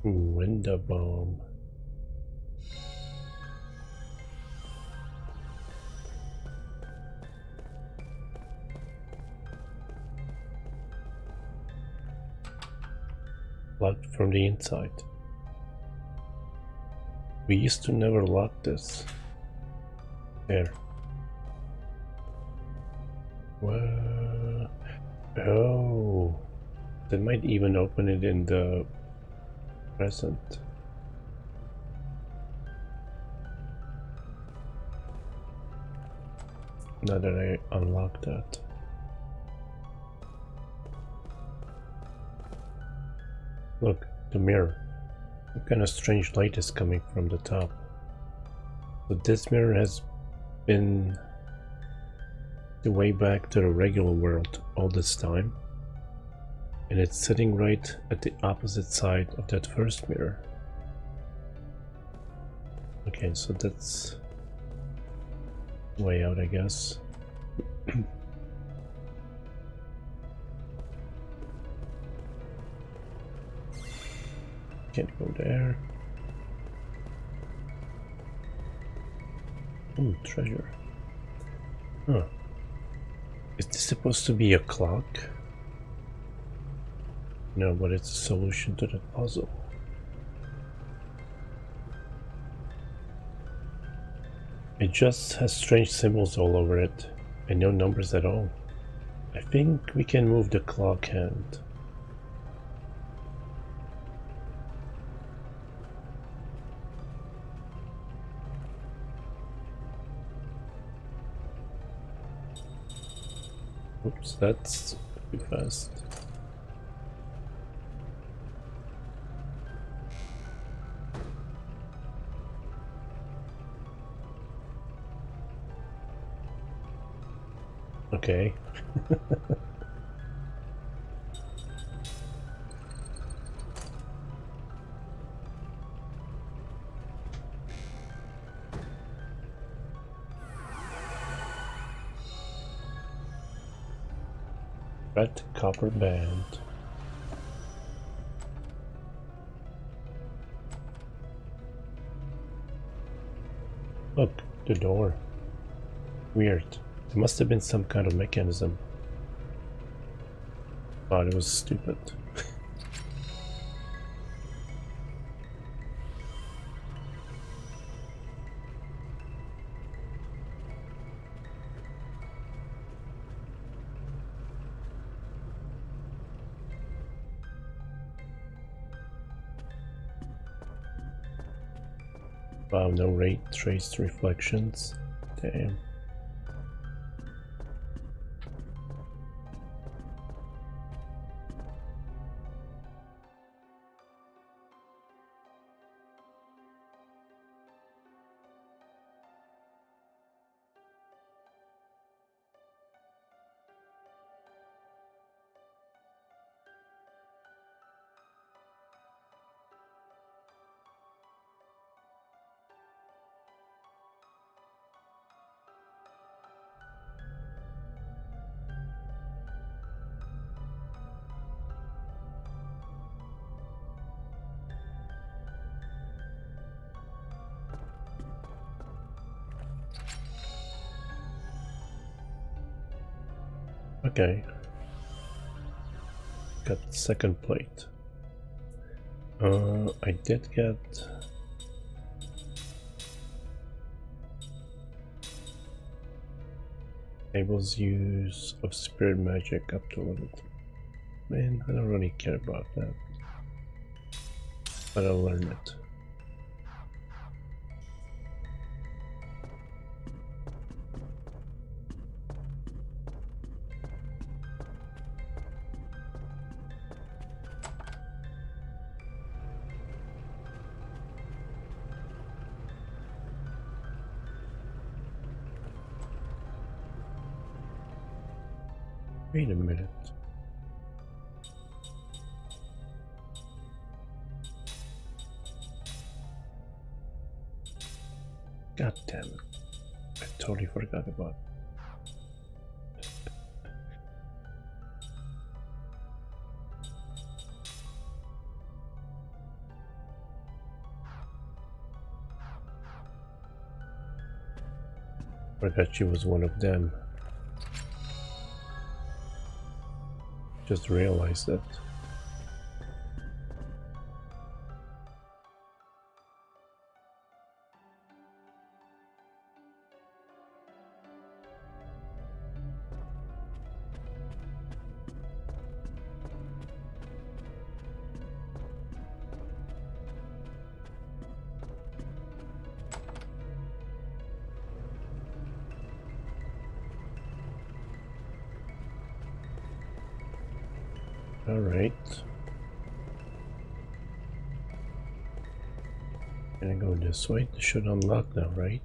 Window bomb. Locked from the inside. We used to never lock this. There. Well, oh, they might even open it in the present. Now that I unlock that. Look, the mirror. What kind of strange light is coming from the top? So this mirror has been the way back to the regular world all this time. And it's sitting right at the opposite side of that first mirror. Okay, so that's way out, I guess. Can't go there. Ooh, treasure. Huh. Is this supposed to be a clock? No, but it's a solution to the puzzle. It just has strange symbols all over it, and no numbers at all. I think we can move the clock hand. Oops, that's too fast. Okay. Red copper band. Look, the door. Weird. There must have been some kind of mechanism. But it was stupid. Wow, no ray traced reflections. Damn. Okay. Got the second plate. I did get Abel's use of spirit magic up to level 3. Man, I don't really care about that. But I'll learn it. Wait a minute. God damn it. I totally forgot about it. Forgot she was one of them. Just realized that. Alright. Gonna go this way. This should unlock now, right?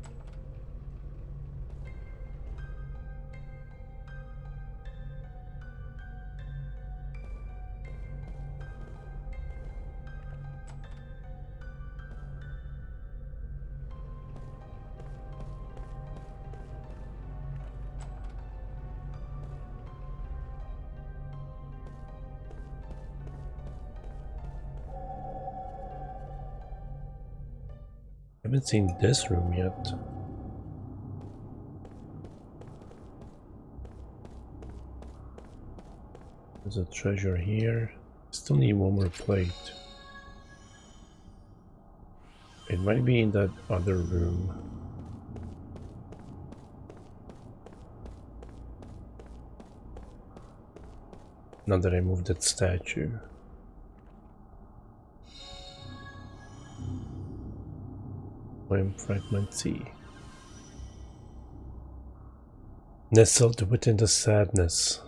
I haven't seen this room yet. There's a treasure here. Still need one more plate. It might be in that other room. Now that I moved that statue. Fragment C. Nestled within the sadness.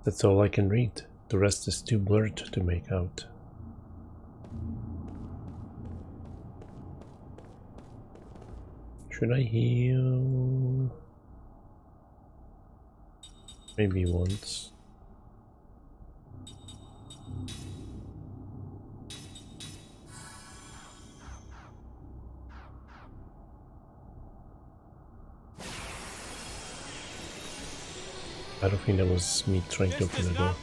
That's all I can read. The rest is too blurred to make out. Should I heal? Maybe once. I don't think that was me trying to open the door.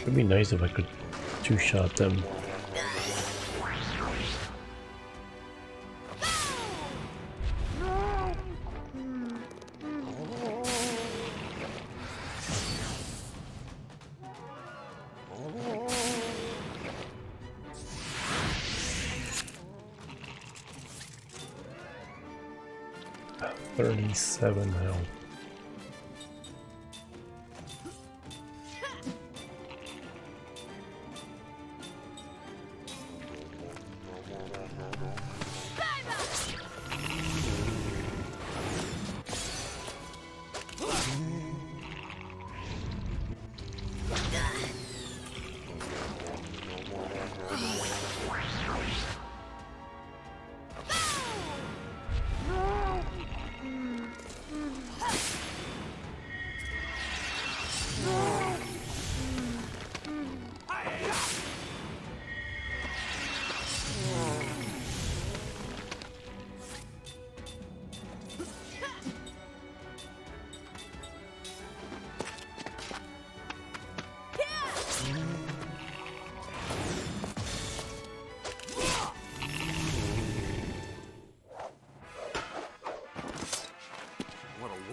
It would be nice if I could two-shot them. $37 health.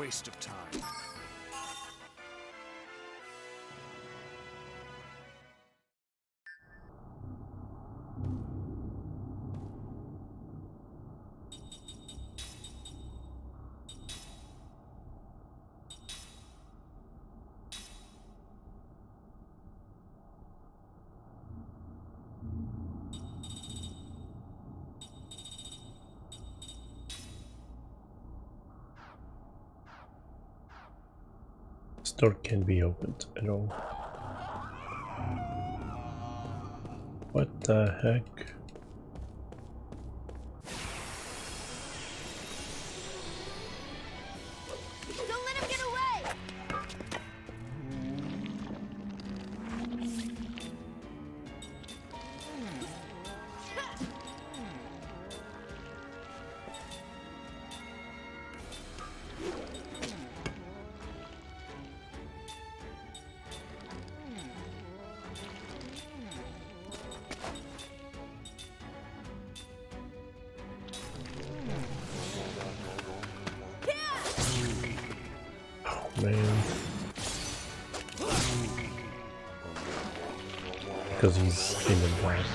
waste of time. This door can't be opened at all. What the heck? Don't let him get away! Man. Because he's in the back.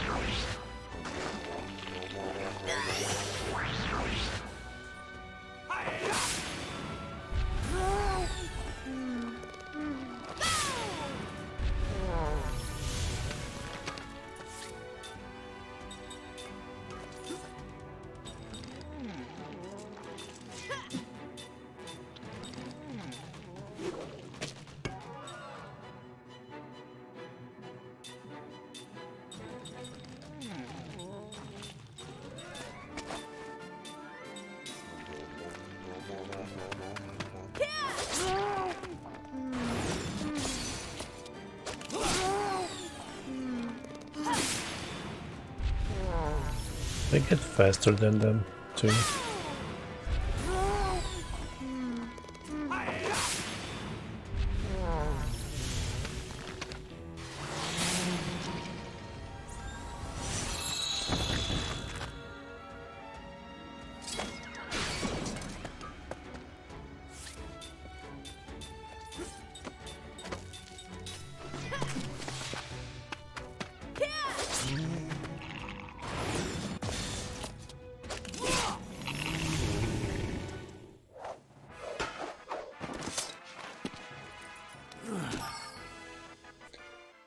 They get faster than them too.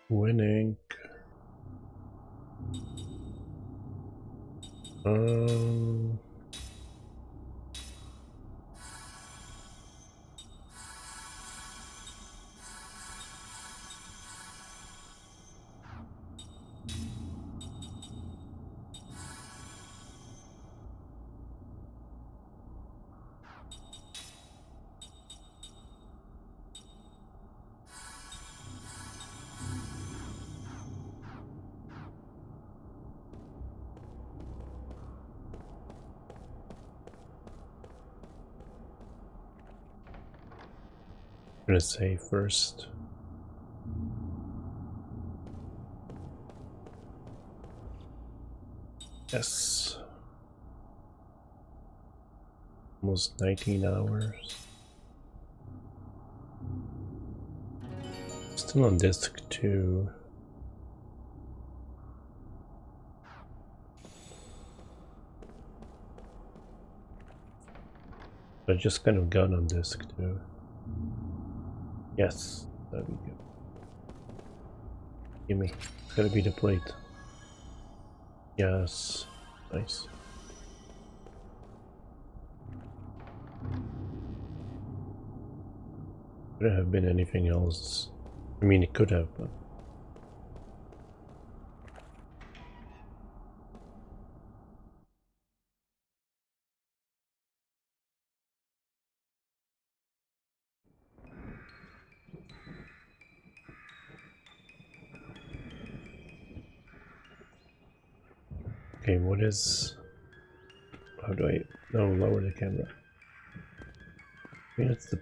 Winning. I'm gonna save first. Yes. Almost 19 hours. Still on disc 2. I just kind of got on disc 2. Yes, there we go. Gimme. It's gotta be the plate. Yes. Nice. Could have been anything else. I mean, it could have, but... Okay, what is... How do I... No, lower the camera. I mean, it's the...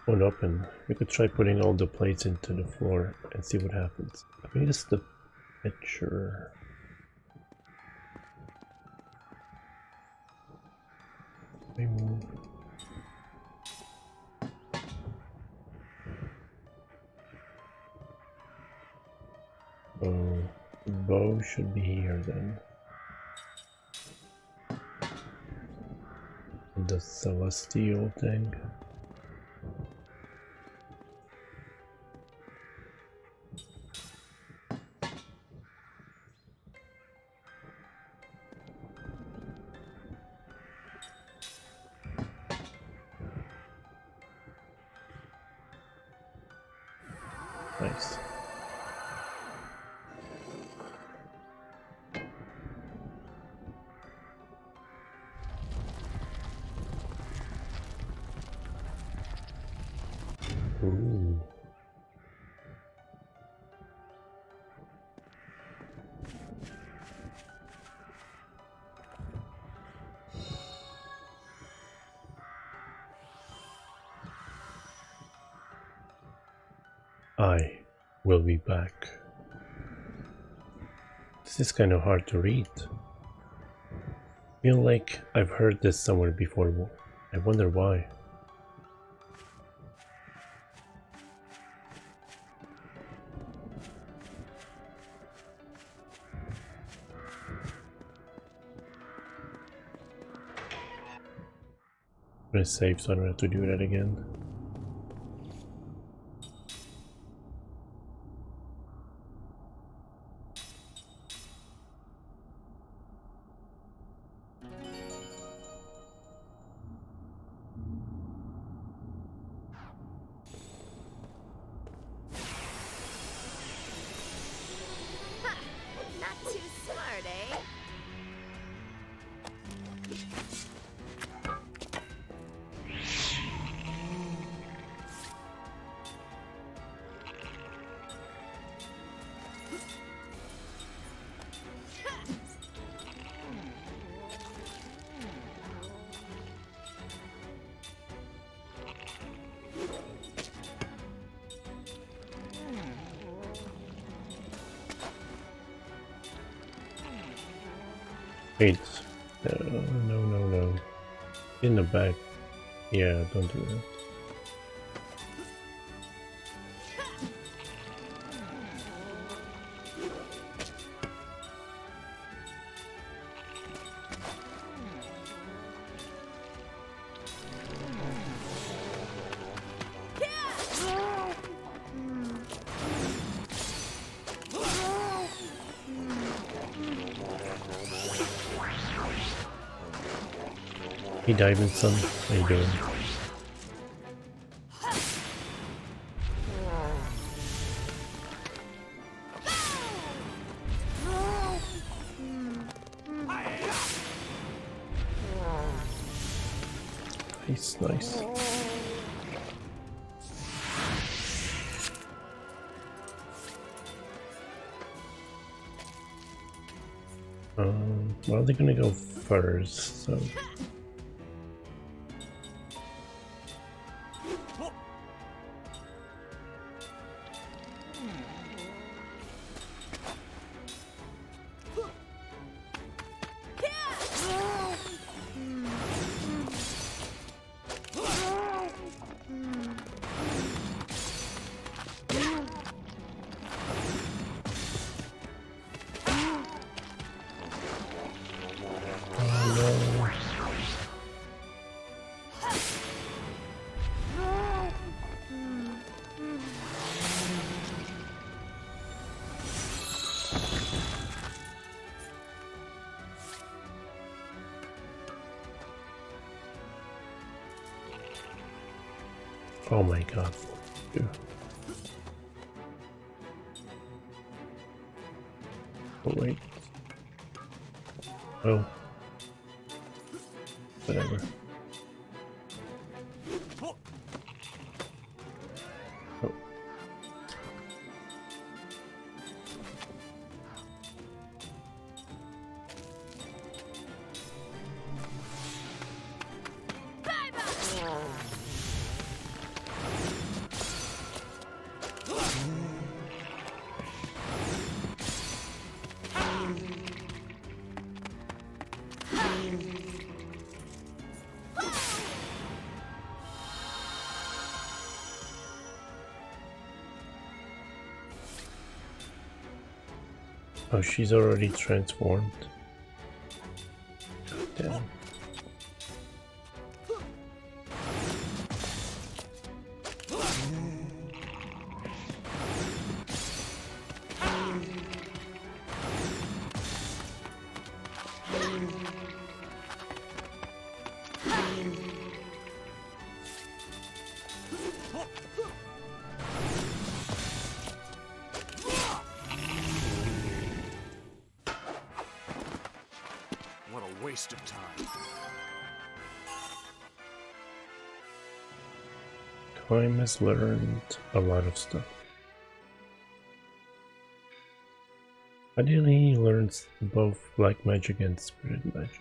Won't open. You could try putting all the plates into the floor and see what happens. I mean, it's the picture. Move. Oh, the bow should be here then. And the celestial thing. Nice. Ooh. I will be back. This is kind of hard to read. Feel like I've heard this somewhere before. I wonder why. I'm gonna save so I don't have to do that again. Not too smart, eh? Wait, no. In the back. Yeah, don't do that. Hey Diamond Son, how you doing? Nice. Well, they're gonna go first, so. Oh my god. Dude. Oh wait. Oh. Whatever. Oh. Oh, she's already transformed. Damn. What a waste of time. Time has learned a lot of stuff. Ideally, he learns both black magic and spirit magic.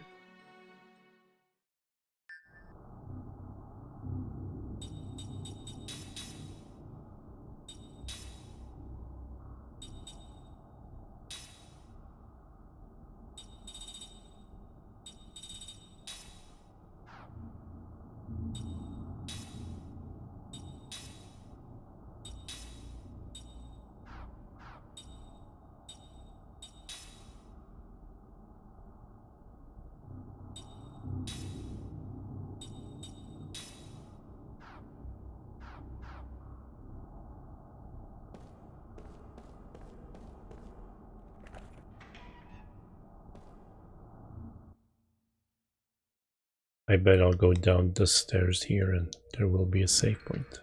I bet I'll go down the stairs here and there will be a save point.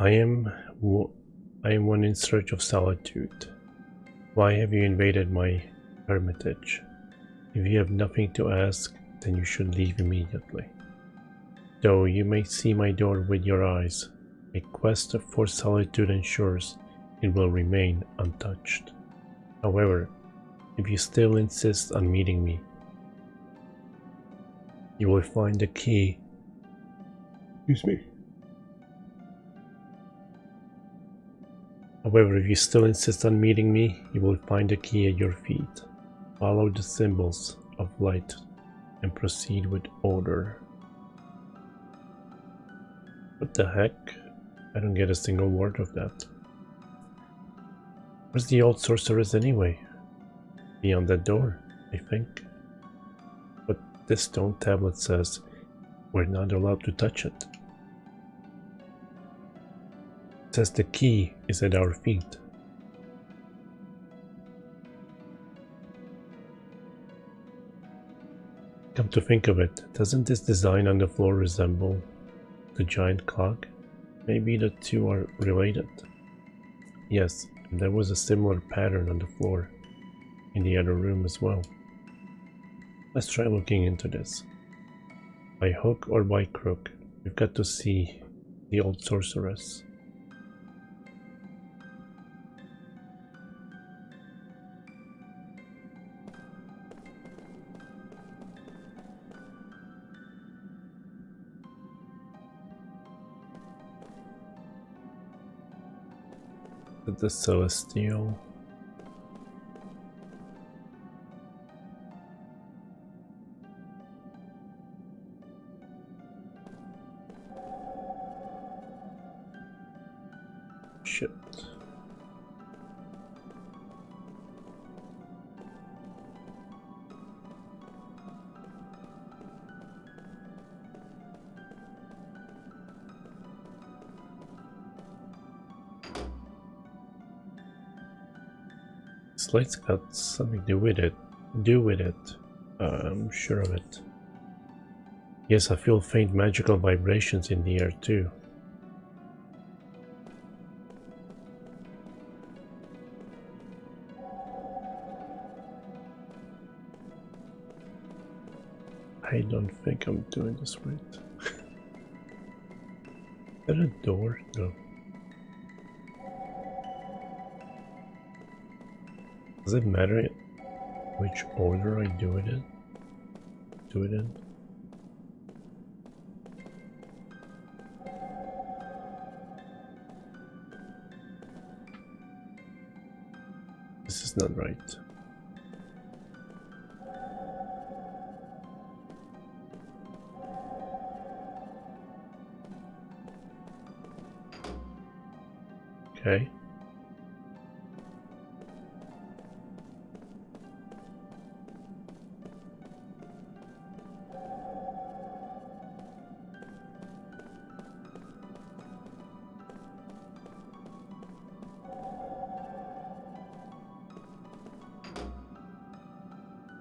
I am one in search of solitude. Why have you invaded my hermitage? If you have nothing to ask, then you should leave immediately. Though you may see my door with your eyes, my quest for solitude ensures it will remain untouched. However, if you still insist on meeting me, you will find the key. Excuse me. However, if you still insist on meeting me, you will find the key at your feet. Follow the symbols of light and proceed with order. What the heck? I don't get a single word of that. Where's the old sorceress anyway? Beyond that door, I think. But this stone tablet says we're not allowed to touch it. It says the key is at our feet. Come to think of it, doesn't this design on the floor resemble the giant clock? Maybe the two are related. Yes, and there was a similar pattern on the floor in the other room as well. Let's try looking into this. By hook or by crook, we've got to see the old sorceress. The Celestial. Shit. This light's got something to do with it. I'm sure of it. Yes, I feel faint magical vibrations in the air too. I don't think I'm doing this right. Is that a door? No. Does it matter which order I do it in? This is not right. Okay.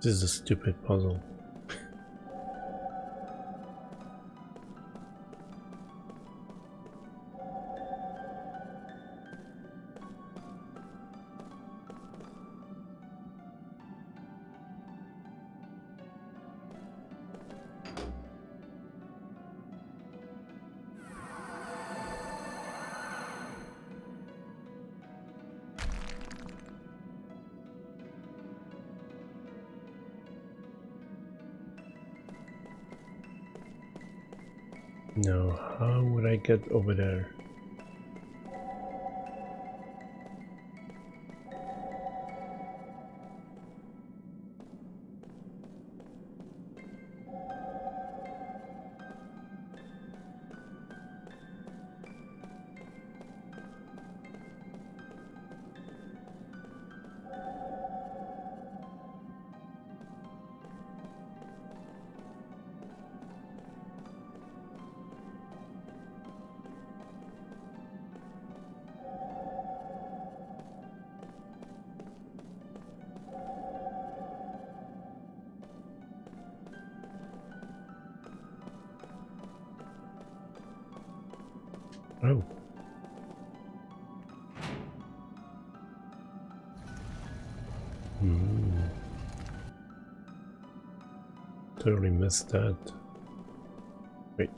This is a stupid puzzle. No, how would I get over there? Oh. Totally missed that. Wait.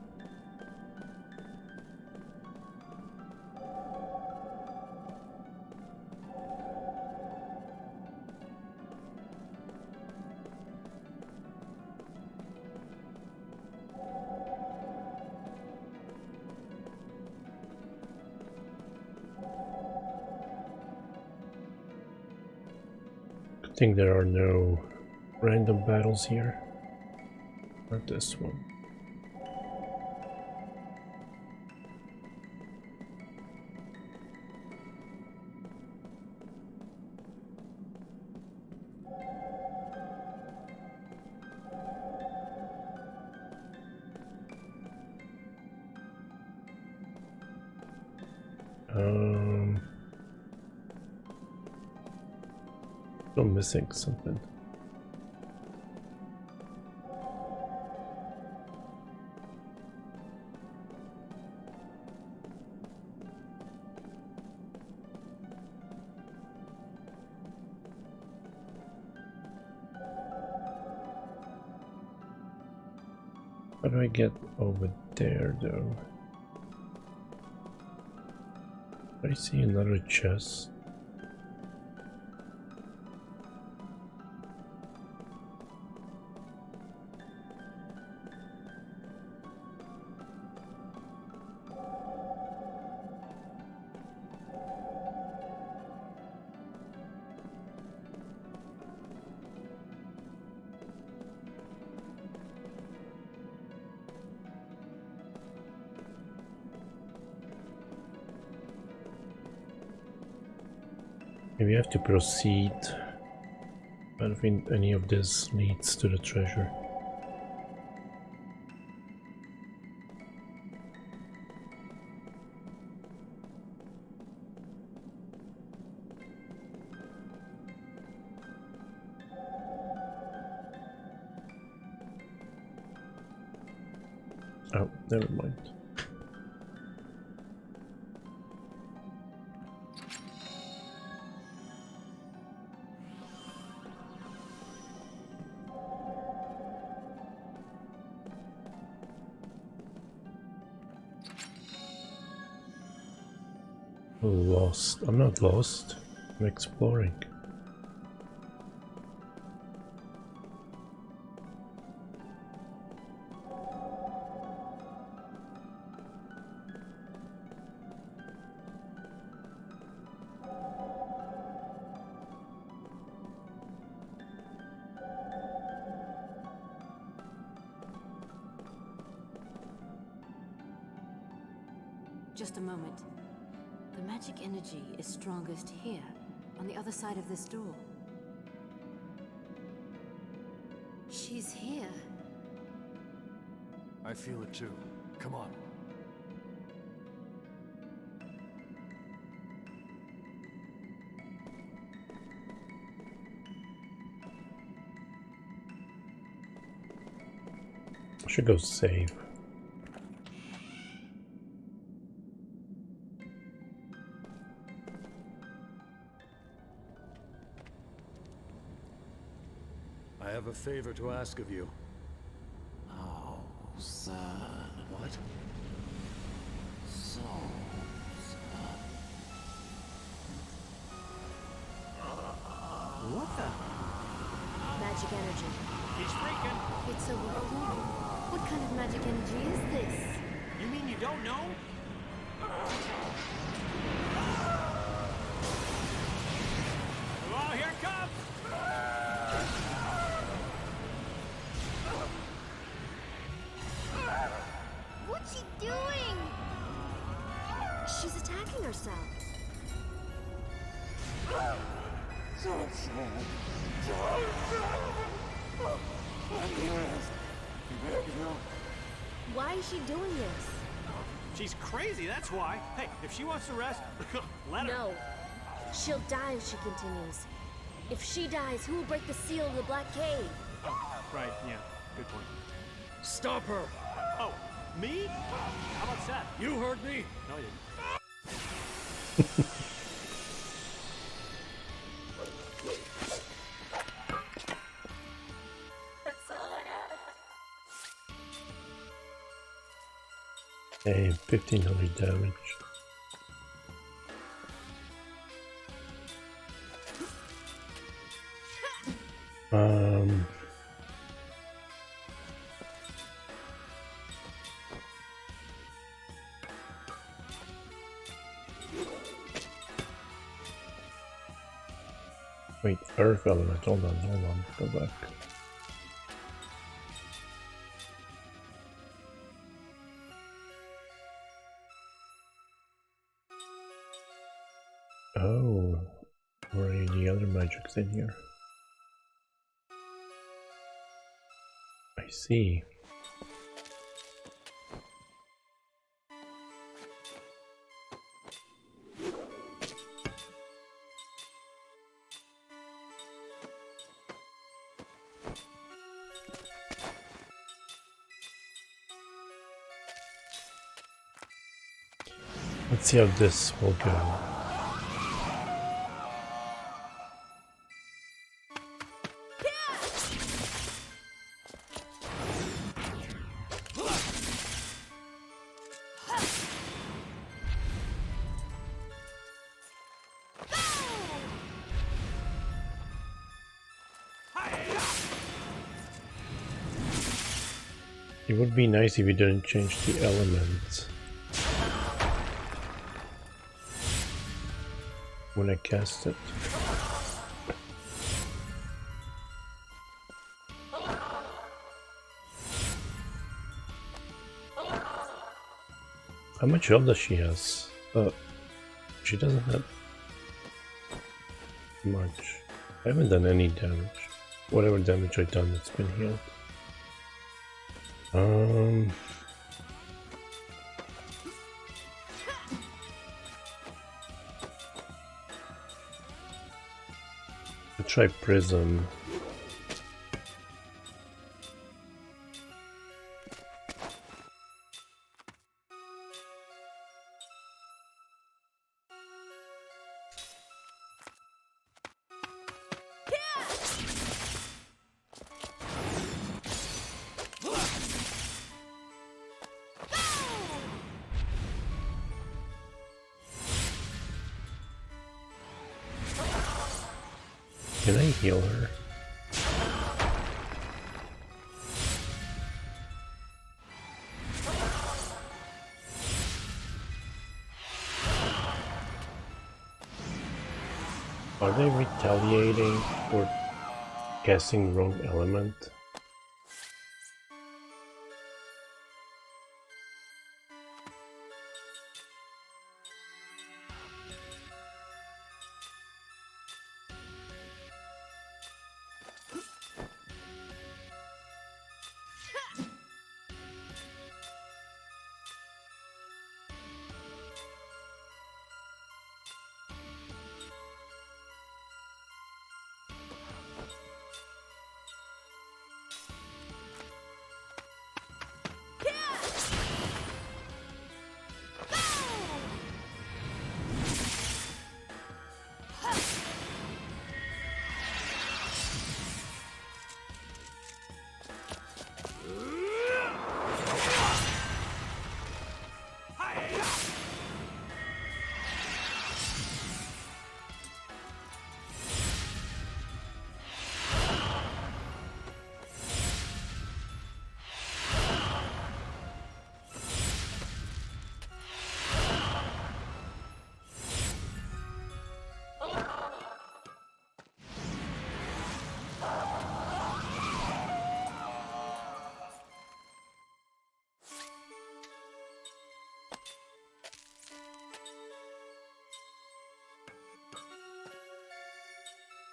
Good thing there are no random battles here. Not this one. Still missing something. How do I get over there though? I see another chest. Maybe I have to proceed. I don't think any of this leads to the treasure. Oh, never mind. Lost. I'm not lost. I'm exploring. Just a moment. The magic energy is strongest here, on the other side of this door. She's here. I feel it too. Come on. I should go save. I have a favor to ask of you. Oh, son. What? So sad. What the? Magic energy. He's freaking. It's overflowing. What kind of magic energy is this? You mean you don't know? Oh, here it comes! What's she doing? She's attacking herself. Why is she doing this? She's crazy, that's why. Hey, if she wants to rest, let her. No. She'll die if she continues. If she dies, who will break the seal of the Black Cave? Oh, right, yeah, good point. Stop her! Oh, me? How about Seth? You heard me! No, I didn't. Hey, 1500 damage. Wait, Earth Element, hold on, go back. Oh, where are the other magics in here? I see. Let's see how this will go. It would be nice if you didn't change the elements when I cast it. How much health does she has? She doesn't have much. I haven't done any damage. Whatever damage I've done, it's been healed. I'll try Prism. Can I heal her? Are they retaliating for casting wrong element?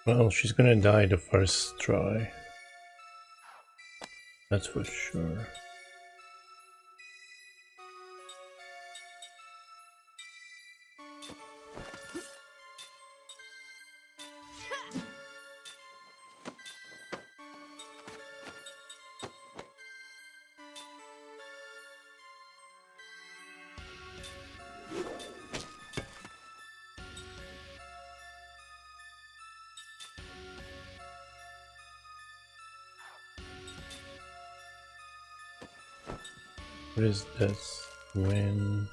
Well, she's gonna die the first try. That's for sure. What is this? When...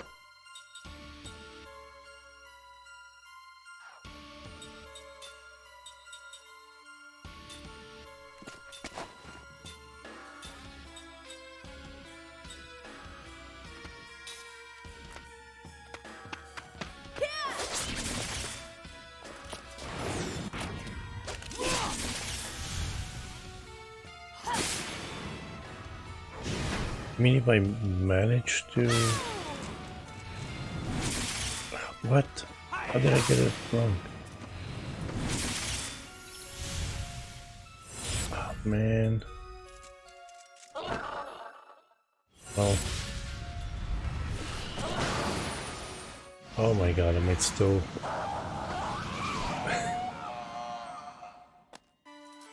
I mean, if I manage to... What? How did I get it wrong? Oh, man. Oh. Oh my god, I might still...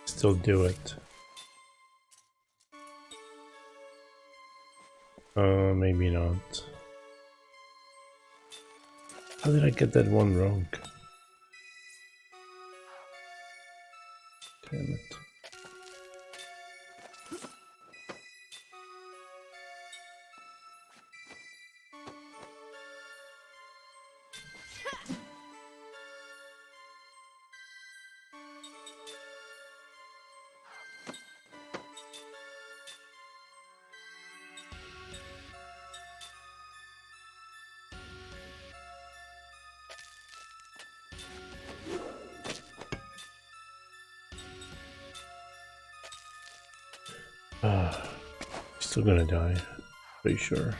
still do it. Maybe not. How did I get that one wrong? Damn it. Still gonna die, pretty sure.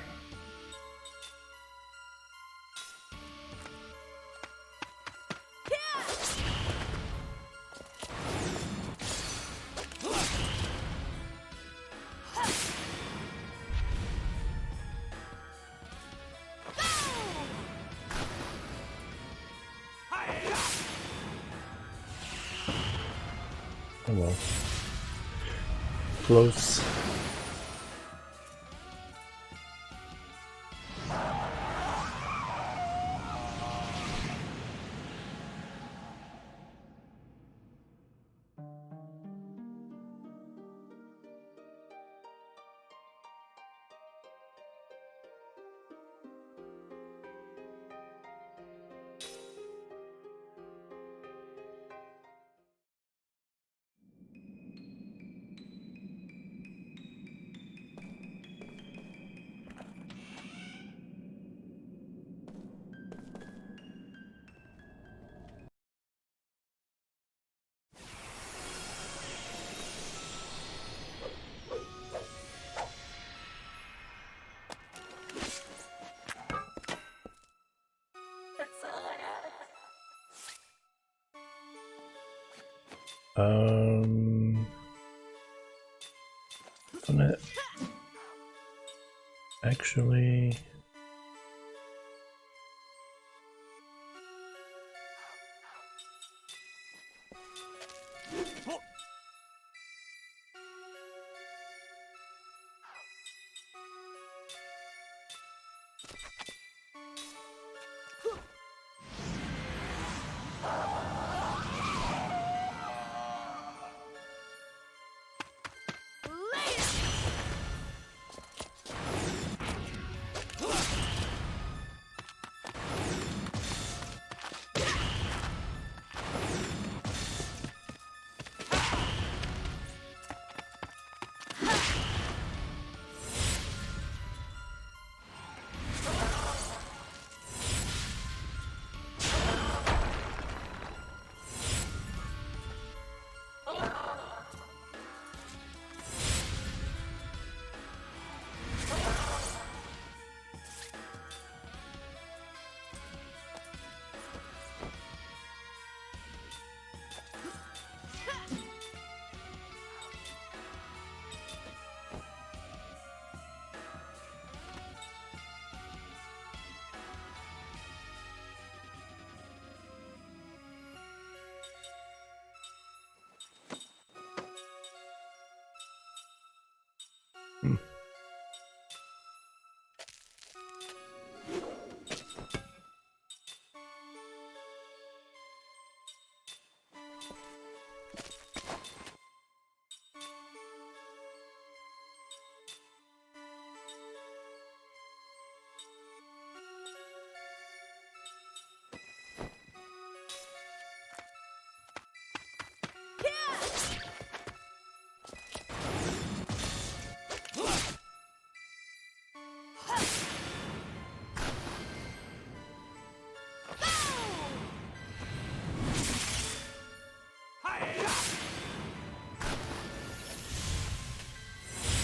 Oh well. Close. Gonna actually.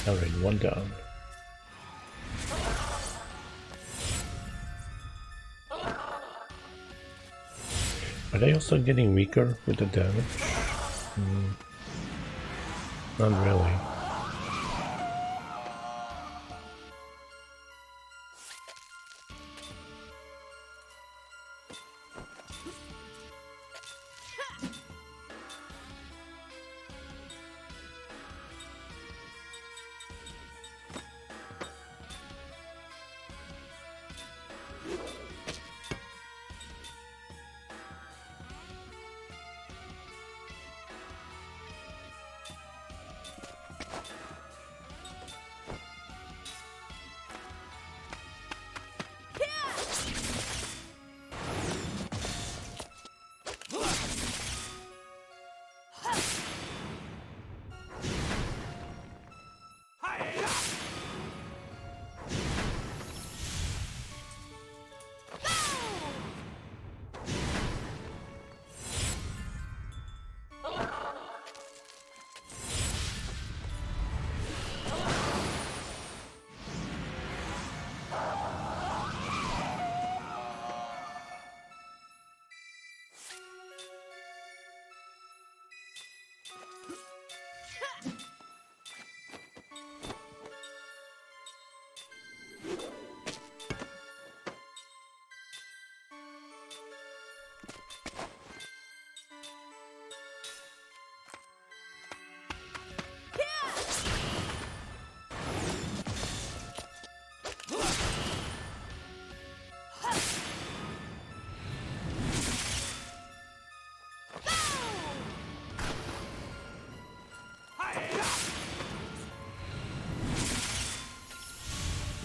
Alright, one down. Are they also getting weaker with the damage? Not really.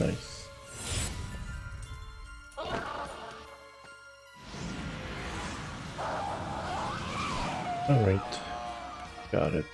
Nice. Alright, got it.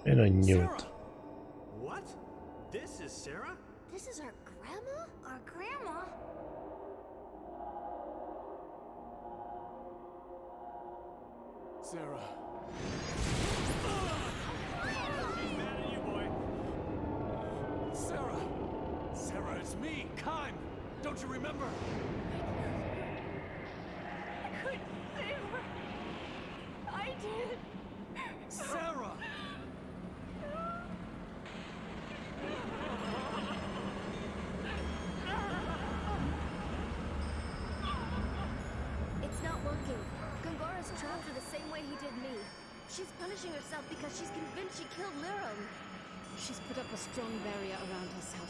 And I knew Sarah! it. What? This is Sarah? This is our grandma? Our grandma? Sarah. She's mad at you, boy. Sarah! Sarah, it's me, Kime! Don't you remember? I couldn't save her. I did. Sarah! It's not working. Gongora's trapped her the same way he did me. She's punishing herself because she's convinced she killed Lirum. She's put up a strong barrier around herself.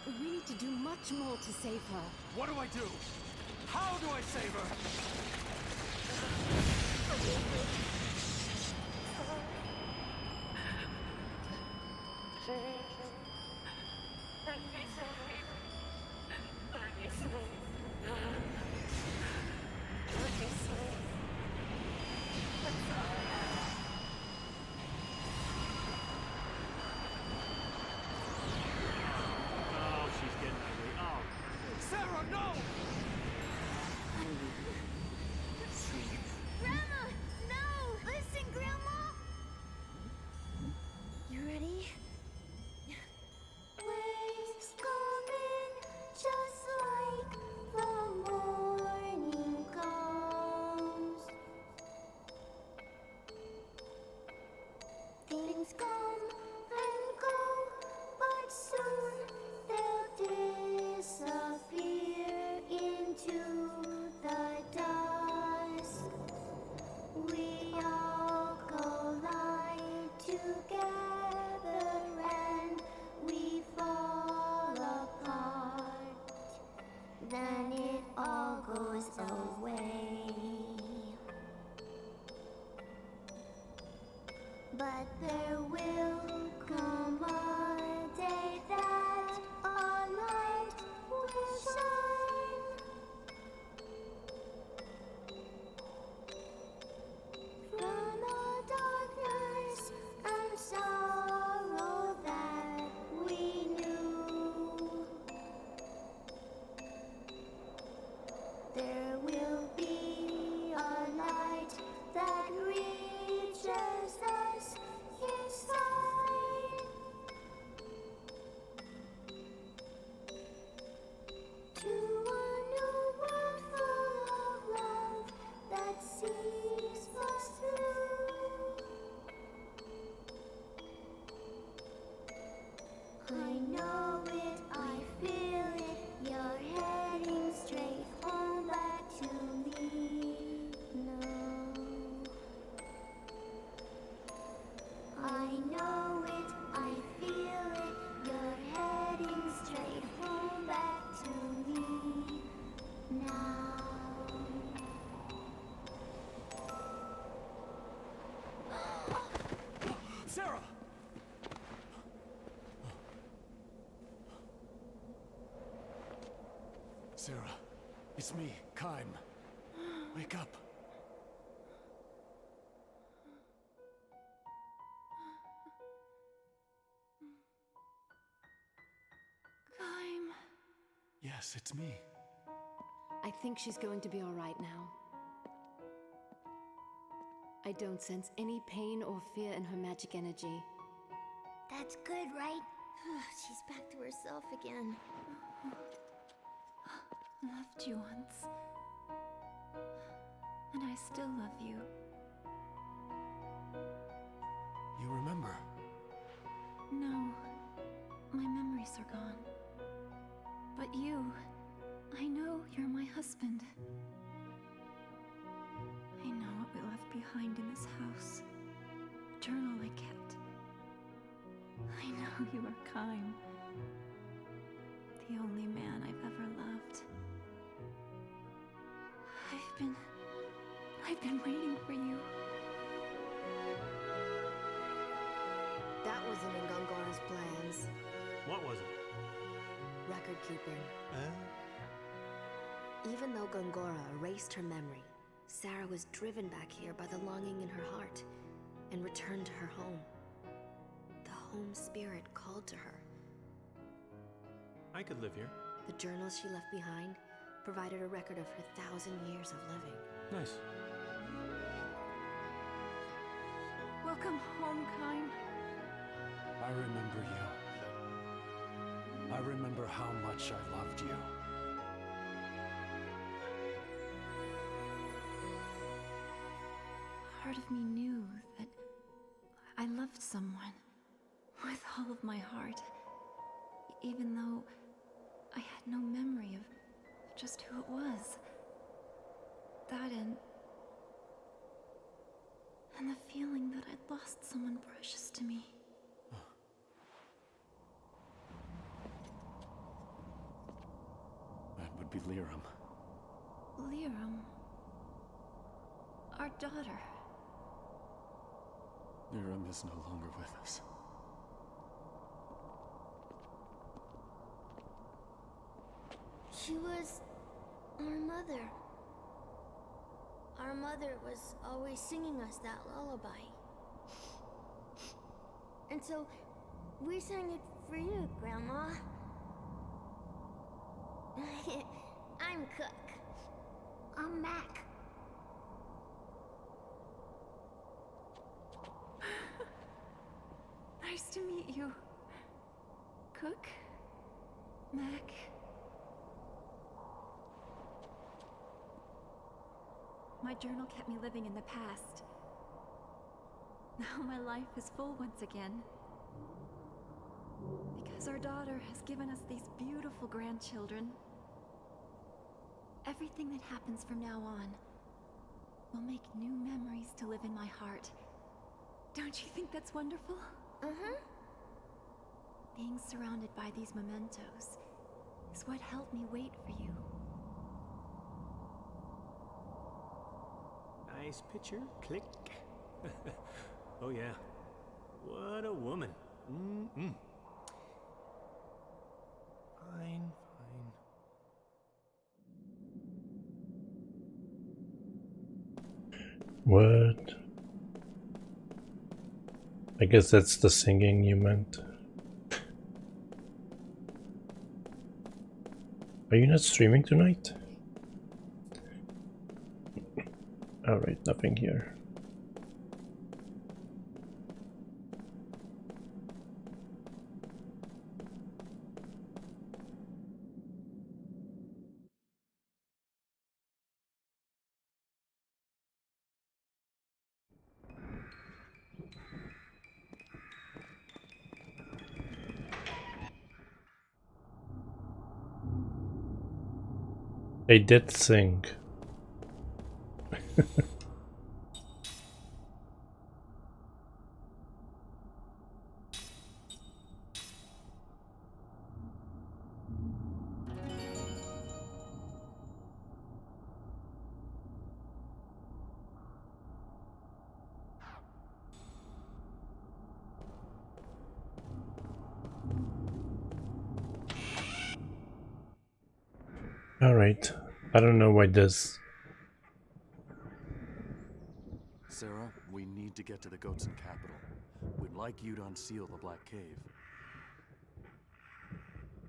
We need to do much more to save her. What do I do? How do I save her? Oh, she's getting ugly. Oh. Sarah, no! Grandma! No! Listen, Grandma! You ready? Waves coming just like the morning comes. Things come and go, but soon they'll disappear into the dusk. We all collide together and we fall apart. Then it all goes away. But there will come a day that our light will shine. From the darkness and sorrow that we knew, there will be a light that reaches us inside. To a new world full of love that sees us through. I know it, I feel it, you're heading straight home back to me now. I know it, I feel it, you're heading straight home back to me now. Sarah! Sarah, it's me, Kime. Wake up. Kime. Yes, it's me. I think she's going to be all right now. I don't sense any pain or fear in her magic energy. That's good, right? She's back to herself again. Loved you once. And I still love you. You remember? No, my memories are gone. But you, I know you're my husband. I know what we left behind in this house. A journal I kept. I know you are Kime. The only man I've ever loved. I've been waiting for you. That wasn't in Gongora's plans. What was it? Record keeping. Even though Gongora erased her memory, Sarah was driven back here by the longing in her heart and returned to her home. home spirit called to her. I could live here. The journals she left behind provided a record of her 1,000 years of living. Nice. Welcome home, Kine. I remember you. I remember how much I loved you. Part of me knew that I loved someone with all of my heart, even though I had no memory of just who it was. That and the feeling that I'd lost someone precious to me. That would be Liram. Liram, our daughter. Liram is no longer with us. She was our mother. Our mother was always singing us that lullaby. And so, we sang it for you, Grandma. I'm Cook. I'm Mac. Nice to meet you. Cook? Mac? My journal kept me living in the past. Now my life is full once again. Because our daughter has given us these beautiful grandchildren. Everything that happens from now on will make new memories to live in my heart. Don't you think that's wonderful? Uh-huh. Being surrounded by these mementos is what helped me wait for you. Nice picture. Click. Oh yeah. What a woman. Mm-mm. Fine, fine. What? I guess that's the singing you meant. Are you not streaming tonight? Alright, nothing here. They did sing. Alright, I don't know why this. Sarah, we need to get to the Goatson capital. We'd like you to unseal the Black Cave.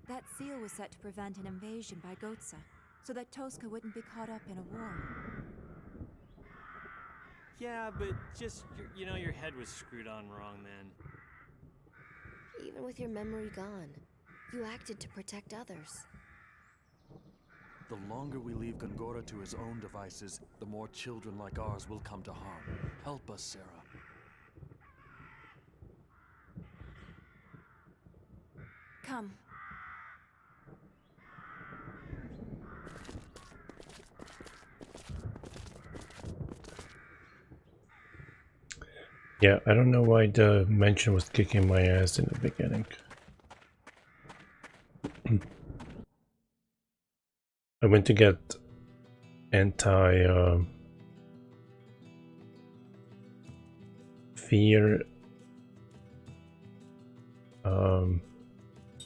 That seal was set to prevent an invasion by Goatsa, so that Tosca wouldn't be caught up in a war. Yeah, but just, you know, your head was screwed on wrong then. Even with your memory gone, you acted to protect others. The longer we leave Gongora to his own devices, the more children like ours will come to harm. Help us, Sarah. Come. Yeah, I don't know why the mention was kicking my ass in the beginning. I went to get fear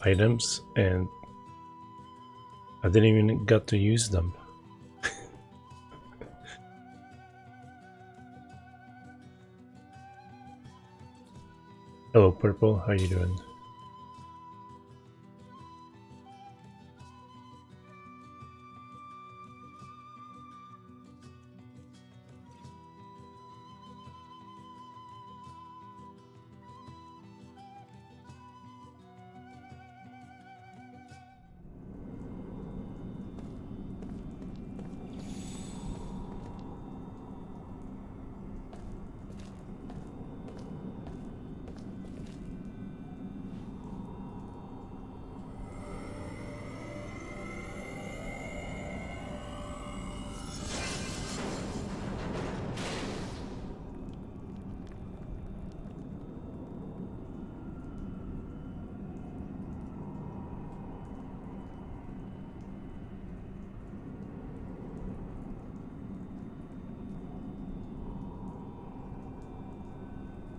items and I didn't even get to use them. Hello, Purple. How you doing?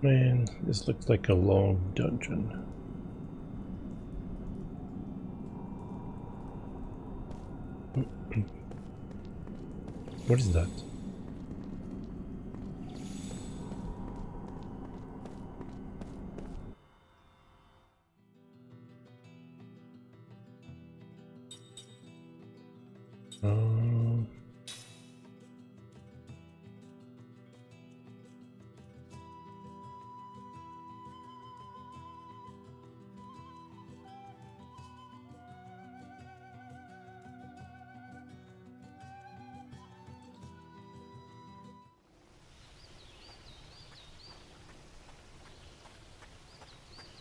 Man, this looks like a long dungeon. What is that?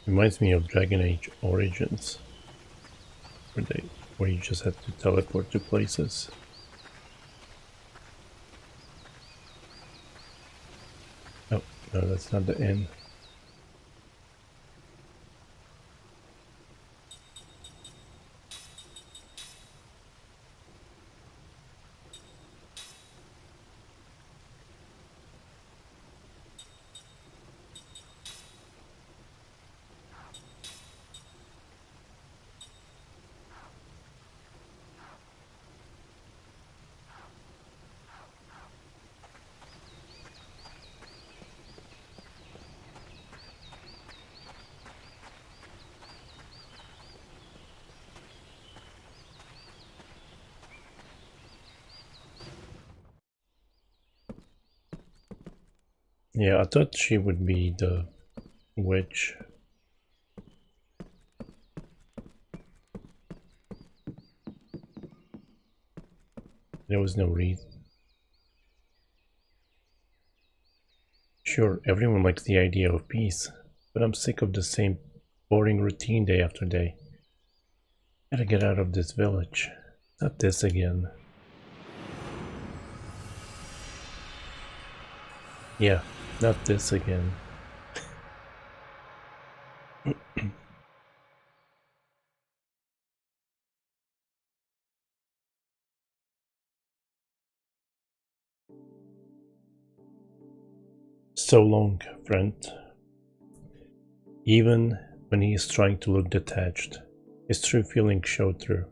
Reminds me of Dragon Age Origins, where you just had to teleport to places. Oh, no, that's not the inn. Yeah, I thought she would be the witch. There was no reason. Sure, everyone likes the idea of peace, but I'm sick of the same boring routine day after day. Gotta get out of this village. Not this again. Yeah, not this again. So long, friend. Even when he is trying to look detached, his true feelings show through.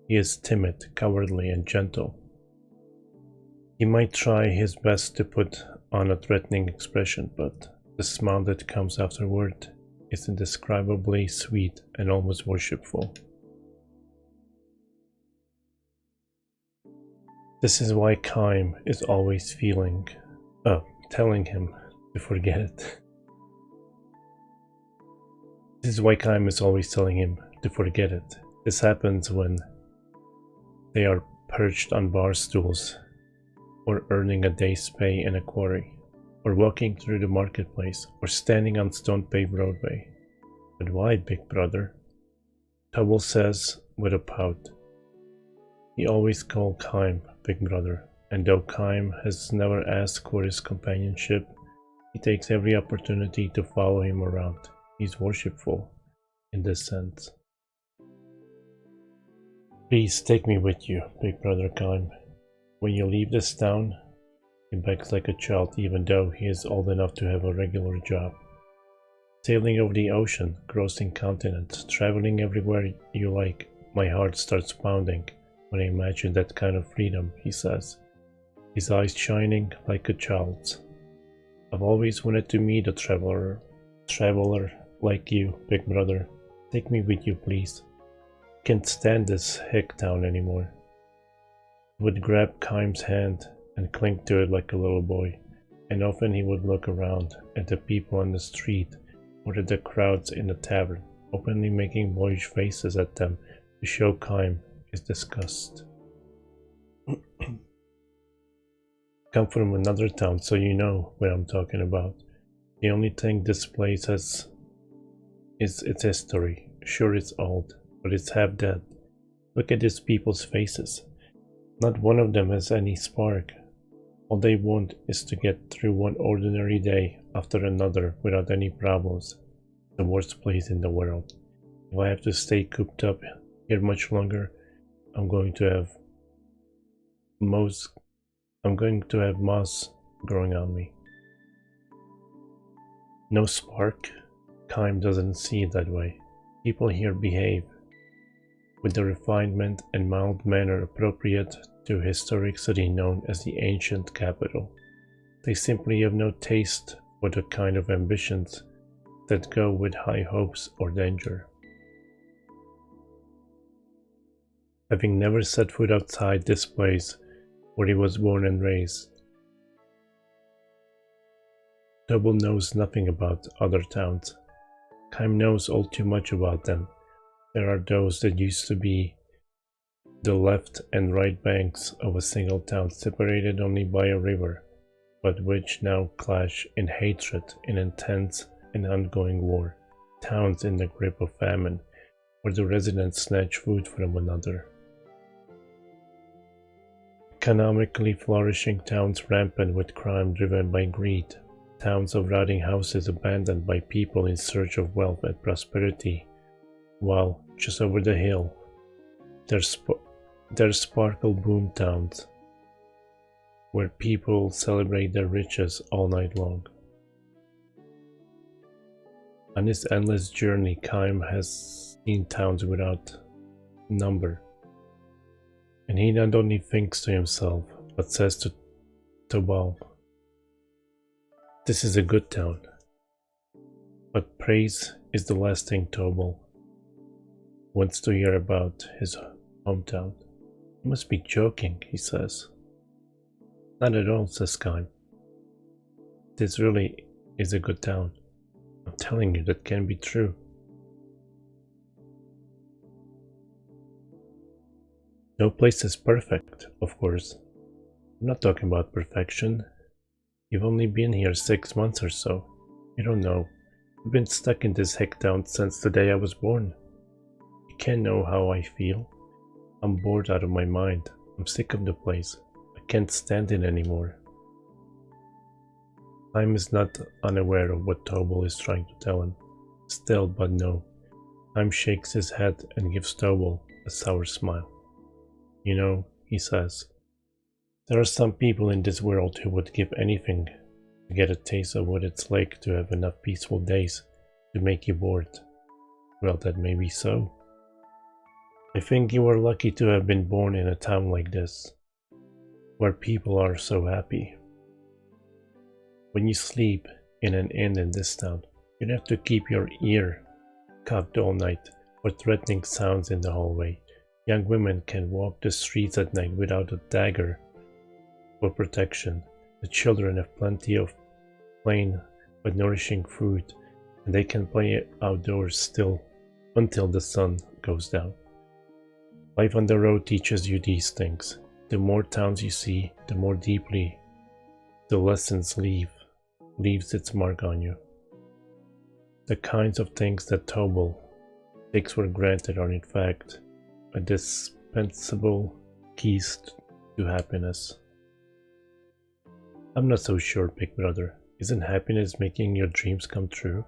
He is timid, cowardly, and gentle. He might try his best to put on a threatening expression, but the smile that comes afterward is indescribably sweet and almost worshipful. This is why Kaim is always telling him to forget it. This is why Kaim is always telling him to forget it. This happens when they are perched on bar stools, or earning a day's pay in a quarry, or walking through the marketplace, or standing on stone-paved roadway. But why, big brother? Tubble says with a pout. He always called Kaim big brother, and though Kaim has never asked for his companionship, he takes every opportunity to follow him around. He's worshipful in this sense. Please take me with you, big brother Kaim. When you leave this town, he begs like a child even though he is old enough to have a regular job. Sailing over the ocean, crossing continents, traveling everywhere you like, my heart starts pounding when I imagine that kind of freedom, he says, his eyes shining like a child's. I've always wanted to meet a traveler like you, big brother. Take me with you, please. Can't stand this hick town anymore. He would grab Kaim's hand and cling to it like a little boy, and often he would look around at the people on the street or at the crowds in the tavern, openly making boyish faces at them to show Kaim his disgust. Come from another town, so you know what I'm talking about. The only thing this place has is its history. Sure, it's old, but it's half dead. Look at these people's faces. Not one of them has any spark. All they want is to get through one ordinary day after another without any problems. The worst place in the world. If I have to stay cooped up here much longer, I'm going to have moss growing on me. No spark? Kaim doesn't see it that way. People here behave with the refinement and mild manner appropriate to a historic city known as the ancient capital. They simply have no taste for the kind of ambitions that go with high hopes or danger. Having never set foot outside this place where he was born and raised, Tobal knows nothing about other towns. Kaim knows all too much about them. There are those that used to be the left and right banks of a single town separated only by a river, but which now clash in hatred, in intense and ongoing war. Towns in the grip of famine, where the residents snatch food from one another. Economically flourishing towns rampant with crime driven by greed. Towns of rotting houses abandoned by people in search of wealth and prosperity, while just over the hill there sparkle boom towns where people celebrate their riches all night long. On his endless journey, Kaim has seen towns without number, and he not only thinks to himself, but says to Tobal, "This is a good town." But praise is the last thing Tobal wants to hear about his hometown. "You must be joking," he says. "Not at all," says Kaim. "This really is a good town. I'm telling you, that can be true." No place is perfect, of course. I'm not talking about perfection. You've only been here 6 months or so. You don't know. I've been stuck in this hick town since the day I was born. You can't know how I feel. I'm bored out of my mind. I'm sick of the place. I can't stand it anymore. Kaim is not unaware of what Tobal is trying to tell him. Still, but no. Kaim shakes his head and gives Tobal a sour smile. "You know," he says, "there are some people in this world who would give anything to get a taste of what it's like to have enough peaceful days to make you bored. Well, that may be so. I think you are lucky to have been born in a town like this, where people are so happy. When you sleep in an inn in this town, you don't have to keep your ear cocked all night for threatening sounds in the hallway. Young women can walk the streets at night without a dagger for protection. The children have plenty of plain but nourishing food, and they can play outdoors still until the sun goes down. Life on the road teaches you these things. The more towns you see, the more deeply the lessons leaves its mark on you. The kinds of things that Tobal takes for granted are in fact indispensable keys to happiness." "I'm not so sure, big brother. Isn't happiness making your dreams come true?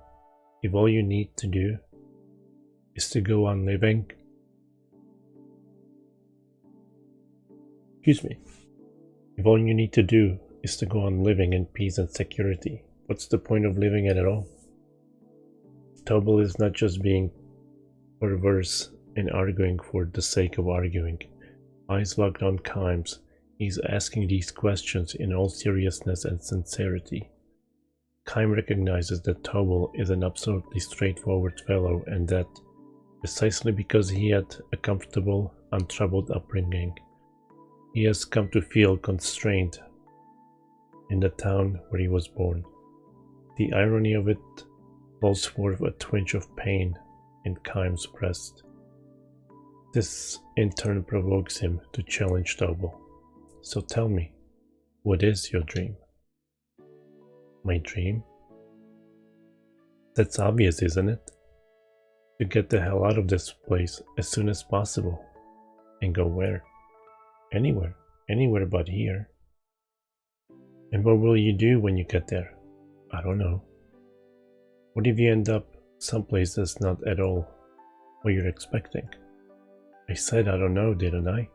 If all you need to do is to go on living..." Excuse me. "If all you need to do is to go on living in peace and security, what's the point of living at all?" Tobal is not just being perverse and arguing for the sake of arguing. Eyes locked on Kaim's, he's asking these questions in all seriousness and sincerity. Kym recognizes that Tobal is an absolutely straightforward fellow and that, precisely because he had a comfortable, untroubled upbringing, he has come to feel constrained in the town where he was born. The irony of it calls forth a twinge of pain in Kym's breast. This in turn provokes him to challenge Tobal. So tell me, what is your dream? My dream? That's obvious, isn't it? To get the hell out of this place as soon as possible. And go where? Anywhere. Anywhere but here. And what will you do when you get there? I don't know. What if you end up someplace that's not at all what you're expecting? I said I don't know, didn't I?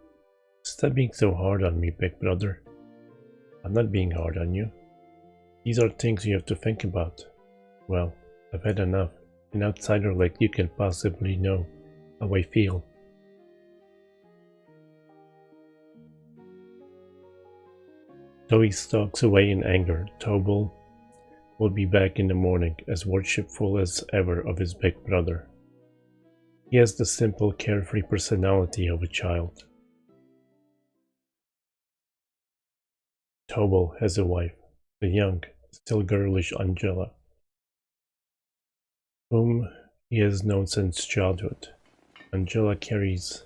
Stop being so hard on me, big brother. I'm not being hard on you. These are things you have to think about. Well, I've had enough. An outsider like you can possibly know how I feel. Though he stalks away in anger, Tobal will be back in the morning as worshipful as ever of his big brother. He has the simple, carefree personality of a child. Tobal has a wife, the young, still girlish Angela, whom he has known since childhood. Angela carries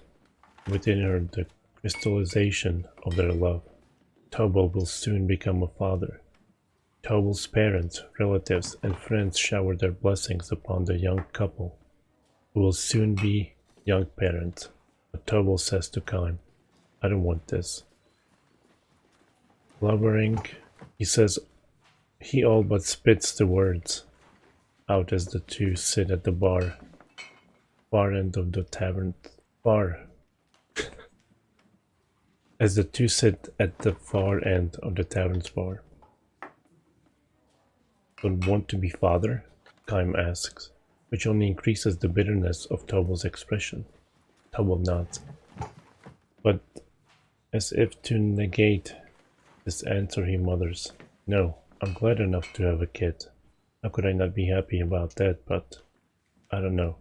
within her the crystallization of their love. Tobal will soon become a father. Tobal's parents, relatives, and friends shower their blessings upon the young couple, who will soon be young parents. But Tobal says to Kym, I don't want this. Blubbering, he says he all but spits the words out as the two sit at the far end of the tavern bar. As the two sit at the far end of the tavern's bar. Don't want to be father? Kym asks, which only increases the bitterness of Tobal's expression. Tobal nods. But as if to negate this answer, he mutters, no, I'm glad enough to have a kid. How could I not be happy about that, but I don't know.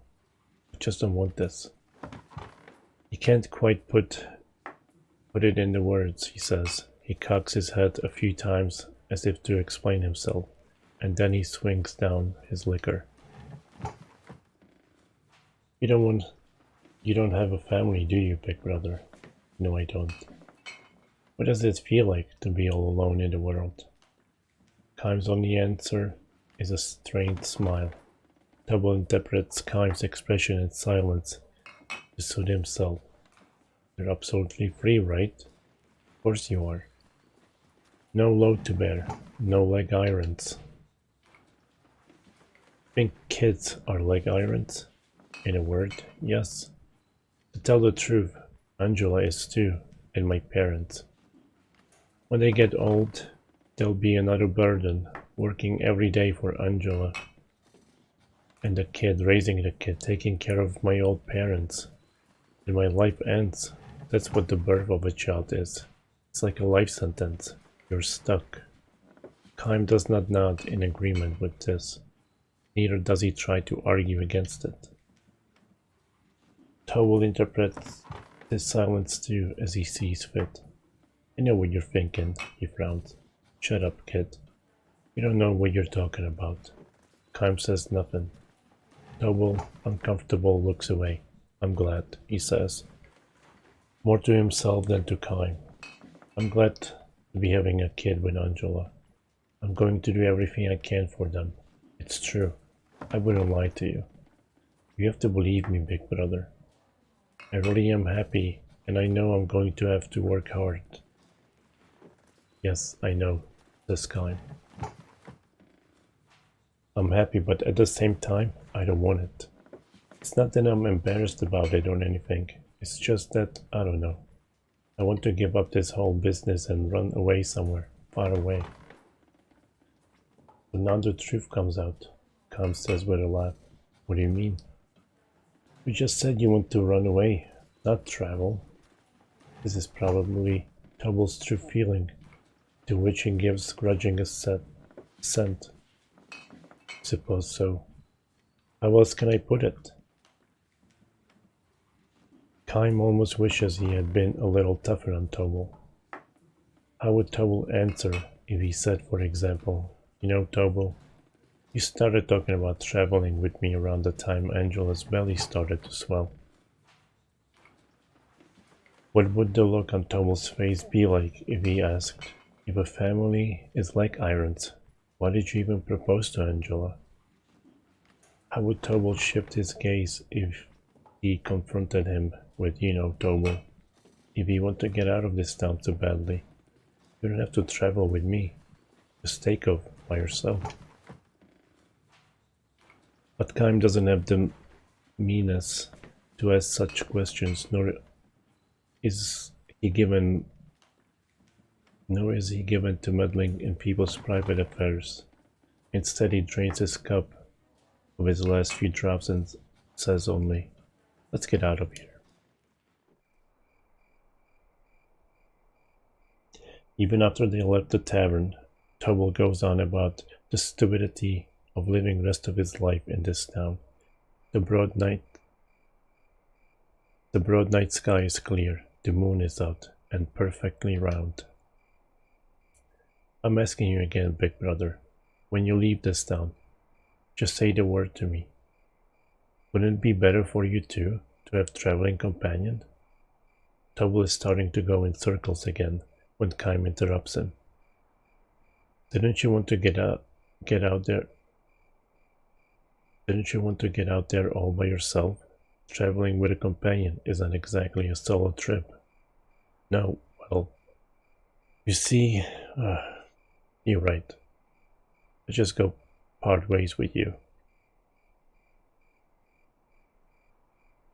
I just don't want this. He can't quite put it in the words, he says. He cocks his head a few times as if to explain himself, and then he swings down his liquor. You don't have a family, do you, big brother? No, I don't. What does it feel like to be all alone in the world? Kym's only answer is a strained smile. Tobal interprets Kym's expression in silence to suit himself. You're absolutely free, right? Of course you are. No load to bear, no leg irons. Think kids are leg irons? In a word, yes. To tell the truth, Angela is too, and my parents. When they get old, there'll be another burden, working every day for Angela. And the kid, raising the kid, taking care of my old parents. And my life ends. That's what the birth of a child is. It's like a life sentence. You're stuck. Kym does not nod in agreement with this. Neither does he try to argue against it. Tobal interprets this silence too as he sees fit. I know what you're thinking, he frowns. Shut up, kid. You don't know what you're talking about. Kym says nothing. Tobal, uncomfortable, looks away. I'm glad, he says. More to himself than to Kym. I'm glad to be having a kid with Angela. I'm going to do everything I can for them. It's true. I wouldn't lie to you. You have to believe me, big brother. I really am happy, and I know I'm going to have to work hard. Yes, I know, says Kym. I'm happy, but at the same time, I don't want it. It's not that I'm embarrassed about it or anything. It's just that, I don't know. I want to give up this whole business and run away somewhere, far away. But now the truth comes out, Kym says with a laugh. What do you mean? You just said you want to run away, not travel. This is probably Tobal's true feeling, to which he gives grudging assent. Suppose so. How else can I put it? Kaim almost wishes he had been a little tougher on Tobel. How would Tobel answer if he said, for example, "You know, Tobel, you started talking about traveling with me around the time Angela's belly started to swell." What would the look on Tobel's face be like if he asked, "If a family is like irons, why did you even propose to Angela?" How would Tobel shift his gaze if he confronted him with, "You know, Tobel, if you want to get out of this town so badly, you don't have to travel with me. Just take off by yourself." But Kaim doesn't have the meanness to ask such questions, nor is he given to meddling in people's private affairs. Instead, he drains his cup of his last few drops and says only, "Let's get out of here." Even after they left the tavern, Tobel goes on about the stupidity of living the rest of his life in this town. The broad night sky is clear, the moon is out, and perfectly round. I'm asking you again, big brother, when you leave this town, just say the word to me. Wouldn't it be better for you too, to have a traveling companion? Tobel is starting to go in circles again when Kaim interrupts him. Didn't you want to get out there? Didn't you want to get out there all by yourself? Traveling with a companion isn't exactly a solo trip. No, well, you see, you're right. I just go part ways with you.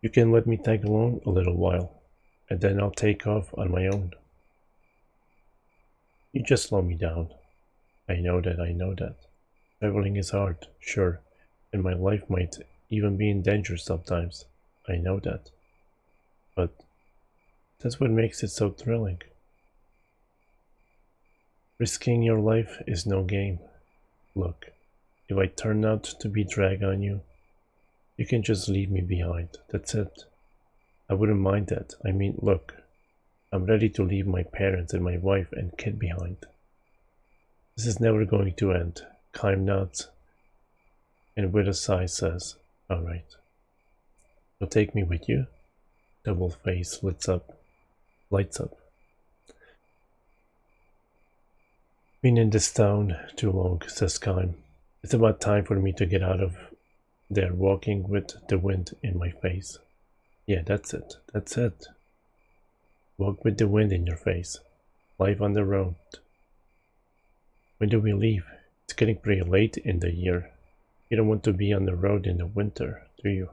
You can let me tag along a little while, and then I'll take off on my own. You just slow me down. I know that. Traveling is hard, sure, and my life might even be in danger sometimes. I know that. But that's what makes it so thrilling. Risking your life is no game. Look, if I turn out to be drag on you, you can just leave me behind. That's it. I wouldn't mind that. I mean, look, I'm ready to leave my parents and my wife and kid behind. This is never going to end. Kaim nods, and with a sigh says, "All right. You'll take me with you?" Double face lights up. Been in this town too long, says Kaim. It's about time for me to get out of there walking with the wind in my face. Yeah, that's it. Walk with the wind in your face. Life on the road. When do we leave? It's getting pretty late in the year. You don't want to be on the road in the winter, do you?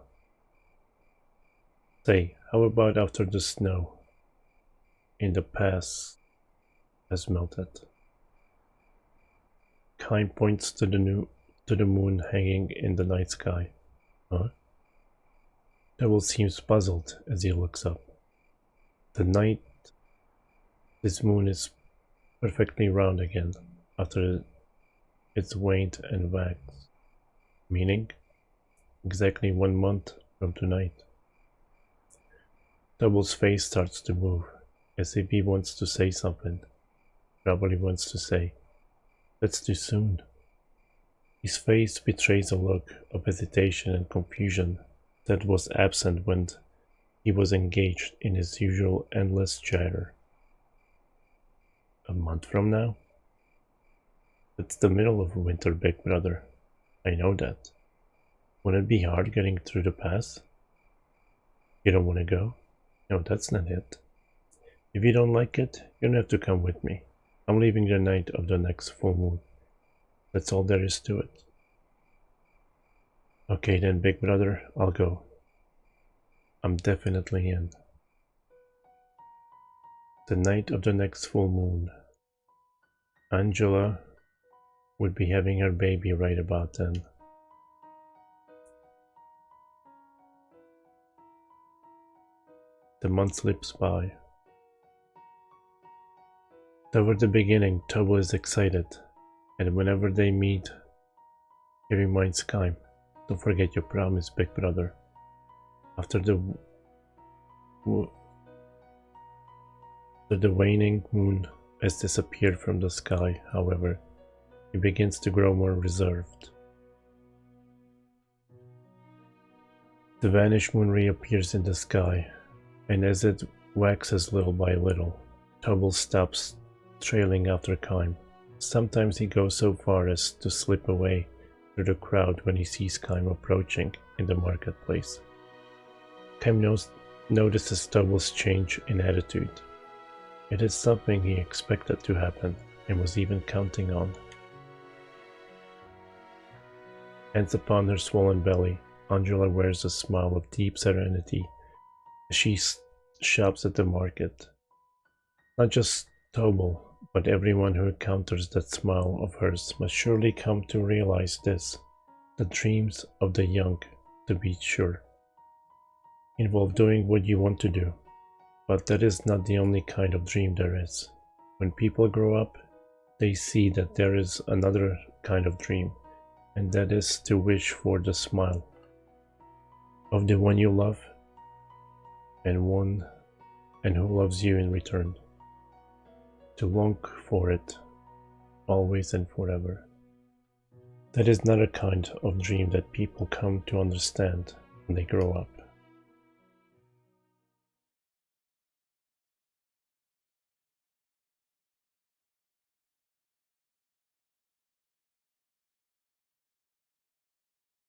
Say, how about after the snow in the pass has melted? Kaim points to the moon hanging in the night sky. Huh? Devil seems puzzled as he looks up. This moon is perfectly round again after it's waned and waxed. Meaning, exactly 1 month from tonight. Double's face starts to move, as if he wants to say something. Probably wants to say, "That's too soon." His face betrays a look of hesitation and confusion that was absent when he was engaged in his usual endless chatter. A month from now? It's the middle of winter, big brother. I know that. Wouldn't it be hard getting through the pass? You don't want to go? No, that's not it. If you don't like it, you don't have to come with me. I'm leaving the night of the next full moon. That's all there is to it. Okay then, big brother, I'll go. I'm definitely in. The night of the next full moon. Angela would be having her baby right about then. The month slips by. Toward the beginning, Tobel is excited, and whenever they meet, He reminds Kaim, "Don't forget your promise, big brother." After the waning moon has disappeared from the sky, however, he begins to grow more reserved. The vanished moon reappears in the sky, and as it waxes little by little, Tobal stops trailing after Kaim. Sometimes he goes so far as to slip away through the crowd when he sees Kaim approaching in the marketplace. Kaim notices Tobal's change in attitude. It is something he expected to happen and was even counting on. Hands upon her swollen belly, Angela wears a smile of deep serenity as she shops at the market. Not just Tobal, but everyone who encounters that smile of hers must surely come to realize this: the dreams of the young, to be sure, involve doing what you want to do. But that is not the only kind of dream there is. When people grow up, they see that there is another kind of dream, and that is to wish for the smile of the one you love and who loves you in return. To long for it, always and forever. That is not a kind of dream that people come to understand when they grow up.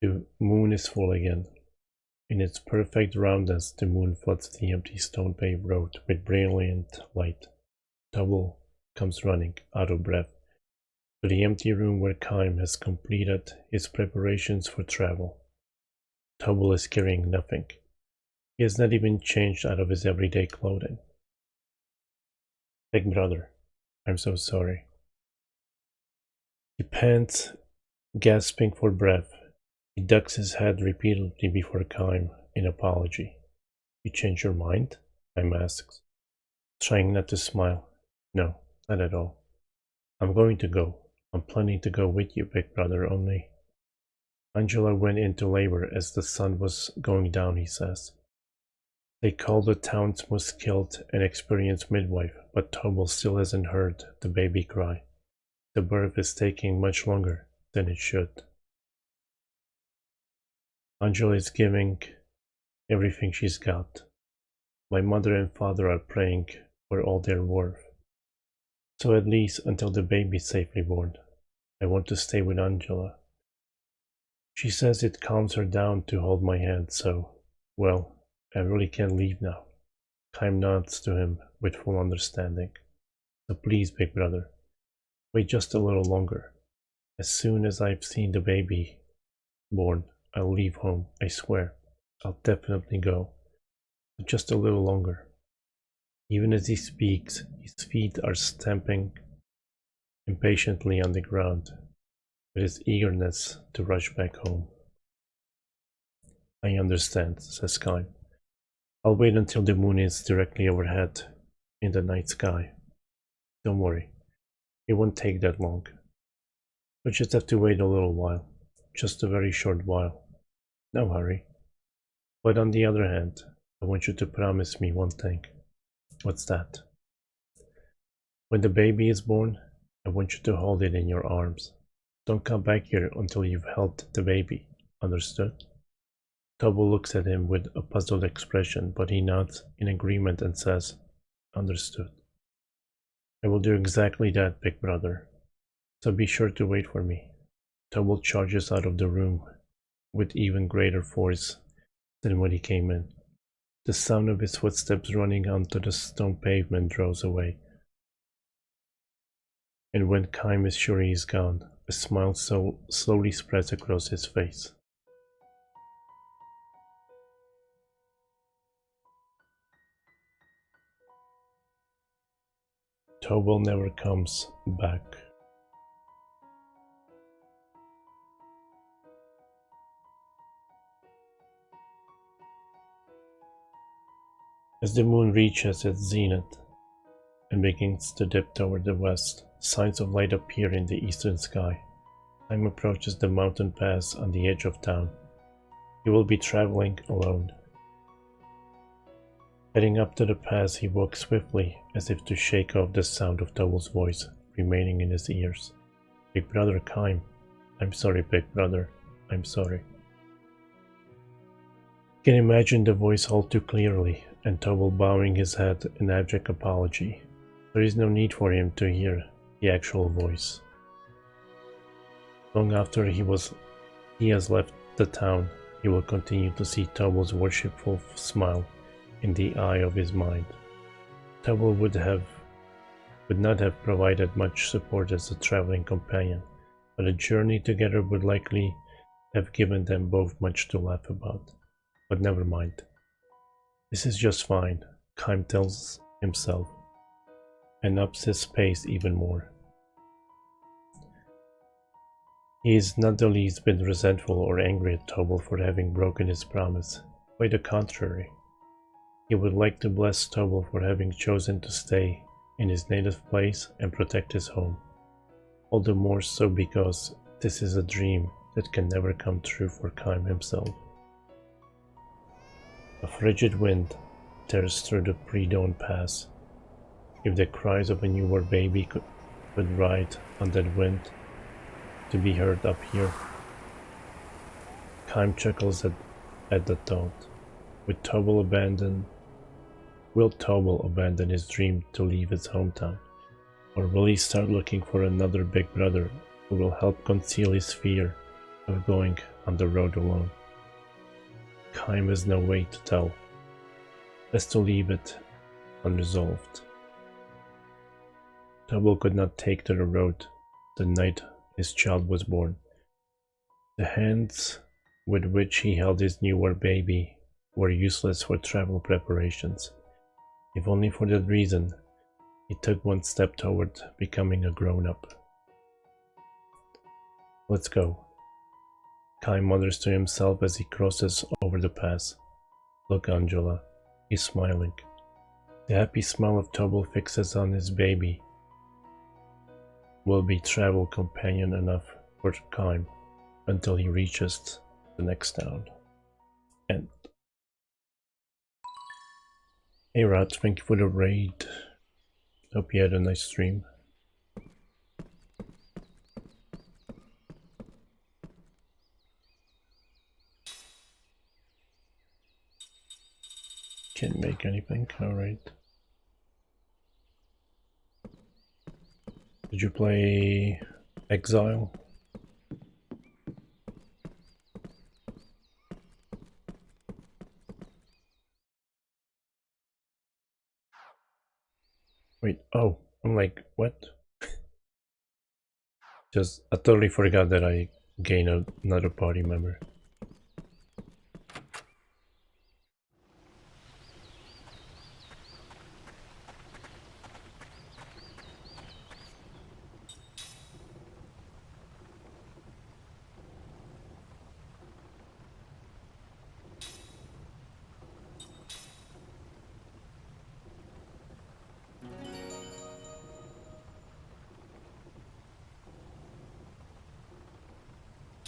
The moon is full again. In its perfect roundness, the moon floods the empty stone-paved road with brilliant light. Tobal comes running, out of breath, to the empty room where Kaim has completed his preparations for travel. Tobal is carrying nothing. He has not even changed out of his everyday clothing. "Big brother, I'm so sorry." He pants, gasping for breath. He ducks his head repeatedly before Kaim in apology. "You changed your mind?" Kaim asks, trying not to smile. "No, not at all. I'm going to go. I'm planning to go with you, big brother, only..." Angela went into labor as the sun was going down, he says. They called the town's most skilled and experienced midwife, but Tobal still hasn't heard the baby cry. The birth is taking much longer than it should. Angela is giving everything she's got. My mother and father are praying for all they're worth. So at least until the baby's safely born, I want to stay with Angela. She says it calms her down to hold my hand, so, well, I really can't leave now. Kaim nods to him with full understanding. So please, big brother, wait just a little longer. As soon as I've seen the baby born, I'll leave home, I swear. I'll definitely go. But just a little longer. Even as he speaks, his feet are stamping impatiently on the ground, with his eagerness to rush back home. "I understand," says Kaim. "I'll wait until the moon is directly overhead in the night sky. Don't worry, it won't take that long. We'll just have to wait a little while, just a very short while. No hurry. But on the other hand, I want you to promise me one thing." "What's that?" "When the baby is born, I want you to hold it in your arms. Don't come back here until you've held the baby. Understood?" Tobal looks at him with a puzzled expression, but he nods in agreement and says, "Understood. I will do exactly that, big brother. So be sure to wait for me." Tobal charges out of the room with even greater force than when he came in. The sound of his footsteps running onto the stone pavement draws away. And when Kaim is sure he is gone, a smile slowly spreads across his face. Tobal never comes back. As the moon reaches its zenith and begins to dip toward the west, signs of light appear in the eastern sky. Time approaches the mountain pass on the edge of town. He will be traveling alone. Heading up to the pass, he walks swiftly, as if to shake off the sound of Tobal's voice remaining in his ears. Big brother Kaim. I'm sorry, big brother. I'm sorry. He can imagine the voice all too clearly, and Tobal bowing his head in abject apology. There is no need for him to hear the actual voice. Long after he has left the town, he will continue to see Tobal's worshipful smile in the eye of his mind. Tobal would not have provided much support as a traveling companion, but a journey together would likely have given them both much to laugh about. But never mind. This is just fine, Kaim tells himself, and ups his pace even more. He is not the least bit resentful or angry at Tobal for having broken his promise. Quite the contrary. He would like to bless Tobal for having chosen to stay in his native place and protect his home. All the more so because this is a dream that can never come true for Kaim himself. A frigid wind tears through the pre-dawn pass. If the cries of a newborn baby could ride on that wind to be heard up here. Kaim chuckles at the thought. Will Tobal abandon his dream to leave his hometown? Or will he start looking for another big brother who will help conceal his fear of going on the road alone? Kaim has no way to tell. Best to leave it unresolved. Tobal could not take to the road the night his child was born. The hands with which he held his newborn baby were useless for travel preparations. If only for that reason, he took one step toward becoming a grown-up. Let's go. Kaim mutters to himself as he crosses over the pass. Look, Angela. He's smiling. The happy smile of Tobal fixes on his baby. Will be travel companion enough for Kaim until he reaches the next town. End. Hey Rat, thank you for the raid. Hope you had a nice stream. Can't make anything, alright. Did you play Exile? Wait, oh, I'm like, what? I totally forgot that I gained another party member.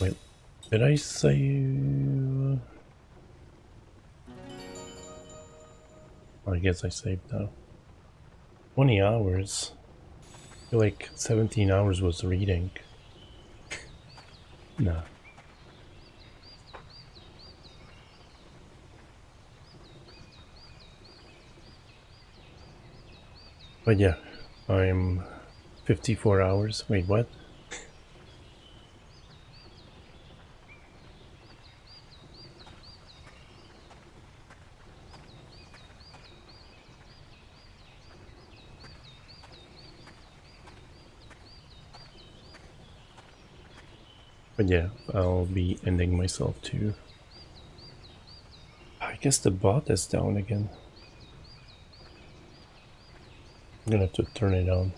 Wait, did I say... I guess I saved now. 20 hours? I feel like 17 hours was reading. Nah. But yeah, I'm 54 hours. Wait, what? But yeah, I'll be ending myself too. I guess the bot is down again. I'm gonna have to turn it on.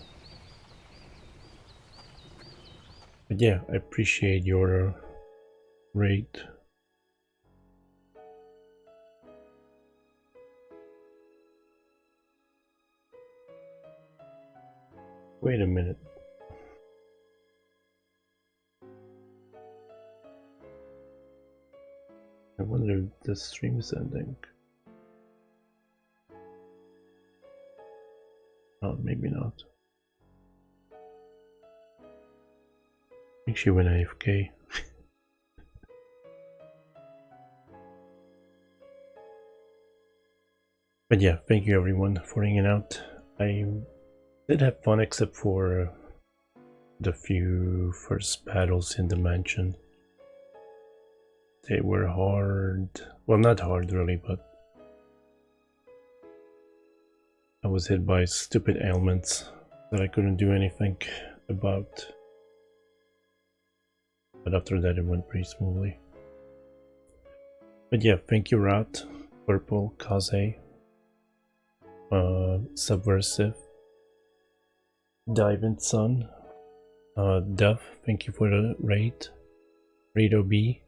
But yeah, I appreciate your rate. Wait a minute. I wonder if the stream is ending. Oh, maybe not. I think she went AFK. But yeah, thank you everyone for hanging out. I did have fun except for the few first battles in the mansion. They were hard. Well, not hard really, but I was hit by stupid ailments that I couldn't do anything about. But after that it went pretty smoothly. But yeah, thank you Rat, Purple, Kaze, Subversive, Dive and Sun, Duff, thank you for the raid, Rito B,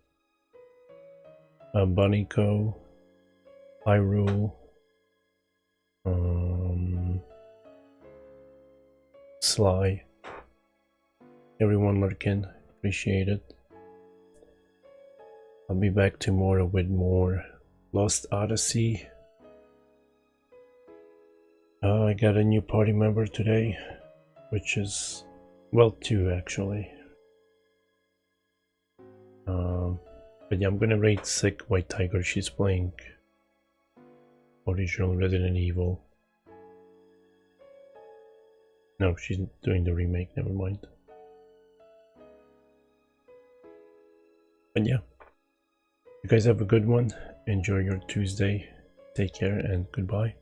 Bunnyco, Hyrule, Sly, everyone lurking, appreciate it. I'll be back tomorrow with more Lost Odyssey. I got a new party member today, which is, well, 2 actually. But yeah, I'm gonna raid Sick White Tiger. She's playing original Resident Evil. No, she's doing the remake, never mind. But yeah, you guys have a good one. Enjoy your Tuesday. Take care and goodbye.